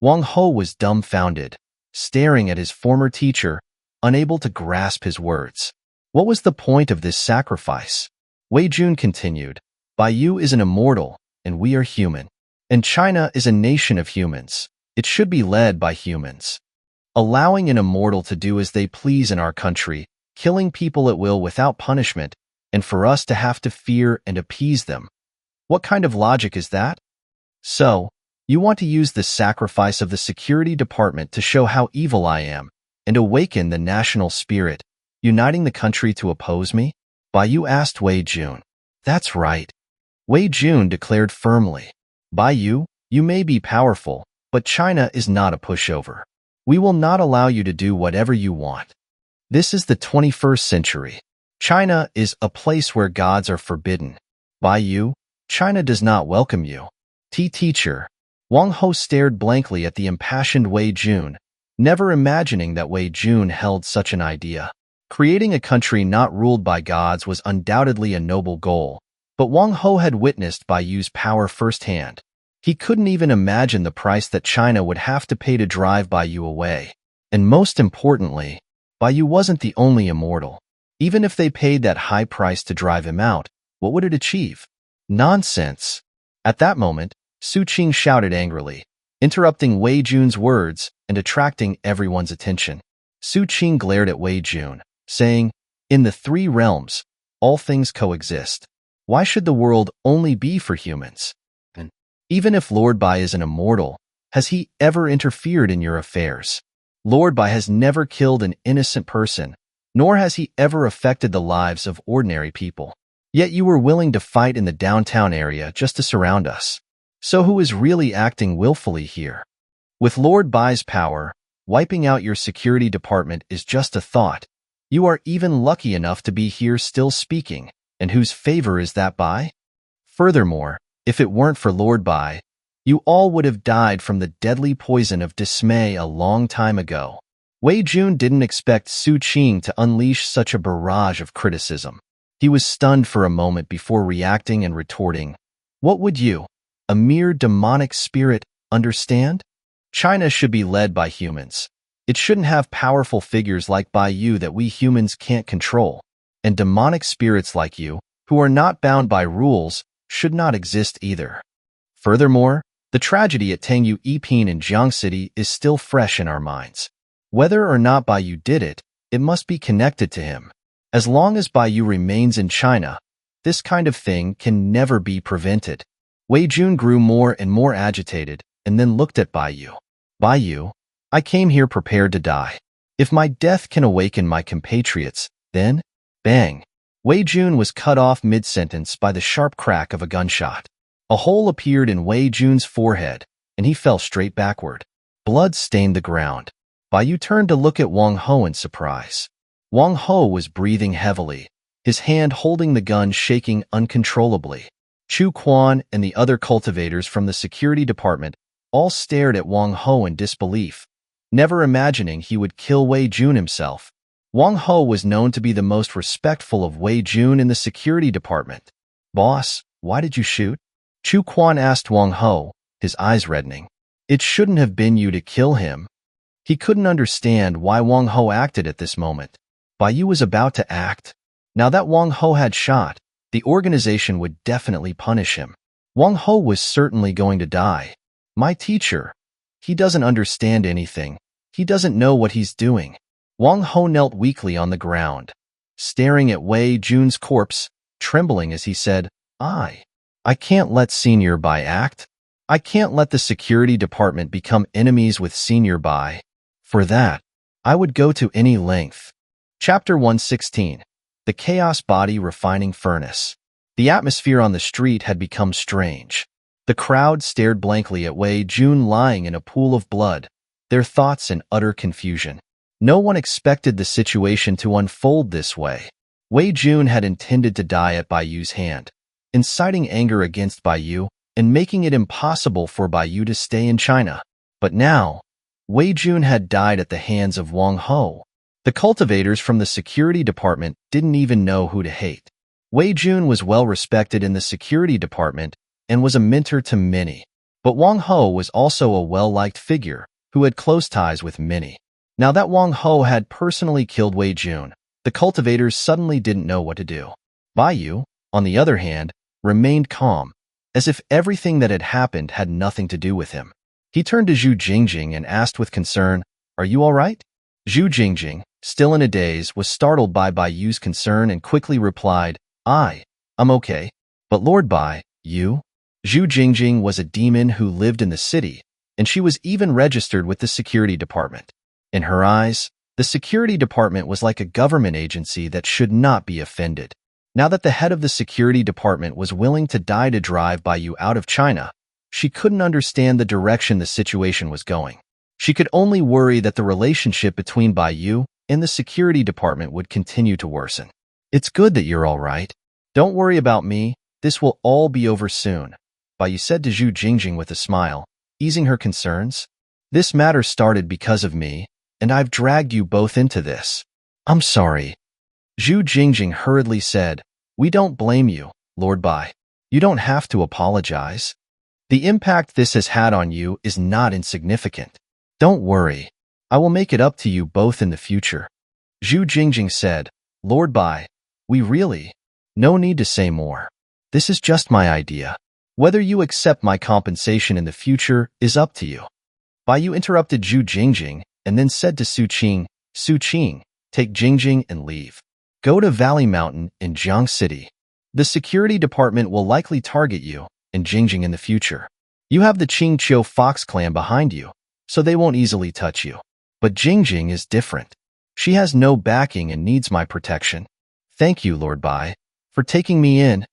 Wang Ho was dumbfounded, staring at his former teacher, unable to grasp his words. What was the point of this sacrifice? Wei Jun continued, "Baiyu is an immortal, and we are human. And China is a nation of humans. It should be led by humans. Allowing an immortal to do as they please in our country, killing people at will without punishment, and for us to have to fear and appease them. What kind of logic is that? So, you want to use the sacrifice of the security department to show how evil I am, and awaken the national spirit, uniting the country to oppose me?" Baiyu asked Wei Jun. "That's right," Wei Jun declared firmly. "Baiyu, you may be powerful, but China is not a pushover. We will not allow you to do whatever you want. This is the 21st century. China is a place where gods are forbidden. Baiyu, China does not welcome you." Teacher. Wang Ho stared blankly at the impassioned Wei Jun, never imagining that Wei Jun held such an idea. Creating a country not ruled by gods was undoubtedly a noble goal, but Wang Ho had witnessed Baiyu's power firsthand. He couldn't even imagine the price that China would have to pay to drive Baiyu away. And most importantly, Baiyu wasn't the only immortal. Even if they paid that high price to drive him out, what would it achieve? Nonsense. At that moment, Su Qing shouted angrily, interrupting Wei Jun's words and attracting everyone's attention. Su Qing glared at Wei Jun, saying, "In the three realms, all things coexist. Why should the world only be for humans? And even if Lord Bai is an immortal, has he ever interfered in your affairs? Lord Bai has never killed an innocent person, nor has he ever affected the lives of ordinary people. Yet you were willing to fight in the downtown area just to surround us. So who is really acting willfully here? With Lord Bai's power, wiping out your security department is just a thought. You are even lucky enough to be here still speaking, and whose favor is that Bai? Furthermore, if it weren't for Lord Bai, you all would have died from the deadly poison of dismay a long time ago." Wei Jun didn't expect Su Qing to unleash such a barrage of criticism. He was stunned for a moment before reacting and retorting, "What would you, a mere demonic spirit, understand? China should be led by humans. It shouldn't have powerful figures like Baiyu that we humans can't control. And demonic spirits like you, who are not bound by rules, should not exist either. Furthermore, the tragedy at Tangyu Yiping in Jiang City is still fresh in our minds. Whether or not Baiyu did it, it must be connected to him. As long as Baiyu remains in China, this kind of thing can never be prevented." Wei Jun grew more and more agitated and then looked at Baiyu. "Baiyu, I came here prepared to die. If my death can awaken my compatriots, then, bang. Wei Jun was cut off mid-sentence by the sharp crack of a gunshot. A hole appeared in Wei Jun's forehead, and he fell straight backward. Blood stained the ground. Bai Yu turned to look at Wang Ho in surprise. Wang Ho was breathing heavily, his hand holding the gun shaking uncontrollably. Chu Quan and the other cultivators from the security department all stared at Wang Ho in disbelief, never imagining he would kill Wei Jun himself. Wang Ho was known to be the most respectful of Wei Jun in the security department. Boss, why did you shoot? Chu Quan asked Wang Ho, his eyes reddening. It shouldn't have been you to kill him. He couldn't understand why Wang Ho acted at this moment. Bai Yu was about to act. Now that Wang Ho had shot, the organization would definitely punish him. Wang Ho was certainly going to die. My teacher. He doesn't understand anything. He doesn't know what he's doing. Wang Ho knelt weakly on the ground, staring at Wei Jun's corpse, trembling as he said, I can't let Senior Bai act. I can't let the security department become enemies with Senior Bai. For that, I would go to any length. Chapter 116. The Chaos Body Refining Furnace. The atmosphere on the street had become strange. The crowd stared blankly at Wei Jun lying in a pool of blood, their thoughts in utter confusion. No one expected the situation to unfold this way. Wei Jun had intended to die at Bai Yu's hand, inciting anger against Bai Yu and making it impossible for Bai Yu to stay in China. But now, Wei Jun had died at the hands of Wang Ho. The cultivators from the security department didn't even know who to hate. Wei Jun was well respected in the security department and was a mentor to many. But Wang Ho was also a well-liked figure who had close ties with many. Now that Wang Ho had personally killed Wei Jun, the cultivators suddenly didn't know what to do. Bai Yu, on the other hand, remained calm, as if everything that had happened had nothing to do with him. He turned to Zhu Jingjing and asked with concern, Are you all right? Zhu Jingjing, still in a daze, was startled by Bai Yu's concern and quickly replied, I'm okay. But Lord Bai, you? Zhu Jingjing was a demon who lived in the city, and she was even registered with the security department. In her eyes, the security department was like a government agency that should not be offended. Now that the head of the security department was willing to die to drive Bai Yu out of China, she couldn't understand the direction the situation was going. She could only worry that the relationship between Bai Yu and the security department would continue to worsen. It's good that you're all right. Don't worry about me. This will all be over soon, Bai Yu said to Zhu Jingjing with a smile, easing her concerns. This matter started because of me, and I've dragged you both into this. I'm sorry. Zhu Jingjing hurriedly said, We don't blame you, Lord Bai. You don't have to apologize. The impact this has had on you is not insignificant. Don't worry. I will make it up to you both in the future. Zhu Jingjing said, Lord Bai, no need to say more. This is just my idea. Whether you accept my compensation in the future is up to you. Bai Yu interrupted Zhu Jingjing and then said to Su Qing, take Jingjing and leave. Go to Valley Mountain in Jiang City. The security department will likely target you and Jingjing in the future. You have the Qingqiu Fox clan behind you, so they won't easily touch you. But Jingjing is different. She has no backing and needs my protection. Thank you, Lord Bai, for taking me in.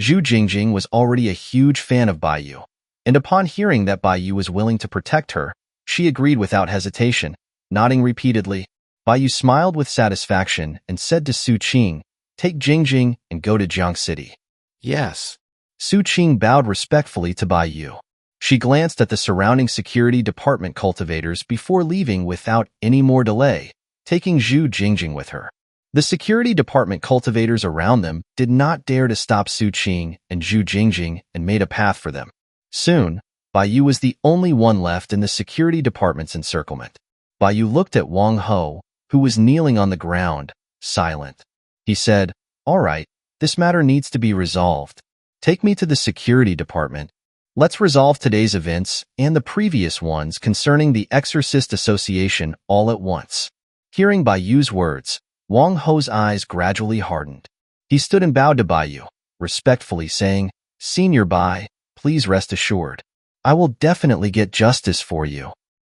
Zhu Jingjing was already a huge fan of Bai Yu, and upon hearing that Bai Yu was willing to protect her, she agreed without hesitation, nodding repeatedly. Bai Yu smiled with satisfaction and said to Su Qing, take Jingjing and go to Jiang City. Yes. Su Qing bowed respectfully to Bai Yu. She glanced at the surrounding security department cultivators before leaving without any more delay, taking Zhu Jingjing with her. The security department cultivators around them did not dare to stop Su Qing and Zhu Jingjing and made a path for them. Soon, Bai Yu was the only one left in the security department's encirclement. Bai Yu looked at Wang Ho, who was kneeling on the ground, silent. He said, All right, this matter needs to be resolved. Take me to the security department. Let's resolve today's events and the previous ones concerning the Exorcist Association all at once. Hearing Bai Yu's words, Wang Ho's eyes gradually hardened. He stood and bowed to Bai Yu, respectfully saying, Senior Bai, please rest assured. I will definitely get justice for you.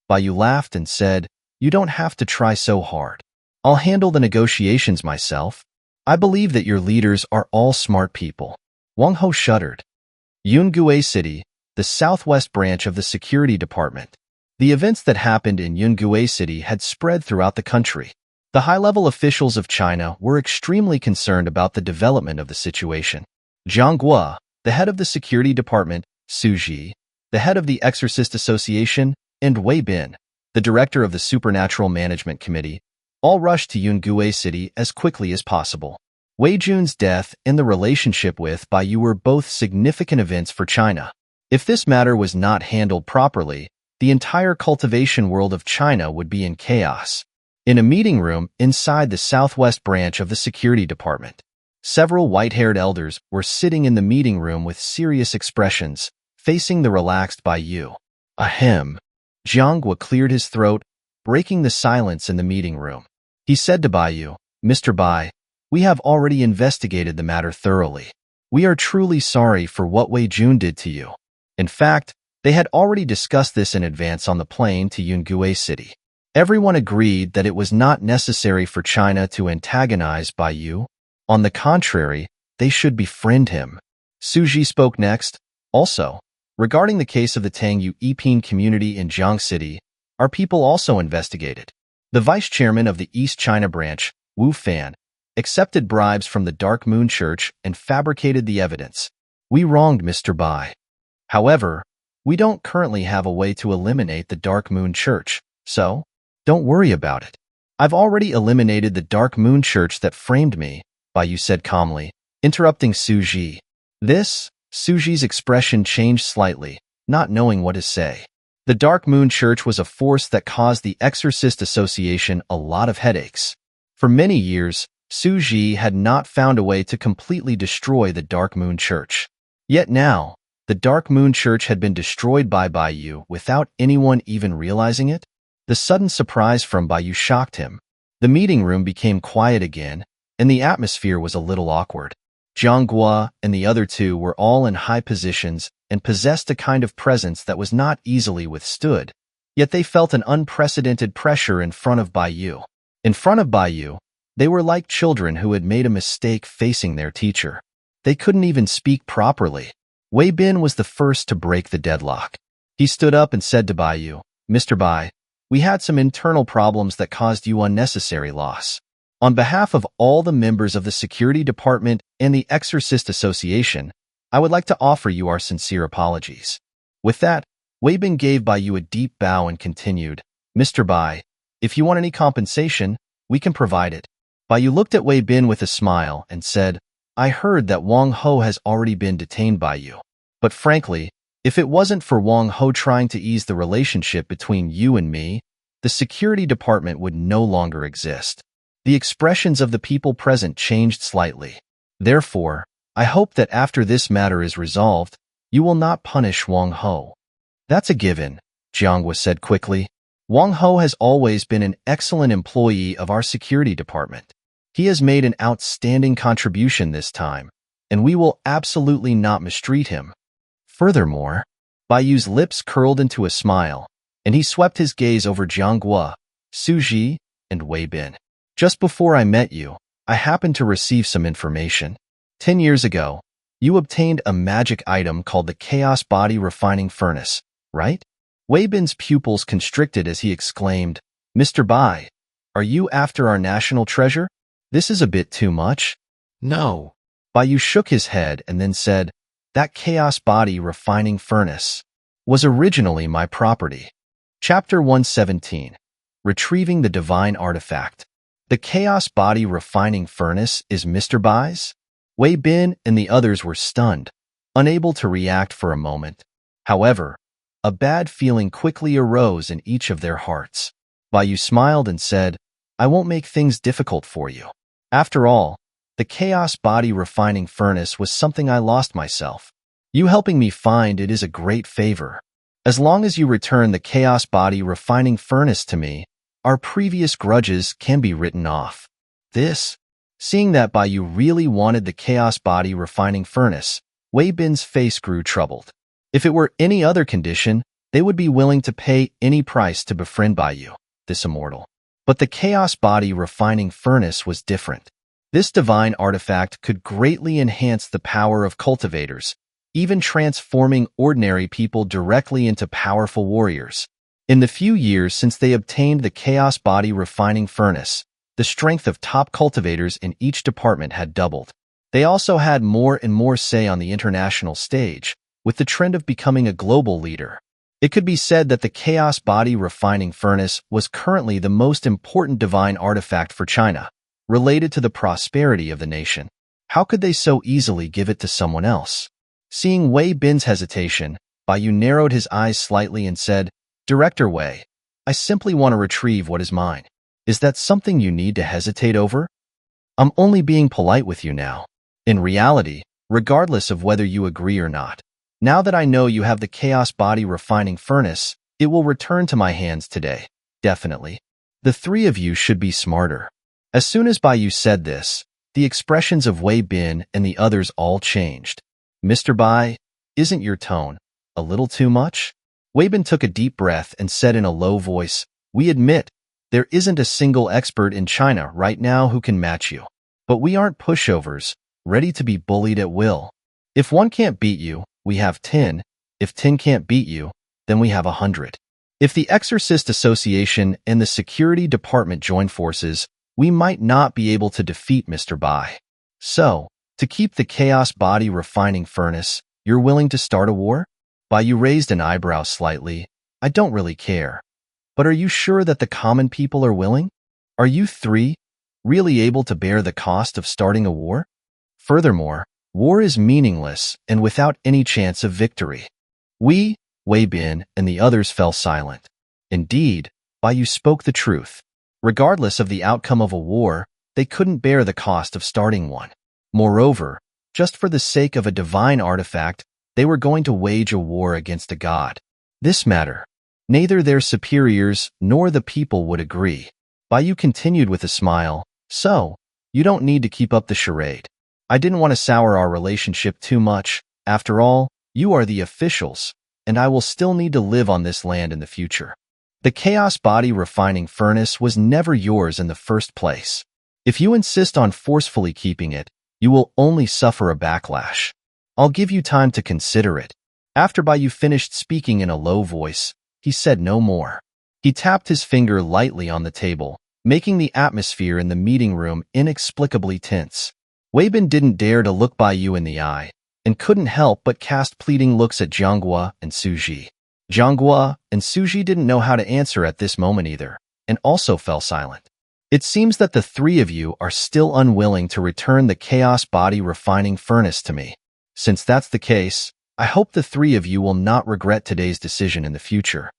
Bai laughed and said, "You don't have to try so hard. I'll handle the negotiations myself. I believe that your leaders are all smart people." Wang Ho shuddered. Yungue City, the southwest branch of the security department. The events that happened in Yungue City had spread throughout the country. The high-level officials of China were extremely concerned about the development of the situation. Zhang Guo, the head of the security department, Su Ji, the head of the Exorcist Association, and Wei Bin, the director of the Supernatural Management Committee, all rushed to Yungue City as quickly as possible. Wei Jun's death and the relationship with Bai Yu were both significant events for China. If this matter was not handled properly, the entire cultivation world of China would be in chaos. In a meeting room inside the southwest branch of the security department, several white-haired elders were sitting in the meeting room with serious expressions, facing the relaxed Bai Yu. Ahem. Jiang Guo cleared his throat, breaking the silence in the meeting room. He said to Bai Yu, "Mr. Bai, we have already investigated the matter thoroughly. We are truly sorry for what Wei Jun did to you." In fact, they had already discussed this in advance on the plane to Yungue City. Everyone agreed that it was not necessary for China to antagonize Bai Yu. On the contrary, they should befriend him. Su Ji spoke next. Also, regarding the case of the Tang Yu Yiping community in Jiang City, our people also investigated. The vice chairman of the East China branch, Wu Fan, accepted bribes from the Dark Moon Church and fabricated the evidence. We wronged Mr. Bai. However, we don't currently have a way to eliminate the Dark Moon Church, so don't worry about it. I've already eliminated the Dark Moon Church that framed me, Bai Yu said calmly, interrupting Su Ji. Su Ji's expression changed slightly, not knowing what to say. The Dark Moon Church was a force that caused the Exorcist Association a lot of headaches. For many years, Su Ji had not found a way to completely destroy the Dark Moon Church. Yet now, the Dark Moon Church had been destroyed by Bai Yu without anyone even realizing it. The sudden surprise from Bai Yu shocked him. The meeting room became quiet again, and the atmosphere was a little awkward. Zhang Guo and the other two were all in high positions and possessed a kind of presence that was not easily withstood, yet they felt an unprecedented pressure in front of Bai Yu. In front of Bai Yu, they were like children who had made a mistake facing their teacher. They couldn't even speak properly. Wei Bin was the first to break the deadlock. He stood up and said to Bai Yu, "Mr. Bai, we had some internal problems that caused you unnecessary loss. On behalf of all the members of the Security Department and the Exorcist Association, I would like to offer you our sincere apologies." With that, Wei Bin gave Bai Yu a deep bow and continued, "Mr. Bai, if you want any compensation, we can provide it." Bai Yu looked at Wei Bin with a smile and said, "I heard that Wang Ho has already been detained by you. But frankly, if it wasn't for Wang Ho trying to ease the relationship between you and me, the security department would no longer exist." The expressions of the people present changed slightly. "Therefore, I hope that after this matter is resolved, you will not punish Wang Ho." "That's a given," Jiang Guo said quickly. "Wang Ho has always been an excellent employee of our security department. He has made an outstanding contribution this time, and we will absolutely not mistreat him." Furthermore, Bai Yu's lips curled into a smile, and he swept his gaze over Zhang Guo, Su Ji, and Wei Bin. "Just before I met you, I happened to receive some information. 10 years ago, you obtained a magic item called the Chaos Body Refining Furnace, right?" Wei Bin's pupils constricted as he exclaimed, "Mr. Bai, are you after our national treasure? This is a bit too much." "No." Bai Yu shook his head and then said, "That Chaos Body Refining Furnace was originally my property." Chapter 117. Retrieving the Divine Artifact. The Chaos Body Refining Furnace is Mr. Bai's? Wei Bin and the others were stunned, unable to react for a moment. However, a bad feeling quickly arose in each of their hearts. Bai Yu smiled and said, "I won't make things difficult for you. After all, the Chaos Body Refining Furnace was something I lost myself. You helping me find it is a great favor. As long as you return the Chaos Body Refining Furnace to me, our previous grudges can be written off." Seeing that Bai Yu really wanted the Chaos Body Refining Furnace, Wei Bin's face grew troubled. If it were any other condition, They would be willing to pay any price to befriend Baiyu, this immortal. But the chaos body refining furnace was different. This divine artifact could greatly enhance the power of cultivators, even transforming ordinary people directly into powerful warriors. In the few years since they obtained the chaos body refining furnace, the strength of top cultivators in each department had doubled. They also had more and more say on the international stage, with the trend of becoming a global leader. It could be said that the chaos body refining furnace was currently the most important divine artifact for China, related to the prosperity of the nation. How could they so easily give it to someone else? Seeing Wei Bin's hesitation, Baiyu narrowed his eyes slightly and said, "Director Wei, I simply want to retrieve what is mine. Is that something you need to hesitate over? I'm only being polite with you now. In reality, regardless of whether you agree or not, now that I know you have the chaos body refining furnace, it will return to my hands today, definitely. The three of you should be smarter." As soon as Baiyu said this, the expressions of Wei Bin and the others all changed. "Mr. Bai, isn't your tone a little too much?" Wei Bin took a deep breath and said in a low voice, "We admit, there isn't a single expert in China right now who can match you. But we aren't pushovers, ready to be bullied at will. If one can't beat you, we have 10. If 10 can't beat you, then we have 100. If the Exorcist Association and the Security Department join forces, we might not be able to defeat Mr. Bai. So, to keep the chaos body refining furnace, you're willing to start a war?" Baiyu raised an eyebrow slightly. "I don't really care. But are you sure that the common people are willing? Are you three really able to bear the cost of starting a war? Furthermore, war is meaningless and without any chance of victory." Wei Bin, and the others fell silent. Indeed, Baiyu spoke the truth. Regardless of the outcome of a war, they couldn't bear the cost of starting one. Moreover, just for the sake of a divine artifact, they were going to wage a war against a god. This matter, neither their superiors nor the people would agree. Baiyu continued with a smile, "So, you don't need to keep up the charade. I didn't want to sour our relationship too much. After all, you are the officials, and I will still need to live on this land in the future. The chaos body refining furnace was never yours in the first place. If you insist on forcefully keeping it, you will only suffer a backlash. I'll give you time to consider it." After Baiyu finished speaking in a low voice, he said no more. He tapped his finger lightly on the table, making the atmosphere in the meeting room inexplicably tense. Wei Bin didn't dare to look Baiyu in the eye, and couldn't help but cast pleading looks at Jianghua and Suji. Jianghua and Suji didn't know how to answer at this moment either, and also fell silent. "It seems that the three of you are still unwilling to return the chaos body refining furnace to me. Since that's the case, I hope the three of you will not regret today's decision in the future."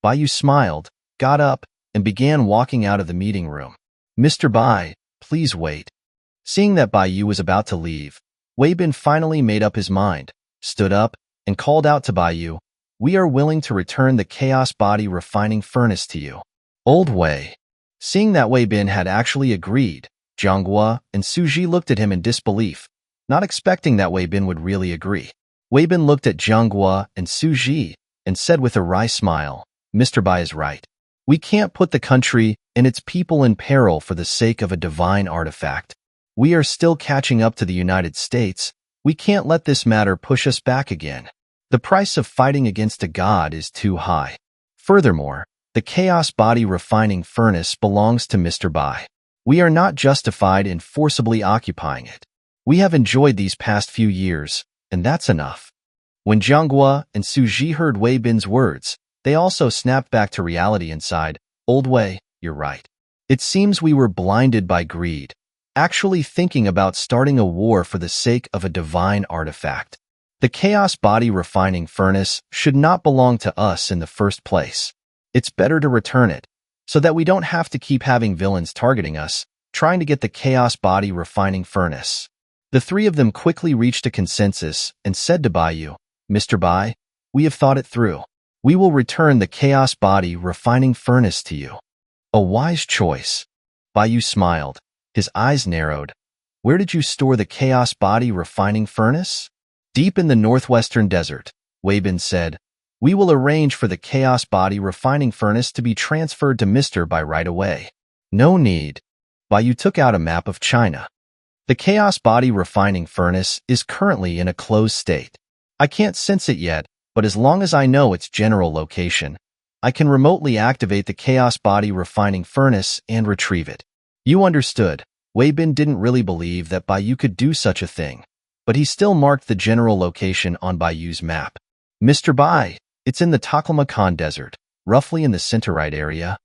Baiyu smiled, got up, and began walking out of the meeting room. "Mr. Bai, please wait." Seeing that Baiyu was about to leave, Wei Bin finally made up his mind, stood up, and called out to Baiyu, "We are willing to return the chaos body refining furnace to you." Old Wei. Seeing that Wei Bin had actually agreed, Jianghua and Suji looked at him in disbelief, not expecting that Wei Bin would really agree. Wei Bin looked at Jianghua and Suji and said with a wry smile, "Mr. Bai is right. We can't put the country and its people in peril for the sake of a divine artifact. We are still catching up to the United States. We can't let this matter push us back again. The price of fighting against a god is too high. Furthermore, the chaos body refining furnace belongs to Mr. Bai. We are not justified in forcibly occupying it. We have enjoyed these past few years, and that's enough." When Jianghua and Suji heard Wei Bin's words, they also snapped back to reality and sighed, "Old Wei, you're right. It seems we were blinded by greed, actually thinking about starting a war for the sake of a divine artifact. The chaos body refining furnace should not belong to us in the first place. It's better to return it, so that we don't have to keep having villains targeting us, trying to get the chaos body refining furnace." The three of them quickly reached a consensus and said to Baiyu, "Mr. Bai, we have thought it through. We will return the chaos body refining furnace to you." "A wise choice." Baiyu smiled, his eyes narrowed. "Where did you store the chaos body refining furnace?" "Deep in the northwestern desert," Wei Bin said. We will arrange for the chaos body refining furnace to be transferred to Mr. Bai right away. No need. Bai took out a map of China. The chaos body refining furnace is currently in a closed state. I can't sense it yet, but as long as I know its general location, I can remotely activate the chaos body refining furnace and retrieve it. You understood. Wei Bin didn't really believe that Bai could do such a thing, but he still marked the general location on Bai's map. Mr. Bai, it's in the Taklamakan Desert, roughly in the Centerite area.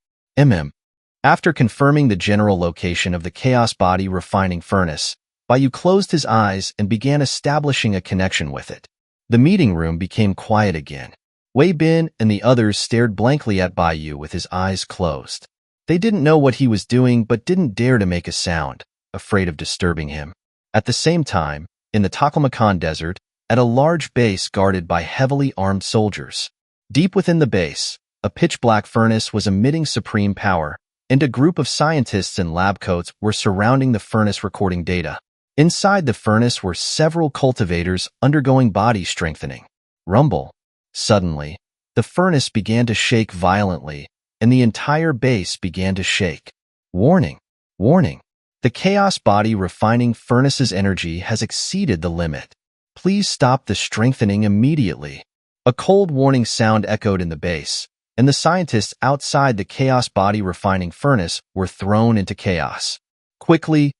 After confirming the general location of the chaos body refining furnace, Bai closed his eyes and began establishing a connection with it. The meeting room became quiet again. Wei Bin and the others stared blankly at Bai with his eyes closed. They didn't know what he was doing but didn't dare to make a sound, afraid of disturbing him. At the same time, in the Taklamakan Desert, at a large base guarded by heavily armed soldiers. Deep within the base, a pitch-black furnace was emitting supreme power, and a group of scientists in lab coats were surrounding the furnace recording data. Inside the furnace were several cultivators undergoing body strengthening. Rumble. Suddenly, the furnace began to shake violently, and the entire base began to shake. Warning! Warning! The chaos body refining furnace's energy has exceeded the limit. Please stop the strengthening immediately. A cold warning sound echoed in the base, and the scientists outside the chaos body refining furnace were thrown into chaos. Quickly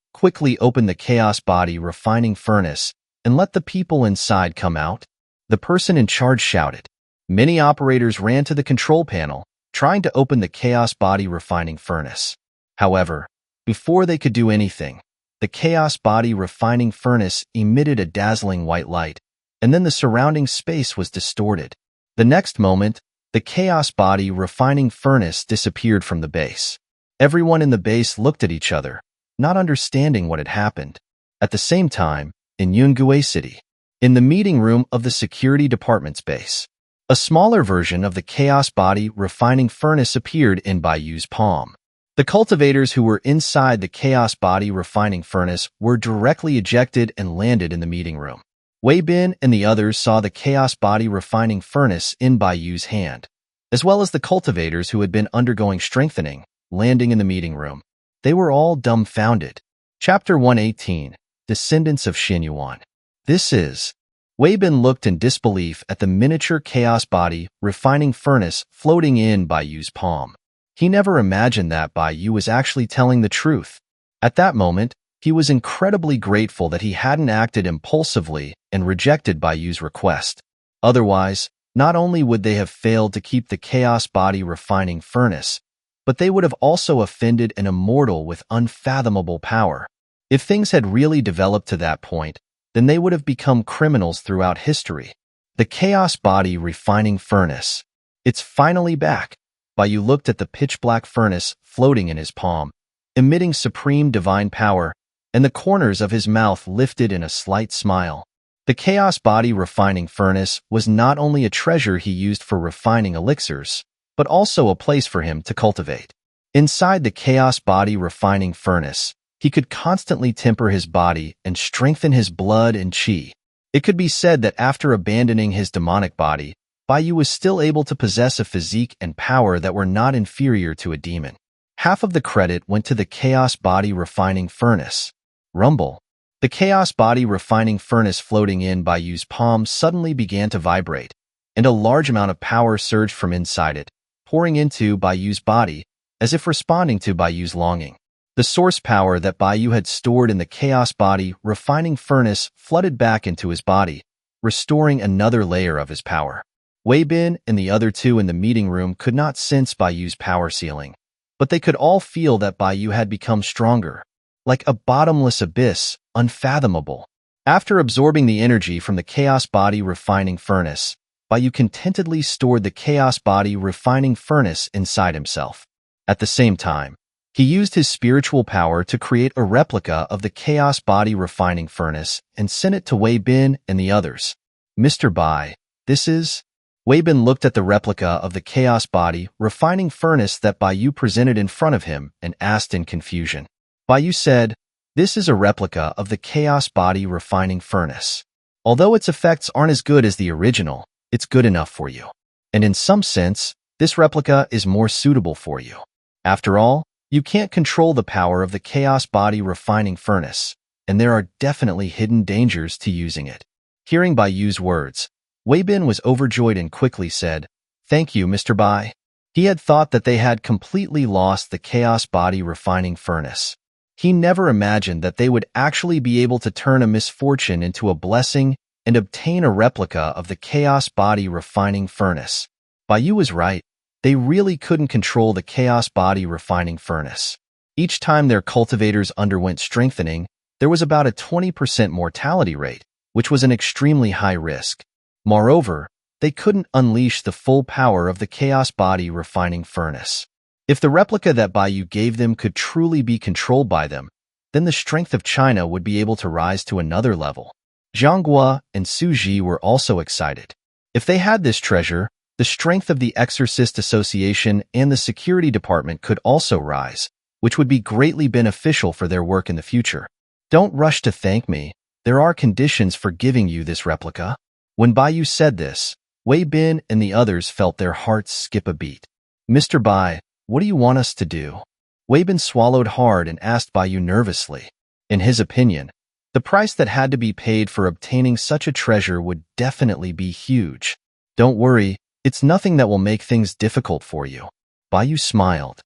open the chaos body refining furnace and let the people inside come out. The person in charge shouted. Many operators ran to the control panel, trying to open the chaos body refining furnace. However, before they could do anything, the chaos body refining furnace emitted a dazzling white light, and then the surrounding space was distorted. The next moment, the chaos body refining furnace disappeared from the base. Everyone in the base looked at each other, not understanding what had happened. At the same time, in Yungue City, in the meeting room of the security department's base, a smaller version of the chaos body refining furnace appeared in Bai's palm. The cultivators who were inside the chaos body refining furnace were directly ejected and landed in the meeting room. Wei Bin and the others saw the chaos body refining furnace in Bai's hand, as well as the cultivators who had been undergoing strengthening, landing in the meeting room. They were all dumbfounded. Chapter 118, Descendants of Xianyuan. This is... Wei Bin looked in disbelief at the miniature chaos body refining furnace floating in Bai's palm. He never imagined that Bai was actually telling the truth. At that moment, he was incredibly grateful that he hadn't acted impulsively and rejected Bai's request. Otherwise, not only would they have failed to keep the chaos body refining furnace, but they would have also offended an immortal with unfathomable power. If things had really developed to that point, then they would have become criminals throughout history. The chaos body refining furnace. It's finally back. Bai looked at the pitch-black furnace floating in his palm, emitting supreme divine power, and the corners of his mouth lifted in a slight smile. The chaos body refining furnace was not only a treasure he used for refining elixirs, but also a place for him to cultivate. Inside the chaos body refining furnace, he could constantly temper his body and strengthen his blood and chi. It could be said that after abandoning his demonic body, Bai was still able to possess a physique and power that were not inferior to a demon. Half of the credit went to the chaos body refining furnace. Rumble. The chaos body refining furnace floating in Bai's palm suddenly began to vibrate, and a large amount of power surged from inside it, pouring into Bai's body, as if responding to Bai's longing. The source power that Bai had stored in the chaos body refining furnace flooded back into his body, restoring another layer of his power. Wei Bin and the other two in the meeting room could not sense Bai's power ceiling, but they could all feel that Bai had become stronger, like a bottomless abyss, unfathomable. After absorbing the energy from the chaos body refining furnace, Bai contentedly stored the chaos body refining furnace inside himself. At the same time, he used his spiritual power to create a replica of the chaos body refining furnace and sent it to Wei Bin and the others. Mr. Bai, this is... Wei Bin looked at the replica of the chaos body refining furnace that Bai presented in front of him and asked in confusion. Bai said, "This is a replica of the chaos body refining furnace. Although its effects aren't as good as the original, it's good enough for you." and in some sense, this replica is more suitable for you. After all, you can't control the power of the chaos body refining furnace, and there are definitely hidden dangers to using it. Hearing Bai Yu's words, Wei Bin was overjoyed and quickly said, "Thank you, Mr. Bai." He had thought that they had completely lost the chaos body refining furnace. He never imagined that they would actually be able to turn a misfortune into a blessing and obtain a replica of the chaos body refining furnace. Bai Yu was right. They really couldn't control the chaos body refining furnace. Each time their cultivators underwent strengthening, there was about a 20% mortality rate, which was an extremely high risk. Moreover, they couldn't unleash the full power of the chaos body refining furnace. If the replica that Bai Yu gave them could truly be controlled by them, then the strength of China would be able to rise to another level. Xianxia and Su Ji were also excited. If they had this treasure, the strength of the Exorcist Association and the Security Department could also rise, which would be greatly beneficial for their work in the future. Don't rush to thank me. There are conditions for giving you this replica. When Bai Yu said this, Wei Bin and the others felt their hearts skip a beat. Mr. Bai, what do you want us to do? Wei Bin swallowed hard and asked Bai Yu nervously. In his opinion, the price that had to be paid for obtaining such a treasure would definitely be huge. Don't worry. It's nothing that will make things difficult for you. Bai Yu smiled.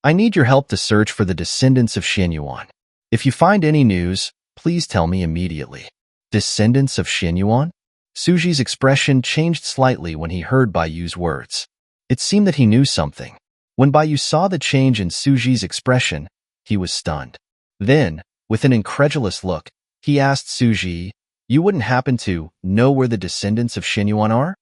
I need your help to search for the descendants of Xianyuan. If you find any news, please tell me immediately. Descendants of Xianyuan? Suji's expression changed slightly when he heard Bai Yu's words. It seemed that he knew something. When Bai Yu saw the change in Suji's expression, he was stunned. Then, with an incredulous look, he asked Suji, "You wouldn't happen to know where the descendants of Xianyuan are?"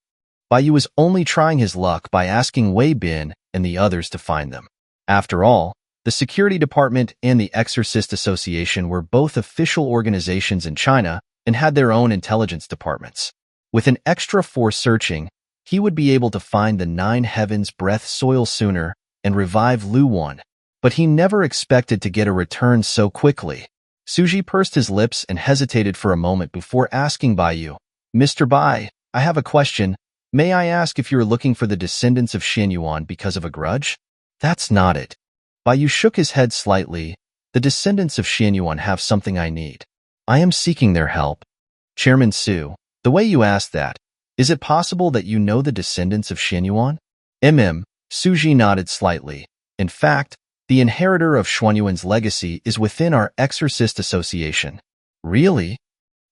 Bai Yu was only trying his luck by asking Wei Bin and the others to find them. After all, the Security Department and the Exorcist Association were both official organizations in China and had their own intelligence departments. With an extra force searching, he would be able to find the Nine Heavens Breath soil sooner and revive Lu Wan. But he never expected to get a return so quickly. Suji pursed his lips and hesitated for a moment before asking Bai Yu, "Mr. Bai, I have a question. May I ask if you're looking for the descendants of Xianyuan because of a grudge?" "That's not it." Bai Yu shook his head slightly. "The descendants of Xianyuan have something I need. I am seeking their help." Chairman Su, the way you asked that, is it possible that you know the descendants of Xianyuan? Suji nodded slightly. In fact, the inheritor of Xuanyuan's legacy is within our Exorcist Association. Really?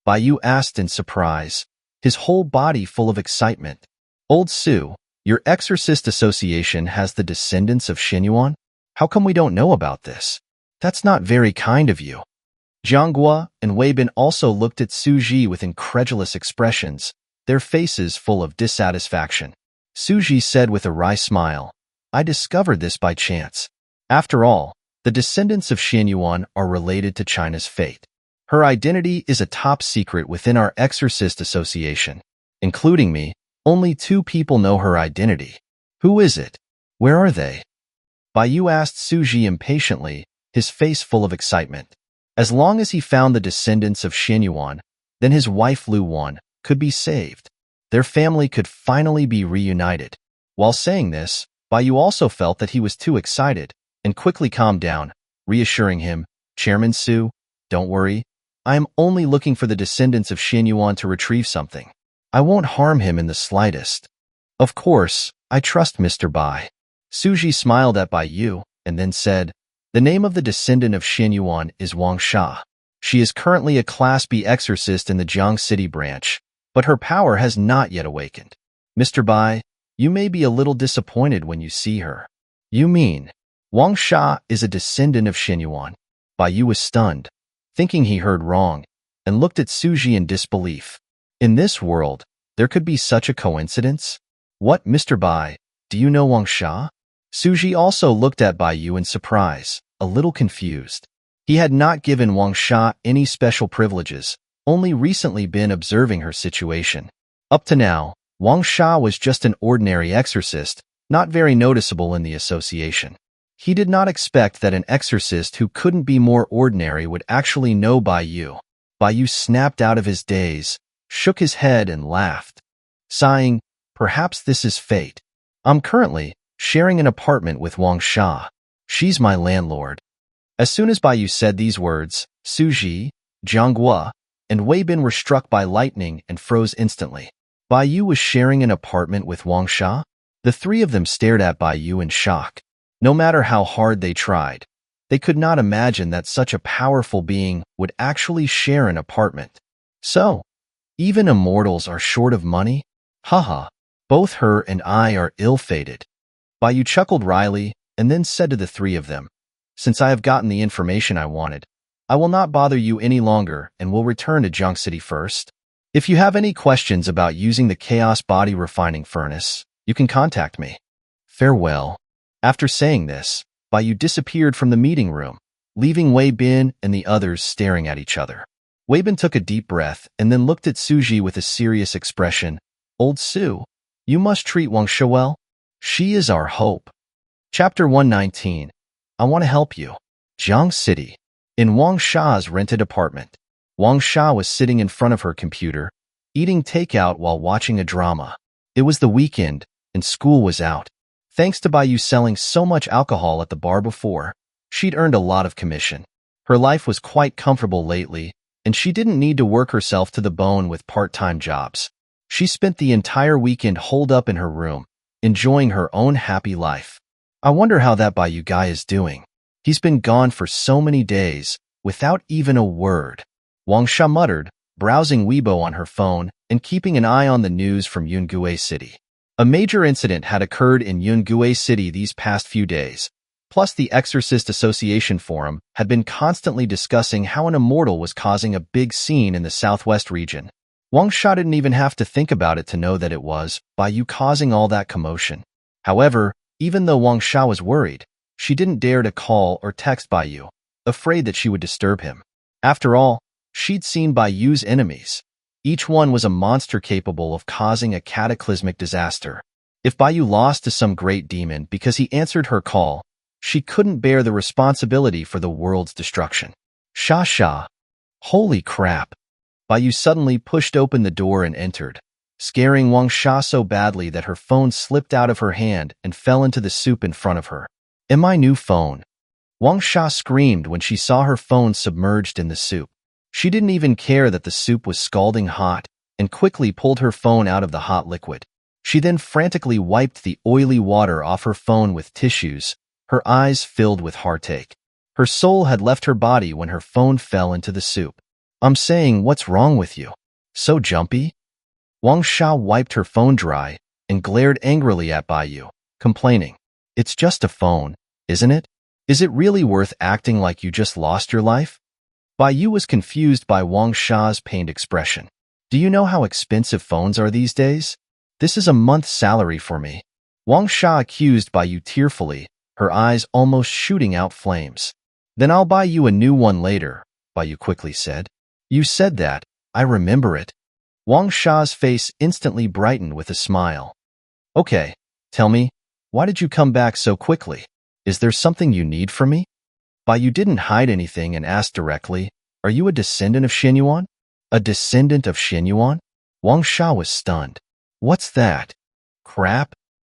Bai Yu asked in surprise, his whole body full of excitement. Old Su, your Exorcist Association has the descendants of Xianyuan? How come we don't know about this? That's not very kind of you. Xianxia and Wei Bin also looked at Su Ji with incredulous expressions, their faces full of dissatisfaction. Su Ji said with a wry smile, "I discovered this by chance. After all, the descendants of Xianyuan are related to China's fate. Her identity is a top secret within our Exorcist Association. Including me, only 2 people know her identity. Who is it? Where are they?" Bai Yu asked Su Ji impatiently, his face full of excitement. As long as he found the descendants of Xianyuan, then his wife Lu Wan could be saved. Their family could finally be reunited. While saying this, Bai Yu also felt that he was too excited and quickly calmed down, reassuring him, "Chairman Su, don't worry. I am only looking for the descendants of Xianyuan to retrieve something. I won't harm him in the slightest." "Of course, I trust Mr. Bai." Su Ji smiled at Bai Yu and then said, "The name of the descendant of Xianyuan is Wang Sha. She is currently a Class B exorcist in the Jiang City branch, but her power has not yet awakened. Mr. Bai, you may be a little disappointed when you see her." "You mean Wang Sha is a descendant of Xianyuan?" Bai Yu was stunned, thinking he heard wrong, and looked at Su Ji in disbelief. In this world, there could be such a coincidence? "What, Mr. Bai, do you know Wang Sha?" Su Ji also looked at Bai Yu in surprise, a little confused. He had not given Wang Sha any special privileges, only recently been observing her situation. Up to now, Wang Sha was just an ordinary exorcist, not very noticeable in the association. He did not expect that an exorcist who couldn't be more ordinary would actually know Bai Yu. Bai Yu snapped out of his daze, shook his head and laughed. Sighing, Perhaps this is fate. I'm currently sharing an apartment with Xianxia. She's my landlord. As soon as Baiyu said these words, Suji, Jianghua, and Weibin were struck by lightning and froze instantly. Baiyu was sharing an apartment with Xianxia? The three of them stared at Baiyu in shock. No matter how hard they tried, they could not imagine that such a powerful being would actually share an apartment. So, even immortals are short of money? Haha, both her and I are ill-fated. Baiyu chuckled wryly and then said to the three of them, since I have gotten the information I wanted, I will not bother you any longer and will return to Jiang City first. If you have any questions about using the Chaos Body Refining Furnace, you can contact me. Farewell. After saying this, Baiyu disappeared from the meeting room, leaving Wei Bin and the others staring at each other. Wei Bin took a deep breath and then looked at Suji with a serious expression. Old Su, you must treat Xianxia well. She is our hope. Chapter 119. I want to help you. Jiang City. In Xia's rented apartment, Xia was sitting in front of her computer, eating takeout while watching a drama. It was the weekend, and school was out. Thanks to Baiyu selling so much alcohol at the bar before, she'd earned a lot of commission. Her life was quite comfortable lately, and she didn't need to work herself to the bone with part-time jobs. She spent the entire weekend holed up in her room, enjoying her own happy life. I wonder how that Baiyu guy is doing. He's been gone for so many days, without even a word. Xia muttered, browsing Weibo on her phone and keeping an eye on the news from Yungue City. A major incident had occurred in Yungue City these past few days. Plus, the Exorcist Association Forum had been constantly discussing how an immortal was causing a big scene in the southwest region. Xia didn't even have to think about it to know that it was Baiyu causing all that commotion. However, even though Xia was worried, she didn't dare to call or text Baiyu, afraid that she would disturb him. After all, she'd seen Baiyu's enemies. Each one was a monster capable of causing a cataclysmic disaster. If Baiyu lost to some great demon because he answered her call, she couldn't bear the responsibility for the world's destruction. Sha. Holy crap. Baiyu suddenly pushed open the door and entered, scaring Xia so badly that her phone slipped out of her hand and fell into the soup in front of her. My new phone. Xia screamed when she saw her phone submerged in the soup. She didn't even care that the soup was scalding hot and quickly pulled her phone out of the hot liquid. She then frantically wiped the oily water off her phone with tissues, her eyes filled with heartache. Her soul had left her body when her phone fell into the soup. I'm saying, what's wrong with you? So jumpy? Xia wiped her phone dry and glared angrily at Baiyu, complaining, it's just a phone, isn't it? Is it really worth acting like you just lost your life? Baiyu was confused by Xia's pained expression. Do you know how expensive phones are these days? This is a month's salary for me. Xia accused Baiyu tearfully, her eyes almost shooting out flames. Then I'll buy you a new one later, Baiyu quickly said. You said that, I remember it. Xia's face instantly brightened with a smile. Okay, tell me, why did you come back so quickly? Is there something you need from me? Baiyu didn't hide anything and asked directly, are you a descendant of Xianyuan? A descendant of Xianyuan? Xia was stunned. What's that? Crap?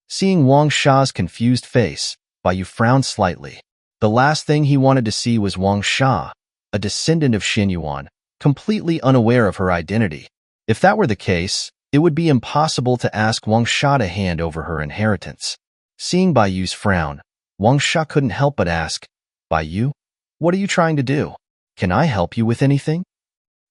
Seeing Xia's confused face, Baiyu frowned slightly. The last thing he wanted to see was Xia, a descendant of Xianyuan, completely unaware of her identity. If that were the case, it would be impossible to ask Xia to hand over her inheritance. Seeing Baiyu's frown, Xia couldn't help but ask, Baiyu, what are you trying to do? Can I help you with anything?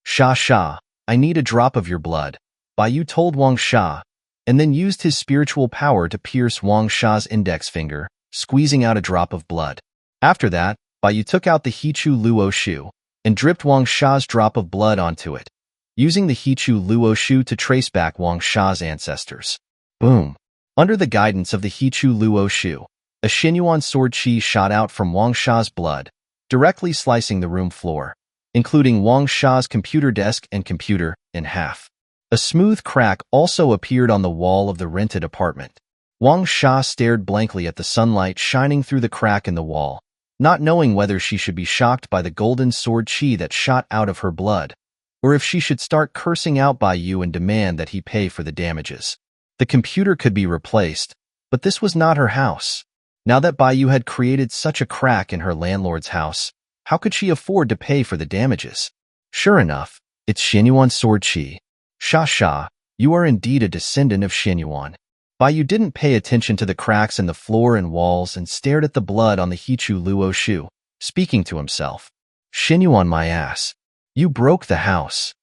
Sha, I need a drop of your blood, Baiyu told Xia, and then used his spiritual power to pierce Xia's index finger, squeezing out a drop of blood. After that, Baiyu took out the Hichu Luo Shu and dripped Xia's drop of blood onto it, using the Hichu Luo Shu to trace back Xia's ancestors. Boom! Under the guidance of the Hichu Luo Shu, a Xianyuan sword chi shot out from Xia's blood, directly slicing the room floor, including Xia's computer desk and computer, in half. A smooth crack also appeared on the wall of the rented apartment. Xia stared blankly at the sunlight shining through the crack in the wall, not knowing whether she should be shocked by the golden sword chi that shot out of her blood, or if she should start cursing out Baiyu and demand that he pay for the damages. The computer could be replaced, but this was not her house. Now that Baiyu had created such a crack in her landlord's house, how could she afford to pay for the damages? Sure enough, it's Xianyuan sword Qi. Sha, you are indeed a descendant of Xianyuan. Baiyu didn't pay attention to the cracks in the floor and walls and stared at the blood on the Hichu Luo Shu, speaking to himself. Xianyuan, my ass. You broke the house.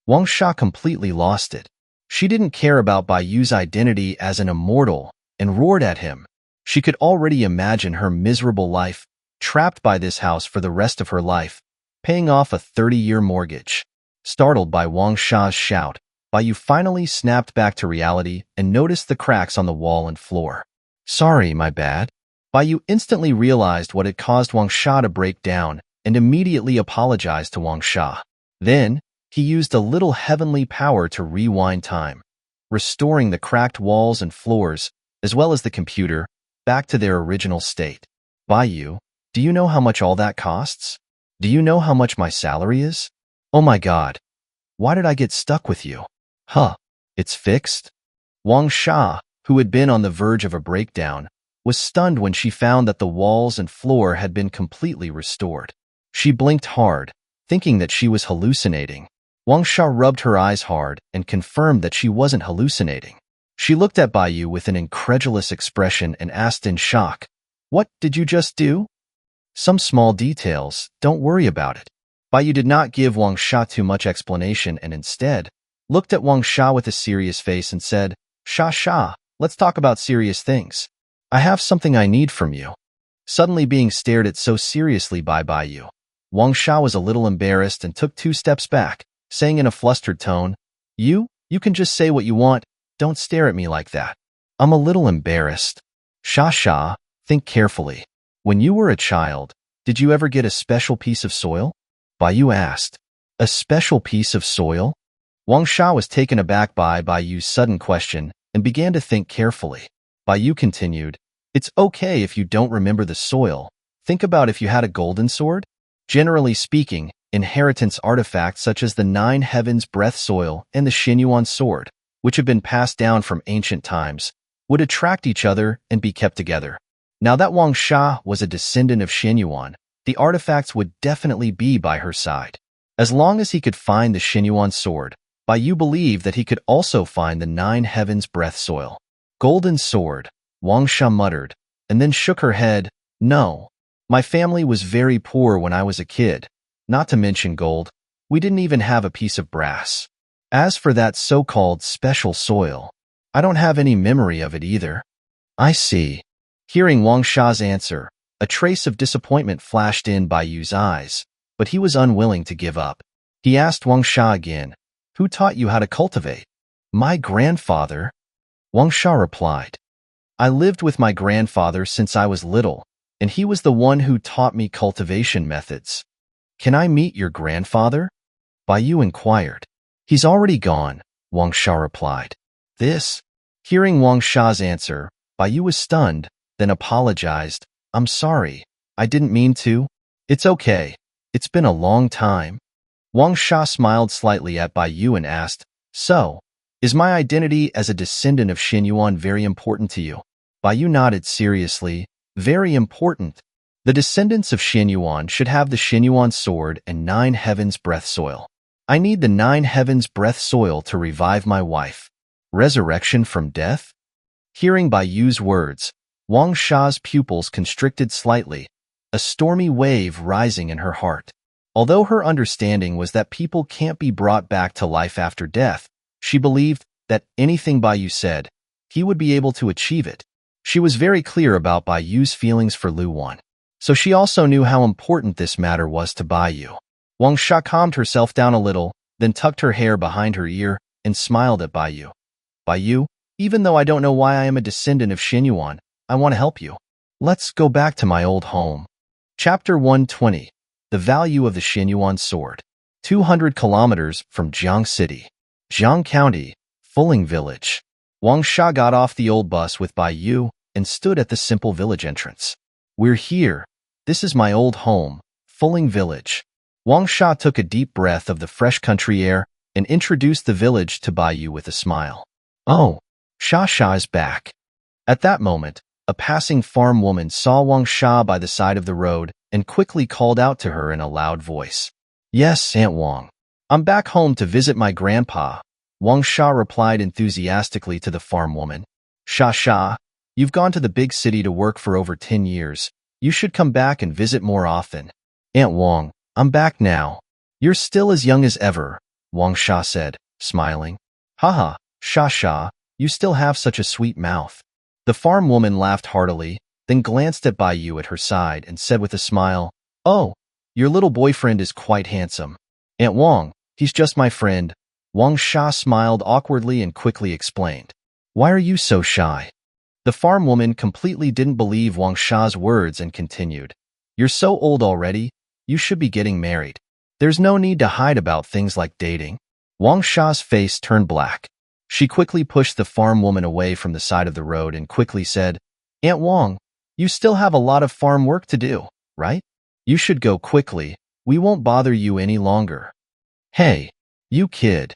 Wang Sha completely lost it. She didn't care about Baiyu's identity as an immortal and roared at him. She could already imagine her miserable life, trapped by this house for the rest of her life, paying off a 30-year mortgage. Startled by Wang Sha's shout, Baiyu finally snapped back to reality and noticed the cracks on the wall and floor. Sorry, my bad. Baiyu instantly realized what had caused Wang Sha to break down and immediately apologized to Wang Sha. Then, he used a little heavenly power to rewind time, restoring the cracked walls and floors, as well as the computer, back to their original state. Baiyu, do you know how much all that costs? Do you know how much my salary is? Oh my god. Why did I get stuck with you? Huh. It's fixed? Wang Sha, who had been on the verge of a breakdown, was stunned when she found that the walls and floor had been completely restored. She blinked hard, thinking that she was hallucinating. Wang Sha rubbed her eyes hard and confirmed that she wasn't hallucinating. She looked at Baiyu with an incredulous expression and asked in shock, What did you just do? Some small details, don't worry about it. Baiyu did not give Wang Sha too much explanation and instead looked at Wang Sha with a serious face and said, Sha, let's talk about serious things. I have something I need from you. Suddenly being stared at so seriously by Baiyu, Wang Sha was a little embarrassed and took 2 steps back, saying in a flustered tone, You can just say what you want, don't stare at me like that. I'm a little embarrassed. Sha, think carefully. When you were a child, did you ever get a special piece of soil? Baiyu asked. A special piece of soil? Wang Sha was taken aback by Baiyu's sudden question and began to think carefully. Baiyu continued, It's okay if you don't remember the soil. Think about if you had a golden sword. Generally speaking, inheritance artifacts such as the 9 Heavens Breath Soil and the Xianyuan sword, which have been passed down from ancient times, would attract each other and be kept together. Now that Wang Sha was a descendant of Xianyuan, the artifacts would definitely be by her side. As long as he could find the Xianyuan sword, Baiyu believed that he could also find the 9 Heavens Breath Soil. Golden sword, Wang Sha muttered, and then shook her head. No. My family was very poor when I was a kid. Not to mention gold, we didn't even have a piece of brass. As for that so-called special soil, I don't have any memory of it either. I see. Hearing Wang Sha's answer, a trace of disappointment flashed in Baiyu's eyes, but he was unwilling to give up. He asked Wang Sha again, Who taught you how to cultivate? My grandfather. Wang Sha replied, I lived with my grandfather since I was little, and he was the one who taught me cultivation methods. Can I meet your grandfather? Baiyu inquired. He's already gone, Wang Sha replied. This? Hearing Wang Sha's answer, Baiyu was stunned, then apologized. I'm sorry, I didn't mean to. It's okay. It's been a long time. Wang Sha smiled slightly at Baiyu and asked, So, is my identity as a descendant of Xianyuan very important to you? Baiyu nodded seriously. Very important. The descendants of Xianyuan should have the Xianyuan sword and 9 Heavens Breath Soil. I need the 9 Heavens Breath Soil to revive my wife. Resurrection from death? Hearing Baiyu's words, Wang Sha's pupils constricted slightly, a stormy wave rising in her heart. Although her understanding was that people can't be brought back to life after death, she believed that anything Baiyu said, he would be able to achieve it. She was very clear about Baiyu's feelings for Lu Wan, so she also knew how important this matter was to Baiyu. Wang Sha calmed herself down a little, then tucked her hair behind her ear and smiled at Baiyu. Baiyu, even though I don't know why I am a descendant of Xianyuan, I want to help you. Let's go back to my old home. Chapter 120. The Value of the Xianyuan Sword. 200 kilometers from Jiang City. Jiang County, Fuling Village. Wang Sha got off the old bus with Baiyu and stood at the simple village entrance. We're here. This is my old home, Fuling Village. Wang Sha took a deep breath of the fresh country air and introduced the village to Baiyu with a smile. Oh, Sha is back. At that moment, a passing farm woman saw Wang Sha by the side of the road and quickly called out to her in a loud voice. Yes, Aunt Wang. I'm back home to visit my grandpa, Wang Sha replied enthusiastically to the farm woman. Sha, you've gone to the big city to work for over 10 years. You should come back and visit more often. Aunt Wang, I'm back now. You're still as young as ever, Wang Sha said, smiling. Haha, Sha, you still have such a sweet mouth. The farm woman laughed heartily, then glanced at Bai Yu at her side and said with a smile, Oh, your little boyfriend is quite handsome. Aunt Wang, he's just my friend. Wang Sha smiled awkwardly and quickly explained. Why are you so shy? The farm woman completely didn't believe Wang Sha's words and continued. You're so old already, you should be getting married. There's no need to hide about things like dating. Wang Sha's face turned black. She quickly pushed the farm woman away from the side of the road and quickly said, Aunt Wang, you still have a lot of farm work to do, right? You should go quickly. We won't bother you any longer. Hey, you kid.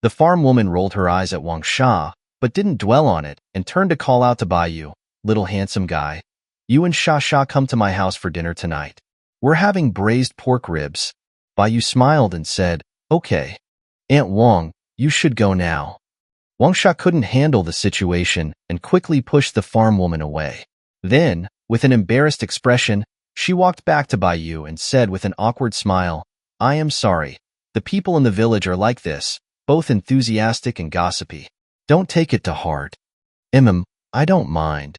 The farm woman rolled her eyes at Wang Sha, but didn't dwell on it and turned to call out to Bai Yu, little handsome guy. You and Sha come to my house for dinner tonight. We're having braised pork ribs. Bai Yu smiled and said, Okay. Aunt Wang, you should go now. Wang Sha couldn't handle the situation and quickly pushed the farm woman away. Then, with an embarrassed expression, she walked back to Bai Yu and said with an awkward smile, I am sorry. The people in the village are like this, both enthusiastic and gossipy. Don't take it to heart. I don't mind.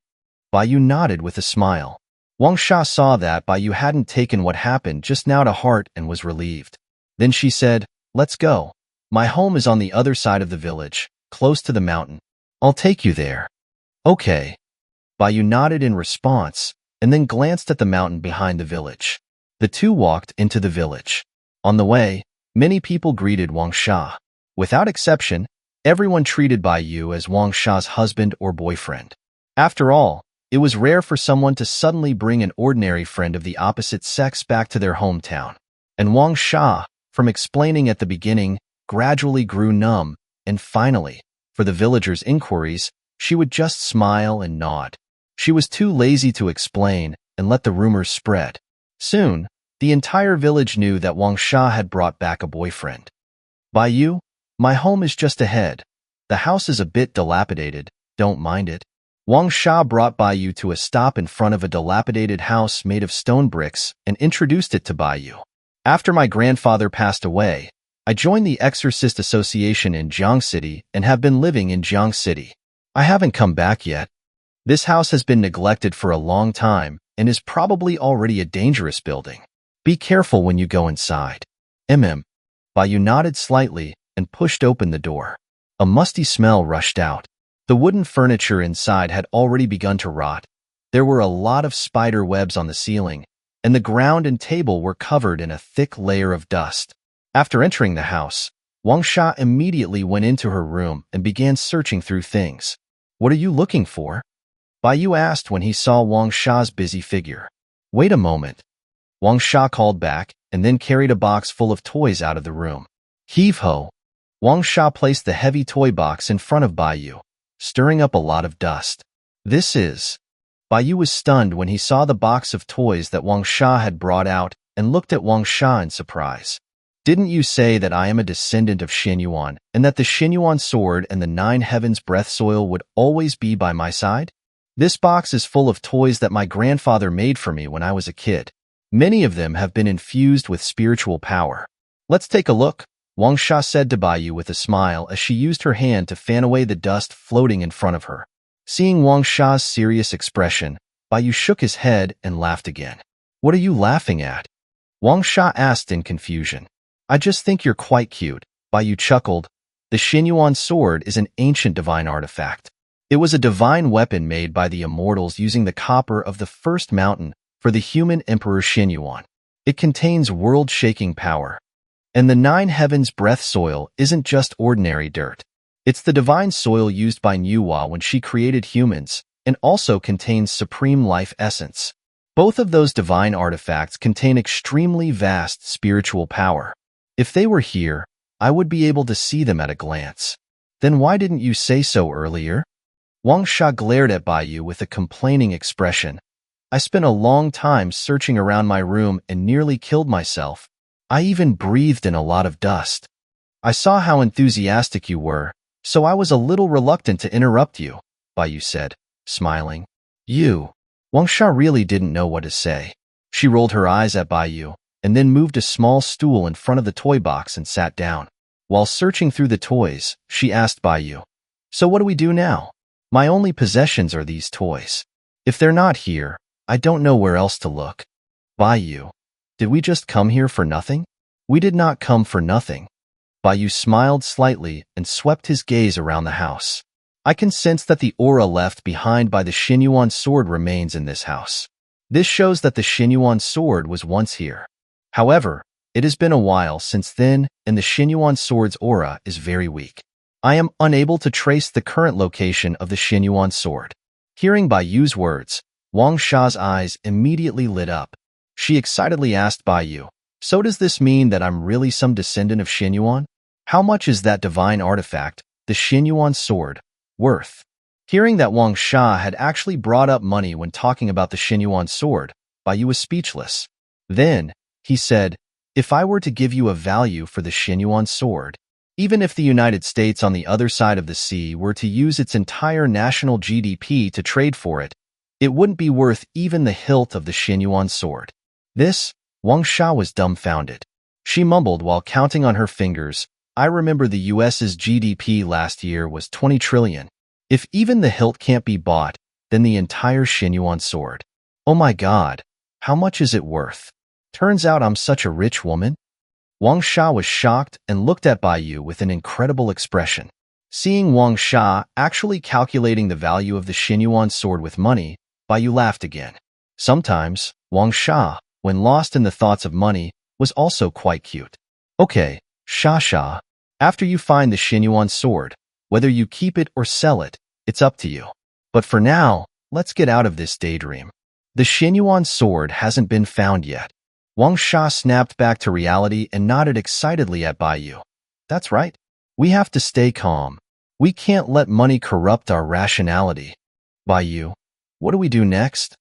Bai Yu nodded with a smile. Wang Sha saw that Bai Yu hadn't taken what happened just now to heart and was relieved. Then she said, Let's go. My home is on the other side of the village, close to the mountain. I'll take you there. Okay. Bai Yu nodded in response and then glanced at the mountain behind the village. The two walked into the village. On the way, many people greeted Wang Sha. Without exception, everyone treated Bai Yu as Wang Sha's husband or boyfriend. After all, it was rare for someone to suddenly bring an ordinary friend of the opposite sex back to their hometown. And Wang Sha, from explaining at the beginning, gradually grew numb, and finally, for the villagers' inquiries, she would just smile and nod. She was too lazy to explain and let the rumors spread. Soon, the entire village knew that Wang Sha had brought back a boyfriend. Bai Yu, my home is just ahead. The house is a bit dilapidated, don't mind it. Wang Sha brought Bai Yu to a stop in front of a dilapidated house made of stone bricks and introduced it to Bai Yu. After my grandfather passed away, I joined the Exorcist Association in Xianxia and have been living in Xianxia. I haven't come back yet. This house has been neglected for a long time and is probably already a dangerous building. Be careful when you go inside. Bai Yu nodded slightly and pushed open the door. A musty smell rushed out. The wooden furniture inside had already begun to rot. There were a lot of spider webs on the ceiling, and the ground and table were covered in a thick layer of dust. After entering the house, Wang Sha immediately went into her room and began searching through things. What are you looking for? Bai Yu asked when he saw Wang Sha's busy figure. Wait a moment. Wang Sha called back and then carried a box full of toys out of the room. Heave-ho! Wang Sha placed the heavy toy box in front of Bai Yu, stirring up a lot of dust. This is... Bai Yu was stunned when he saw the box of toys that Wang Sha had brought out and looked at Wang Sha in surprise. Didn't you say that I am a descendant of Xianyuan and that the Xianyuan sword and the 9 heavens breath soil would always be by my side? This box is full of toys that my grandfather made for me when I was a kid. Many of them have been infused with spiritual power. Let's take a look, Wang Sha said to Bai Yu with a smile as she used her hand to fan away the dust floating in front of her. Seeing Wang Sha's serious expression, Bai Yu shook his head and laughed again. What are you laughing at? Wang Sha asked in confusion. I just think you're quite cute, Bai Yu chuckled. The Xianyuan sword is an ancient divine artifact. It was a divine weapon made by the Immortals using the copper of the first mountain for the human Emperor Xianyuan. It contains world-shaking power. And the 9 heavens breath soil isn't just ordinary dirt. It's the divine soil used by Nuwa when she created humans, and also contains supreme life essence. Both of those divine artifacts contain extremely vast spiritual power. If they were here, I would be able to see them at a glance. Then why didn't you say so earlier? Wang Sha glared at Bai Yu with a complaining expression. I spent a long time searching around my room and nearly killed myself. I even breathed in a lot of dust. I saw how enthusiastic you were, so I was a little reluctant to interrupt you, Bai Yu said, smiling. You. Wang Sha really didn't know what to say. She rolled her eyes at Bai Yu, and then moved a small stool in front of the toy box and sat down. While searching through the toys, she asked Bai Yu, "So what do we do now? My only possessions are these toys. If they're not here, I don't know where else to look." Bai Yu, did we just come here for nothing? We did not come for nothing. Bai Yu smiled slightly and swept his gaze around the house. I can sense that the aura left behind by the Xinyuan sword remains in this house. This shows that the Xinyuan sword was once here. However, it has been a while since then, and the Xinyuan sword's aura is very weak. I am unable to trace the current location of the Xinyuan sword. Hearing Bai Yu's words, Wang Sha's eyes immediately lit up. She excitedly asked Bai Yu, "So does this mean that I'm really some descendant of Xinyuan? How much is that divine artifact, the Xinyuan sword, worth?" Hearing that Wang Sha had actually brought up money when talking about the Xinyuan sword, Bai Yu was speechless. Then, he said, "If I were to give you a value for the Xinyuan sword, even if the United States on the other side of the sea were to use its entire national GDP to trade for it, it wouldn't be worth even the hilt of the Xinyuan sword." This, Wang Sha was dumbfounded. She mumbled while counting on her fingers, "I remember the US's GDP last year was 20 trillion. If even the hilt can't be bought, then the entire Xinyuan sword. Oh my god, how much is it worth? Turns out I'm such a rich woman." Wang Sha was shocked and looked at Bai Yu with an incredible expression. Seeing Wang Sha actually calculating the value of the Xinyuan sword with money, Bai Yu laughed again. Sometimes, Wang Sha, when lost in the thoughts of money, was also quite cute. "Okay, Sha, after you find the Xinyuan sword, whether you keep it or sell it, it's up to you. But for now, let's get out of this daydream. The Xinyuan sword hasn't been found yet." Wang Sha snapped back to reality and nodded excitedly at Bai Yu. "That's right. We have to stay calm. We can't let money corrupt our rationality. Bai Yu, what do we do next?"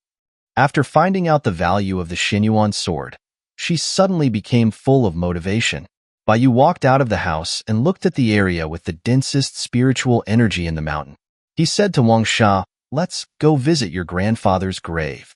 After finding out the value of the Xinyuan sword, she suddenly became full of motivation. Bai Yu walked out of the house and looked at the area with the densest spiritual energy in the mountain. He said to Wang Sha, "Let's go visit your grandfather's grave."